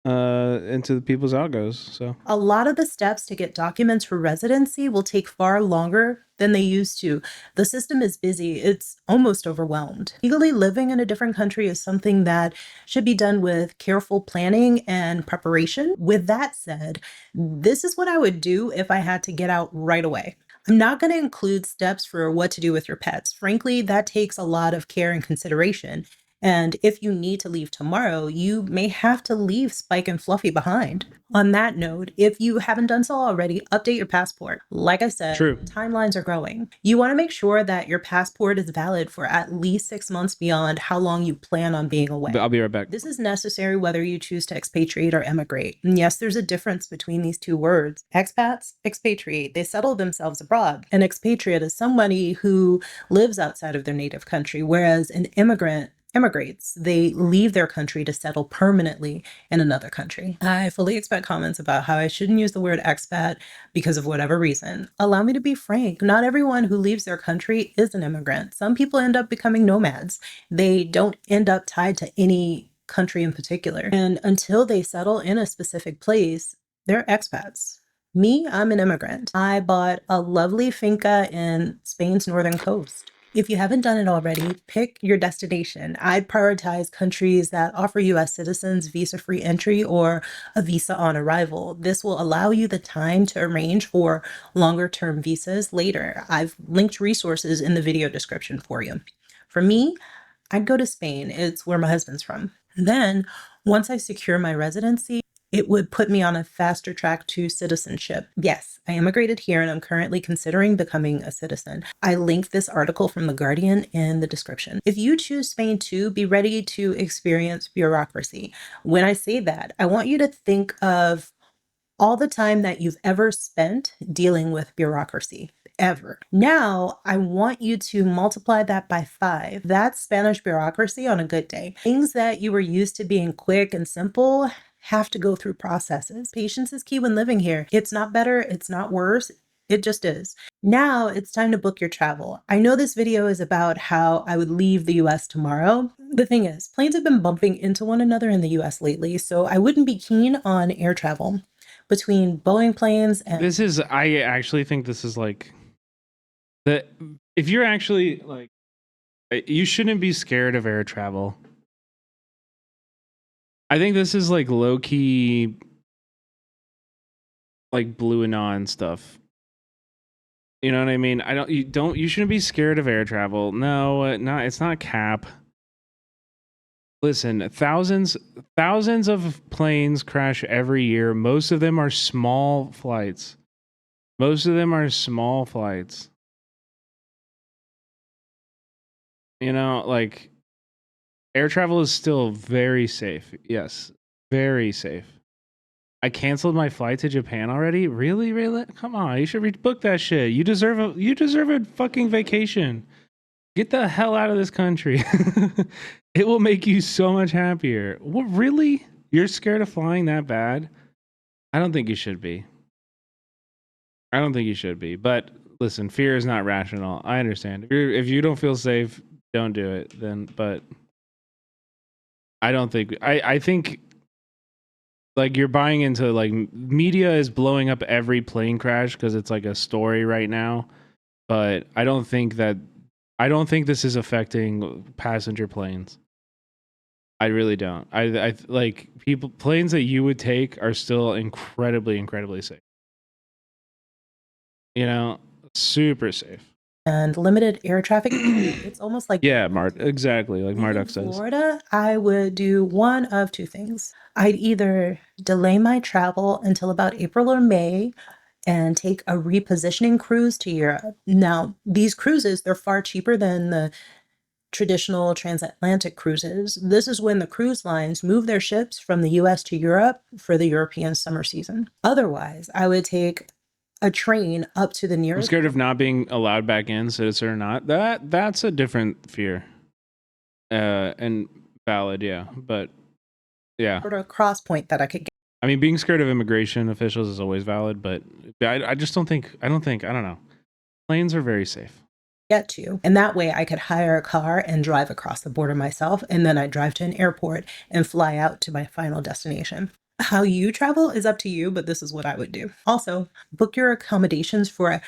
algos. So A lot of the steps to get documents for residency will take far longer than they used to. The system is busy. It's almost overwhelmed. Legally living in a different country is something that should be done with careful planning and preparation. With that said, this is what I would do if I had to get out right away. I'm not going to include steps for what to do with your pets. Frankly, that takes a lot of care and consideration. And if you need to leave tomorrow, you may have to leave Spike and Fluffy behind. On that note, if you haven't done so already, update your passport. Like I said, True. timelines are growing. You want to make sure that your passport is valid for at least 6 months beyond how long you plan on being away. I'll be right back. This is necessary whether you choose to expatriate or emigrate. And yes, there's a difference between these two words. Expats, expatriate, they settle themselves abroad. An expatriate is somebody who lives outside of their native country, whereas an immigrant immigrates. They leave their country to settle permanently in another country. I fully expect comments about how I shouldn't use the word expat because of whatever reason. Allow me to be frank. Not everyone who leaves their country is an immigrant. Some people end up becoming nomads. They don't end up tied to any country in particular. And until they settle in a specific place, they're expats. Me, I'm an immigrant. I bought a lovely finca in Spain's northern coast. If you haven't done it already, pick your destination. I'd prioritize countries that offer US citizens visa-free entry or a visa on arrival. This will allow you the time to arrange for longer-term visas later. I've linked resources in the video description for you. For me, I'd go to Spain. It's where my husband's from. Then, once I secure my residency, it would put me on a faster track to citizenship. Yes, I immigrated here and I'm currently considering becoming a citizen. I linked this article from The Guardian in the description. If you choose Spain too, be ready to experience bureaucracy. When I say that, I want you to think of all the time that you've ever spent dealing with bureaucracy. Ever. Now, I want you to multiply that by 5. That's Spanish bureaucracy on a good day. Things that you were used to being quick and simple have to go through processes. Patience is key when living here. It's not better, it's not worse, it just is. Now it's time to book your travel. I know this video is about how I would leave the US tomorrow. The thing is, planes have been bumping into one another in the US lately, so I wouldn't be keen on air travel between Boeing planes and I actually think this is like that. If you're actually like, you shouldn't be scared of air travel. I think this is like low key, like blue anon stuff. You know what I mean? You shouldn't be scared of air travel. No, it's not cap. Listen, thousands of planes crash every year. Most of them are small flights. You know, like, air travel is still very safe. Yes, very safe. I canceled my flight to Japan already. Really? Come on, you should rebook that shit. You deserve a fucking vacation. Get the hell out of this country. It will make you so much happier. What, really? You're scared of flying that bad? I don't think you should be. But listen, fear is not rational. I understand. If you don't feel safe, don't do it. But I don't think. I think like you're buying into like media is blowing up every plane crash because it's like a story right now. But I don't think this is affecting passenger planes. I really don't. I like planes that you would take are still incredibly safe. You know, super safe. and limited air traffic. It's almost like Yeah, exactly like Marduk says. Florida, I would do one of two things. I'd either delay my travel until about April or May and take a repositioning cruise to Europe. Now, these cruises, they're far cheaper than the traditional transatlantic cruises. This is when the cruise lines move their ships from the US to Europe for the European summer season. Otherwise, I would take a train up to the I'm nearest. scared of not being allowed back in, citizen or not. That's a different fear. And valid, yeah. But yeah. Sort of cross point that I could get. I mean, being scared of immigration officials is always valid, but I just don't think, I don't know. Planes are very safe. Get to. And that way I could hire a car and drive across the border myself. And then I drive to an airport and fly out to my final destination. How you travel is up to you, but this is what I would do. Also, book your accommodations for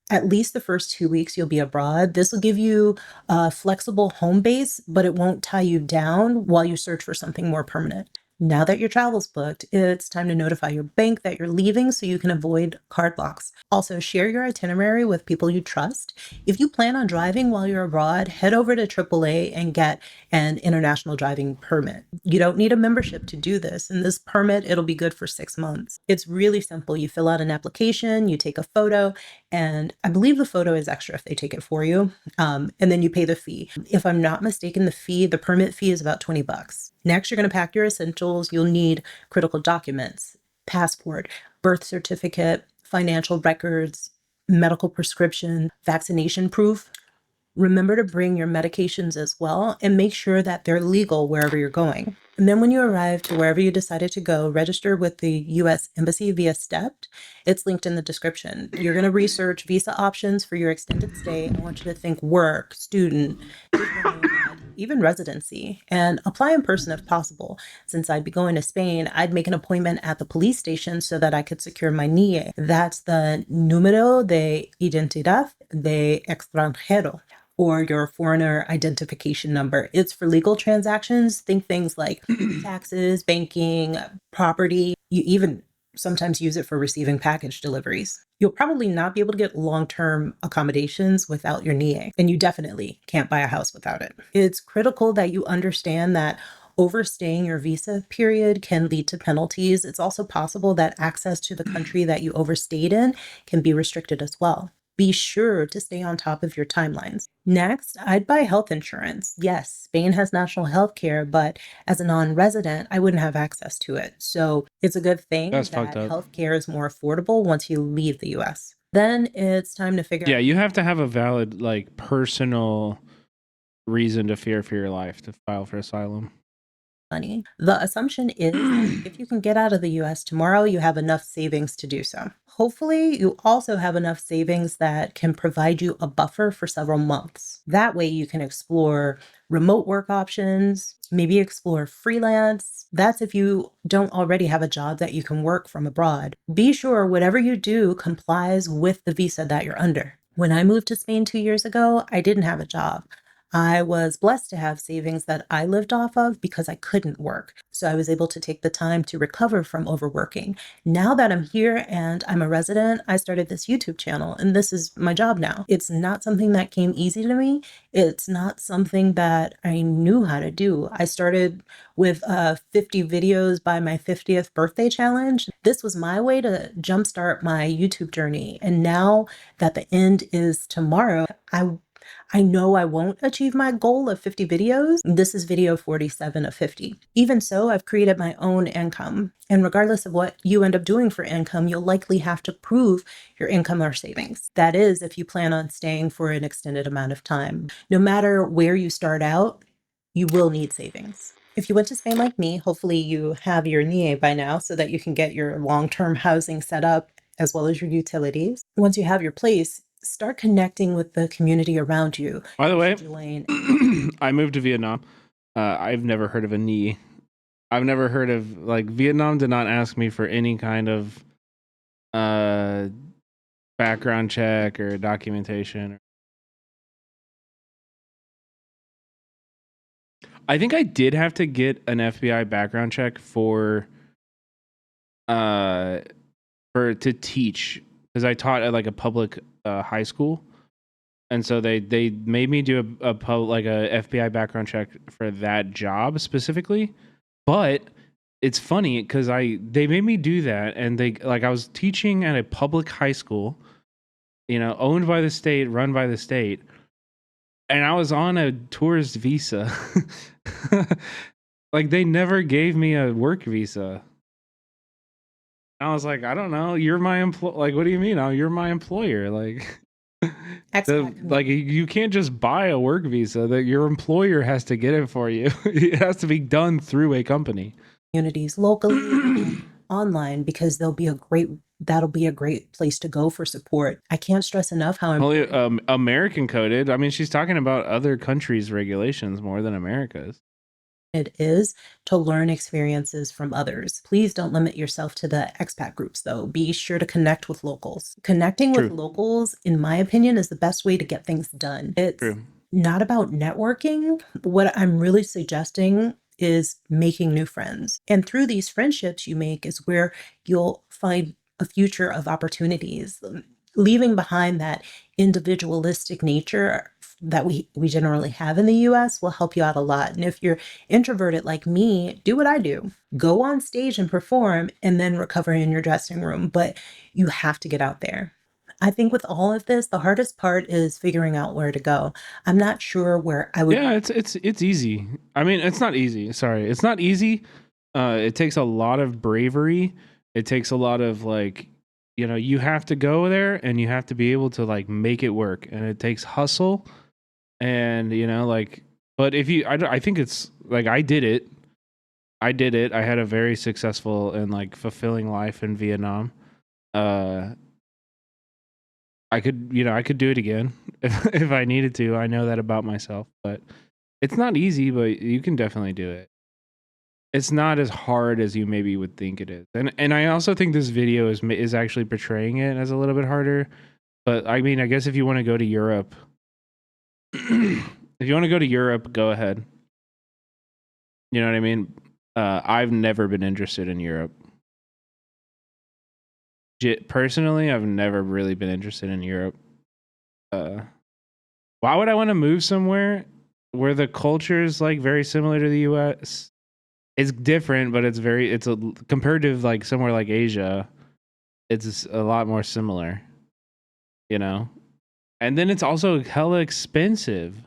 at least the first 2 weeks you'll be abroad. This will give you a flexible home base, but it won't tie you down while you search for something more permanent. Now that your travel's booked, it's time to notify your bank that you're leaving so you can avoid card locks. Also, share your itinerary with people you trust. If you plan on driving while you're abroad, head over to AAA and get an international driving permit. You don't need a membership to do this, and this permit, it'll be good for 6 months. It's really simple. You fill out an application, you take a photo, and I believe the photo is extra if they take it for you, and then you pay the fee. If I'm not mistaken, the permit fee is about $20. Next, you're going to pack your essentials. You'll need critical documents, passport, birth certificate, financial records, medical prescription, vaccination proof. Remember to bring your medications as well and make sure that they're legal wherever you're going. And then when you arrive to wherever you decided to go, register with the U.S. Embassy via STEP. It's linked in the description. You're going to research visa options for your extended stay. I want you to think work, student, even residency, and apply in person if possible. Since I'd be going to Spain, I'd make an appointment at the police station so that I could secure my NIE. That's the Número de Identidad de Extranjero, or your foreigner identification number. It's for legal transactions. Think things like taxes, banking, property. You even sometimes use it for receiving package deliveries. You'll probably not be able to get long-term accommodations without your NIE, and you definitely can't buy a house without it. It's critical that you understand that overstaying your visa period can lead to penalties. It's also possible that access to the country that you overstayed in can be restricted as well. Be sure to stay on top of your timelines. Next, I'd buy health insurance. Yes, Spain has national health care, but as a non-resident, I wouldn't have access to it. So it's a good thing that health care is more affordable once you leave the US. Then it's time to figure out. Yeah, you have to have a valid, like, personal reason to fear for your life to file for asylum. Money. The assumption is that if you can get out of the US tomorrow, you have enough savings to do so. Hopefully, you also have enough savings that can provide you a buffer for several months. That way, you can explore remote work options, maybe explore freelance. That's if you don't already have a job that you can work from abroad. Be sure whatever you do complies with the visa that you're under. When I moved to Spain 2 years ago, I didn't have a job. I was blessed to have savings that I lived off of because I couldn't work. So I was able to take the time to recover from overworking. Now that I'm here and I'm a resident, I started this YouTube channel and this is my job now. It's not something that came easy to me. It's not something that I knew how to do. I started with 50 videos by my 50th birthday challenge. This was my way to jumpstart my YouTube journey. And now that the end is tomorrow, I know I won't achieve my goal of 50 videos. This is video 47 of 50. Even so, I've created my own income. And regardless of what you end up doing for income, you'll likely have to prove your income or savings. That is, if you plan on staying for an extended amount of time. No matter where you start out, you will need savings. If you went to Spain like me, hopefully you have your NIE by now so that you can get your long-term housing set up as well as your utilities. Once you have your place, start connecting with the community around you. By the way, I moved to Vietnam. I've never heard of a NIE. I've never heard of, like, Vietnam did not ask me for any kind of background check or documentation. I think I did have to get an FBI background check for to teach, because I taught at like a public high school, And so they made me do a FBI background check for that job specifically. But it's funny because they made me do that, and I was teaching at a public high school, owned by the state, run by the state, and I was on a tourist visa. Like, they never gave me a work visa. I was like, I don't know. You're my Like, what do you mean? You're my employer. Like, you can't just buy a work visa. That your employer has to get it for you. It has to be done through a company. Communities locally, online, because that'll be a great place to go for support. I can't stress enough how important American coded. I mean, she's talking about other countries' regulations more than America's. it is to learn experiences from others. Please don't limit yourself to the expat groups, though. Be sure to connect with locals. Connecting with locals, in my opinion, is the best way to get things done. It's not about networking. What I'm really suggesting is making new friends. And through these friendships you make is where you'll find a future of opportunities. Leaving behind that individualistic nature that we generally have in the US will help you out a lot. And if you're introverted like me, do what I do. Go on stage and perform and then recover in your dressing room. But you have to get out there. I think with all of this, the hardest part is figuring out where to go. I'm not sure where I would. Yeah, it's easy. I mean, it's not easy. Sorry. It's not easy. It takes a lot of bravery. It takes a lot of you have to go there and you have to be able to make it work, and it takes hustle. And but if I think it's I did it. I had a very successful and fulfilling life in Vietnam. I could do it again if I needed to. I know that about myself, but it's not easy, but you can definitely do it. It's not as hard as you maybe would think it is. And I also think this video is actually portraying it as a little bit harder. But I mean, I guess if you want to go to Europe, go ahead. You know what I mean? I've never been interested in Europe. Personally, I've never really been interested in Europe. Why would I want to move somewhere where the culture is very similar to the US? It's different, but it's a compared to somewhere like Asia, it's a lot more similar. And then it's also hella expensive.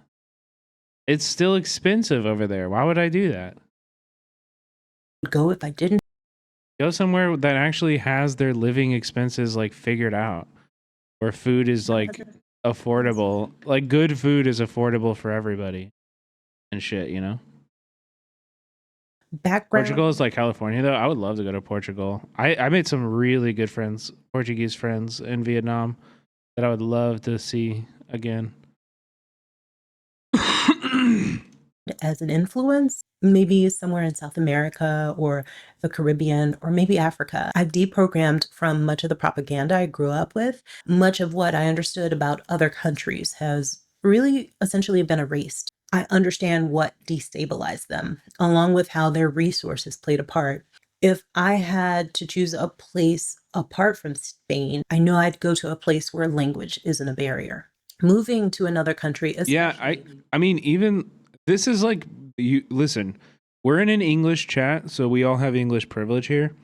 It's still expensive over there. Why would I do that? Go if I didn't. Go somewhere that actually has their living expenses figured out, where food is affordable. Good food is affordable for everybody and shit, Background. Portugal is like California, though. I would love to go to Portugal. I made some really good friends, Portuguese friends in Vietnam that I would love to see again. As an influence, maybe somewhere in South America or the Caribbean or maybe Africa. I've deprogrammed from much of the propaganda I grew up with. Much of what I understood about other countries has really essentially been erased. I understand what destabilized them, along with how their resources played a part. If I had to choose a place apart from Spain, I know I'd go to a place where language isn't a barrier. Moving to another country is I mean, even this is you listen, we're in an English chat, so we all have English privilege here.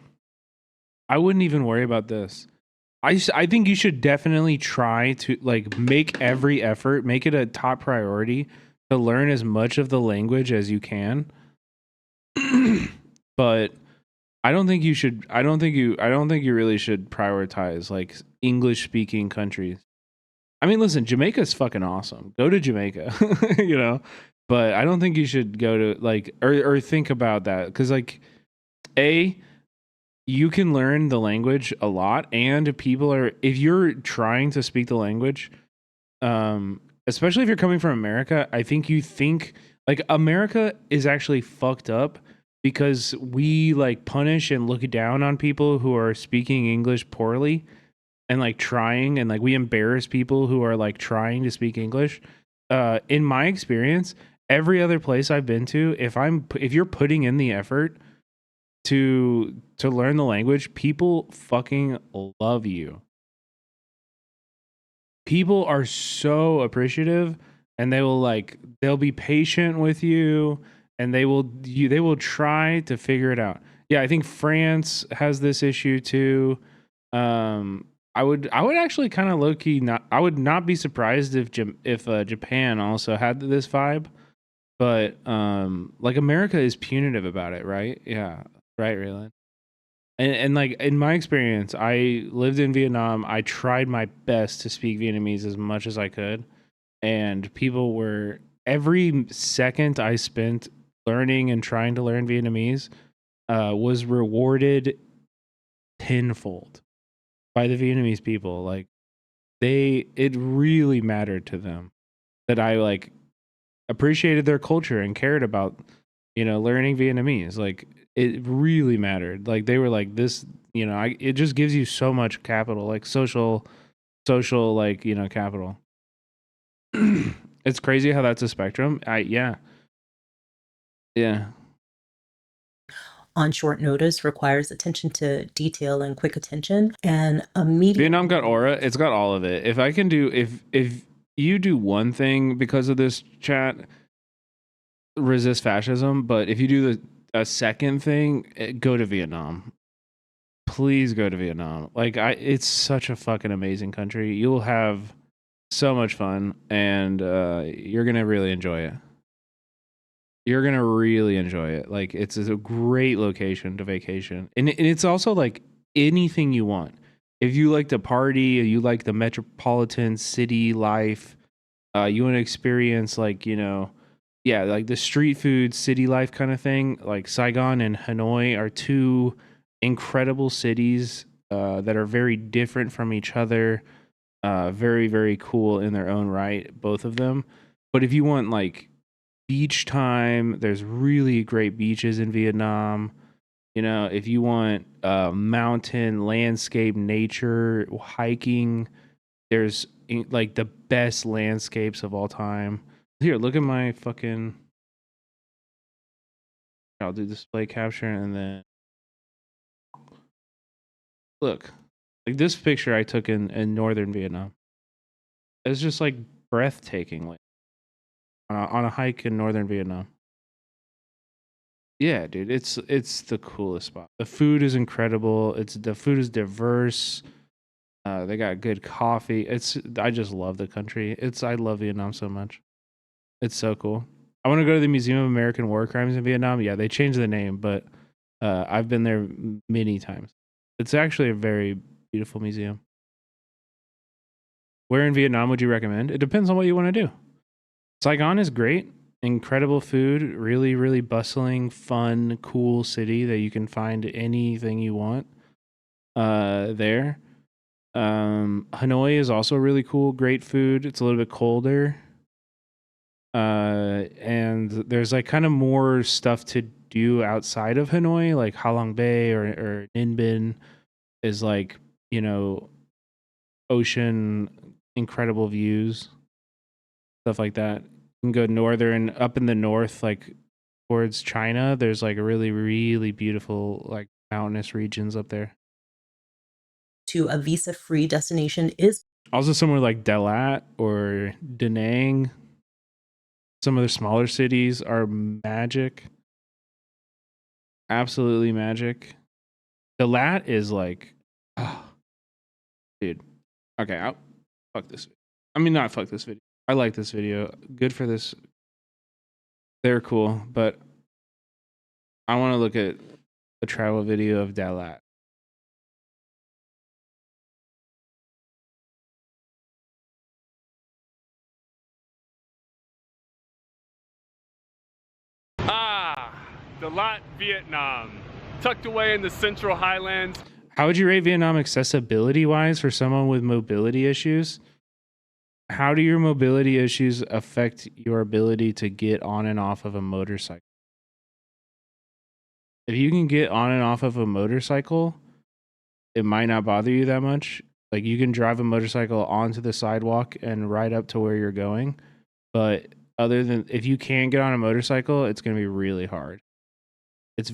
I wouldn't even worry about this. I think you should definitely try to make every effort, make it a top priority to learn as much of the language as you can. But I don't think you really should prioritize English speaking countries. I mean, listen, Jamaica's fucking awesome. Go to Jamaica, but I don't think you should go to or think about that, because you can learn the language a lot, and if you're trying to speak the language, especially if you're coming from America, I think you think America is actually fucked up because we punish and look down on people who are speaking English poorly and trying, and we embarrass people who are trying to speak English. In my experience, every other place I've been to, if you're putting in the effort to learn the language, people fucking love you. people are so appreciative, and they'll be patient with you, and they will try to figure it out. Yeah, I think France has this issue too. I would actually kind of low key not. I would not be surprised if Japan also had this vibe, but like America is punitive about it, right? Yeah, right, Raylan. And like in my experience, I lived in Vietnam. I tried my best to speak Vietnamese as much as I could, and people were every second I spent learning and trying to learn Vietnamese was rewarded tenfold by the Vietnamese people. Like it really mattered to them that I like appreciated their culture and cared about, learning Vietnamese. Like it really mattered. Like they were like this, it just gives you so much capital, like social, like, capital. It's crazy how that's a spectrum. Yeah. On short notice requires attention to detail and quick attention, and immediate. Vietnam got aura. It's got all of it. If you do one thing because of this chat, resist fascism. But if you do a second thing, go to Vietnam. Please go to Vietnam. Like it's such a fucking amazing country. You'll have so much fun, and you're gonna really enjoy it. You're gonna really enjoy it. Like it's a great location to vacation, and it's also like anything you want. If you like to party, you like the metropolitan city life, you want to experience like like the street food city life kind of thing. Like Saigon and Hanoi are two incredible cities that are very different from each other. Very, very cool in their own right, both of them. But if you want like beach time, there's really great beaches in Vietnam. If you want mountain landscape, nature, hiking, there's like the best landscapes of all time. Here, look at my fucking. I'll do display capture and then look. Like this picture I took in northern Vietnam. It's just like breathtaking, like on a hike in northern Vietnam. Yeah, dude, it's the coolest spot. The food is incredible. The food is diverse. They got good coffee. I just love the country. I love Vietnam so much. It's so cool. I want to go to the Museum of American War Crimes in Vietnam. Yeah, they changed the name, but I've been there many times. It's actually a very beautiful museum. Where in Vietnam would you recommend? It depends on what you want to do. Saigon is great. Incredible food. Really, really bustling, fun, cool city that you can find anything you want there. Hanoi is also really cool. Great food. It's a little bit colder. And there's like kind of more stuff to do outside of Hanoi, like Ha Long Bay or Ninh Bình is like, ocean, incredible views, stuff like that. You can go northern, up in the north, like towards China. There's like really, really beautiful, like mountainous regions up there. To a visa-free destination is also somewhere like Dalat or Da Nang. Some of the smaller cities are magic. Absolutely magic. Dalat is like, oh, dude. Okay, fuck this. I mean, not fuck this video. I like this video. Good for this. They're cool, but I want to look at a travel video of Dalat. Dalat, Vietnam, tucked away in the central highlands. How would you rate Vietnam accessibility wise for someone with mobility issues? How do your mobility issues affect your ability to get on and off of a motorcycle? If you can get on and off of a motorcycle, it might not bother you that much. Like you can drive a motorcycle onto the sidewalk and ride up to where you're going. But other than if you can get on a motorcycle, it's going to be really hard. It's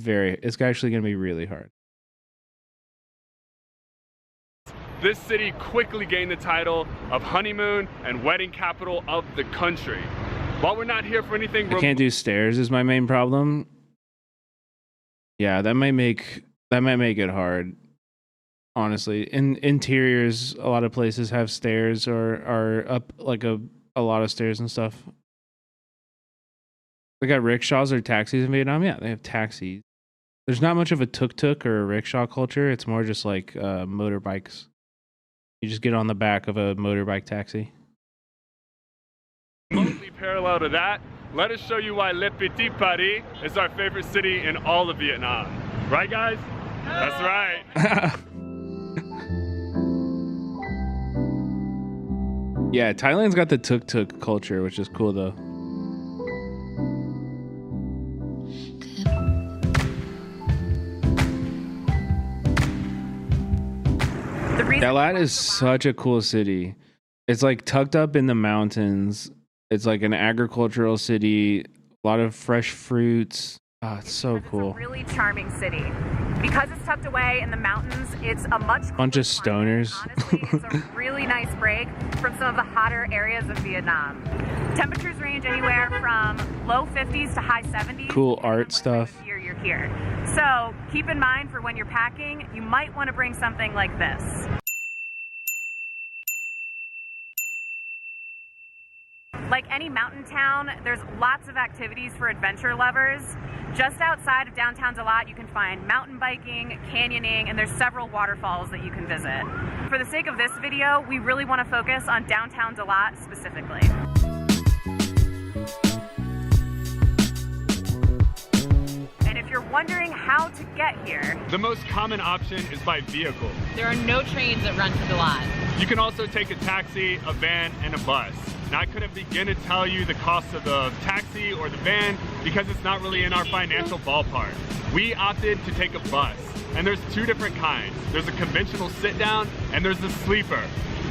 actually going to be really hard. this city quickly gained the title of honeymoon and wedding capital of the country. While we're not here for anything, I can't do stairs is my main problem. Yeah, that might make it hard. Honestly, in interiors, a lot of places have stairs or are up like a lot of stairs and stuff. They got rickshaws or taxis in Vietnam. Yeah, they have taxis. There's not much of a tuk-tuk or a rickshaw culture. It's more just like motorbikes. You just get on the back of a motorbike taxi. Remotely parallel to that, let us show you why Le Petit Paris is our favorite city in all of Vietnam. Right, guys? That's right. Yeah, Thailand's got the tuk-tuk culture, which is cool though. Dalat is such a cool city. It's like tucked up in the mountains. It's like an agricultural city, a lot of fresh fruits. Oh, it's so cool. It's a really charming city. Because it's tucked away in the mountains, it's a much bunch of stoners. Honestly, it's a really nice break from some of the hotter areas of Vietnam. Temperatures range anywhere from low 50s to high 70s. Cool art stuff. You're here. So keep in mind for when you're packing, you might want to bring something like this. Like any mountain town, there's lots of activities for adventure lovers. Just outside of downtown Dalat, you can find mountain biking, canyoning, and there's several waterfalls that you can visit. For the sake of this video, we really want to focus on downtown Dalat specifically. And if you're wondering how to get here, the most common option is by vehicle. There are no trains that run to Dalat. You can also take a taxi, a van, and a bus. Now, I couldn't begin to tell you the cost of the taxi or the van because it's not really in our financial ballpark. We opted to take a bus, and there's two different kinds. There's a conventional sit-down, and there's the sleeper.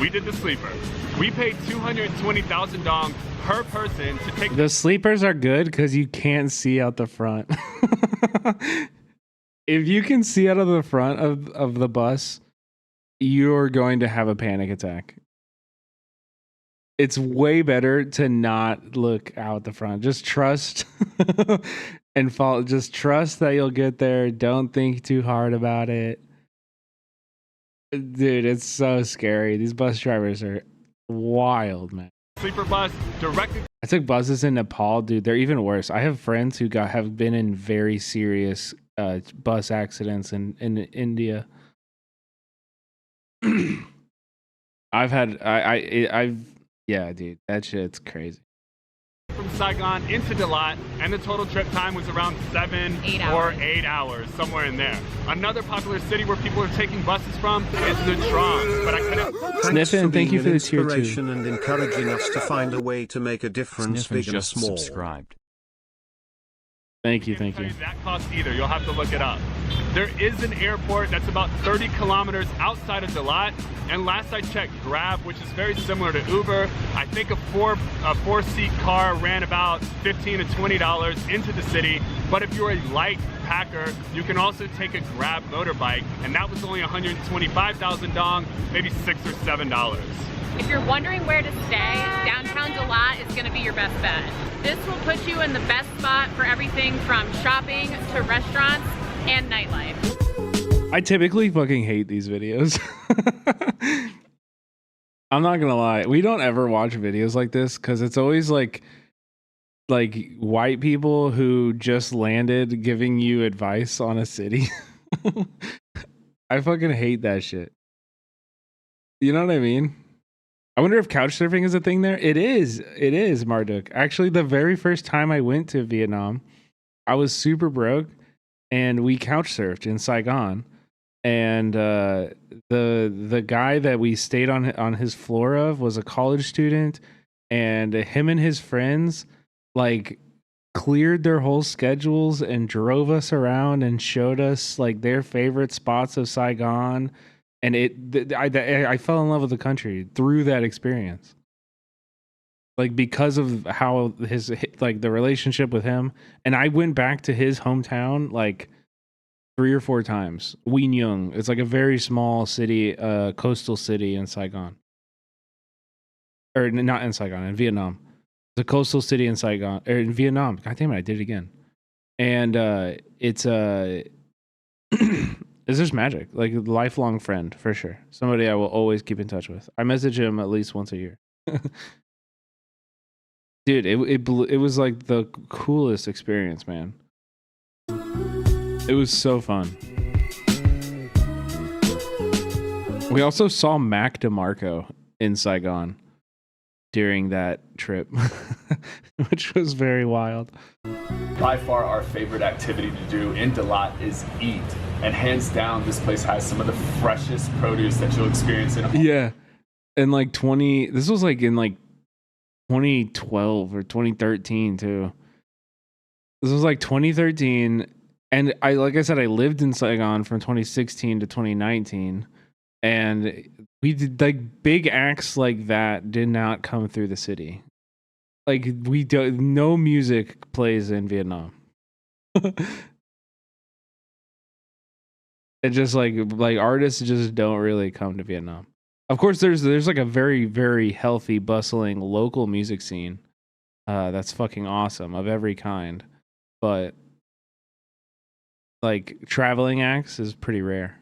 We did the sleeper. We paid 220,000 dong per person to take. The sleepers are good because you can't see out the front. If you can see out of the front of the bus, you're going to have a panic attack. It's way better to not look out the front. Just trust and follow. Just trust that you'll get there. Don't think too hard about it. Dude, it's so scary. These bus drivers are wild, man. Sleeper bus directly. I took buses in Nepal, dude. They're even worse. I have friends who have been in very serious bus accidents in India. Yeah, dude, that shit's crazy. From Saigon into Dalat, and the total trip time was around 8 hours, somewhere in there. Another popular city where people are taking buses from is the Trong, but I couldn't. Sniffin, thank you for the tier 2. And encouraging us to find a way to make a difference, big and small. Subscribed. Thank you. That costs either. You'll have to look it up. There is an airport that's about 30 kilometers outside of Dalat, and last I checked, Grab, which is very similar to Uber, I think a four-seat car ran about $15 to $20 into the city. But if you're a light packer, you can also take a Grab motorbike, and that was only 125,000 dong, maybe $6 or $7. If you're wondering where to stay, downtown Dalat is going to be your best bet. This will put you in the best spot for everything from shopping to restaurants and nightlife. I typically fucking hate these videos. I'm not gonna lie. We don't ever watch videos like this because it's always like white people who just landed giving you advice on a city. I fucking hate that shit. You know what I mean? I wonder if couch surfing is a thing there. It is, Marduk. Actually, the very first time I went to Vietnam, I was super broke, and we couch surfed in Saigon. And the guy that we stayed on his floor of was a college student, and him and his friends like cleared their whole schedules and drove us around and showed us like their favorite spots of Saigon. And I fell in love with the country through that experience. Like because of how the relationship with him. And I went back to his hometown like 3 or 4 times. Quy Nhon. It's like a very small city, coastal city in Saigon. Or not in Saigon, in Vietnam. The coastal city in Saigon, or in Vietnam. God damn it, I did it again. And it's it's just magic. Like a lifelong friend for sure. Somebody I will always keep in touch with. I message him at least once a year. Dude, it was like the coolest experience, man. It was so fun. We also saw Mac DeMarco in Saigon during that trip, which was very wild. By far our favorite activity to do in Dalat is eat. And hands down, this place has some of the freshest produce that you'll experience in Yeah. And like this was like in like 2012 or 2013 too. This was like 2013. And like I said, I lived in Saigon from 2016 to 2019. And we did like big acts like that did not come through the city. Like no music plays in Vietnam. It just like artists just don't really come to Vietnam. Of course, there's like a very, very healthy, bustling local music scene. That's fucking awesome of every kind. But like traveling acts is pretty rare.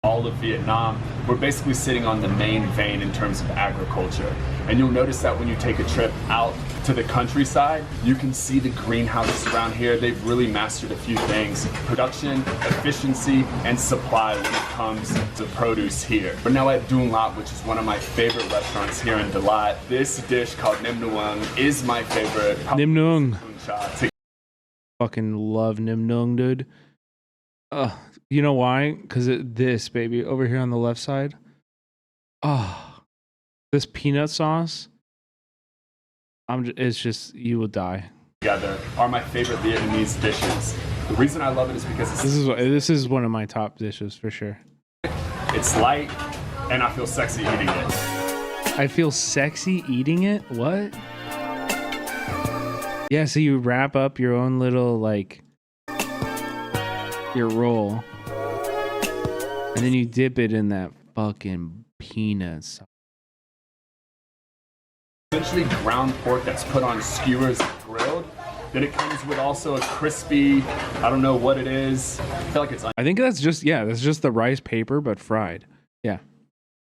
All of Vietnam, we're basically sitting on the main vein in terms of agriculture. And you'll notice that when you take a trip out to the countryside, you can see the greenhouses around here. They've really mastered a few things: production, efficiency, and supply when it comes to produce here. But now at Dun Lat, which is one of my favorite restaurants here in Dalat, this dish called Nem Nuong is my favorite. Nem Nuong. Fucking love Nem Nuong, dude. You know why? Because this, baby, over here on the left side. Oh, this peanut sauce. It's just, you will die. Together are my favorite Vietnamese dishes. The reason I love it is because this is one of my top dishes for sure. It's light, and I feel sexy eating it. I feel sexy eating it? What? Yeah, so you wrap up your own little, like, your roll. And then you dip it in that fucking peanuts. Essentially ground pork that's put on skewers and grilled. Then it comes with also a crispy, I don't know what it is. I feel like it's I think that's just the rice paper, but fried. Yeah.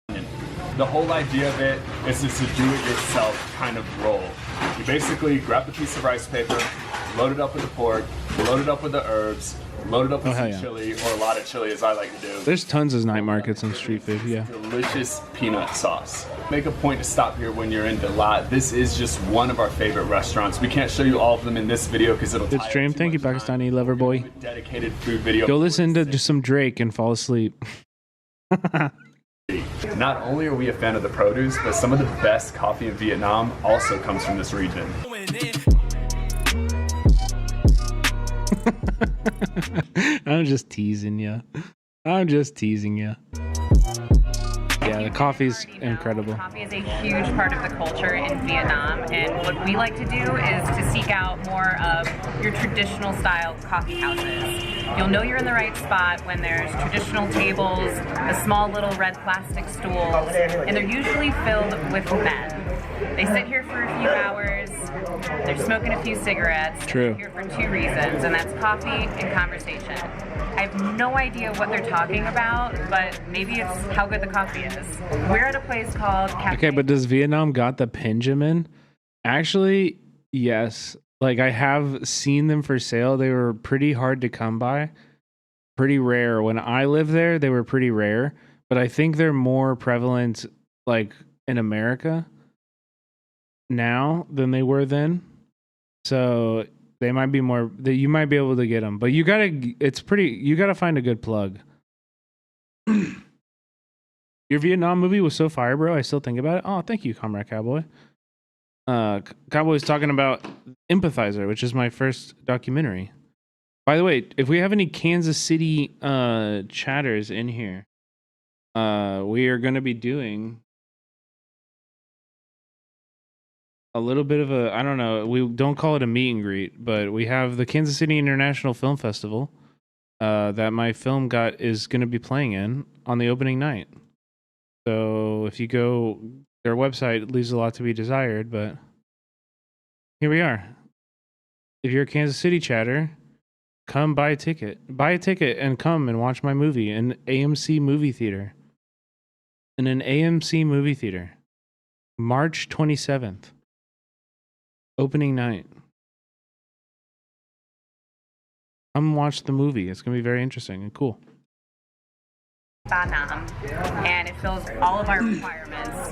The whole idea of it is just to do it yourself kind of roll. You basically grab the piece of rice paper, load it up with the pork, load it up with the herbs, load it up with some chili, or a lot of chili as I like to do. There's tons of night markets and street food, yeah. Delicious peanut sauce. Make a point to stop here when you're in Dalat. This is just one of our favorite restaurants. We can't show you all of them in this video because it'll Good stream. Thank you, Pakistani lover boy. Dedicated food video. Go listen to just some Drake and fall asleep. Not only are we a fan of the produce, but some of the best coffee in Vietnam also comes from this region. I'm just teasing you. Yeah, the coffee's incredible. Coffee is a huge part of the culture in Vietnam, and what we like to do is to seek out more of your traditional style coffee houses. You'll know you're in the right spot when there's traditional tables, the small little red plastic stools, and they're usually filled with men. They sit here for a few hours, they're smoking a few cigarettes. True. They're here for 2 reasons, and that's coffee and conversation. I have no idea what they're talking about, but maybe it's how good the coffee is. We're at a place called Cafe. Okay, but does Vietnam got the Benjamin? Actually, yes. Like, I have seen them for sale. They were pretty hard to come by. Pretty rare. When I lived there, they were pretty rare. But I think they're more prevalent, like, in America now than they were then. So they might be more, you might be able to get them. But you gotta find a good plug. Your Vietnam movie was so fire, bro. I still think about it. Oh, thank you, Comrade Cowboy. Cowboy's talking about Empathizer, which is my first documentary. By the way, if we have any Kansas City chatters in here, we are going to be doing a little bit of a, I don't know, we don't call it a meet and greet, but we have the Kansas City International Film Festival that my film is going to be playing in on the opening night. So if you go, their website leaves a lot to be desired, but here we are. If you're a Kansas City chatter, come buy a ticket. Buy a ticket and come and watch my movie in AMC movie theater. In an AMC movie theater. March 27th. Opening night. Come watch the movie. It's going to be very interesting and cool. Mahm, and it fills all of our requirements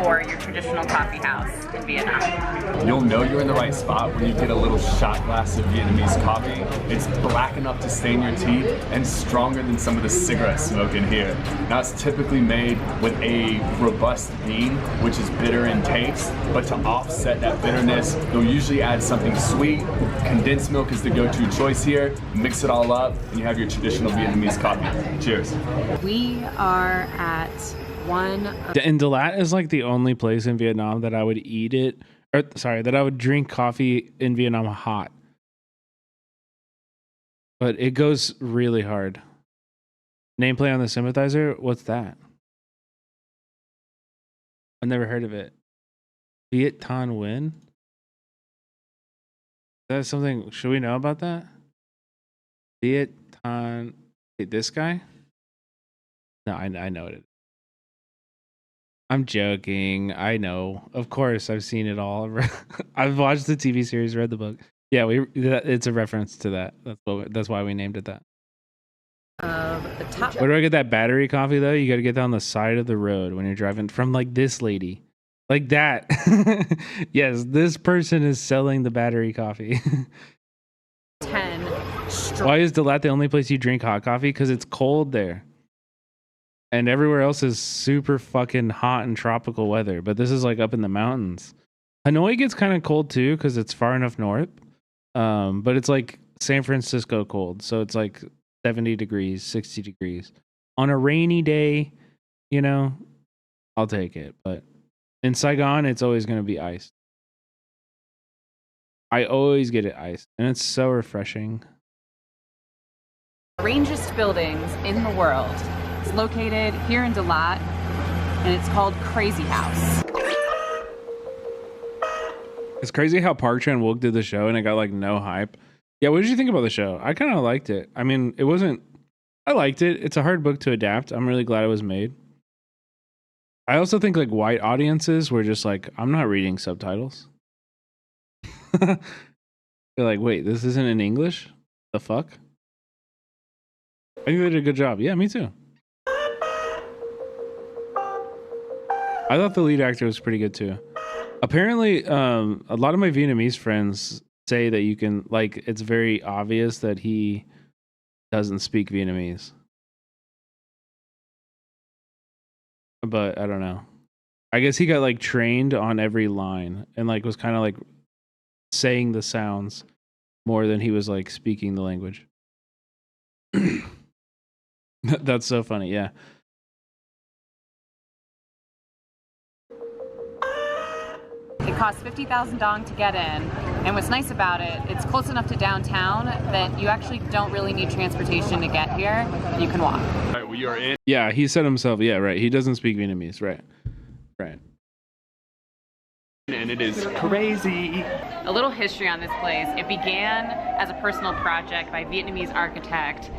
for your traditional coffee house in Vietnam. You'll know you're in the right spot when you get a little shot glass of Vietnamese coffee. It's black enough to stain your teeth and stronger than some of the cigarette smoke in here. Now it's typically made with a robust bean, which is bitter in taste, but to offset that bitterness, you'll usually add something sweet. Condensed milk is the go-to choice here. Mix it all up, and you have your traditional Vietnamese coffee. Cheers. We are at one. And Dalat is like the only place in Vietnam that I would eat it, or sorry, that I would drink coffee in Vietnam hot. But it goes really hard. Nameplate on the sympathizer? What's that? I've never heard of it. Viet Thanh Nguyen? Is that something, should we know about that? Viet Thanh, wait, this guy? No, I know it. I'm joking. I know. Of course, I've seen it all. I've watched the TV series, read the book. Yeah, it's a reference to that. That's why we named it that. The top. Where do I get that battery coffee though? You got to get that on the side of the road when you're driving from like this lady. Like that. Yes, this person is selling the battery coffee. 10. Why is Dalat the only place you drink hot coffee? Because it's cold there. And everywhere else is super fucking hot and tropical weather. But this is like up in the mountains. Hanoi gets kind of cold too because it's far enough north. But it's like San Francisco cold. So it's like 70 degrees, 60 degrees. On a rainy day, you know, I'll take it. But in Saigon, it's always going to be ice. I always get it iced. And it's so refreshing. Strangest buildings in the world. It's located here in Dalat, and it's called Crazy House. It's crazy how Park Chan-wook did the show and it got like no hype. Yeah, what did you think about the show? I kind of liked it. I mean, I liked it. It's a hard book to adapt. I'm really glad it was made. I also think like white audiences were just like, I'm not reading subtitles. They're like, wait, this isn't in English? The fuck? I think they did a good job. Yeah, me too. I thought the lead actor was pretty good too. Apparently, a lot of my Vietnamese friends say that you can, like, it's very obvious that he doesn't speak Vietnamese. But I don't know. I guess he got like trained on every line and like was kind of like saying the sounds more than he was like speaking the language. That's so funny. Yeah. It costs 50,000 dong to get in, and what's nice about it, it's close enough to downtown that you actually don't really need transportation to get here. You can walk. All right, we are in. Yeah, he said himself. Yeah, right. He doesn't speak Vietnamese. Right. Right. And it is crazy. A little history on this place. It began as a personal project by Vietnamese architect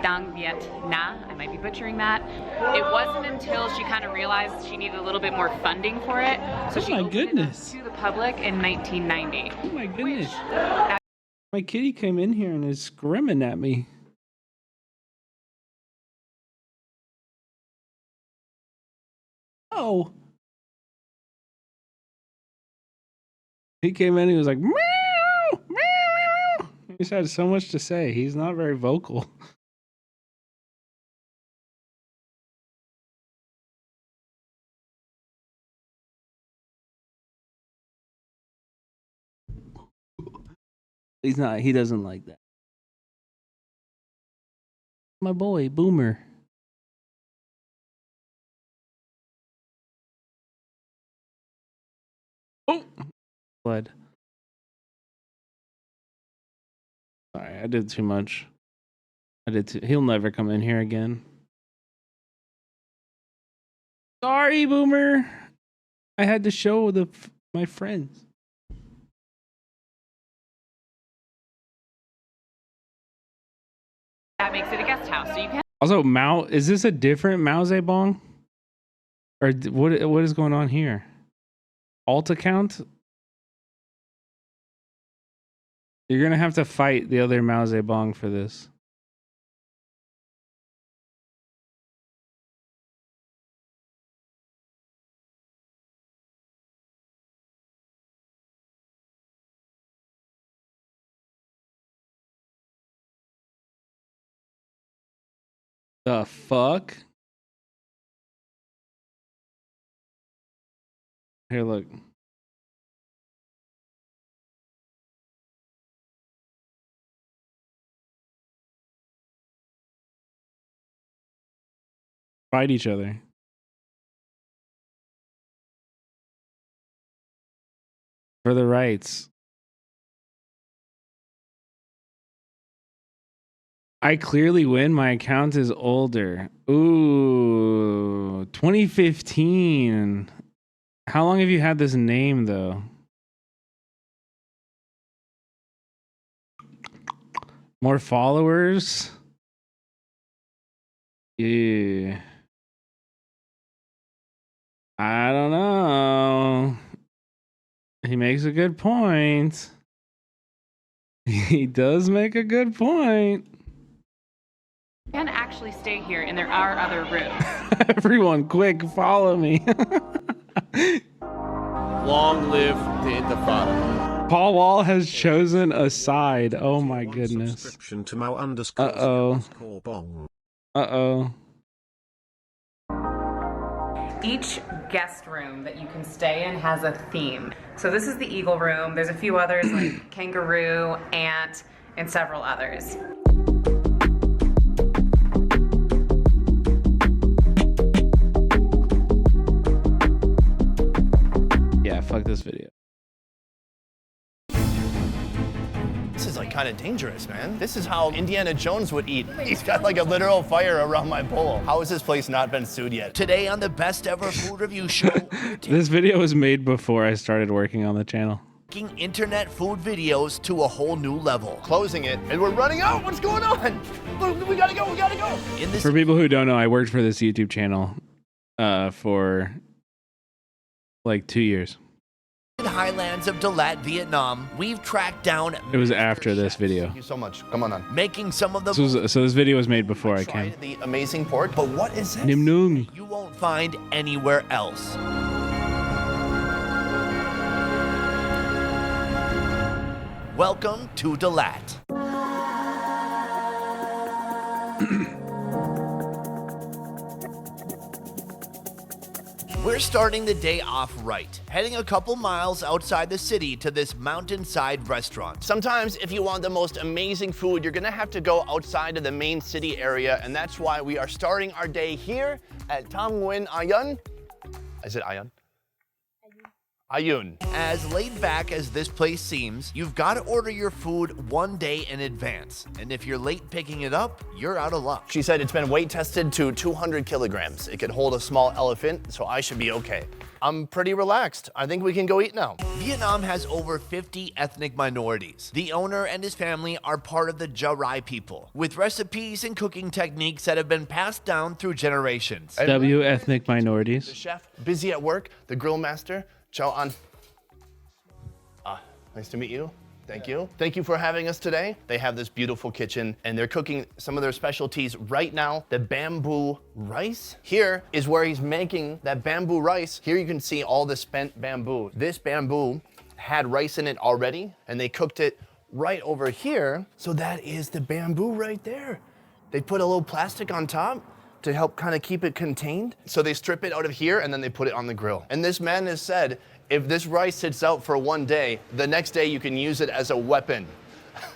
Dang Viet Na. I might be butchering that. It wasn't until she kind of realized she needed a little bit more funding for it, so she opened it up to the public in 1990. Oh my goodness. My kitty came in here and is screaming at me. Oh. He came in, he was like, meow, meow, meow. He just had so much to say. He's not very vocal. He's not, he doesn't like that. My boy, Boomer. Oh, blood. Sorry, I did too much. He'll never come in here again. Sorry, Boomer. I had to show my friends. That makes it a guest house, so you can. Also, Mao, is this a different Mao Zedong? Or what is going on here? Alt account? You're gonna have to fight the other Mao Zedong for this. The fuck? Here, look. Fight each other. For the rights. I clearly win. My account is older. Ooh, 2015. How long have you had this name, though? More followers? Yeah. I don't know. He makes a good point. He does make a good point. You can actually stay here in our other room. Everyone, quick, follow me. Long live the Intifada. Paul Wall has chosen a side. Oh my goodness. Uh-oh. Uh-oh. Each guest room that you can stay in has a theme. So this is the eagle room. There's a few others like kangaroo, ant, and several others. Yeah, fuck this video. This is like kind of dangerous, man. This is how Indiana Jones would eat. He's got like a literal fire around my bowl. How has this place not been sued yet? Today on the best ever food review show, This video was made before I started working on the channel. taking internet food videos to a whole new level. Closing it, and we're running out. What's going on? We gotta go. We gotta go. In this For people who don't know, I worked for this YouTube channel for like 2 years. highlands of Dalat, Vietnam, we've tracked down. It was after this video. Thank you so much. Come on. Making some of the So this video was made before I came. The amazing pork, but what is this? Nim Nung. you won't find anywhere else. Welcome to Dalat. We're starting the day off right, heading a couple miles outside the city to this mountainside restaurant. Sometimes if you want the most amazing food, you're gonna have to go outside of the main city area, and that's why we are starting our day here at Tam Nguyen Ayun. Is it Ayun? Ayun. As laid back as this place seems, you've got to order your food one day in advance. And if you're late picking it up, you're out of luck. She said it's been weight tested to 200 kilograms. It could hold a small elephant, so I should be okay. I'm pretty relaxed. I think we can go eat now. Vietnam has over 50 ethnic minorities. The owner and his family are part of the Jarai people, with recipes and cooking techniques that have been passed down through generations. W ethnic minorities. The chef, busy at work, the grill master, Chow An. Nice to meet you. Thank you. Thank you for having us today. They have this beautiful kitchen and they're cooking some of their specialties right now. The bamboo rice. Here is where he's making that bamboo rice. Here you can see all the spent bamboo. This bamboo had rice in it already and they cooked it right over here. So that is the bamboo right there. They put a little plastic on top to help kind of keep it contained. So they strip it out of here and then they put it on the grill. And this man has said, if this rice sits out for one day, the next day you can use it as a weapon.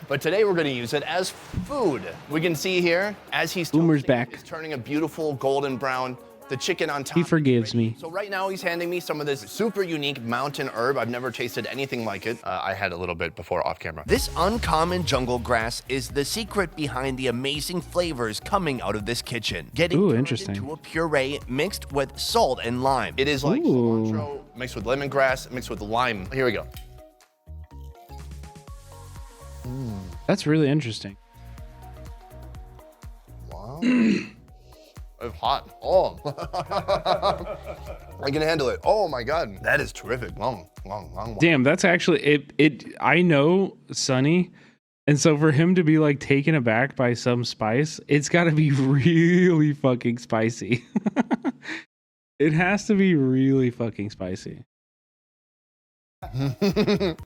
But today we're gonna use it as food. We can see here, as he's Boomer's back. He's turning a beautiful golden brown the chicken on top. He forgives me. So right now he's handing me some of this super unique mountain herb. I've never tasted anything like it. I had a little bit before off camera. This uncommon jungle grass is the secret behind the amazing flavors coming out of this kitchen. Getting turned into a puree mixed with salt and lime. It is like cilantro mixed with lemongrass, mixed with lime. Here we go. That's really interesting. Wow. It's hot. Oh. I can handle it. Oh my God. That is terrific. Long. Damn, that's actually it. I know Sonny, and so for him to be like taken aback by some spice, it's got to be really fucking spicy. It has to be really fucking spicy.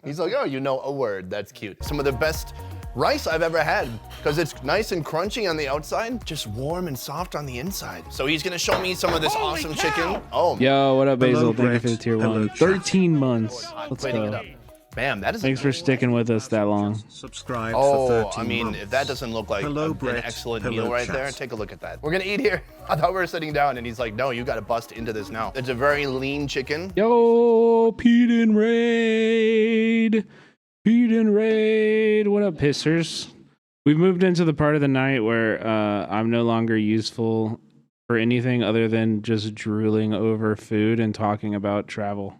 He's like, oh, you know a word. That's cute. Some of the best rice I've ever had because it's nice and crunchy on the outside, just warm and soft on the inside. So he's gonna show me some of this awesome chicken. Oh, yo, what up, Basil? Hello, Thank you for the tier Hello, 1. chat. 13 months. Let's Cleaning it go. up. Bam, that is. Thanks for sticking with us that long. Subscribe for Oh, 13 I mean, months. if that doesn't look like Hello, an Brett. excellent Hello, meal right chat. there, take a look at that. We're gonna eat here. I thought we were sitting down, and he's like, no, you gotta bust into this now. It's a very lean chicken. Yo, Pete and Raid. Pete and Raid. What up, pissers? We've moved into the part of the night where I'm no longer useful for anything other than just drooling over food and talking about travel.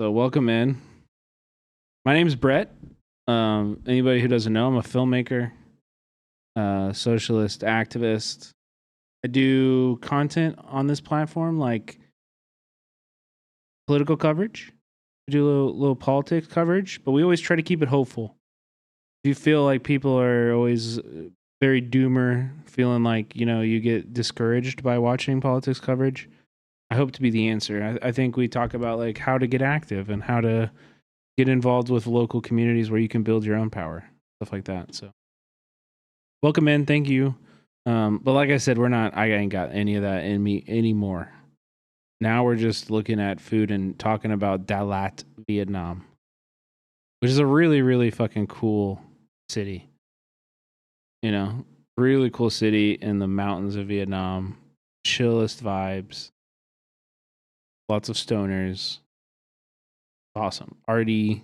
So welcome in. My name's Brett. Anybody who doesn't know, I'm a filmmaker, socialist activist. I do content on this platform like political coverage. I do a little politics coverage, but we always try to keep it hopeful. If you feel like people are always very doomer, feeling like, you know, you get discouraged by watching politics coverage, I hope to be the answer. I think we talk about like how to get active and how to get involved with local communities where you can build your own power, stuff like that. So welcome in. Thank you. But like I said, I ain't got any of that in me anymore. Now we're just looking at food and talking about Dalat, Vietnam, which is a really, really fucking cool city. You know, really cool city in the mountains of Vietnam. Chillest vibes. Lots of stoners. Awesome. Arty.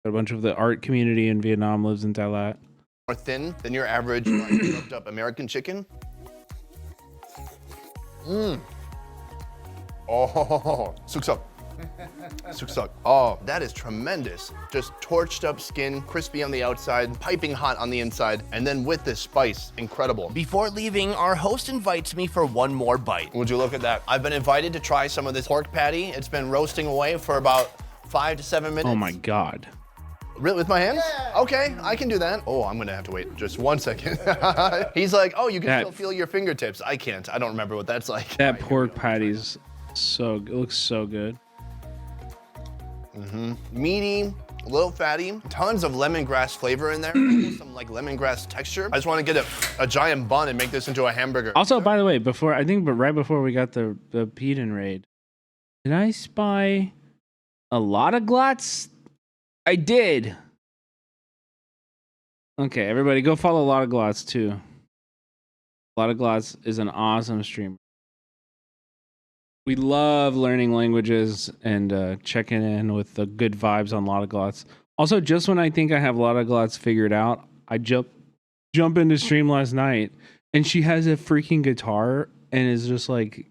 A bunch of the art community in Vietnam lives in Dalat. More thin than your average rubbed up American chicken. Oh, suksak. Suksak. Oh, that is tremendous. Just torched up skin, crispy on the outside, piping hot on the inside, and then with this spice, incredible. Before leaving, our host invites me for one more bite. Would you look at that? I've been invited to try some of this pork patty. It's been roasting away for about 5 to 7 minutes. Oh my God. Really, with my hands? Yeah. Okay, I can do that. Oh, I'm gonna have to wait just 1 second. He's like, oh, you can still feel your fingertips. I can't. I don't remember what that's like. That pork patty's it looks so good. Meaty, a little fatty, tons of lemongrass flavor in there, almost some like lemongrass texture. I just want to get a giant bun and make this into a hamburger. Also, by the way, right before we got the Pete and Raid, did I spy a lot of glots? I did. Okay, everybody go follow a lot of glots too. A lot of glots is an awesome streamer. We love learning languages and checking in with the good vibes on Lottoglots. Also, just when I think I have Lottoglots figured out, I jump into stream last night, and she has a freaking guitar and is just like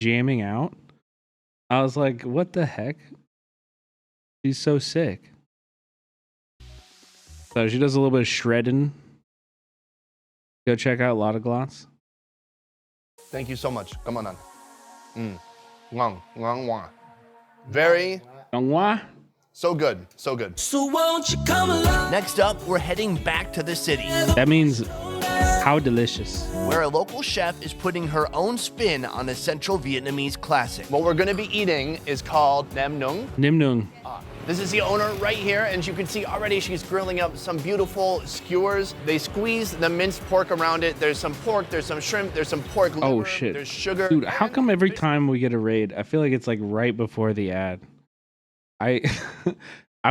jamming out. I was like, what the heck? She's so sick. So she does a little bit of shredding. Go check out Lottoglots. Thank you so much. Come on. Very. So good. So good. So won't you come along? Next up, we're heading back to the city. That means how delicious. Where a local chef is putting her own spin on a central Vietnamese classic. What we're gonna be eating is called Nam Nung. Nim Nung. This is the owner right here, and you can see already she's grilling up some beautiful skewers. They squeeze the minced pork around it. There's some pork, there's some shrimp, there's some pork liver, Oh shit. there's sugar. Dude, how come every time we get a raid, I feel like it's like right before the ad? I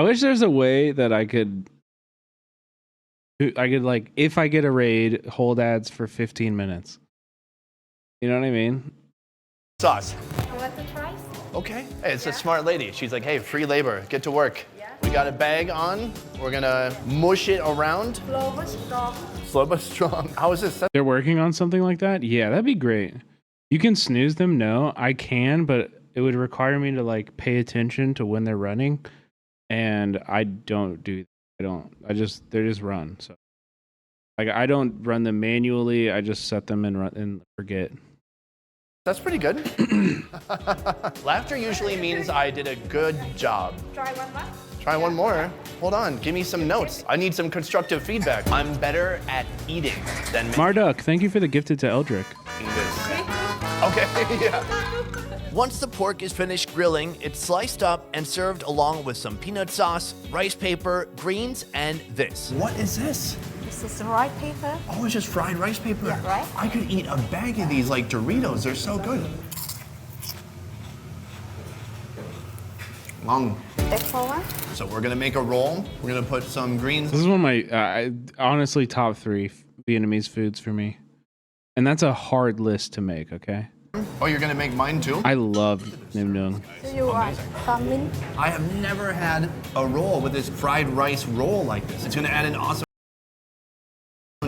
wish there's a way that I could like, if I get a raid, hold ads for 15 minutes. You know what I mean? Sauce. You want to try? Okay. Hey, it's a smart lady. She's like, hey, free labor, get to work. We got a bag on. We're gonna mush it around. Slow but strong. Slow but strong. How is this? They're working on something like that? Yeah, that'd be great. You can snooze them? No, I can, but it would require me to like pay attention to when they're running. And I don't do they're just run. So like I don't run them manually. I just set them and run and forget. That's pretty good. Laughter usually means I did a good job. Try one more. Try one more. Hold on, give me some notes. I need some constructive feedback. I'm better at eating than Marduk, thank you for the gifted to Eldrick. Okay, yeah. Once the pork is finished grilling, it's sliced up and served along with some peanut sauce, rice paper, greens, and this. What is this? This is rice paper. Oh, it's just fried rice paper. Yeah, right? I could eat a bag of these like Doritos. They're so good. Extra one. So we're gonna make a roll. We're gonna put some greens. This is one of my honestly top 3 Vietnamese foods for me. And that's a hard list to make, okay? Oh, you're gonna make mine too? I love Nam Nung. Do you want some mint? I have never had a roll with this fried rice roll like this. It's gonna add an awesome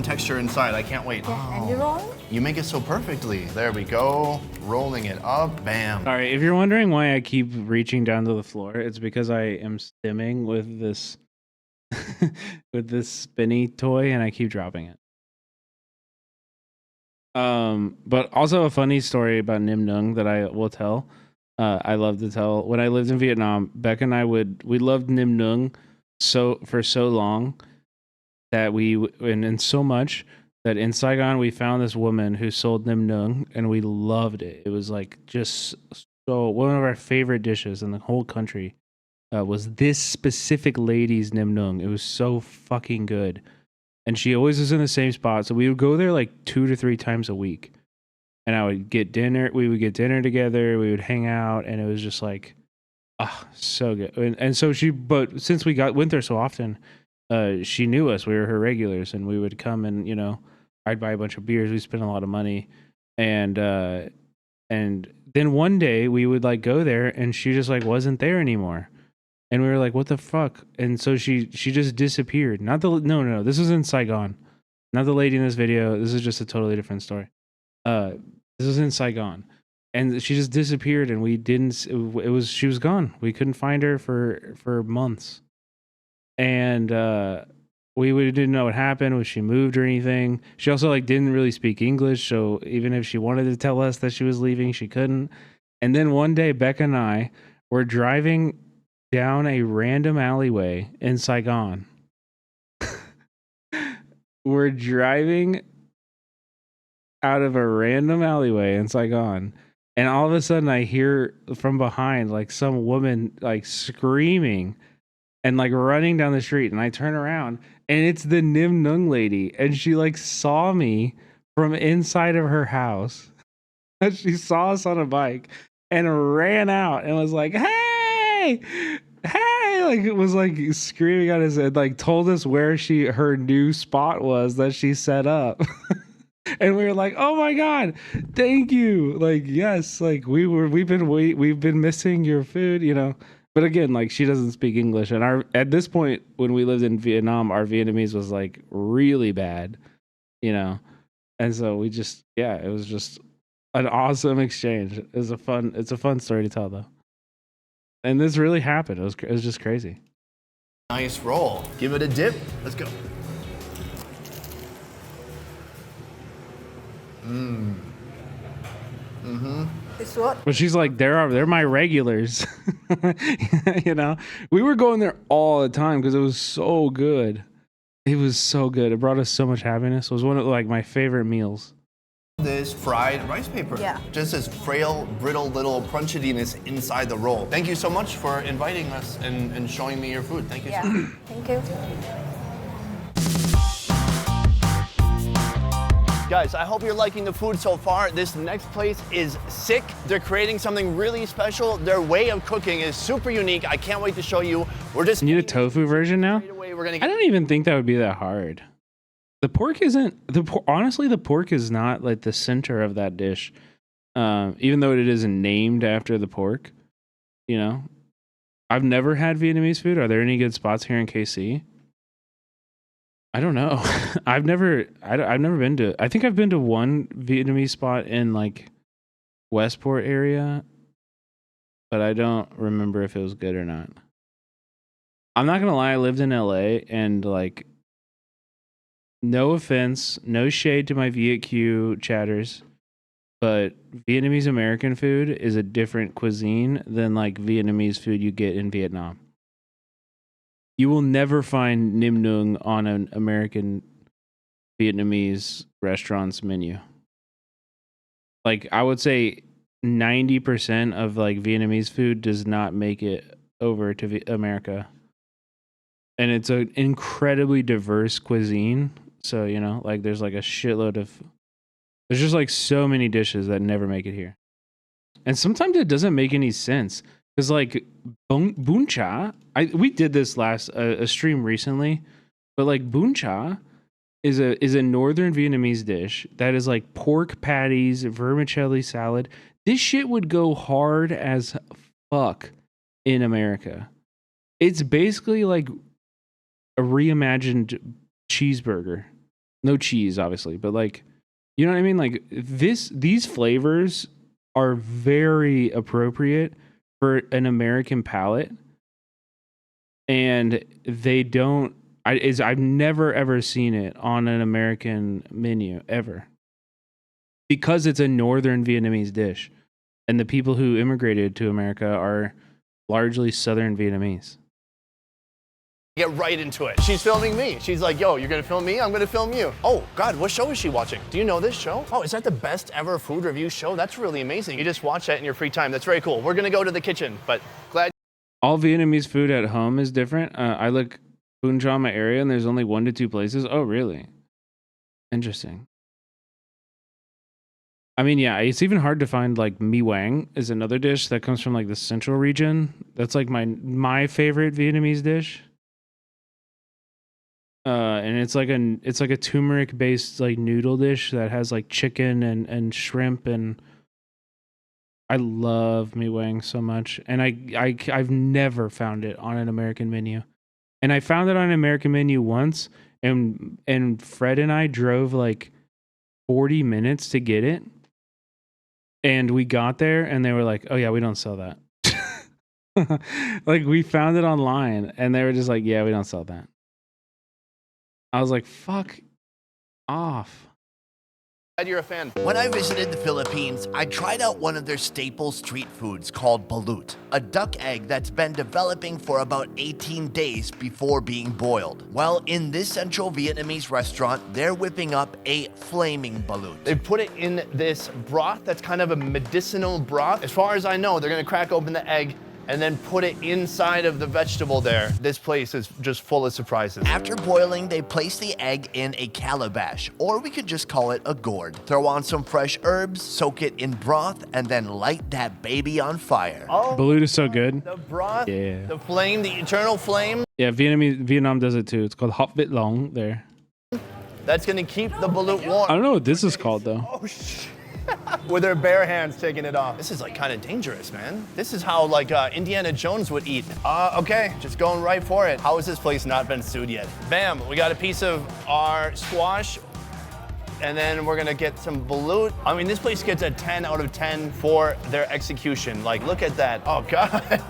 texture inside. I can't wait. Yeah, and you roll it? You make it so perfectly. There we go. Rolling it up. Bam. All right, if you're wondering why I keep reaching down to the floor, it's because I am stimming with this with this spinny toy and I keep dropping it. But also a funny story about Nam Nung that I will tell. I love to tell. When I lived in Vietnam, Beck and I we loved Nam Nung for so long that and so much that in Saigon we found this woman who sold Nam Nung and we loved it. It was like just so one of our favorite dishes in the whole country was this specific lady's Nam Nung. It was so fucking good. And she always was in the same spot. So we would go there like 2 to 3 times a week. And I would get dinner. We would get dinner together. We would hang out. And it was just like, so good. And so but since we went there so often, she knew us. We were her regulars. And we would come and, I'd buy a bunch of beers. We spent a lot of money. And then one day we would like go there and she just like wasn't there anymore. And we were like, what the fuck? And so she just disappeared. No. This was in Saigon. Not the lady in this video. This is just a totally different story. This was in Saigon. And she just disappeared and she was gone. We couldn't find her for months. And we didn't know what happened. Was she moved or anything? She also like didn't really speak English. So even if she wanted to tell us that she was leaving, she couldn't. And then one day, Becca and I were driving down a random alleyway in Saigon. We're driving out of a random alleyway in Saigon, and all of a sudden I hear from behind like some woman like screaming and like running down the street, and I turn around and it's the Nam Nung lady, and she like saw me from inside of her house. And she saw us on a bike and ran out and was like, hey, like it was like screaming at us and like told us where her new spot was that she set up. And we were like, oh my god, thank you. Like, yes, like we've been missing your food, But again, like she doesn't speak English, and at this point when we lived in Vietnam, our Vietnamese was like really bad, and so we just it was just an awesome exchange. It's a fun story to tell though. And this really happened. It was just crazy. Nice roll. Give it a dip. Let's go. It's what? But she's like, they're my regulars. We were going there all the time because it was so good. It was so good. It brought us so much happiness. It was one of like my favorite meals. This fried rice paper. Yeah. Just this frail, brittle little crunchiness inside the roll. Thank you so much for inviting us and showing me your food. Thank you so much. Thank you. Guys, I hope you're liking the food so far. This next place is sick. They're creating something really special. Their way of cooking is super unique. I can't wait to show you. We're just need a tofu version now? I don't even think that would be that hard. The pork isn't honestly the pork is not like the center of that dish. Even though it isn't named after the pork, you know. I've never had Vietnamese food. Are there any good spots here in KC? I don't know. I've never been to. I think I've been to one Vietnamese spot in like Westport area, but I don't remember if it was good or not. I'm not gonna lie. I lived in LA, and like, no offense, no shade to my Viet Q chatters, but Vietnamese American food is a different cuisine than like Vietnamese food you get in Vietnam. You will never find Nim Nung on an American Vietnamese restaurant's menu. Like, I would say 90% of like Vietnamese food does not make it over to America. And it's an incredibly diverse cuisine. So, you know, like there's like a shitload of, there's just like so many dishes that never make it here. And sometimes it doesn't make any sense. Because like bún chả, we did this last a stream recently, but like bún chả is a northern Vietnamese dish that is like pork patties, vermicelli salad. This shit would go hard as fuck in America. It's basically like a reimagined cheeseburger. No cheese, obviously, but like, you know what I mean? Like these flavors are very appropriate for an American palate, and they don't. I've never ever seen it on an American menu ever, because it's a northern Vietnamese dish, and the people who immigrated to America are largely Southern Vietnamese. Get right into it. She's filming me. She's like, yo, you're gonna film me? I'm gonna film you. Oh, God, what show is she watching? Do you know this show? Oh, is that the best ever food review show? That's really amazing. You just watch that in your free time. That's very cool. We're gonna go to the kitchen, but glad. All Vietnamese food at home is different. I look Bun Cha my area, and there's only 1 to 2 places. Oh, really? Interesting. I mean, yeah, it's even hard to find. Like mi wang is another dish that comes from like the central region. That's like my favorite Vietnamese dish. And it's like a turmeric based like noodle dish that has like chicken and shrimp, and I love mi wang so much. And I've never found it on an American menu. And I found it on an American menu once, and Fred and I drove like 40 minutes to get it. And we got there and they were like, "Oh yeah, we don't sell that." Like, we found it online and they were just like, "Yeah, we don't sell that." I was like, fuck off. Glad you're a fan. When I visited the Philippines, I tried out one of their staple street foods called balut, a duck egg that's been developing for about 18 days before being boiled. Well, in this central Vietnamese restaurant, they're whipping up a flaming balut. They put it in this broth that's kind of a medicinal broth. As far as I know, they're gonna crack open the egg and then put it inside of the vegetable there. This place is just full of surprises. After boiling, they place the egg in a calabash, or we could just call it a gourd. Throw on some fresh herbs, soak it in broth, and then light that baby on fire. Oh, balut is so good. The broth, yeah. The flame, the eternal flame. Yeah, Vietnam does it too. It's called hot vit long there. That's gonna keep the balut warm. I don't know what this is called though. Oh shit. With their bare hands taking it off. This is like kind of dangerous, man. This is how like Indiana Jones would eat. Okay, just going right for it. How has this place not been sued yet? Bam, we got a piece of our squash, and then we're gonna get some balut. I mean, this place gets a 10 out of 10 for their execution. Like, look at that. Oh God.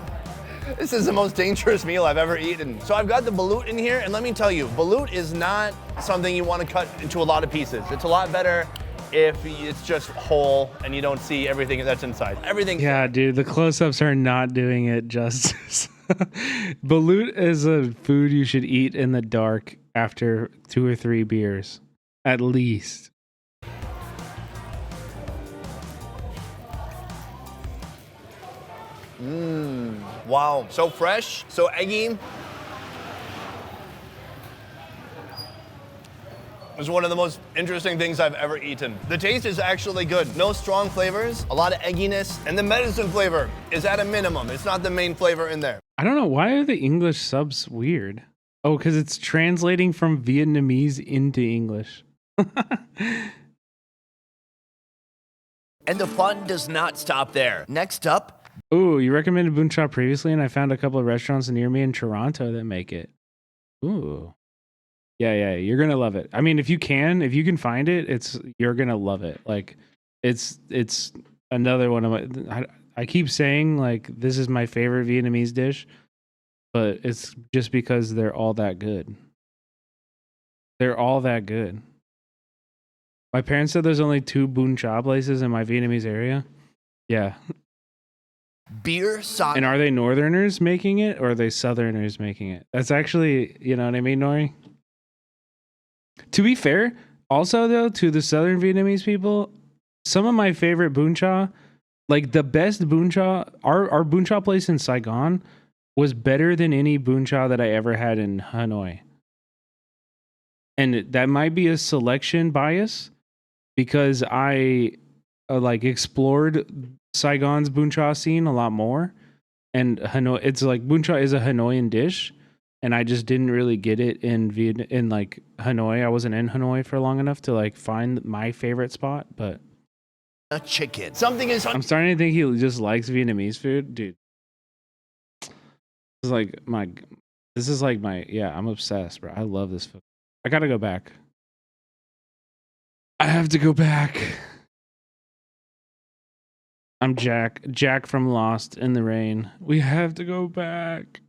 This is the most dangerous meal I've ever eaten. So I've got the balut in here, and let me tell you, balut is not something you want to cut into a lot of pieces. It's a lot better if it's just whole and you don't see everything that's inside. Everything. Yeah, dude, the close-ups are not doing it justice. Balut is a food you should eat in the dark after 2 or 3 beers, at least. Wow, so fresh, so eggy. It's one of the most interesting things I've ever eaten. The taste is actually good. No strong flavors, a lot of egginess, and the medicine flavor is at a minimum. It's not the main flavor in there. I don't know, why are the English subs weird? Oh, because it's translating from Vietnamese into English. And the fun does not stop there. Next up. Ooh, you recommended Bun Cha previously, and I found a couple of restaurants near me in Toronto that make it. Ooh. Yeah, you're gonna love it. I mean, if you can find it, you're gonna love it. Like, it's another one of my. I keep saying like this is my favorite Vietnamese dish, but it's just because they're all that good. They're all that good. My parents said there's only 2 Bun Cha places in my Vietnamese area. Yeah. Beer, sake. And are they Northerners making it or are they Southerners making it? That's actually, you know what I mean, Nori? To be fair, also though, to the Southern Vietnamese people, some of my favorite Bun Cha, like the best Bun Cha, our Bun Cha place in Saigon was better than any Bun Cha that I ever had in Hanoi. And that might be a selection bias because I explored Saigon's Bun Cha scene a lot more. And Hanoi, it's like Bun Cha is a Hanoian dish. And I just didn't really get it in Hanoi. I wasn't in Hanoi for long enough to like find my favorite spot, but a chicken. I'm starting to think he just likes Vietnamese food, dude. This is like my I'm obsessed, bro. I love this food. I gotta go back. I have to go back. I'm Jack from Lost in the Rain. We have to go back.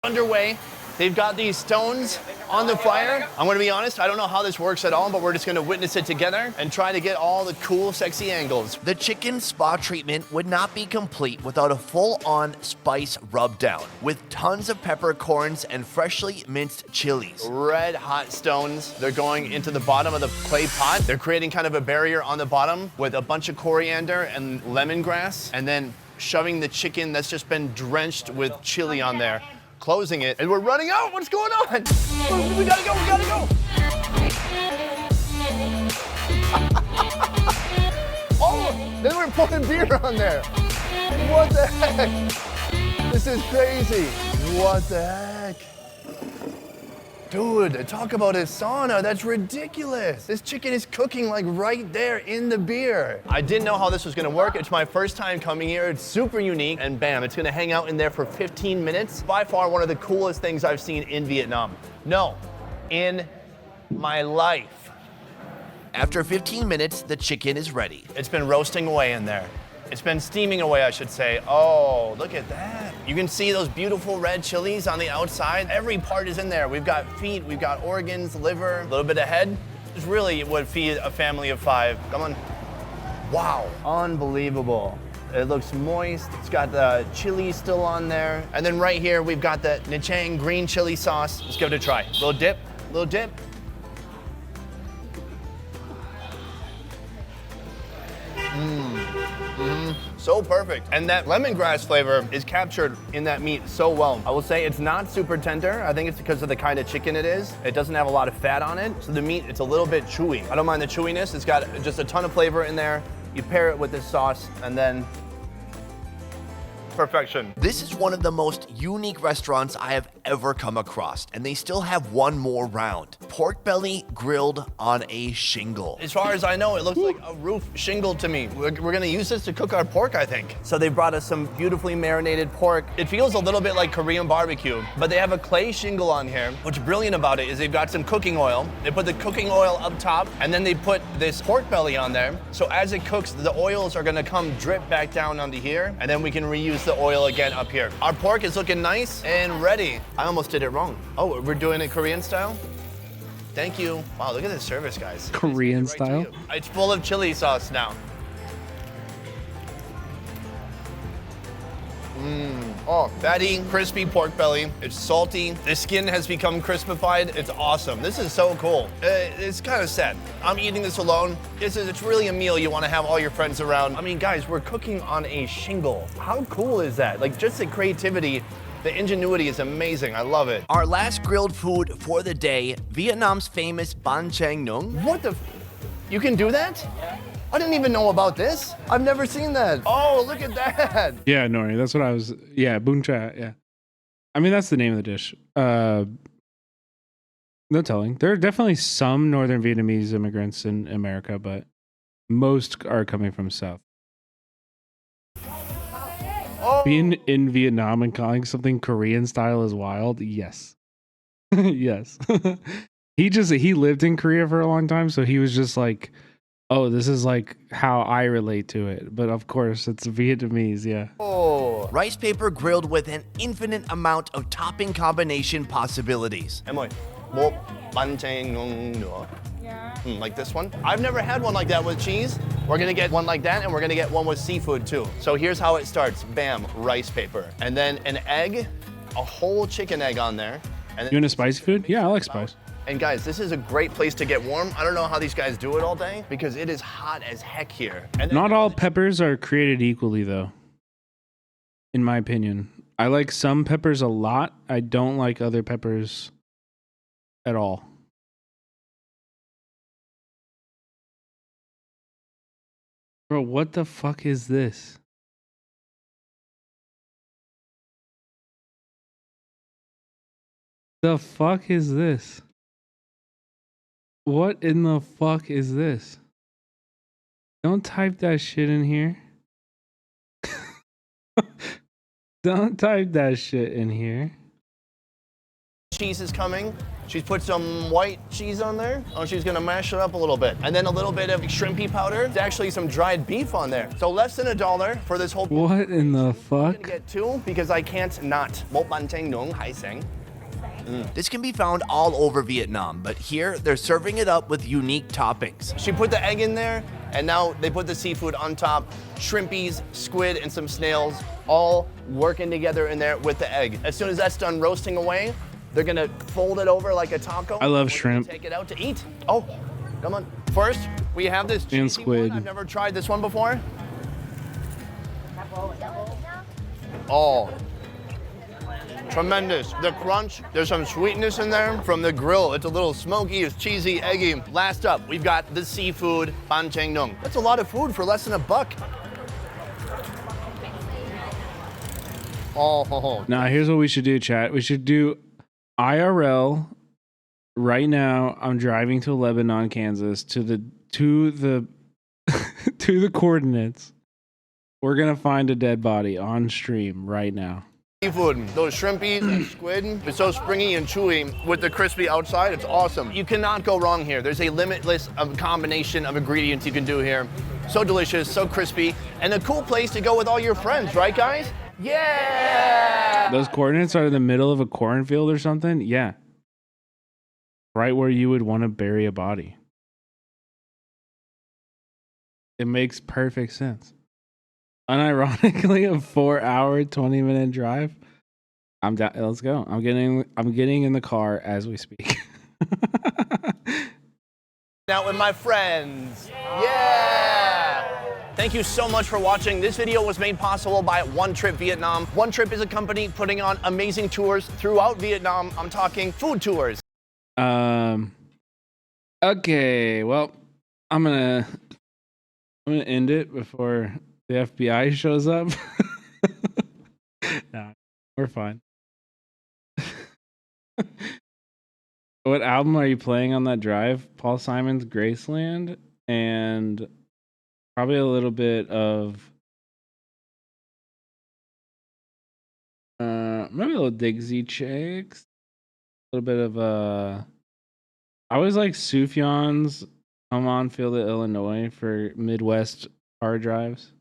Underway. They've got these stones on the fire. I'm going to be honest, I don't know how this works at all, but we're just going to witness it together and try to get all the cool, sexy angles. The chicken spa treatment would not be complete without a full-on spice rub down with tons of peppercorns and freshly minced chilies. Red hot stones. They're going into the bottom of the clay pot. They're creating kind of a barrier on the bottom with a bunch of coriander and lemongrass, and then shoving the chicken that's just been drenched with chili on there. Closing it, and we're running out. What's going on? We gotta go. Oh, then we're pouring beer on there. What the heck? This is crazy. What the heck? Dude, talk about a sauna. That's ridiculous. This chicken is cooking like right there in the beer. I didn't know how this was gonna work. It's my first time coming here. It's super unique, and bam, it's gonna hang out in there for 15 minutes. By far one of the coolest things I've seen in Vietnam. No, in my life. After 15 minutes, the chicken is ready. It's been roasting away in there. It's been steaming away, I should say. Oh, look at that. You can see those beautiful red chilies on the outside. Every part is in there. We've got feet, we've got organs, liver, a little bit of head. This really would feed a family of 5. Come on. Wow, unbelievable. It looks moist. It's got the chili still on there. And then right here, we've got the Nichang green chili sauce. Let's give it a try. Little dip. So perfect. And that lemongrass flavor is captured in that meat so well. I will say it's not super tender. I think it's because of the kind of chicken it is. It doesn't have a lot of fat on it. So the meat, it's a little bit chewy. I don't mind the chewiness. It's got just a ton of flavor in there. You pair it with this sauce and then perfection. This is one of the most unique restaurants I have ever come across, and they still have one more round. Pork belly grilled on a shingle. As far as I know, it looks like a roof shingle to me. We're gonna use this to cook our pork, I think. So they brought us some beautifully marinated pork. It feels a little bit like Korean barbecue, but they have a clay shingle on here. What's brilliant about it is they've got some cooking oil. They put the cooking oil up top, and then they put this pork belly on there. So as it cooks, the oils are gonna come drip back down onto here, and then we can reuse the oil again up here. Our pork is looking nice and ready. I almost did it wrong. Oh, we're doing it Korean style? Thank you. Wow, look at this service, guys. Korean style? It's full of chili sauce now. Oh, fatty, crispy pork belly. It's salty. The skin has become crispified. It's awesome. This is so cool. It's kind of sad. I'm eating this alone. It's really a meal you want to have all your friends around. I mean, guys, we're cooking on a shingle. How cool is that? Like, just the creativity, the ingenuity is amazing. I love it. Our last grilled food for the day, Vietnam's famous bánh tráng nướng. What the? You can do that? I didn't even know about this. I've never seen that. Oh, look at that. Yeah, Nori, that's what I was. Yeah, Bun Cha. Yeah, I mean that's the name of the dish. No telling. There are definitely some Northern Vietnamese immigrants in America, but Most are coming from south. Oh. Being in Vietnam and calling something Korean style is wild. Yes. Yes. He lived in Korea for a long time, so he was just like, oh, this is like how I relate to it. But of course, it's Vietnamese, yeah. Oh. Rice paper grilled with an infinite amount of topping combination possibilities. Em ơi, một bánh tráng nướng nữa. Like this one. I've never had one like that with cheese. We're gonna get one like that, and we're gonna get one with seafood too. So here's how it starts. Bam, rice paper. And then an egg, a whole chicken egg on there. And You into spicy food? Yeah, I like spice. And guys, this is a great place to get warm. I don't know how these guys do it all day because it is hot as heck here. And then Not all peppers are created equally, though. In my opinion, I like some peppers a lot. I don't like other peppers at all. Bro, what the fuck is this? The fuck is this? What in the fuck is this? Don't type that shit in here. Don't type that shit in here. cheese is coming. She's put some white cheese on there. Oh, she's gonna mash it up a little bit. And then a little bit of shrimpy powder. There's actually some dried beef on there. So less than $1 for this whole. What in the I'm fuck? gonna get two because I can't not. This can be found all over Vietnam, but here they're serving it up with unique toppings. She put the egg in there, and now they put the seafood on top. Shrimpies, squid, and some snails all working together in there with the egg. As soon as that's done roasting away, they're gonna fold it over like a taco. I love We're gonna shrimp. Take it out to eat. Oh, come on. First, we have this cheesy And squid. one. I've never tried this one before. Oh, tremendous. The crunch, there's some sweetness in there from the grill. It's a little smoky, it's cheesy, eggy. Last up, we've got the seafood ban chang nung. That's a lot of food for less than $1. Oh, Now, here's what we should do, chat. We should do IRL. Right now, I'm driving to Lebanon, Kansas, to the to the coordinates. We're gonna find a dead body on stream right now. seafood, those shrimpies and squid, it's so springy and chewy with the crispy outside. It's awesome. You cannot go wrong here. There's a limitless combination of ingredients you can do here. So delicious, so crispy, and a cool place to go with all your friends, right, guys? Yeah! Those coordinates are in the middle of a cornfield or something? Yeah. Right where you would want to bury a body. It makes perfect sense. Unironically, a 4-hour, 20-minute drive. I'm down. Let's go. I'm getting in the car as we speak. Out with my friends. Yeah! Thank you so much for watching. This video was made possible by One Trip Vietnam. One Trip is a company putting on amazing tours throughout Vietnam. I'm talking food tours. Okay, well, I'm gonna end it before the FBI shows up. Nah, we're fine. What album are you playing on that drive? Paul Simon's Graceland and probably a little bit of maybe a little Digsy Chicks. A little bit of I always like Sufjan's Come On Feel the Illinois for Midwest car drives.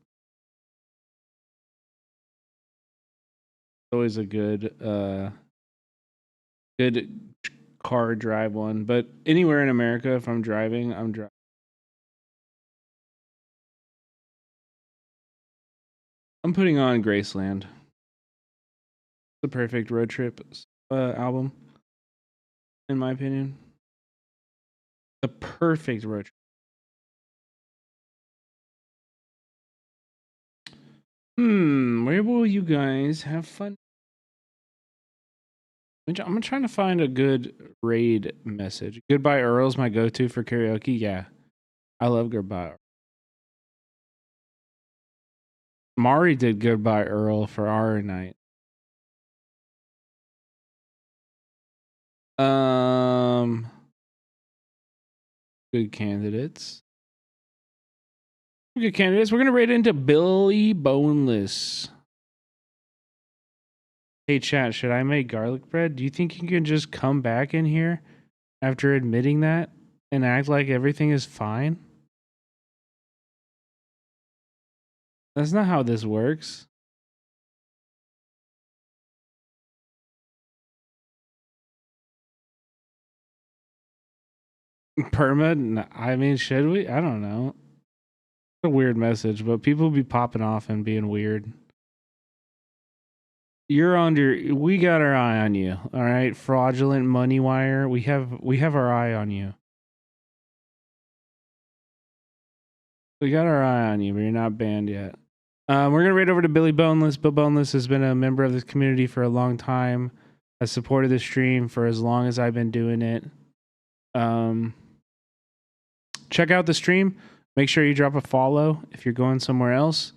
Always a good car drive one, but anywhere in America, if I'm driving, I'm putting on Graceland. The perfect road trip album, in my opinion. The perfect road trip. Where will you guys have fun? I'm trying to find a good raid message. Goodbye Earl's my go-to for karaoke. Yeah, I love Goodbye. Mari did Goodbye Earl for our night. Good candidates. Good candidates. We're gonna raid into Billy Boneless. Hey chat, should I make garlic bread? Do you think you can just come back in here after admitting that and act like everything is fine? That's not how this works. Perma? I mean, should we? I don't know. It's a weird message, but people be popping off and being weird. You're under. We got our eye on you. All right, fraudulent money wire. We have our eye on you. We got our eye on you, but you're not banned yet. We're gonna raid over to Billy Boneless. Bill Boneless has been a member of this community for a long time. Has supported the stream for as long as I've been doing it. Check out the stream. Make sure you drop a follow if you're going somewhere else.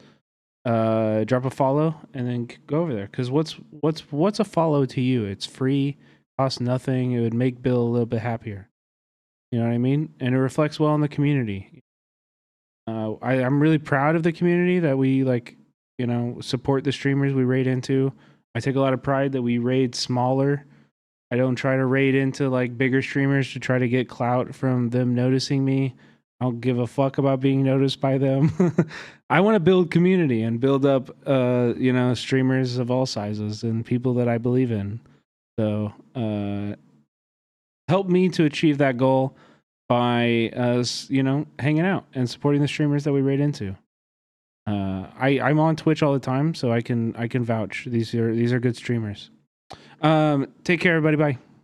Drop a follow and then go over there. Because what's a follow to you? It's free, costs nothing. It would make Bill a little bit happier. You know what I mean? And it reflects well on the community. I'm really proud of the community that we support the streamers we raid into. I take a lot of pride that we raid smaller. I don't try to raid into like bigger streamers to try to get clout from them noticing me. I don't give a fuck about being noticed by them. I want to build community and build up, streamers of all sizes and people that I believe in. So, help me to achieve that goal by us, hanging out and supporting the streamers that we raid into. I'm on Twitch all the time, so I can vouch. These are good streamers. Take care, everybody. Bye.